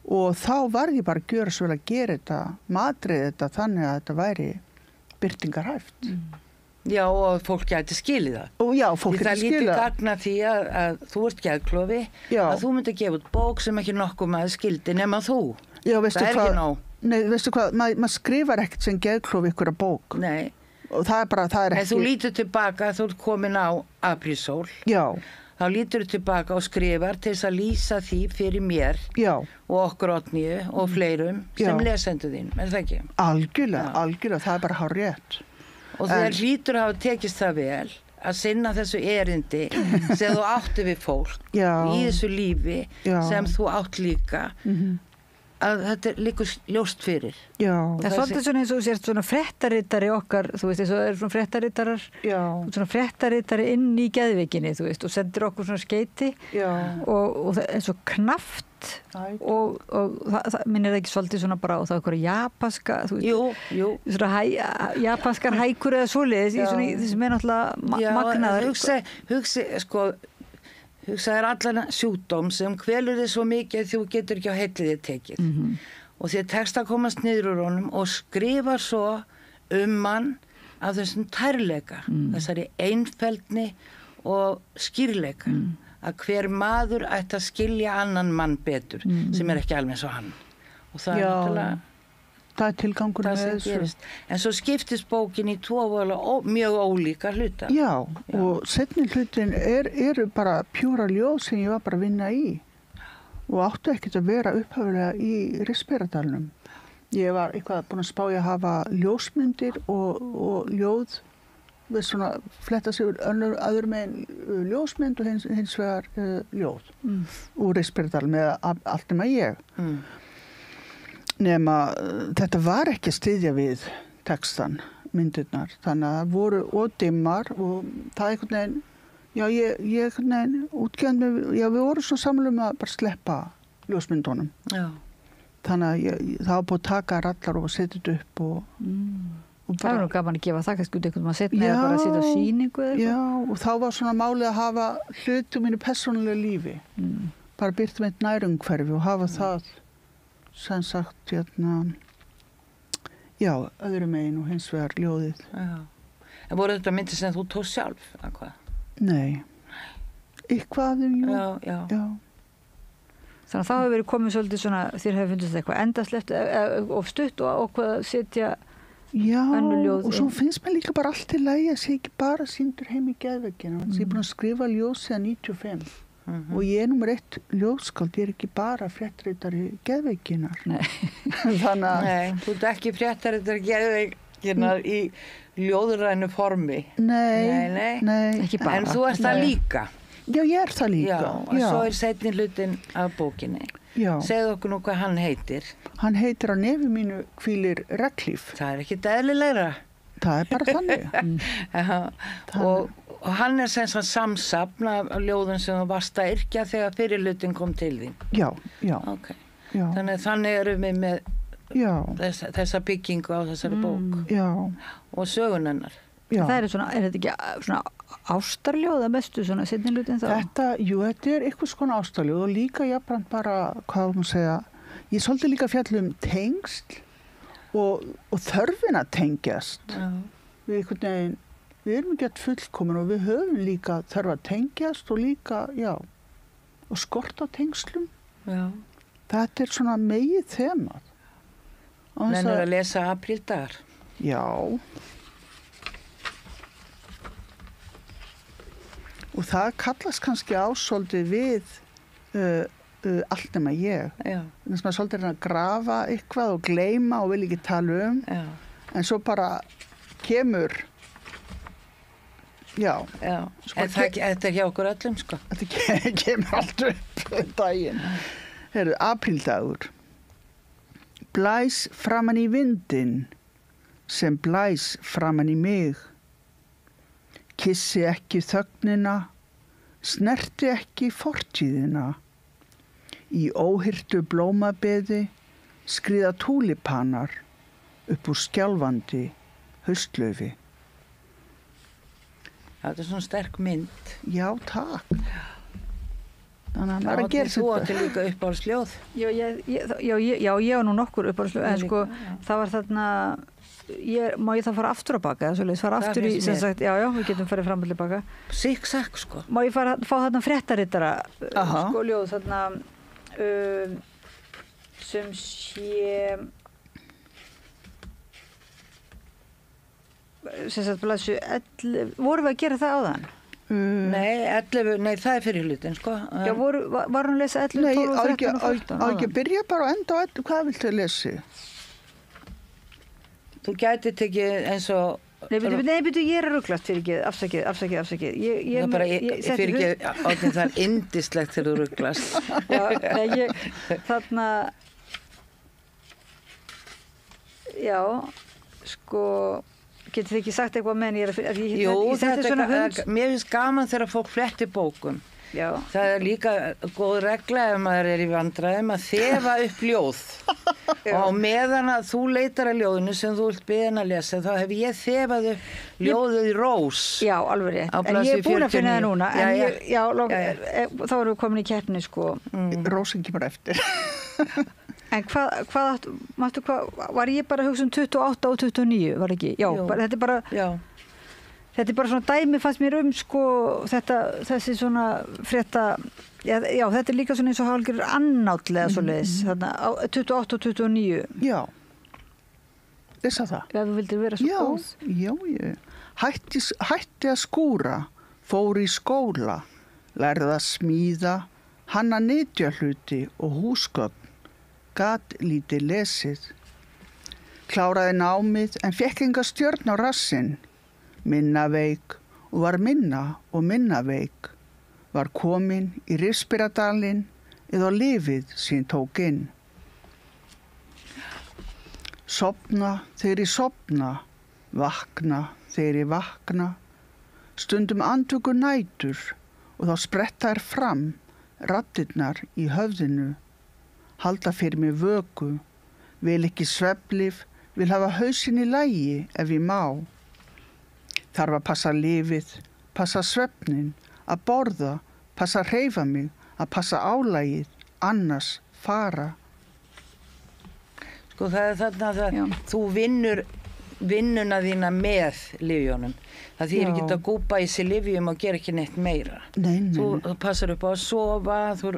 Og þá var ég bara að gjöra svo vel að gera þetta, matrið þetta þannig að þetta væri birtingarhæft. Já, og fólk gæti skilið það. Og já, fólk gæti skilið það. Það lítið gagna því að þú ert geðklofi, að þú myndir gefa út bók sem ekki nokkuð maður skildi nema þú. Já, veistu það ekki nóg. Nei, veistu hvað, maður skrifar ekkert sem geðklofi ykkur að bók. Nei. Og það er ekki... En þú lítur tilbaka, þú ert komin á aprísól. Já. Þá lítur þú tilbaka og skrifar til þess að lýsa því fyrir mér. Já. Og okkur Oddnýju og fleirum sem lesendur þín, er það ekki? Algjörlega, það er bara hárrétt. Og þegar hlýtur hafa tekist það vel að sinna þessu erindi sem þú átti við fólk í þessu lífi sem þú átt líka að þetta líkur ljóst fyrir. Já. Það er svolítið svona eins og þú sést svona fréttaritari okkar, þú veist, það eru svona fréttaritarar, svona fréttaritari inn í geðveikinni, þú veist, og sendir okkur svona skeyti og það er svo knappt og það minnir það ekki svolítið svona bara og það er eitthvað japanska, þú veist, svona japanskar hækur eða svoleiðis í svona því sem er náttúrulega magnaður. Hugsaðir allan sjúkdóm sem kvelur þig svo mikið að þú getur ekki á heilið þig tekið. Og þér tekst að komast niður úr honum og skrifa svo mann af þessum tærleika, þessari einfeldni og skýrleika. Að hver maður ætti að skilja annan mann betur, sem er ekki alveg eins og hann. Og það er náttúrulega... Það er tilgangur með þessu. En svo skiptist bókin í tvo mjög ólíka hluta. Já, og seinni hlutin eru bara pjúra ljóð sem ég var bara að vinna í. Og áttu ekkert að vera upphaflega í Risperadalnum. Ég var eitthvað búin að spá ég að hafa ljósmyndir og ljóð við svona fletta sig öðrum megin ljósmynd og hins vegar ljóð úr Risperadal með allt nema ég. Nema þetta var ekki að styðja við textan, myndirnar, þannig að það voru ódimmar og það einhvern veginn, ég einhvern veginn útgefandi, við vorum svo samlum að bara sleppa ljósmyndunum. Já. Þannig að það var búið að taka rallar og setja þetta upp og bara... Það var nú gaman að gefa það kannski út einhvern veginn að setja eða bara að setja á sýningu eða eitthvað. Já, og þá var svona málið að hafa hluti mínu persónulega lífi, bara byrta með nærumhverfi og hafa það sem sagt, öðrum megin og hins vegar ljóðið. Já. En voru þetta myndir sem þú tókst sjálf, eða hvað? Nei. Eitthvað, Já. Þannig að það hefur verið komið svolítið svona, þér hefur fundist eitthvað endasleft og stutt og hvað setja önnur ljóð. Og svo finnst mér líka bara allt í lagi að sé ekki bara sýndur heim í geðveggina. Ég er búin að skrifa ljóð síðan 95. Og ég er nummer 1 ljóðskáld, ég er ekki bara fréttaritari geðveikinnar. Nei, þú ert ekki fréttaritari geðveikinnar í ljóðrænu formi. Nei. Ekki bara. En þú ert það líka. Já, ég er það líka. Já, og svo er seinni hlutin af bókinni. Já. Segðu okkur nú hvað hann heitir. Hann heitir Á nefi mínu hvílir regnhlíf. Það er ekki eðlilegra. Það er bara þannig. Og hann er sem sagt samsafn af ljóðum sem þú varst að yrkja þegar fyrirlutin kom til þín. Já. Okay. Já. Þannig erum við með þessa byggingu á þessari bók. Já. Og sögun hennar. Það er þetta ekki svona ástarljóð að mestu svona seinnilutin þá? Þetta er eitthvað svona ástarljóð og líka jafnframt bara, hvað maður segja, ég svolítið líka fjallum tengsl og þörfin að tengjast. Við einhvern veginn við erum ekki fullkomin og við höfum líka þarf að tengjast og líka, og skorta tengslum. Já. Þetta er svona megið þema. Mennur að lesa apríldagar? Já. Og það kallast kannski ásóldið við allt nema ég. Já. Þess að maður svolítið að grafa eitthvað og gleyma og vil ekki tala um. Já. En svo bara kemur En þetta er hjá okkur öllum, sko. Þetta kemur allt upp daginn. Apríldagur. Blæs framan í vindin sem blæs framan í mig. Kissi ekki þögnina, snerti ekki fortíðina. Í óhyrtu blómabeði skriða túlipanar upp úr skjálfandi haustlaufi. Þetta er svona sterk mynd. Já, takk. Þannig að maður að gera þetta. Þú átti líka uppáhaldsljóð. Já, ég var nú nokkur uppáhaldsljóð, en sko, það var þarna, má ég það fara aftur á baka, fara aftur í, sem sagt, já, við getum farið fram og tilbaka. Sikk-sakk, sko. Má ég fá þarna fréttarittara, sko, ljóð, þarna, sem sé... sem sagt blæsu 11, vorum við að gera það áðan? Nei, 11, nei, það er fyrir hlutin, sko. Já, var hann að lesa 11, 12, 13 og 14? Á ekki að byrja bara og enda á 11, hvað viltu að lesi? Þú gæti tekið eins og Nei, byrju, ég að rugglast fyrir ekki, afsakið. Það er bara, fyrir ekki, Árni, það er yndislegt þegar þú rugglast. Já, nei, þarna, já, sko, getur þið ekki sagt eitthvað með en Jú, mér finnst gaman þegar fólk flettir bókum. Já. Það er líka góð regla ef maður í vandræðum að þefa upp ljóð og á meðan að þú leitar að ljóðinu sem þú vilt beðin að lesa þá hef ég þefað upp ljóðið Rós. Já, alveg rétt. En ég búin að finna það núna. Þá erum við komin í keppni sko. Rósin kemur eftir. En hvað var ég bara að hugsa 28 og 29, var ekki? Já, þetta er bara... Já. Þetta er bara svona dæmi fannst mér sko þessi svona frétta, já þetta er líka svona eins og hálfgerður annátlega svoleiðis, þarna 28 og 29. Já, lesa það. Já, þú vildir vera svo góð. Já. Hætti að skúra, fór í skóla, lærði að smíða, hanna nytjahluti og húsgögn, gat lítið lesið. Kláraði námið en fékk enga stjörn á rassinn. Minna veik og var minna veik, var komin í Rifsbyradalinn eða lifið sín tók inn. Sofna þegar ég sofna, vakna þegar ég vakna, stundum andvöku nætur og þá spretta þær fram, raddirnar í höfðinu, halda fyrir mig vöku, vil ekki svefnlyf, vil hafa hausinn í lagi ef ég má. Þarf að passa lífið, passa svefnin, að borða, passa að hreyfa mig, að passa álagið, annars fara. Sko það er þarna að þú vinnuna þína með lyfjónum. Það þýðir ekki að gúpa í sig lyfjum og gera ekki neitt meira. Nei. Þú passar upp á að sofa, þú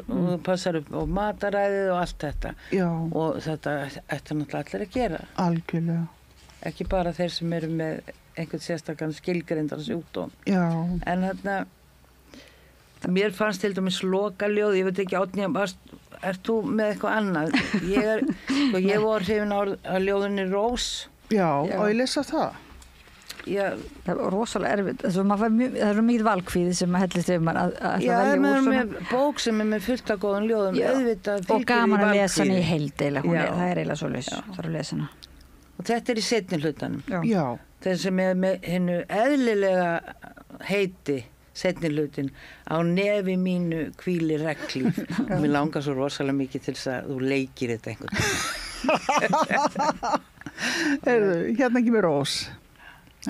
passar upp á mataræðið og allt þetta. Já. Og þetta ættu náttúrulega allir að gera. Algjörlega. Ekki bara þeir sem eru með einhvern sérstakann skilgreindan sjúkdóm. Já. En þarna, mér fannst til dæmis lokaljóð, ég veit ekki Árni, ert þú með eitthvað annað? Ég var hrifin á ljóðinni Rós. Já, og ég lesa það. Já. Það var rosalega erfitt. Það er mikið valkvíði sem hellist yfir maður að velja úr svona. Já, með bók sem er með fullt af góðum ljóðum, auðvitað fylgir í valkvíði. Og gaman að lesa hann í heild eiginlega, það er eiginlega svoleiðis, það er að lesa hana. Og þetta er í seinni hlutanum. Já. Þeir sem er með hennu eðlilega heiti seinni hlutin á nefi mínu hvíli reglíf. Og mér langar svo rosalega mikið til þess að þú leikir þetta einhvern. Hérna ekki með Rós.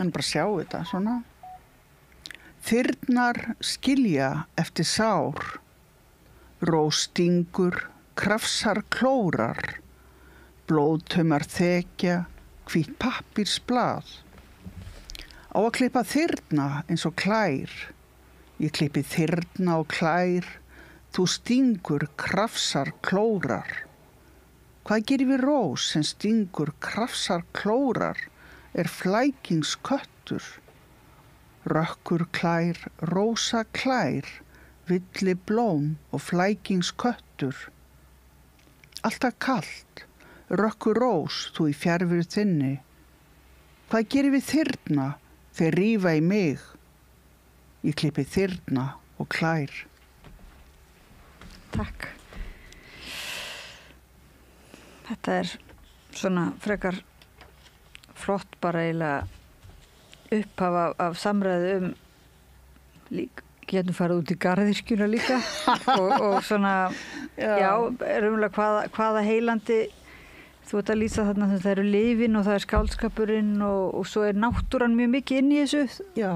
En bara sjá þetta svona. Þyrnar skilja eftir sár. Rós stingur, krafsar klórar. Blóðtaumar þekja, hvítt pappírsblað. Á að klippa þyrna eins og klær. Ég klippi þyrna og klær. Þú stingur, krafsar, klórar. Hvað gerir við Rós sem stingur, krafsar, klórar? Er flækingsköttur. Rökkur klær, rósa klær. Villi blóm og flækingsköttur. Alltaf kalt. Rökkur Rós, þú í fjarveru þinni. Hvað gerir við þyrna? Þeir rífa í mig. Ég klippi þyrna og klær. Takk. Þetta er svona frekar flott bara eiginlega upphaf af samræðu getum farið út í garðirkjuna líka og svona, já raunverulega hvaða heilandi þú ert að lýsa þarna þegar það eru lyfin og það er skáldskapurinn og svo er náttúran mjög mikið inn í þessu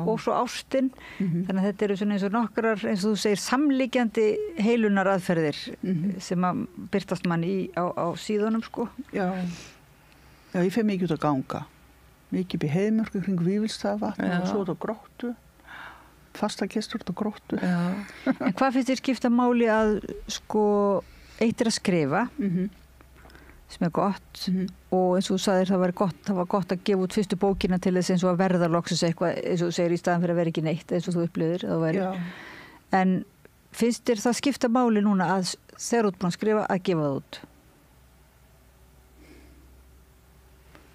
og svo ástin. Þannig að þetta eru svona eins og nokkrar, eins og þú segir, samlíkjandi heilunaraðferðir sem að birtast mann á síðunum sko. Já, ég fer mikið út að ganga. Mikið upp í Heiðmörk kring Vífilsstaðavatn og svo út á Gróttu. Fastakestur út á Gróttu. En hvað finnst þér skipta máli að sko eitt er að skrifa sem er gott og eins og þú sagðir það var gott að gefa út fyrstu bókina til þess eins og að verða loksins eitthvað eins og þú segir í staðan fyrir að vera ekki neitt eins og þú upplifir að þú væri. En finnst þér það skipta máli núna að þegar þú ert búin að skrifa að gefa það út?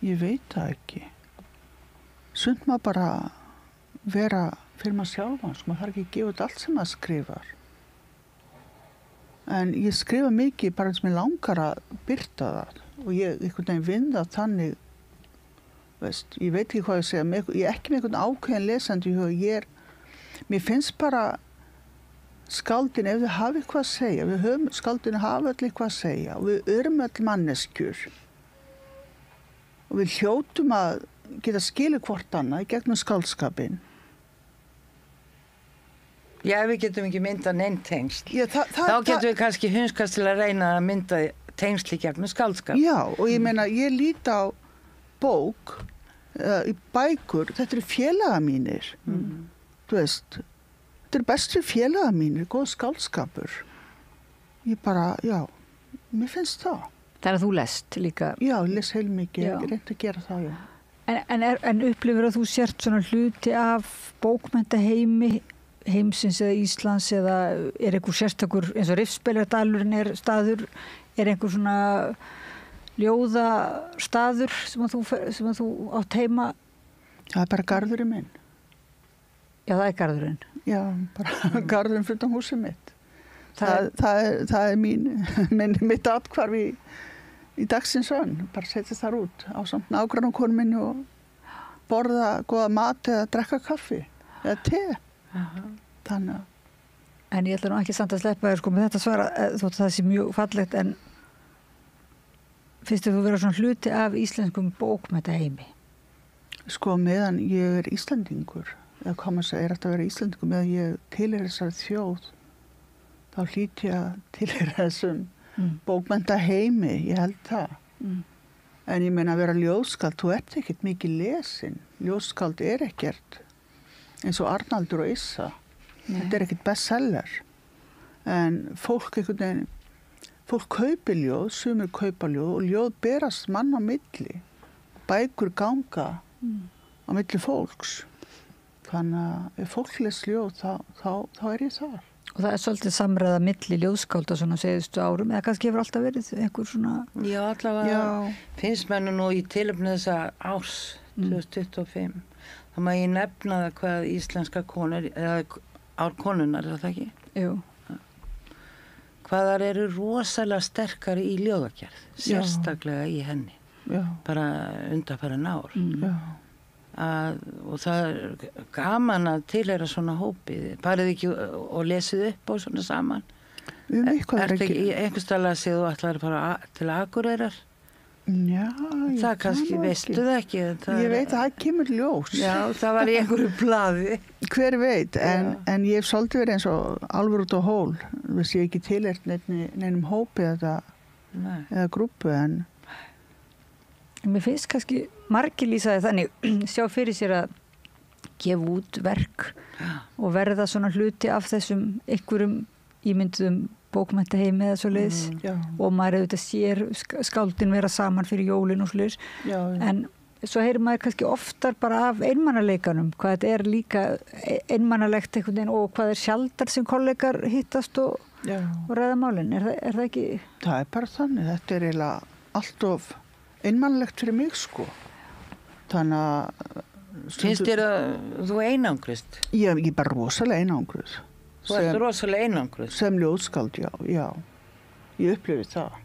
Ég veit það ekki. sund maður bara vera fyrir maður sjálfan, sko, maður þarf ekki að gefa út allt sem maður skrifar. En ég skrifa mikið bara eins og mér langar að birta það og ég einhvern veginn vinn það þannig, veist, ég veit ekki hvað ég segja, ég er ekki með einhvern ákveðin lesandi í huga, mér finnst bara skáldin, ef þau hafa eitthvað að segja, skáldin hafa öll eitthvað að segja og við erum öll manneskjur og við hljótum að geta skilið hvort annað í gegnum skáldskapinn. Já, við getum ekki myndað neinn tengsl. Þá getum við kannski hunskast til að reyna að mynda tengsl í gegnum skáldskap. Já, og ég meina, ég líti á bók, í bækur, þetta eru félaga mínir. Þú veist, þetta eru bestu félaga mínir, góð skáldskapur. Ég bara, já, mér finnst það. Það að þú lest líka? Já, ég les heilmikið, ég reyndi að gera það, já. En upplifir að þú sért svona hluti af bókmenntaheimi heimsins eða Íslands eða er einhver sérstakur eins og Rifsbelardalurinn er staður, er einhver svona ljóðastaður sem að þú átt heima? Það er bara garðurinn minn. Já, það er garðurinn? Já, bara garðurinn fyrir utan húsið mitt. Það er mitt atkvarf í dagsins önn, bara setja þar út á samt nágrannakonu minni og borða góða mat eða drekka kaffi eða te. Þannig. En ég ætla nú ekki samt að sleppa þér sko með þetta svara þótt það sé mjög fallegt, en finnst þér þú vera svona hluti af íslenskum bókmenntaheimi? Sko meðan ég er Íslendingur, eða hvað maður segir að vera Íslendingur, meðan ég tilheyrir þessari þjóð, þá hlýt ég að tilheyra þessum bókmenntaheimi, ég held það. En ég meina að vera ljóðskáld, þú ert ekkert mikið lesin, ljóðskáld er ekkert eins og Arnaldur og Issa. Þetta er ekkert bestseller. En fólk kaupir ljóð, sumir kaupa ljóð og ljóð berast mann á milli. Bækur ganga á milli fólks. Þannig að ef fólk les ljóð, þá er ég þar. Og það er svolítið samræða milli ljóðskálda svona síðustu árum, eða kannski hefur alltaf verið einhver svona... Já, allavega finnst mér nú í tilefni þessa árs 2025. þá má ég nefna það hvað íslenska konur, eða árkonunar, er það ekki? Jú. Hvaðar eru rosalega sterkari í ljóðagerð, sérstaklega í henni. Já. Bara undanfarin ár. Og það er gaman að tilheyra svona hópi. Farið ekki og lesið upp og svona saman. Ertu ekki í einhverstað að segja þú ætlar að fara til Akureyrar? Já, það kannski veistu það ekki. Ég veit að það kemur ljós. Já, það var í einhverju blaði. Hver veit, en ég hef svolítið verið eins og alveg út á hól. Þess ég ekki tilheyrt neinum hópi eða grúpu, en mér finnst kannski margir lýsaði þannig sjá fyrir sér að gefa út verk og verða svona hluti af þessum einhverjum ímynduðum bókmenntaheimi eða svo leiðis og maður auðvitað sér skáldin vera saman fyrir jólin og svo leiðis en svo heyrir maður kannski oftar bara af einmannaleikanum, hvað þetta er líka einmannalegt einhvern veginn og hvað er sjaldar sem kollegar hittast og ræða málin, er það ekki? Það er bara þannig, þetta er eiginlega allt of einmannlegt fyrir mig sko. Þannig að finnst þér að þú einangrist? Ég er bara rosalega einangruð. Þú ert rosalega einangruð? Sem ljóðskáld, já. Ég upplifi það.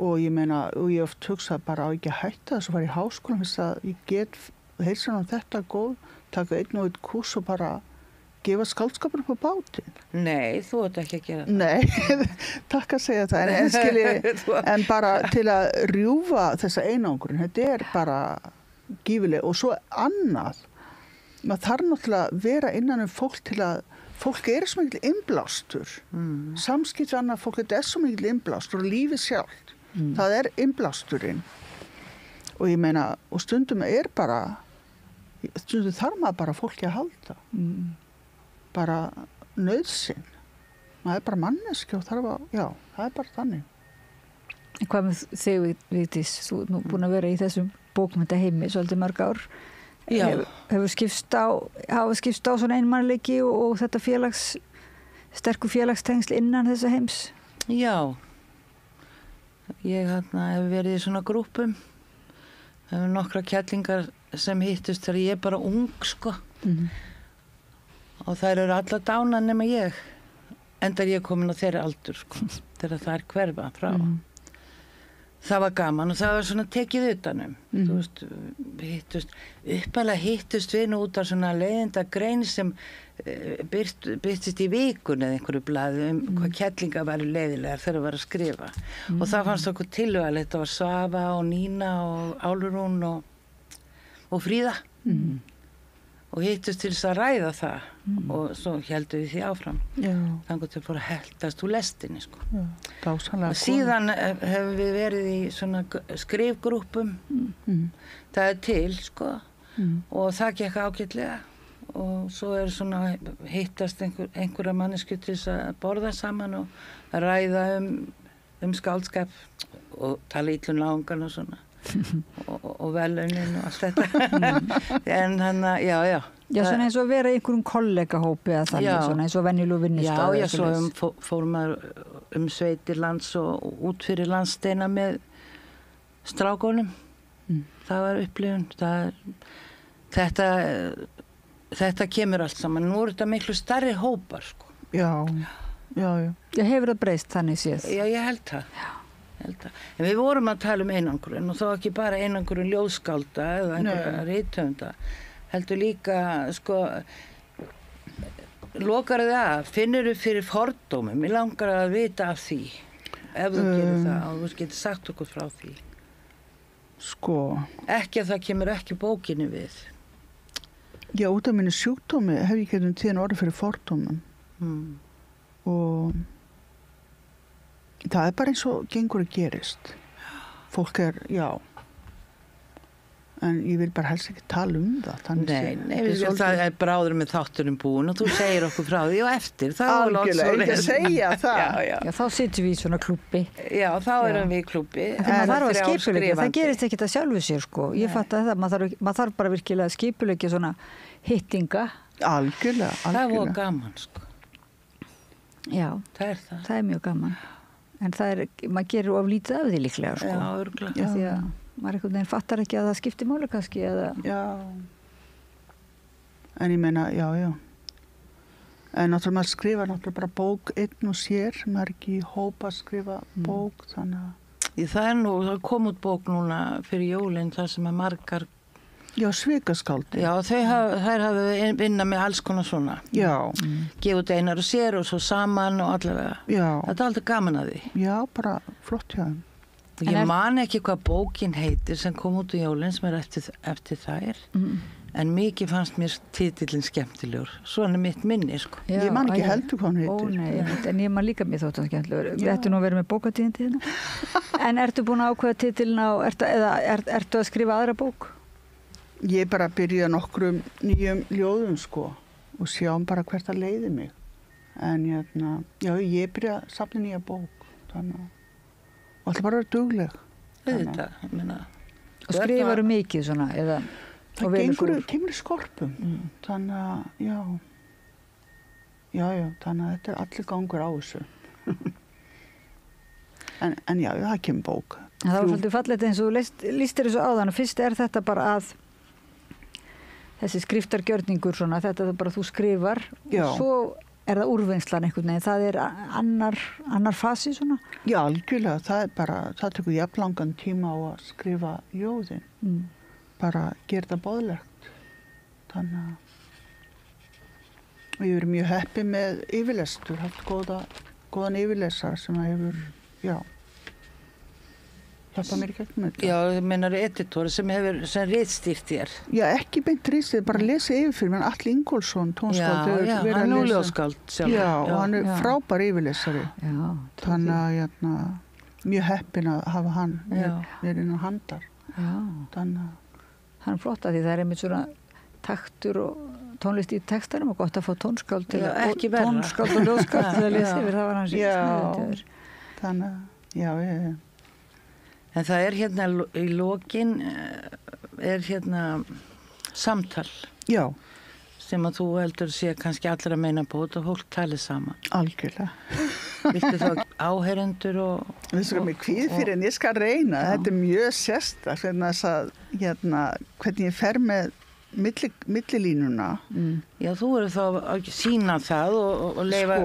Og ég meina, og ég oft hugsa bara á ekki að hætta þess að fara í háskólan þess að ég get heilsan á þetta góð, taka einn og einn kurs og bara gefa skáldskapur upp á bátinn. Nei, þú ert ekki að gera það. Nei, takk að segja það. En bara til að rjúfa þessa einangrun, þetta er bara gífileg. Og svo annað, maður þarf náttúrulega að vera innan fólk til að, fólk er svo mikil innblástur. Samskipt við annað fólk, þetta er svo mikil innblástur og lífið sjálft. Það er innblásturinn. Og ég meina, og stundum er bara, stundum þarf maður bara fólki að halda. Bara nauðsinn. Maður er bara manneski og þarf að, það er bara þannig. Hvað með þig, Vigdís? Þú er nú búin að vera í þessum bókmenntaheimi svolítið mörg ár. Hefur skipst á svona einmannleiki og þetta sterku félagstengsl innan þessa heims? Já. Ég hef verið í svona grúpum. Það hefur nokkra kettlingar sem hittust þegar ég bara ung, sko. Og þær eru alla dánar nema ég. Enda ég komin á þeirra aldur, sko, þegar það hverfa frá. Það var gaman og það var svona tekið utanum. Þú veist, hittust við nú út af svona leiðinda grein sem byrtist í vikun eða einhverju blaði hvað kettlingar væru leiðilegar þegar það var að skrifa. Og það fannst okkur tilvægilegt. Það var Svafa og Nína og Álfrún og Fríða. Og hittust til þess að ræða það og svo heldum við því áfram. Þannig að þau fóru að heldast úr lestinni, sko. Og síðan hefum við verið í svona skrifgrúppum. Það til, sko, og það gekk ágætlega og svo svona hittast einhverja mannesku til þess að borða saman og ræða skáldskap og tala illum langan og svona. og velunin og allt þetta en þannig, já svona eins og vera í einhverjum kollegahópi eða þannig, svona eins og venjulegu vinnustaf já, svo fórum maður sveitir lands og út fyrir landsteina með strákonum það var upplifun þetta kemur allt saman nú eru þetta miklu stærri hópar sko. já hefur það breyst þannig séð já, ég held það En við vorum að tala einangrun og þá ekki bara einangrun ljóðskálda eða einhverja rithöfunda heldur líka, sko lokar þið af, finnur þið fyrir fordómum, ég langar að vita af því ef þú gerir það og þú getur sagt okkur frá því Sko ekki að það kemur ekki bókinni við Já, út af minni sjúkdómi hef ég getum tíðan orðið fyrir fordómum og það bara eins og gengur að gerist fólk já en ég vil bara helst ekki tala það það bráður með þátturinn búin og þú segir okkur frá því og eftir algjörlega, ekki að segja það já, þá sittum við í svona klúbbi já, þá erum við í klúbbi það þarf að skipuleggja, það gerist ekkert að sjálfu sér sko, ég fatt að það maður þarf bara virkilega að skipuleggja svona hittinga algjörlega það var gaman sko já, það er mjög gaman en maður gerir of lítið af því líklega sko. Já, örugglega. Því að maður einhvern veginn fattar ekki að það skiptir máli kannski eða... Já. En ég meina, já. En náttúrulega maður skrifa náttúrulega bara bók einn og sér, maður ekki í hópa að skrifa bók, þannig að... Það kom út bók núna fyrir jólinn þar sem að margar... Já, svikaskáldi. Já, þær hafa vinnað með alls konar svona. Já. Gefa út einar og sér og svo saman og allavega. Já. Þetta er alltaf gaman að því. Já, bara flott hjá þeim. Ég man ekki hvað bókin heitir sem kom út í jólinn sem eftir þær. En mikið fannst mér titillinn skemmtilegur. Svona mitt minni, sko. Já, ég man ekki heldur hvað hann heitir. Ó, nei, en ég man líka mér þótt hann skemmtilegur. Við ættum nú að vera með bókatíðin En ertu búin að ákveða titillinn ertu að skrifa aðra bók? Ég bara byrja nokkrum nýjum ljóðum sko og sjáum bara hvert það leiði mig. En já, ég byrja að safna nýja bók. Þannig að alltaf bara vera dugleg. Þetta, ég meina. Og skrifaru mikið svona, eða? Það kemur í skorpum. Þannig að, já, þannig að þetta er allir gangur á þessu. en já, það kemur bók. Það var svolítið fallegt eins og þú lístir þessu áðan og fyrst þetta bara að þessi skriftargjörningur svona, þetta er bara þú skrifar já. Og svo það úrvinnslan einhvern veginn, það er annar fasi svona? Já, algjörlega, það tekur jafn langan tíma á að skrifa ljóðin, bara gera það boðlegt, þannig að ég verið mjög heppi með yfirlestur, haft góðan yfirlesar sem hefur, hjálpa mér í gegnum þetta. Já, þú meinar editor sem ritstýrt þér. Já, ekki beint ritstýrt, bara lesa yfir fyrir mér. Atli Ingólfsson, tónskáld. Já, hann er ljóðskáld sjálf. Já, og hann er frábær yfirlesari. Já. Þannig að mjög heppin að hafa hann verið inn á handar. Já. Þannig að... Hann er flott að því það er einmitt svona taktur og tónlist í textarum og gott að fá tónskáld til að... Ekki verra. Tónskáld og ljóðskáld til að lesa yfir, það var hans í sniður. Þannig að, já. En það er hérna í lokin samtal. Já. Sem að þú heldur sé kannski allir að meina på og fólk tali saman. Algjörlega. Viltu þá áheyrendur og... Við skal mig kvíð fyrir en ég skal reyna. Þetta er mjög sérstaklega þess að hvernig ég fer með millilínuna. Já, þú eru þá að sína það og leifa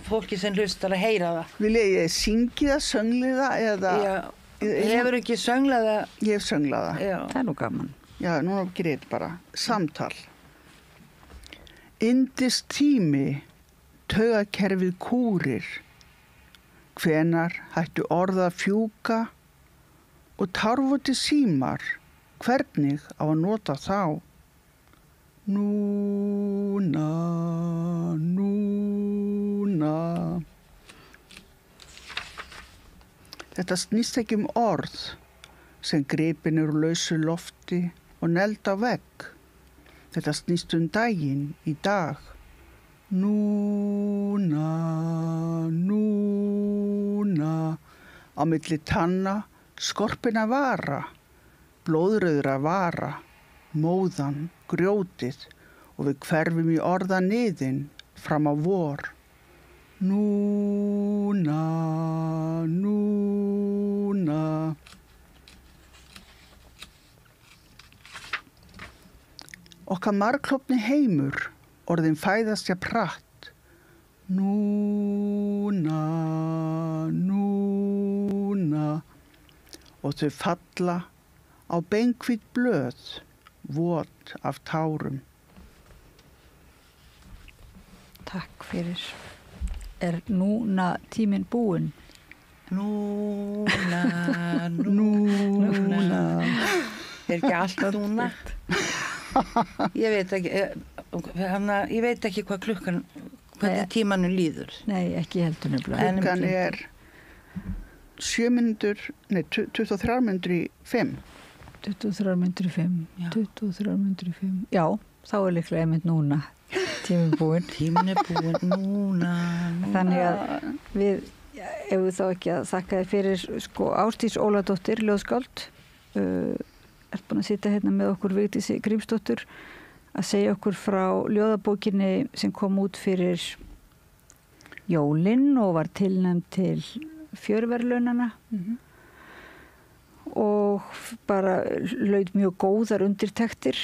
fólki sem hlustar að heyra það. Vil ég syngi það, söngli það eða... Já, hefur ekki sönglað það? Ég hef sönglað það. Já. Það nú gaman. Já, núna greit bara. Samtal. Yndist tími, taugakerfið kúrir. Hvenar hættu orða að fjúka og tarfuti símar. Hvernig á að nota þá? Núna. Þetta snýst ekki orð sem gripin úr lausu lofti og neld á vegg. Þetta snýst daginn í dag. Núna. Á milli tanna, skorpina vara, blóðröðra vara, móðan, grjótið og við hverfum í orðaniðin fram á vor. Núna. Okkar margklofni heimur, orðin fæðast ég pratt. Núna. Og þau falla á beinkvít blöð, vot af tárum. Takk fyrir. Núna tíminn búinn? Núna. Ekki alltaf núna? Ég veit ekki hvað klukkan, hvernig tímanum líður. Nei, ekki heldur nefnilega. Klukkan 23 mínútur í 5. 23 mínútur í 5. Já, þá líklega einmitt núna. Tíminn búinn. Núna. Þannig að við, ef við þá ekki að þakka þér fyrir Ásdís Óladóttir, ljóðskáld, ert búin að sitja hérna með okkur Vigdísi Grímsdóttur að segja okkur frá ljóðabókinni sem kom út fyrir jólin og var tilnæmd til fjörverðlaunanna og bara laut mjög góðar undirtektir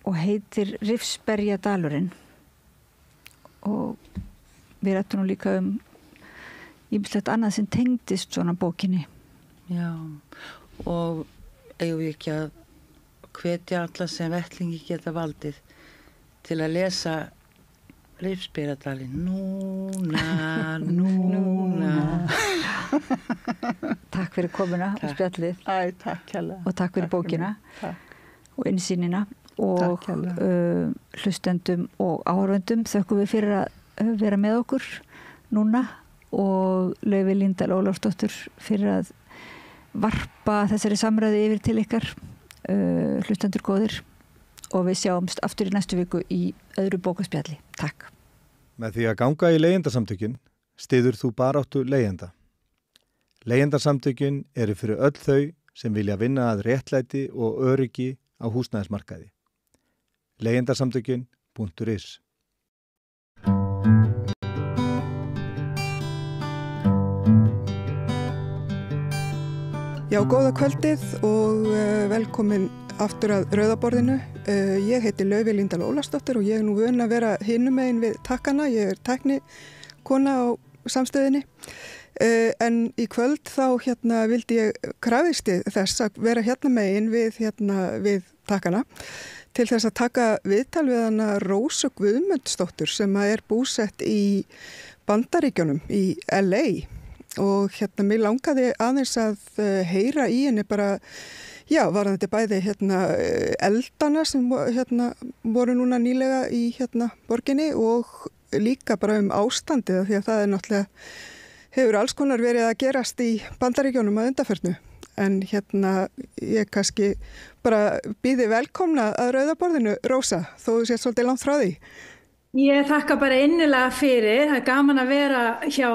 og heitir Rifsberjadalurinn og við rættum nú líka ýmislegt annað sem tengdist svona bókinni. Já, og eigum við ekki að hvetja alla sem vettlingi geta valdið til að lesa Rifsberjadalinn. Núna. Takk fyrir komuna og spjallið. Takk hérlega. Og takk fyrir bókina og innsýnina og hlustendum og áhorfendum þökkum við fyrir að vera með okkur núna og Laufey Líndal Ólafsdóttur fyrir að varpa þessari samræðu yfir til ykkar, hlustendur góðir, og við sjáumst aftur í næstu viku í öðru bókaspjalli. Takk. Með því að ganga í leigjendasamtökin styður þú baráttu leigjenda. Leigjendasamtökin eru fyrir öll þau sem vilja vinna að réttlæti og öryggi á húsnæðismarkaði. Leigjendasamtökin.is. Já, góða kvöldið og velkomin aftur að Rauðaborðinu. Ég heiti Laufey Líndal Ólafsdóttir og ég er nú vön að vera hinum megin við takkana. Ég er tæknikona á samstöðinni. En í kvöld þá vildi ég krafðist þess að vera megin við takkana til þess að taka viðtal við hana Rósu Guðmundsdóttur sem er búsett í Bandaríkjunum í LA. Og mér langaði aðeins að heyra í henni bara, já, var þetta bæði eldana sem voru núna nýlega í borginni og líka bara ástandið því að það náttúrulega hefur alls konar verið að gerast í Bandaríkjunum að undanförnu. En ég kannski bara býði velkomna að Rauðaborðinu, Rósa, þó þú sést svolítið langt frá því. Ég þakka bara innilega fyrir, það gaman að vera hjá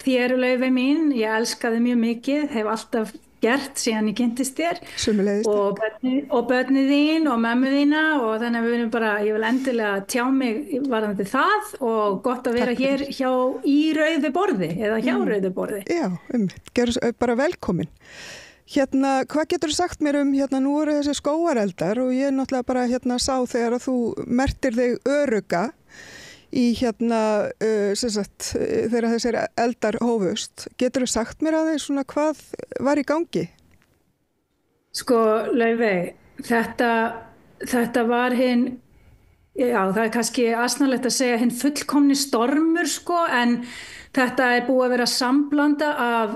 þér, Laufey mín, ég elska þig mjög mikið, hef alltaf gert síðan ég kynntist þér og börnið þín og mömmu þína og þannig að við viljum bara, ég vil endilega tjá mig varðandi það og gott að vera hér í Rauðaborði eða hjá Rauðaborði. Já, gerðu bara velkomin. hvað getur þú sagt mér nú eru þessi skógareldar og ég náttúrulega bara sá þegar að þú mertir þig örugga í þegar þessir eldar hófust. Getur þú sagt mér aðeins svona hvað var í gangi? Sko, Laufey, þetta var það kannski asnalegt að segja hinn fullkomni stormur, sko, en þetta búið að vera samblanda af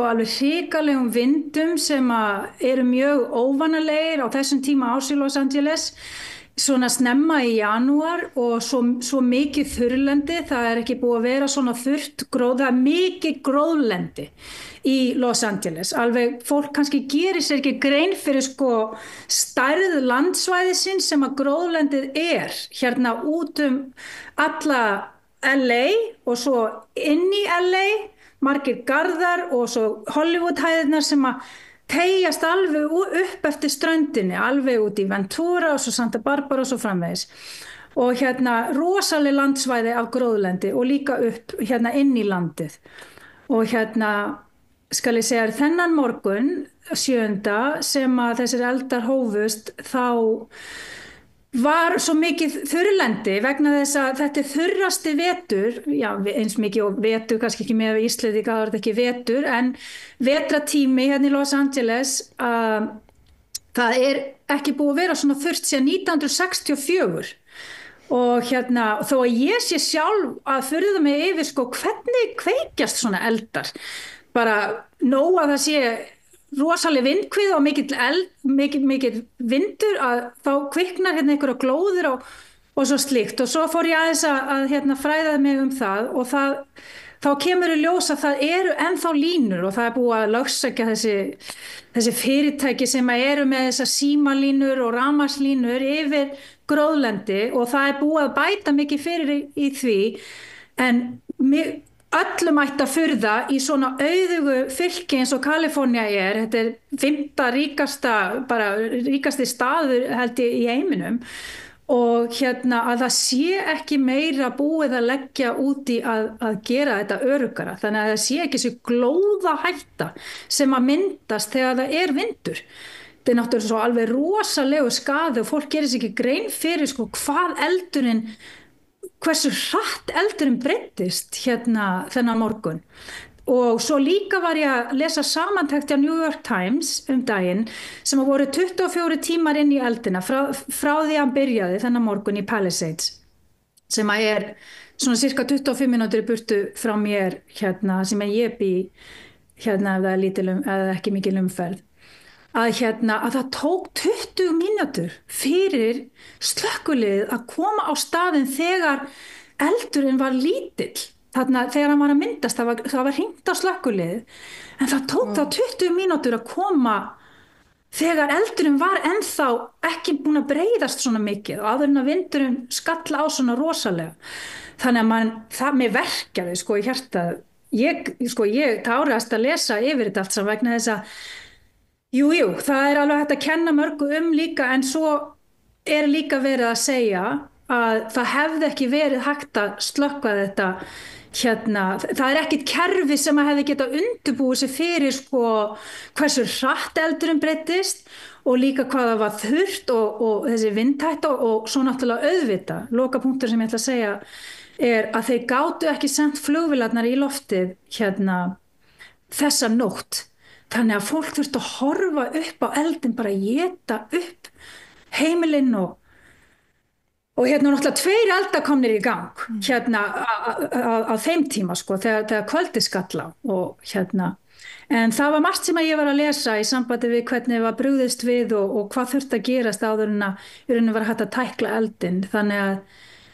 alveg hrikalegum vindum sem eru mjög óvanalegir á þessum tíma árs í Los Angeles, svona snemma í janúar og svo mikið þurrlendi. Það ekki búið að vera svona þurrt það mikið gróðlendi í Los Angeles. Alveg fólk kannski gerir sér ekki grein fyrir stærð landsvæðisins sem að gróðlendið hérna út alla LA og svo inn í LA, margir garðar og svo Hollywood-hæðirnar sem að teyjast alveg upp eftir ströndinni, alveg út í Ventura og svo Santa Barbara og svo framvegis. Og rosaleg landsvæði af gróðlendi og líka upp inn í landið. Og skal ég segja þennan morgun, 7. sem að þessir eldar hófust, þá var svo mikið þurrlendi vegna þess að þetta þurrasti vetur, já eins mikið og vetur, kannski ekki með Íslendinga, það var ekki vetur, en vetratími hérna í Los Angeles, það ekki búið að vera svona þurrt síðan 1964 og þó að ég sé sjálf að furða mig yfir hvernig kveikjast svona eldar, bara nóg að það sé rosaleg vindkvið og mikill vindur að þá kviknar einhverja glóðir og svo slíkt og svo fór ég aðeins að fræða mig það og þá kemur í ljós að það eru ennþá línur og það búið að lögsækja þessi fyrirtæki sem eru með þessar símalínur og rafmagnslínur yfir gróðlendi og það búið að bæta mikið fyrir í því en öllum ætti að furða í svona auðugu fylki eins og Kalifornía þetta 5. ríkasti staður held ég í heiminum og að það sé ekki meira búið að leggja út í að gera þetta öruggara þannig að það sé ekki þessi glóðahætta sem að myndast þegar það vindur. Þetta náttúrulega svo alveg rosalegu skaði og fólk gerir sér ekki grein fyrir hvað hversu hratt eldurinn breyttist þennan morgun og svo líka var ég að lesa samantekt á New York Times daginn sem voru 24 tímar inn í eldina frá því að hann byrjaði þennan morgun í Palisades sem svona cirka 25 mínútur í burtu frá mér sem ég bý ef það eða ekki mikil umferð að það tók 20 mínútur fyrir slökkvilið að koma á staðinn þegar eldurinn var lítill. Þarna þegar hann var að myndast, það var hringt á slökkvilið, en það tók þá 20 mínútur að koma þegar eldurinn var ennþá ekki búin að breiðast svona mikið og áður en að vindurinn skalla á svona rosalega. Þannig að það mér verkjaði í hjartað. Ég táraðist að lesa yfir þetta allt saman vegna þess að Jú, það alveg hægt að kenna mörgu líka en svo líka verið að segja að það hefði ekki verið hægt að slökkva þetta það ekkit kerfi sem að hefði getað undirbúið sig fyrir hversu hratt eldurinn breyttist og líka hvað það var þurrt og þessi vindhætta og svo náttúrulega auðvita. Lokapunktur sem ég ætla að segja að þeir gátu ekki sent flugvélarnar í loftið þessa nótt. Þannig að fólk þurfti að horfa upp á eldin, bara éta upp heimilinn og náttúrulega 2 eldar komnir í gang á þeim tíma þegar kvöldi skall á og en það var margt sem að ég var að lesa í sambandi við hvernig var brugðist við og hvað þurfti að gerast áður en að var hægt að tækla eldin þannig að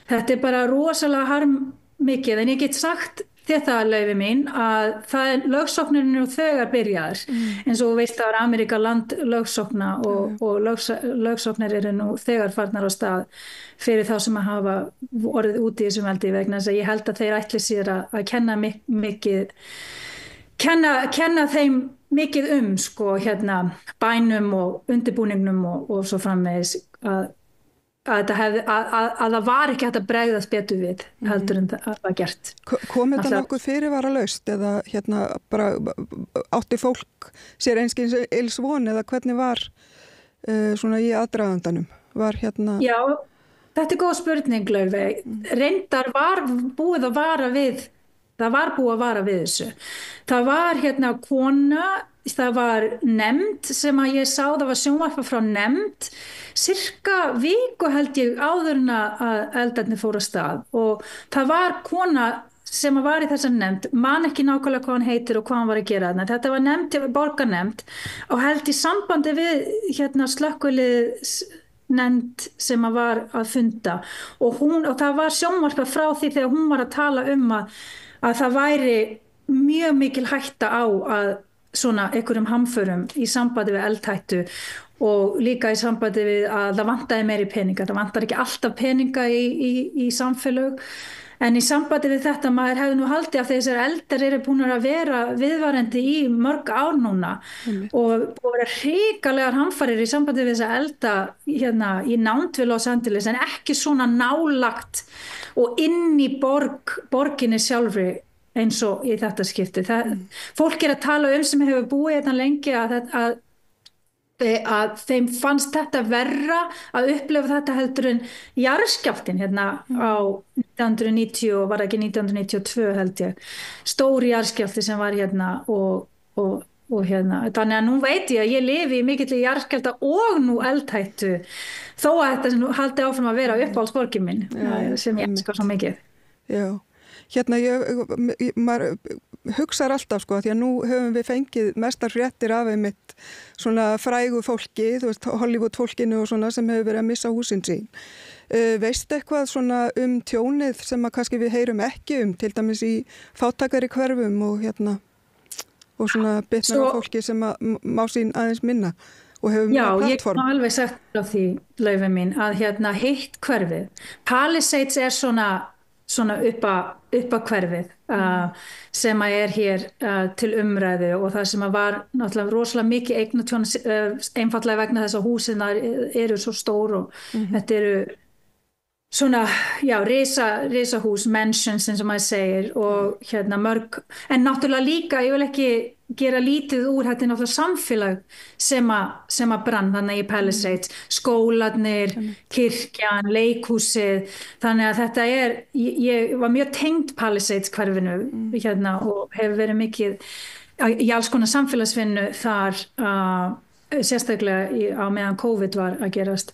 þetta bara rosalega harmikið en ég get sagt þetta Laufi mín að lögsóknirinn þegar byrjaðar eins og þú veist það var Ameríka land lögsókna og lögsóknir eru nú þegar farnar á stað fyrir þá sem að hafa orðið út í þessum veldi vegna þess að ég held að þeir ætli sér að kenna mikið kenna þeim mikið bænum og undirbúningnum og svo framvegis að að það var ekki hægt að bregðast betur við heldur en það var gert. Kom þetta nokkuð fyrirvaralaust eða bara átti fólk sér einskins eils von eða hvernig var svona í aðdragandanum? Já, þetta góð spurning, Laufey. Reyndar var búið að vara við, það var búið að vara við þessu. Það var kona, það var nefnd sem að ég sá, það var sjónvarpa frá nefnd sirka viku held ég áður en að eldarnir fóru af stað og það var kona sem var í þessa nefnd, man ekki nákvæmlega hvað hann heitir og hvað hann var að gera þarna. Þetta var nefnd, borgarnefnd og held í sambandi við slökkvilið nefnd sem að var að funda og það var sjónvarpa frá því þegar hún var að tala að það væri mjög mikil hætta á að svona einhverjum hamförum í sambandi við eldhættu og líka í sambandi við að það vantaði meiri peninga. Það vantar ekki alltaf peninga í samfélög en í sambandi við þetta maður hefði nú haldið að þessar eldar eru búin að vera viðvarandi í mörg ár núna og vera hrikalegar hamfarir í sambandi við þessa elda í nánd við Los Angeles en ekki svona nálagt og inn í borginni sjálfri eins og í þetta skipti. Fólk að tala sem hefur búið hérna lengi að þeim fannst þetta verra að upplifa þetta heldur en jarðskjálftinn á 1990 og var ekki 1992 held ég. Stór jarðskjálfti sem var og þannig að nú veit ég að ég lifi í mikill jarðskjálfta og nú eldhættu þó að þetta haldi áfram að vera uppáhaldsborgin minn sem ég elskar svo mikið. Já. Maður hugsar alltaf því að nú höfum við fengið mestar fréttir af einmitt svona frægu fólki, þú veist Hollywood fólkinu og svona sem hefur verið að missa húsin sín. Veist eitthvað svona tjónið sem að kannski við heyrum ekki til dæmis í fátækari hverfum og svona bitnar á fólki sem að má sín aðeins minna og hefur mjög plattform? Já, ég kan alveg sagt á því, Laufey mín, að hitt hverfið. Palisades svona upp að hverfið sem að hér til umræðu og það sem að var náttúrulega rosalega mikið eignatjón einfallega vegna þess að húsin eru svo stór og þetta eru svona, risahús, mansions eins og maður segir og mörg, en náttúrulega líka, ég vil ekki gera lítið úr þetta náttúrulega samfélag sem að brann þannig í Palisades, skólarnir, kirkjan, leikhúsið, þannig að þetta ég var mjög tengd Palisades hverfinu og hefur verið mikið í alls konar samfélagsvinnu þar sérstaklega á meðan COVID var að gerast.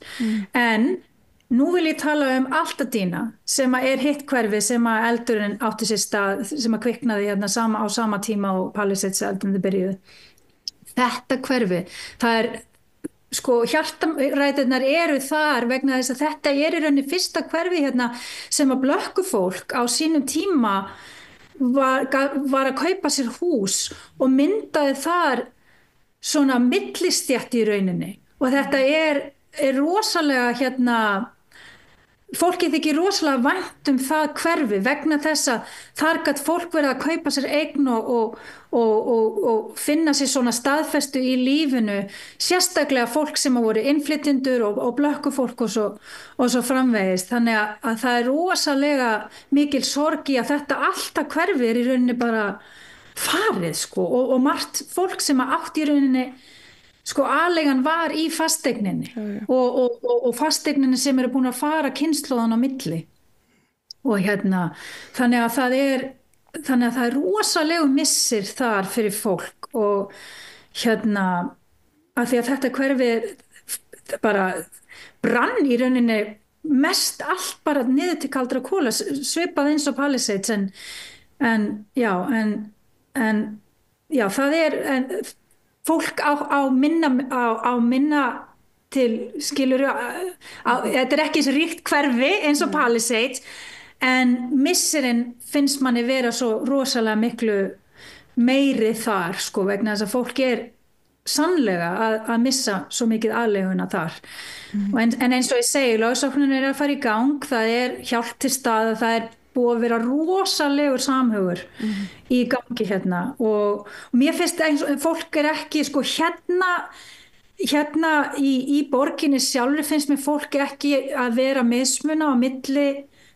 En nú vil ég tala Altadena sem að hitt hverfi sem að eldurinn átti sér stað sem að kviknaði á sama tíma og Palisades eldurinn byrjuðu. Þetta hverfi, það hjartaræturnar eru þar vegna þess að þetta í rauninni fyrsta hverfi sem að blökkufólk á sínum tíma var að kaupa sér hús og myndaði þar svona millistétt í rauninni og þetta er rosalega fólki þykir rosalega vænt það hverfi vegna þess að þar gat fólk verið að kaupa sér eign og finna sér svona staðfestu í lífinu, sérstaklega fólk sem voru innflytjendur og blökkufólk og svo framvegis. Þannig að það rosalega mikil sorg í að þetta alltaf hverfi í rauninni bara farið og margt fólk sem átt í rauninni aðleigan var í fasteigninni og fasteigninni sem eru búin að fara kynslóðan á milli og þannig að það er rosalegu missir þar fyrir fólk og að því að þetta hverfi bara brann í rauninni mest allt bara niður til kaldra kola svipað eins og Palisades en það er fólk á minna til skilur þetta ekki svo ríkt hverfi eins og Palisades en missirinn finnst manni vera svo rosalega miklu meiri þar vegna þess að fólk sannlega að missa svo mikið aðleguna þar en eins og ég segi, lögsóknin að fara í gang, það hjálp til staða, það búið að vera rosalegur samhugur í gangi og mér finnst fólk ekki hérna í borginni sjálfur finnst mér fólk ekki að vera mismuna á milli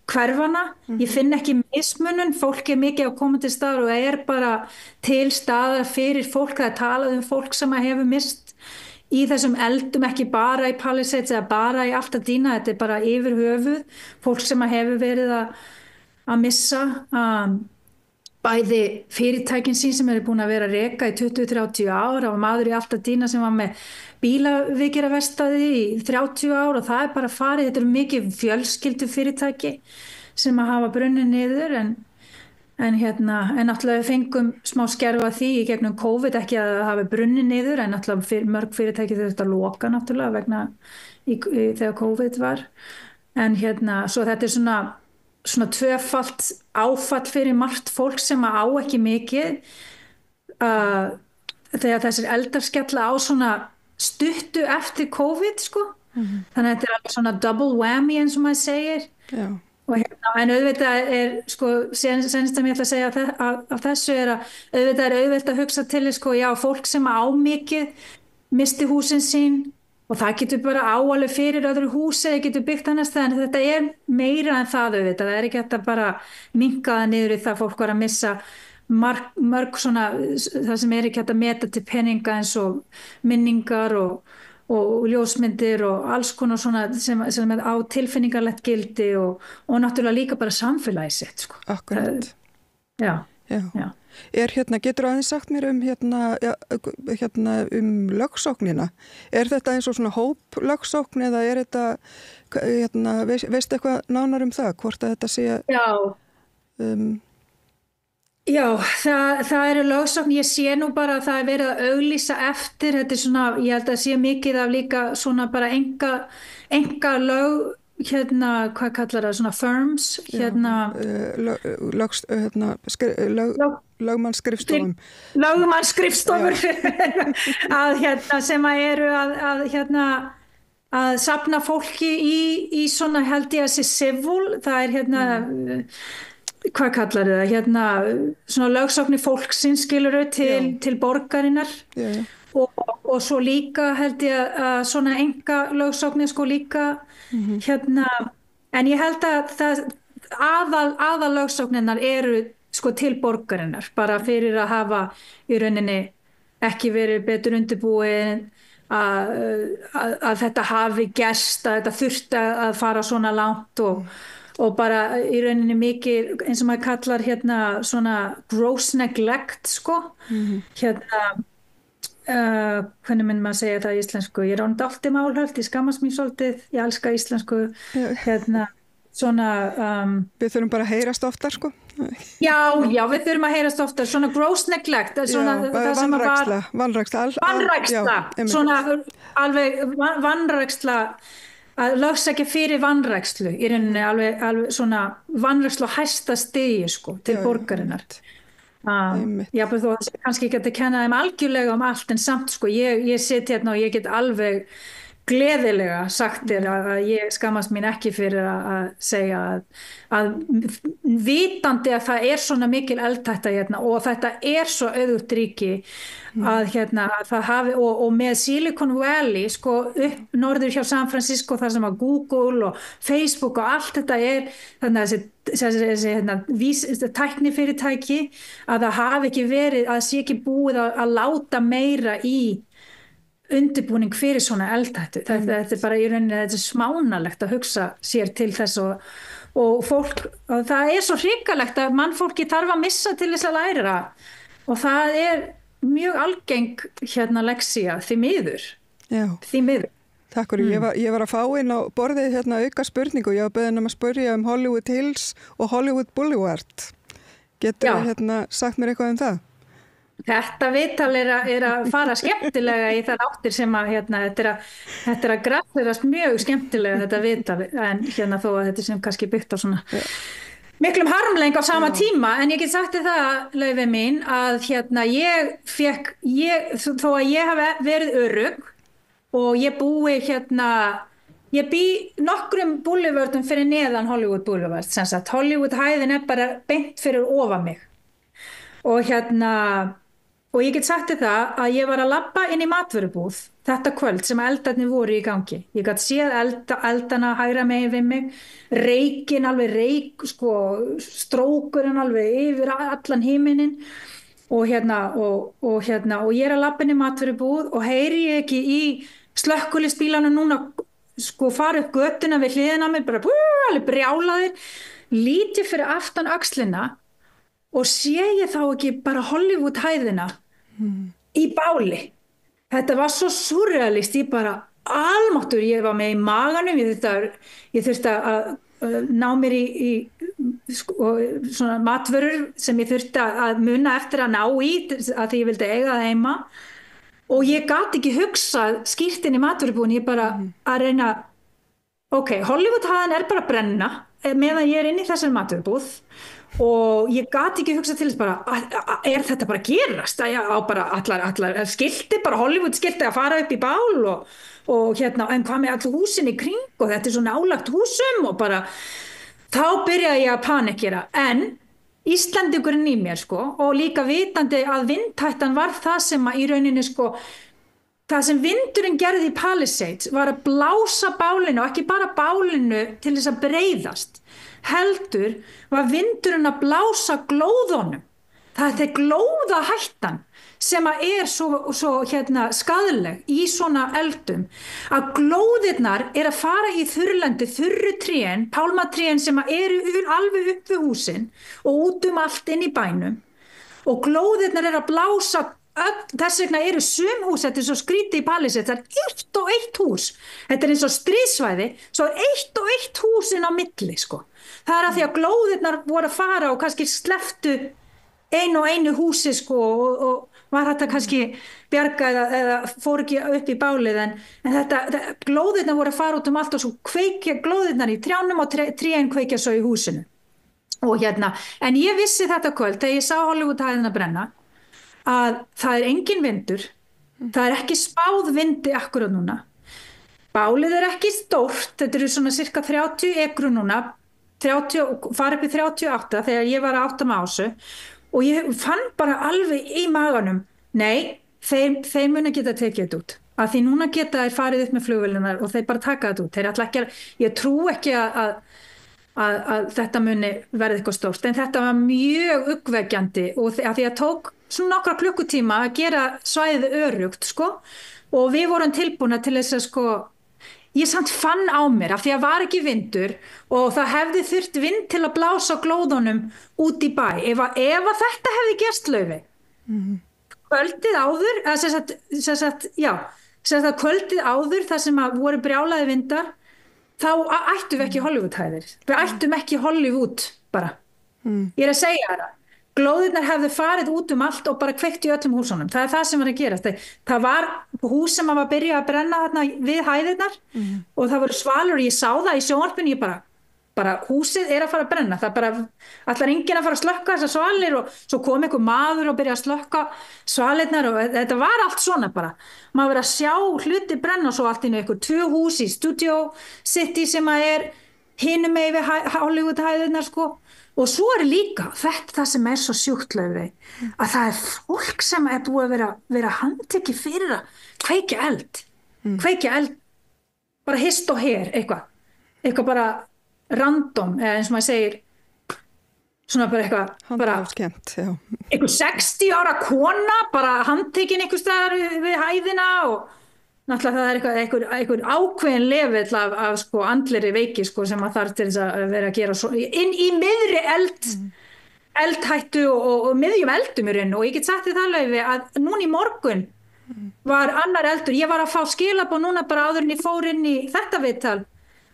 hverfana. Ég finn ekki mismunun, fólk mikið á komandi staðar og bara til staðar fyrir fólk. Það talað fólk sem hefur mist í þessum eldum, ekki bara í Palisades eða bara í Altadena, þetta bara yfir höfuð. Fólk sem hefur verið að missa bæði fyrirtækin sín sem búin að vera að reka í 20-30 ár. Það var maður í Altadena sem var með bílaviðgerðarverkstæði í 30 ár og það bara farið. Þetta mikið fjölskyldu fyrirtæki sem að hafa brunnið niður en náttúrulega við fengum smá skerfa því í gegnum COVID, ekki að það hafi brunnið niður en náttúrulega mörg fyrirtæki þurftu að loka náttúrulega vegna þegar COVID var. En svo þetta svona tvöfalt áfall fyrir margt fólk sem á ekki mikið þegar þessir eldar skella á svona stuttu eftir COVID sko. Þannig að þetta alveg svona double whammy eins og maður segir. Já. En auðvitað sko, senast að ég ætla að segja af þessu að auðvitað að hugsa til sko, já, fólk sem á mikið misti húsin sín og það getur bara áalveg fyrir öðru húsi, það getur byggt annars það, en þetta meira en það auðvitað. Það ekki hægt að bara minnka það niður í það fólk var að missa mörg svona, það sem ekki hægt að meta til peninga eins og minningar og ljósmyndir og alls konar svona sem á tilfinningarlegt gildi og náttúrulega líka bara samfélagi sitt sko. Akkurat. Já. Getur aðeins sagt mér lögsóknina. Þetta eins og svona hóplögsókn eða þetta, veistu eitthvað nánar það, hvort að þetta sé? Já, það lögsókn, ég sé nú bara að það verið að auglýsa eftir, þetta svona, ég held að sé mikið af líka svona bara enga lög, hvað kallar það, svona firms, lögmannsskrifstofum. Lögmannsskrifstofur sem eru að safna fólki í svona held ég að sé civil, það hvað kallar það, svona lögsóknir fólksins skilur til borgarinnar. Og svo líka held ég að svona enga lögsóknir sko líka en ég held að aðal lögsóknirnar eru sko til borgarinnar bara fyrir að hafa í rauninni ekki verið betur undirbúið að þetta hafi gerst, að þetta þurfti að fara svona langt og bara í rauninni mikið eins og maður kallar svona gross neglect sko hvernig minn maður segja það í íslensku, ég ránd alltaf málhöld, ég skammast mér svolítið, ég elska íslensku svona við þurfum bara að heyrast oftar sko. Já, við þurfum að heyrast oftar, svona gross neglect vanræksla svona alveg vanræksla að lögsækja fyrir vanrækslu í rauninni alveg svona vanrækslu á hæsta stigi sko til borgarinnar. Já, þú kannski ekki að kenna þeim algjörlega allt en samt sko, ég sit og ég get alveg gleðilega sagt þér að ég skammast mín ekki fyrir að segja að vitandi að það svona mikil eldhætta og þetta svo auðugt ríki að það hafi og með Silicon Valley sko upp norður hjá San Francisco þar sem að Google og Facebook og allt þetta þannig að þessi tæknifyrirtæki að það hafi ekki verið, að sé ekki búið að láta meira í undirbúning fyrir svona eldhættu. Þetta bara í rauninni, þetta smánalegt að hugsa sér til þess og fólk, og það svo hrikalegt að mannfólki þarf að missa til þess að læra og það mjög algeng lexía því miður. Því miður. Takk fyrir, ég var að fá inn á borðið auka spurningu, ég var beðin að spyrja Hollywood Hills og Hollywood Boulevard. Getur sagt mér eitthvað það? Þetta viðtal að fara skemmtilega í þar áttir sem að þetta að grafðirast mjög skemmtilega þetta viðtal en þó að þetta sem kannski byggt á svona miklum harmleik á sama tíma en ég get sagt þér það, Laufey mín, að þó að ég hafi verið örugg og ég búi ég bý nokkrum boulevardum fyrir neðan Hollywood Boulevard, sem sagt Hollywood hæðin bara beint fyrir ofan mig og og ég get sagt þér það að ég var að labba inn í matvörubúð þetta kvöld sem eldarnir voru í gangi. Ég gat séð eldana hægra megin við mig, reykinn alveg sko, strókurinn alveg yfir allan himinin og og ég er að labba inn í matvörubúð og heyri ég ekki í slökkviliðsbílanum núna sko fara upp götuna við hliðina á mér, bara alveg brjálaðir, lít ég fyrir aftan öxlina og sé ég þá ekki bara Hollywood hæðina í báli. Þetta var svo surrealist, ég bara almáttur, ég var með í maganum, ég þurfti að ná mér í svona matvörur sem ég þurfti að muna eftir að ná í að því ég vildi eiga það heima og ég gat ekki hugsað skýrt inn í matvörubúðinni, ég bara að reyna ok, Hollywood hæðin er bara að brenna meðan ég er inn í þessari matvörubúð og ég gat ekki hugsað til þess bara er þetta bara að gerast á bara allar skilti, bara Hollywood skilti að fara upp í bál og en hvað með allir húsin í kring og þetta er svo nálagt húsum og bara þá byrjaði ég að panikera en Íslandingurinn í mér sko og líka vitandi að vindhættan var það sem að í rauninni sko það sem vindurinn gerði í Palisades var að blása bálinu og ekki bara bálinu til þess að breiðast heldur var vindurinn að blása glóðunum. Það er glóðahættan sem að er svo skaðleg í svona eldum að glóðirnar er að fara í þurrlendi, þurru trén, pálmatrén sem að eru alveg upp við húsin og út allt inn í bænum og glóðirnar er að blása þess vegna eru sum hús, þetta er svo skrítið í Palisades, það er 1 og 1 hús, þetta er eins og stríðsvæði, svo er 1 og 1 húsin á milli sko. Það er að því að glóðirnar voru að fara og kannski sleftu einu og einu húsi sko og var þetta kannski bjarga eða fór ekki upp í bálið en þetta glóðirnar voru að fara út allt og svo kveikja glóðirnar í trjánum og trén kveikja svo í húsinu. Og en ég vissi þetta kvöld þegar ég sá Hollywood hæðina brenna að það er engin vindur, það er ekki spáð vindi akkurat núna. Bálið er ekki stórt, þetta eru svona cirka 30 ekru núna, fara upp í 38 þegar ég var að átta mig á þessu og ég fann bara alveg í maganum, nei, þeir muni geta tekið þetta út. Að því núna geta þeir farið upp með flugvélunar og þeir bara taka þetta út. Þeir ætla ekki ég trú ekki að þetta muni verði eitthvað stórt, en þetta var mjög uggvekjandi og að því að tók svona nokkra klukkutíma að gera svæðið öruggt sko og við vorum tilbúna til þess að sko ég samt fann á mér af því að var ekki vindur og það hefði þurft vind til að blása glóðunum út í bæ ef að þetta hefði gerst Laufey kvöldið áður kvöldið áður þar sem að voru brjálaði vindar þá ættum við ekki Hollywood-hæðir við ættum ekki Hollywood bara ég er að segja það glóðirnar hefðu farið út allt og bara kveikt í öllum húsunum. Það er það sem var að gerast. Það var hús sem var að byrja að brenna þarna við hæðirnar og það voru svalur og ég sá það í sjónvarpinu, ég bara húsið er að fara að brenna. Það bara, allar enginn að fara að slökka þessar svalir og svo kom einhver maður og byrja að slökka svalirnar og þetta var allt svona bara. Maður verið að sjá hluti brenna og svo allt inn í einhver 2 hús í Studio City sem að er hinum með við Hollywood hæðirnar sko. Og svo er líka það sem er svo sjúkt Laufey að það er fólk sem er búið að vera handtekið fyrir að kveikja eld bara hist og her eitthvað bara random eða eins og maður segir svona bara eitthvað 60 ára kona bara handtekin einhvers staðar við hæðina og náttúrulega það er einhver ákveðin level af sko andleri veiki sko sem að þarf til þess að vera að gera svo, inn í miðri eldhættu og miðjum eldum í raun og ég get sagt þér það Laufey að núna í morgun var annar eldur, ég var að fá skilabóð núna bara áður en ég fór inn í þetta viðtal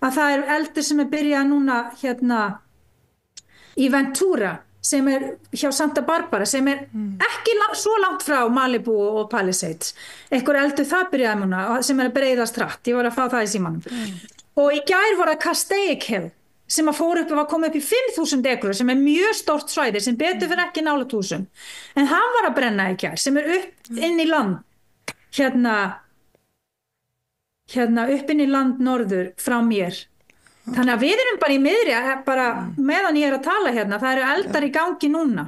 að það er eldur sem er byrjað núna í Ventura sem er hjá Santa Barbara sem er ekki svo langt frá Malibu og Palisades einhver eldur það byrjaði núna sem er að breiðast hratt, ég var að fá það í símanum og í gær voru að Castaic Hill sem að fór upp og var komið upp í 5.000 ekrur sem er mjög stórt svæði sem betur fyrir ekki nála 1000 en hann var að brenna í gær sem er upp inn í land upp inn í land norður frá mér. Þannig að við erum bara í miðri, bara meðan ég er að tala það eru eldar í gangi núna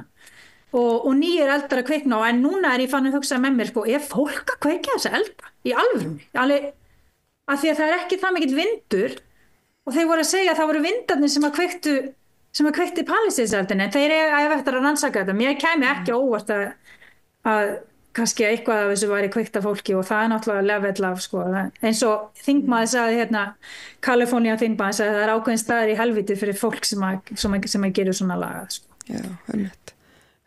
og nýjir eldar að kveikna á, en núna ég fann að hugsa með mér, sko, fólk að kveikja þessa elda í alvörunni, alveg, af því að það ekki það mikill vindur, og þeir voru að segja að það voru vindarnir sem að kveikti Palestínseldin, en þeir eiga eftir að rannsaka þetta. Mér kæmi ekki óvart að kannski eitthvað af þessu væri kveikt af fólki, og það náttúrulega level af, sko, eins og þingmaður sagði hérna, Kalifornía þingmaður sagði að það ákveðin staðir í helviti fyrir fólk sem að gera svona lagað, sko. Já, einmitt.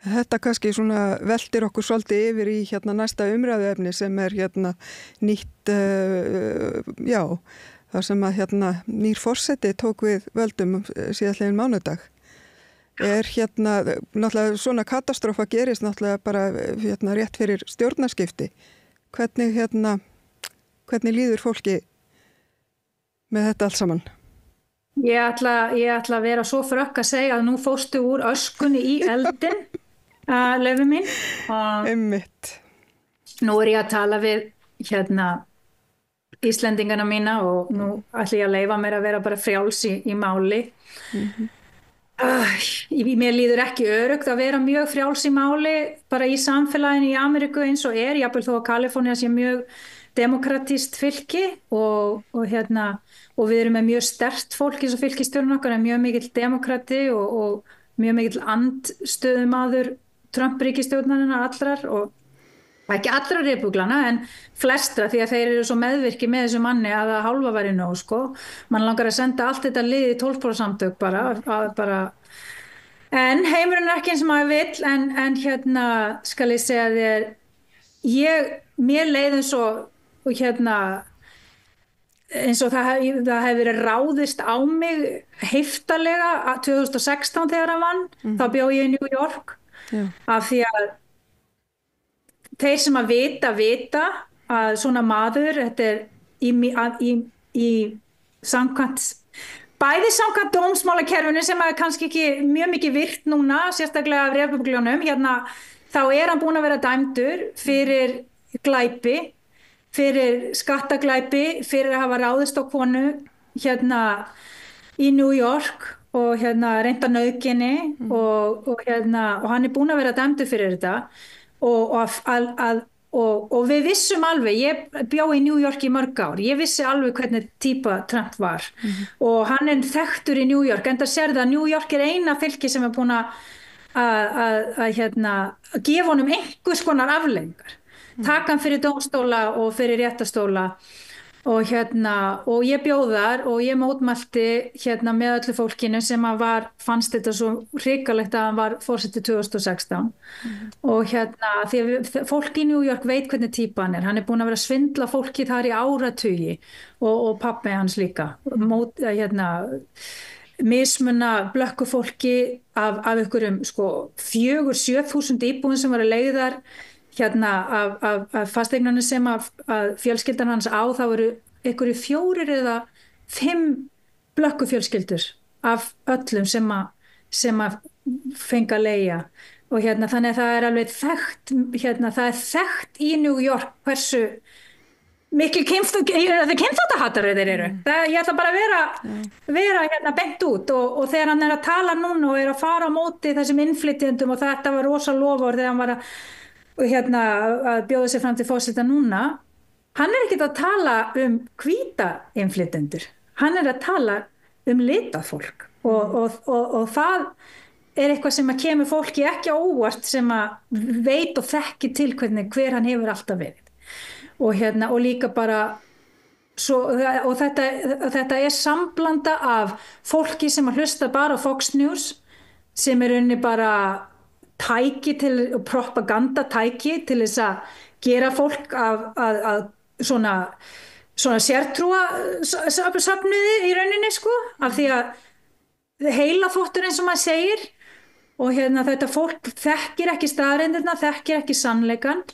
Þetta kannski svona veltir okkur svolítið yfir í hérna næsta umræðuefni sem hérna nýtt, þar sem að hérna nýr forseti tók við völdum síðastliðinn mánudag. Hérna, náttúrulega svona katastrófa gerist náttúrulega bara hérna rétt fyrir stjórnarskipti. Hvernig líður fólki með þetta allt saman? Ég ætla að vera svo frökk að segja að nú fórstu úr öskunni í eldin, Laufey mín. Einmitt. Nú ég að tala við hérna Íslendingana mína, og nú ætla ég að leyfa mér að vera bara frjáls í máli. Mér líður ekki öruggt að vera mjög frjáls í máli bara í samfélaginu í Ameríku eins og jafnvel þó að Kalifornía sé mjög demokratískt fylki, og við erum með mjög sterkt fólk eins og fylkistjórn okkar, mjög mikill demokrati og mjög mikill andstöðumaður Trump-ríkisstjórnarinnar allrar, og ekki allra repúblana en flestra, því að þeir eru svo meðvirki með þessu manni að það hálfa væri nóg, sko. Man langar að senda allt þetta lið í 12% samtök bara. En heimurinn ekki eins og maður vill, en hérna skal ég segja þér, mér leið eins og það hefði verið ráðist á mig heiftarlega 2016 þegar hann vann, þá bjó ég í New York, af því að þeir sem að vita að svona maður, þetta í samkvæmt, bæði samkvæmt dómsmálakerfinu sem er kannski ekki mjög mikið virt núna, sérstaklega af repúblikánum, hérna, þá hann búinn að vera dæmdur fyrir glæpi, fyrir skattaglæpi, fyrir að hafa ráðist á konu hérna í New York og hérna reynda nauðginni og hann búinn að vera dæmdur fyrir þetta. Og við vissum alveg, ég bjó í New York í mörg ár, ég vissi alveg hvernig típa Trump var og hann þekktur í New York, en það sér það að New York eina fylki sem búin að gefa honum einhvers konar afleiðingar, taka hann fyrir dómstóla og fyrir réttastóla, og ég bjó þar og ég mótmælti með öllu fólkinu sem fannst þetta svo hrikalegt að hann var forseti 2016 og því að fólk í New York veit hvernig típa hann búinn að vera að svindla fólki þar í áratugi og pabbi hans líka, mismunna blökku fólki af einhverjum 4-7.000 íbúðum sem voru leigðar af fasteignunum sem að fjölskyldan hans á, þá eru einhverju 4 eða 5 blökkufjölskyldur af öllum sem að fenga leigja, og þannig að það alveg þekkt, það þekkt í New York hversu mikil kynþáttahatari þeir eru. Ég ætla bara að vera beint út, og þegar hann að tala núna og að fara á móti þessum innflytjendum, og þetta var rosa lofur þegar hann var að bjóða sig fram til forseta núna, hann ekkert að tala hvíta innflytjendur, hann að tala litað fólk, og það eitthvað sem að kemur fólki ekki á óvart sem að veit og þekki til hver hann hefur alltaf verið, og líka bara og þetta samblanda af fólki sem að hlusta bara á Fox News, sem unni bara tæki til propagandatæki til þess að gera fólk að svona sértrúa söfnuði í rauninni, sko, af því að heilaþvottur eins og maður segir, og þetta fólk þekkir ekki staðreyndirna, þekkir ekki sannleikann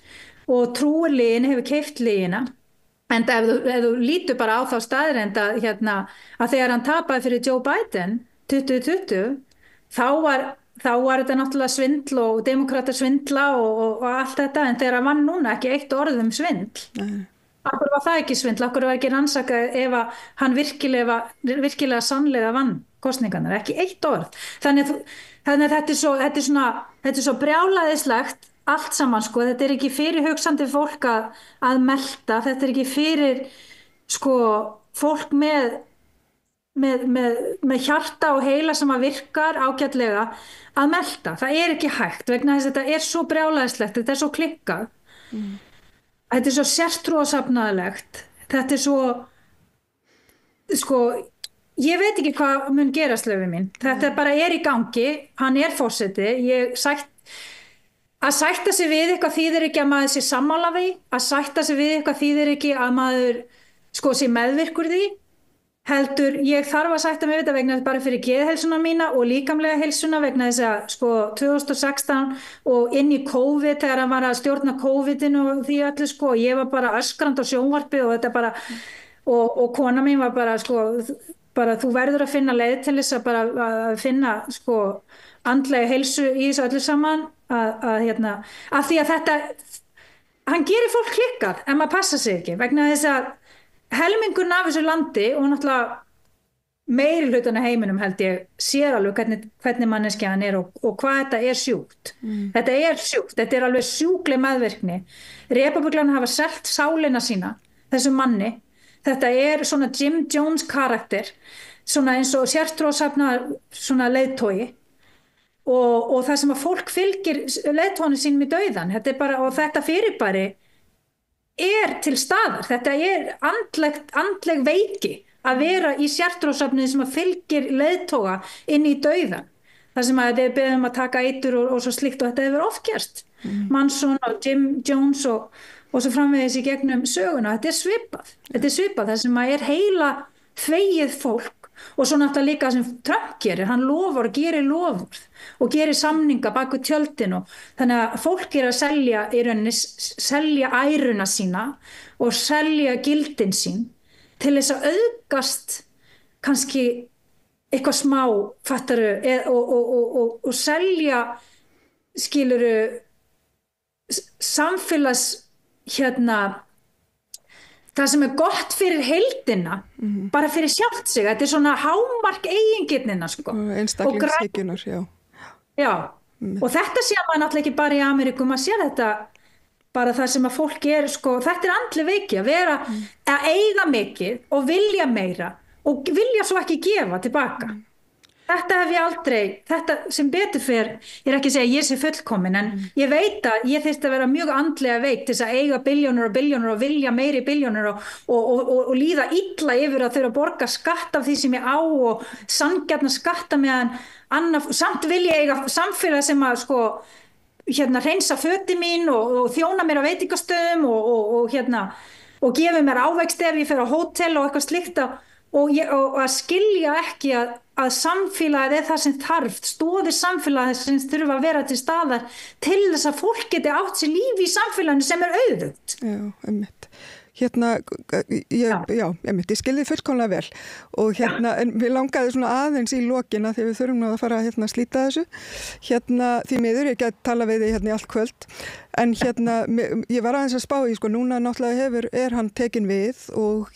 og trúir lyginni, hefur keypt lyginna. En ef þú lítur bara á þá staðreynd að þegar hann tapaði fyrir Joe Biden 2020, þá var þetta náttúrulega svindl og demokratar svindla og allt þetta, en þegar hann vann núna ekki eitt orð svindl. Akkur var það ekki svindl, akkur var ekki rannsakað ef hann virkilega sannlega vann kosningarnar, ekki eitt orð. Þannig að þetta er svo brjálæðislegt allt saman, sko. Þetta er ekki fyrir hugsandi fólk að melta, þetta er ekki fyrir, sko, fólk með hjarta og heila sem að virkar ágætlega að melta. Það er ekki hægt vegna þess að þetta er svo brjálæðislegt, þetta er svo klikkað. Þetta er svo sértrúarsafnaðilegt, þetta er svo, sko, ég veit ekki hvað mun gerast, Laufey mín. Þetta bara er í gangi, hann er forseti, að sætta sig við eitthvað þýðir ekki að maður sé sammála því, að sætta sig við eitthvað þýðir ekki að maður, sko, sé meðvirkur því, heldur, ég þarf að sætta mig við þetta vegna bara fyrir geðheilsuna mína og líkamlega heilsuna vegna þess að, sko, 2016 og inn í COVID, þegar hann var að stjórna COVID-inu og því öllu, sko, ég var bara öskrand á sjónvarpi og þetta bara, og kona mín var bara, sko, bara þú verður að finna leið til þess að bara að finna, sko, andlega heilsu í þessu öllu saman, að því að þetta, hann gerir fólk klikkað en maður passa sig ekki, vegna þess að helmingurinn af þessu landi og náttúrulega meiri hlutan af heiminum held ég sér alveg hvernig manneskja hann er og hvað þetta er sjúkt. Þetta er sjúkt, þetta er alveg sjúkleg meðvirkni. Repúblikana hafa selt sálina sína, þessum manni. Þetta er svona Jim Jones karakter, svona eins og sértrúarsafnaðar svona leiðtogi og það sem að fólk fylgir leiðtogunum sínum í dauðan. Þetta er bara, og þetta fyrirbæri er til staðar, þetta er andleg veiki að vera í sértrúarsafnið sem að fylgir leiðtoga inn í dauðan, þar sem að þeir beðum að taka eitur og svo slikt og þetta hefur oft gerst. Manson og Jim Jones og svo framvegis í gegnum söguna, þetta er svipað, þar sem að er heila þvegið fólk og svo náttúrulega líka sem Trump gerir, hann lofar og gerir lofur og gerir samninga bak við tjöldin og þannig að fólk er að selja í rauninni, selja æruna sína og selja gildin sín til þess að auðgast kannski eitthvað smá, fattaru, og selja, skiluru, samfélags, það sem er gott fyrir heildina, bara fyrir sjálft sig. Þetta er svona hámark eigingirnina, sko. Einstaklingshyggjunnar, já. Já, og þetta sé maður náttúrulega ekki bara í Ameríku, maður sé þetta bara það sem að fólk er, sko, þetta er andleg veiki að vera, að eiga mikið og vilja meira og vilja svo ekki gefa tilbaka. Þetta hef ég aldrei, þetta sem betur fer, ég er ekki að segja að ég sé fullkomin, en ég veit að ég þyrfti að vera mjög andlega veik til þess að eiga billjónur og vilja meiri billjónur og líða illa yfir að þurfa að borga skatt af því sem ég á og sanngjarna skatta meðan annað, samt vil ég eiga samfélag sem að, sko, hreinsa föti mín og þjóna mér á veitingastöðum og gefi mér ávexti ef ég fer á hótel og eitthvað slíkt og að skilja ekki að samfélagið er það sem þarf, stóðir samfélagið sem þurfa að vera til staðar til þess að fólk geti átt sér lífi í samfélaginu sem er auðugt. Já, einmitt. Ég skilði fullkomlega vel og en við langaði svona aðeins í lokina þegar við þurfum nú að fara að slíta þessu. Því miður, ég get tala við þig í allt kvöld, en ég var aðeins að spá í, sko, núna náttúrulega er hann tekin við og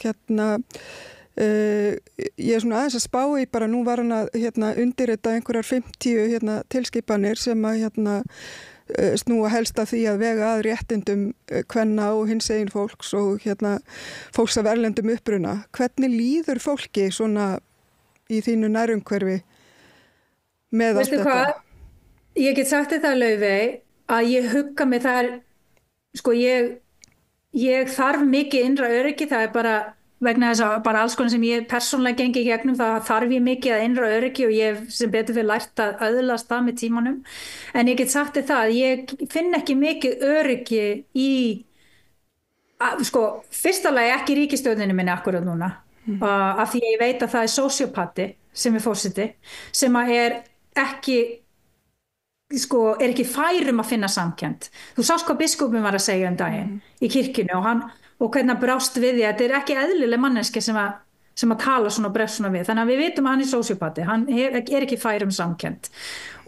ég er svona aðeins að spá í bara nú var hann að undirrita einhverjar 50 tilskipanir sem að snúa helst að því að vega að réttindum kvenna og hinsegin fólks og fólks af erlendum uppruna. Hvernig líður fólki svona í þínu nærumhverfi með allt þetta? Veistu hvað? Ég get sagt þetta, Laufey, að ég hugga mig þar, sko, ég þarf mikið innra öryggi, það er bara vegna þess að bara alls konar sem ég persónulega gengi í gegnum, það þarf ég mikið að innra öryggi og ég sem betur fyrir lært að öðlast það með tímanum, en ég get sagt það að ég finn ekki mikið öryggi í, sko, fyrsta lagi ekki ríkisstjórninni minni akkurat núna, af því ég veit að það er sósíópati sem er forseti, sem að er ekki, sko, er ekki færum að finna samkennd. Þú sást hvað biskupinn var að segja daginn í kirkjunni og hvernig hann brást við því að þetta er ekki eðlileg manneski sem að tala svona og bregst svona við. Þannig að við vitum að hann er sósíópati, hann er ekki færum samkennd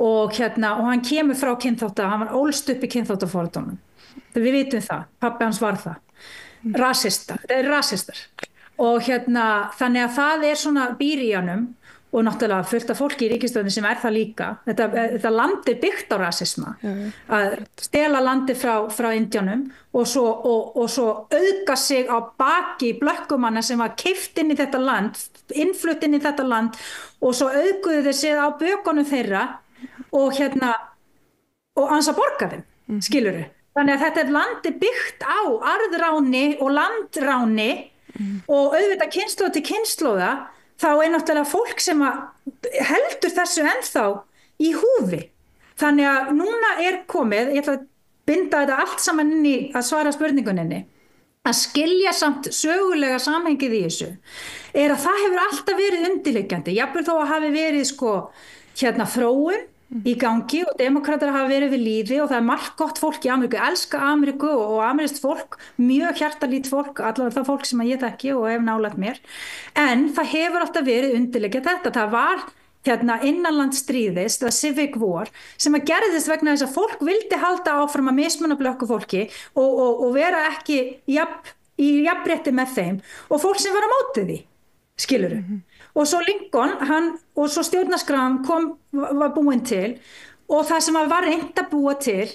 og hann kemur frá hann var ólst upp í kynþáttafordómum. Við vitum það, pabbi hans var það. Rasistar, það er rasistar. Og þannig að það er svona býr í honum og náttúrulega fullt af fólki í ríkisstjórninni sem það líka. Þetta land byggt á rasisma. Að stela landi frá Indjánum og svo auðga sig á baki blökkumanna sem var keypt inn í þetta land, innflutt inn í þetta land og svo auðguðu þeir sig á bökunum þeirra og ans að borga þeim, skilurðu. Þannig að þetta landi byggt á arðráni og landráni og auðvitað kynslóð til kynslóða, þá náttúrulega fólk sem heldur þessu ennþá í húfi. Þannig að núna komið, ég ætla að binda þetta allt saman inn í að svara spurninguninni, að skilja samt sögulega samhengið í þessu, að það hefur alltaf verið undirliggjandi, jafnvel þó að hafi verið þróun í gangi og demokratar hafa verið við lýði og það margt gott fólk í Ameríku, elska Ameríku og amerískt fólk, mjög hjartalít fólk, allavega það fólk sem ég þekki og hef nálægt mér, en það hefur alltaf verið undirliggjandi þetta, það var innanlandsstríðis, það Civic War, sem gerðist vegna þess að fólk vildi halda áfram að mismuna blökku fólki og vera ekki í jafnrétti með þeim og fólk sem var á móti því, skilurðu. Og svo Lincoln, og svo stjórnarskráin var búin til og það sem var reynt að búa til,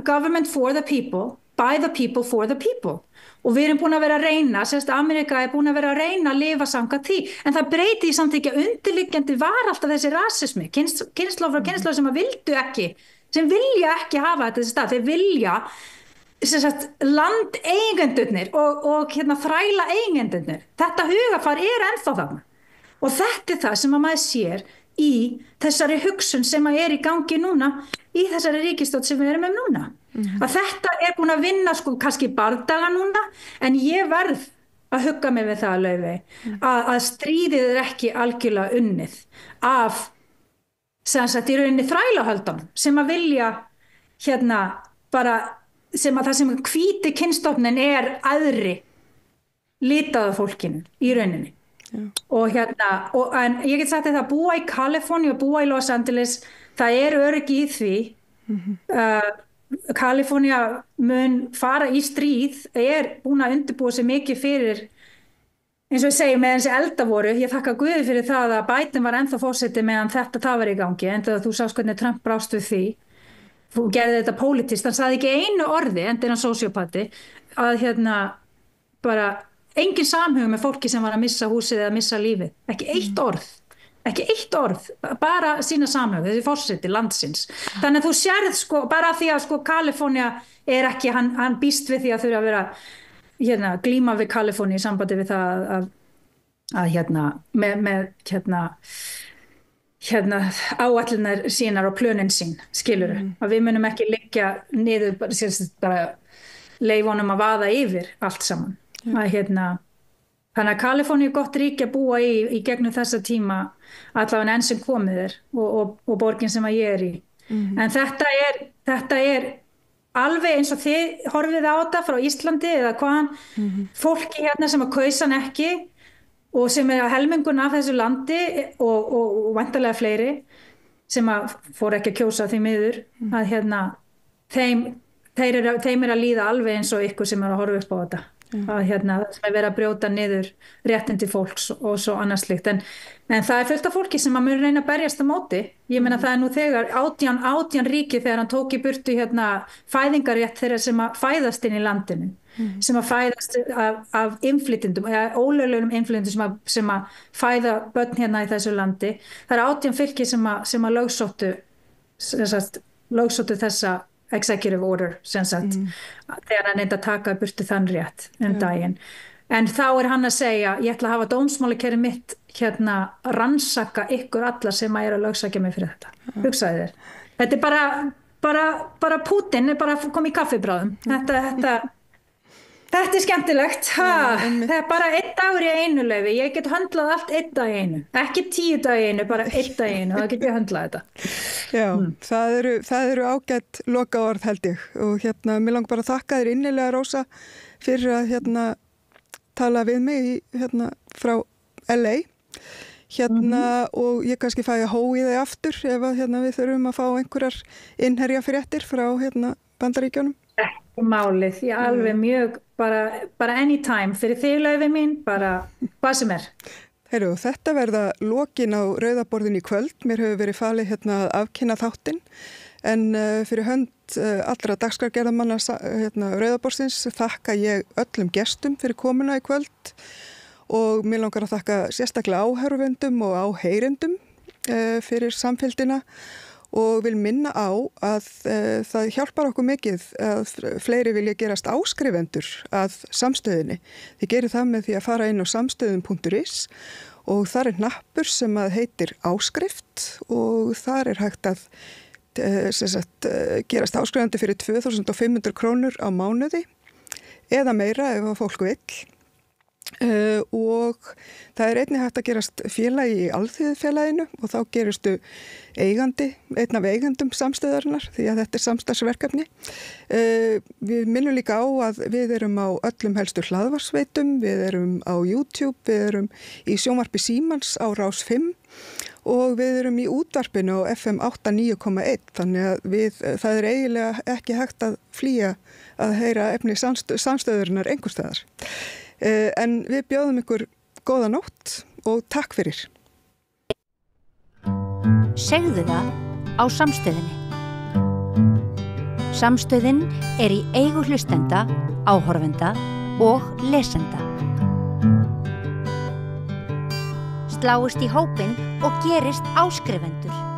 government for the people, by the people, for the people. Og við erum búin að vera að reyna, Ameríka búin að vera að reyna að lifa samkvæmt því, en það breyti samt ekki að undirliggjandi var alltaf þessi rasismi, kynslóð frá kynslóð sem vilja ekki hafa þetta þessi stað, þeir vilja landeigendurnir og þræla eigendurnir. Þetta hugafar ennþá þarna. Og þetta það sem maður sér í þessari hugsun sem í gangi núna, í þessari ríkisstjórn sem við erum með núna. Að þetta búin að vinna kannski bardaga núna, en ég verð að hugga mig við það, Laufey, að stríðið ekki algjörlega unnið af í rauninni þrælahöldunum sem að vilja bara það sem hvíti kynstofnin aðri litaða fólkinu í rauninni. Og en ég get sagt að búa í Kaliforníu og búa í Los Angeles, það öryggi í því. Kalifornía mun fara í stríð, búin að undirbúa sig mikið fyrir, eins og ég segi, með þessi eldavoru. Ég þakka Guði fyrir það að Biden var ennþá forseti meðan það var í gangi, en þú sást hvernig Trump brást við því. Þú gerði þetta pólitískt, hann sagði ekki einu orði, enda hann sósíópati, að bara engin samhug með fólki sem var að missa húsið eða missa lífið, ekki eitt orð, bara sína samhug, þessi forseti landsins. Þannig að þú sérð bara því að Kalifornía ekki, hann býst við því að þurfa að vera glíma við Kaliforníu í sambandi við það að áætlunar sínar og plönin sín, skilurðu, að við munum ekki liggja niður, bara leyfunum að vaða yfir allt saman. Þannig að Kaliforníu gott ríki að búa í gegnum þessa tíma, allavega enn sem komið og borgin sem að ég í. En þetta alveg eins og þið horfið á þetta frá Íslandi eða hvaðan, fólki sem að kausa hann ekki og sem að helmingun af þessu landi og væntanlega fleiri sem að fór ekki að kjósa því miður, að þeim að líða alveg eins og ykkur sem að horfa upp á þetta. Að sem að vera að brjóta niður réttindi fólks og svo annars slíkt. En það fullt af fólki sem að mun reyna að berjast á móti. Ég meina það nú þegar 18 ríki þegar hann tók í burtu fæðingarétt þeirra sem að fæðast inn í landinu. Sem að fæðast af innflytjendum, eða ólöglegum innflytjendum sem að fæða börn í þessu landi. Það 18 fylki sem að lögsóttu þessa executive order, þegar hann að taka burtu þann rétt daginn. En þá hann að segja, ég ætla að hafa dómsmálakerfið mitt rannsaka ykkur alla sem að að lögsækja mig fyrir þetta. Hugsaðu þér. Þetta bara Putin bara kom í kaffibráðum. Þetta skemmtilegt. Það bara einn dagur í einu, Laufey. Ég get höndlað allt einn dag í einu. Ekki 10 dag í einu, bara einn dag í einu. Það get ég höndlað þetta. Já, það eru ágætt lokaorð held ég. Og mér langar bara að þakka þér innilega, Rósa, fyrir að tala við mig frá LA. Og ég kannski fæ að hóa þig aftur ef að við þurfum að fá einhverjar innherjafréttir frá Bandaríkjunum. Ekki málið, ég alveg mjög bara anytime fyrir þig, Laufey mín, bara hvað sem Heyrðu, þetta verða lokin á rauðaborðin í kvöld. Mér hefur verið falið hérna að afkynna þáttinn, en fyrir hönd allra dagskrárgerðarmanna rauðaborðsins þakka ég öllum gestum fyrir komuna í kvöld og mér langar að þakka sérstaklega áhorfendum og áheyrendum fyrir samfylgdina og vil minna á að það hjálpar okkur mikið að fleiri vilja gerast áskrifendur að samstöðinni. Þið gerir það með því að fara inn á samstöðun.is og þar hnappur sem að heitir áskrift og þar hægt að gerast áskrifandi fyrir 2.500 krónur á mánuði eða meira ef að fólk vill. Og það einnig hægt að gerast félagi í Alþýðufélaginu og þá geristu eigandi, einn af eigendum samstöðarinnar því að þetta samstarfsverkefni. Við minnum líka á að við erum á öllum helstu hlaðvarpsveitum, við erum á YouTube, við erum í sjónvarpi Símans á Rás 5 og við erum í útvarpinu á FM 89,1 þannig að það eiginlega ekki hægt að flýja að heyra efni samstöðurinnar einhverstaðar. En við bjóðum ykkur góða nótt og takk fyrir. Segðu það á Samstöðinni. Samstöðin í eigu hlustenda, áhorfenda og lesenda. Sláist í hópinn og gerist áskrifendur.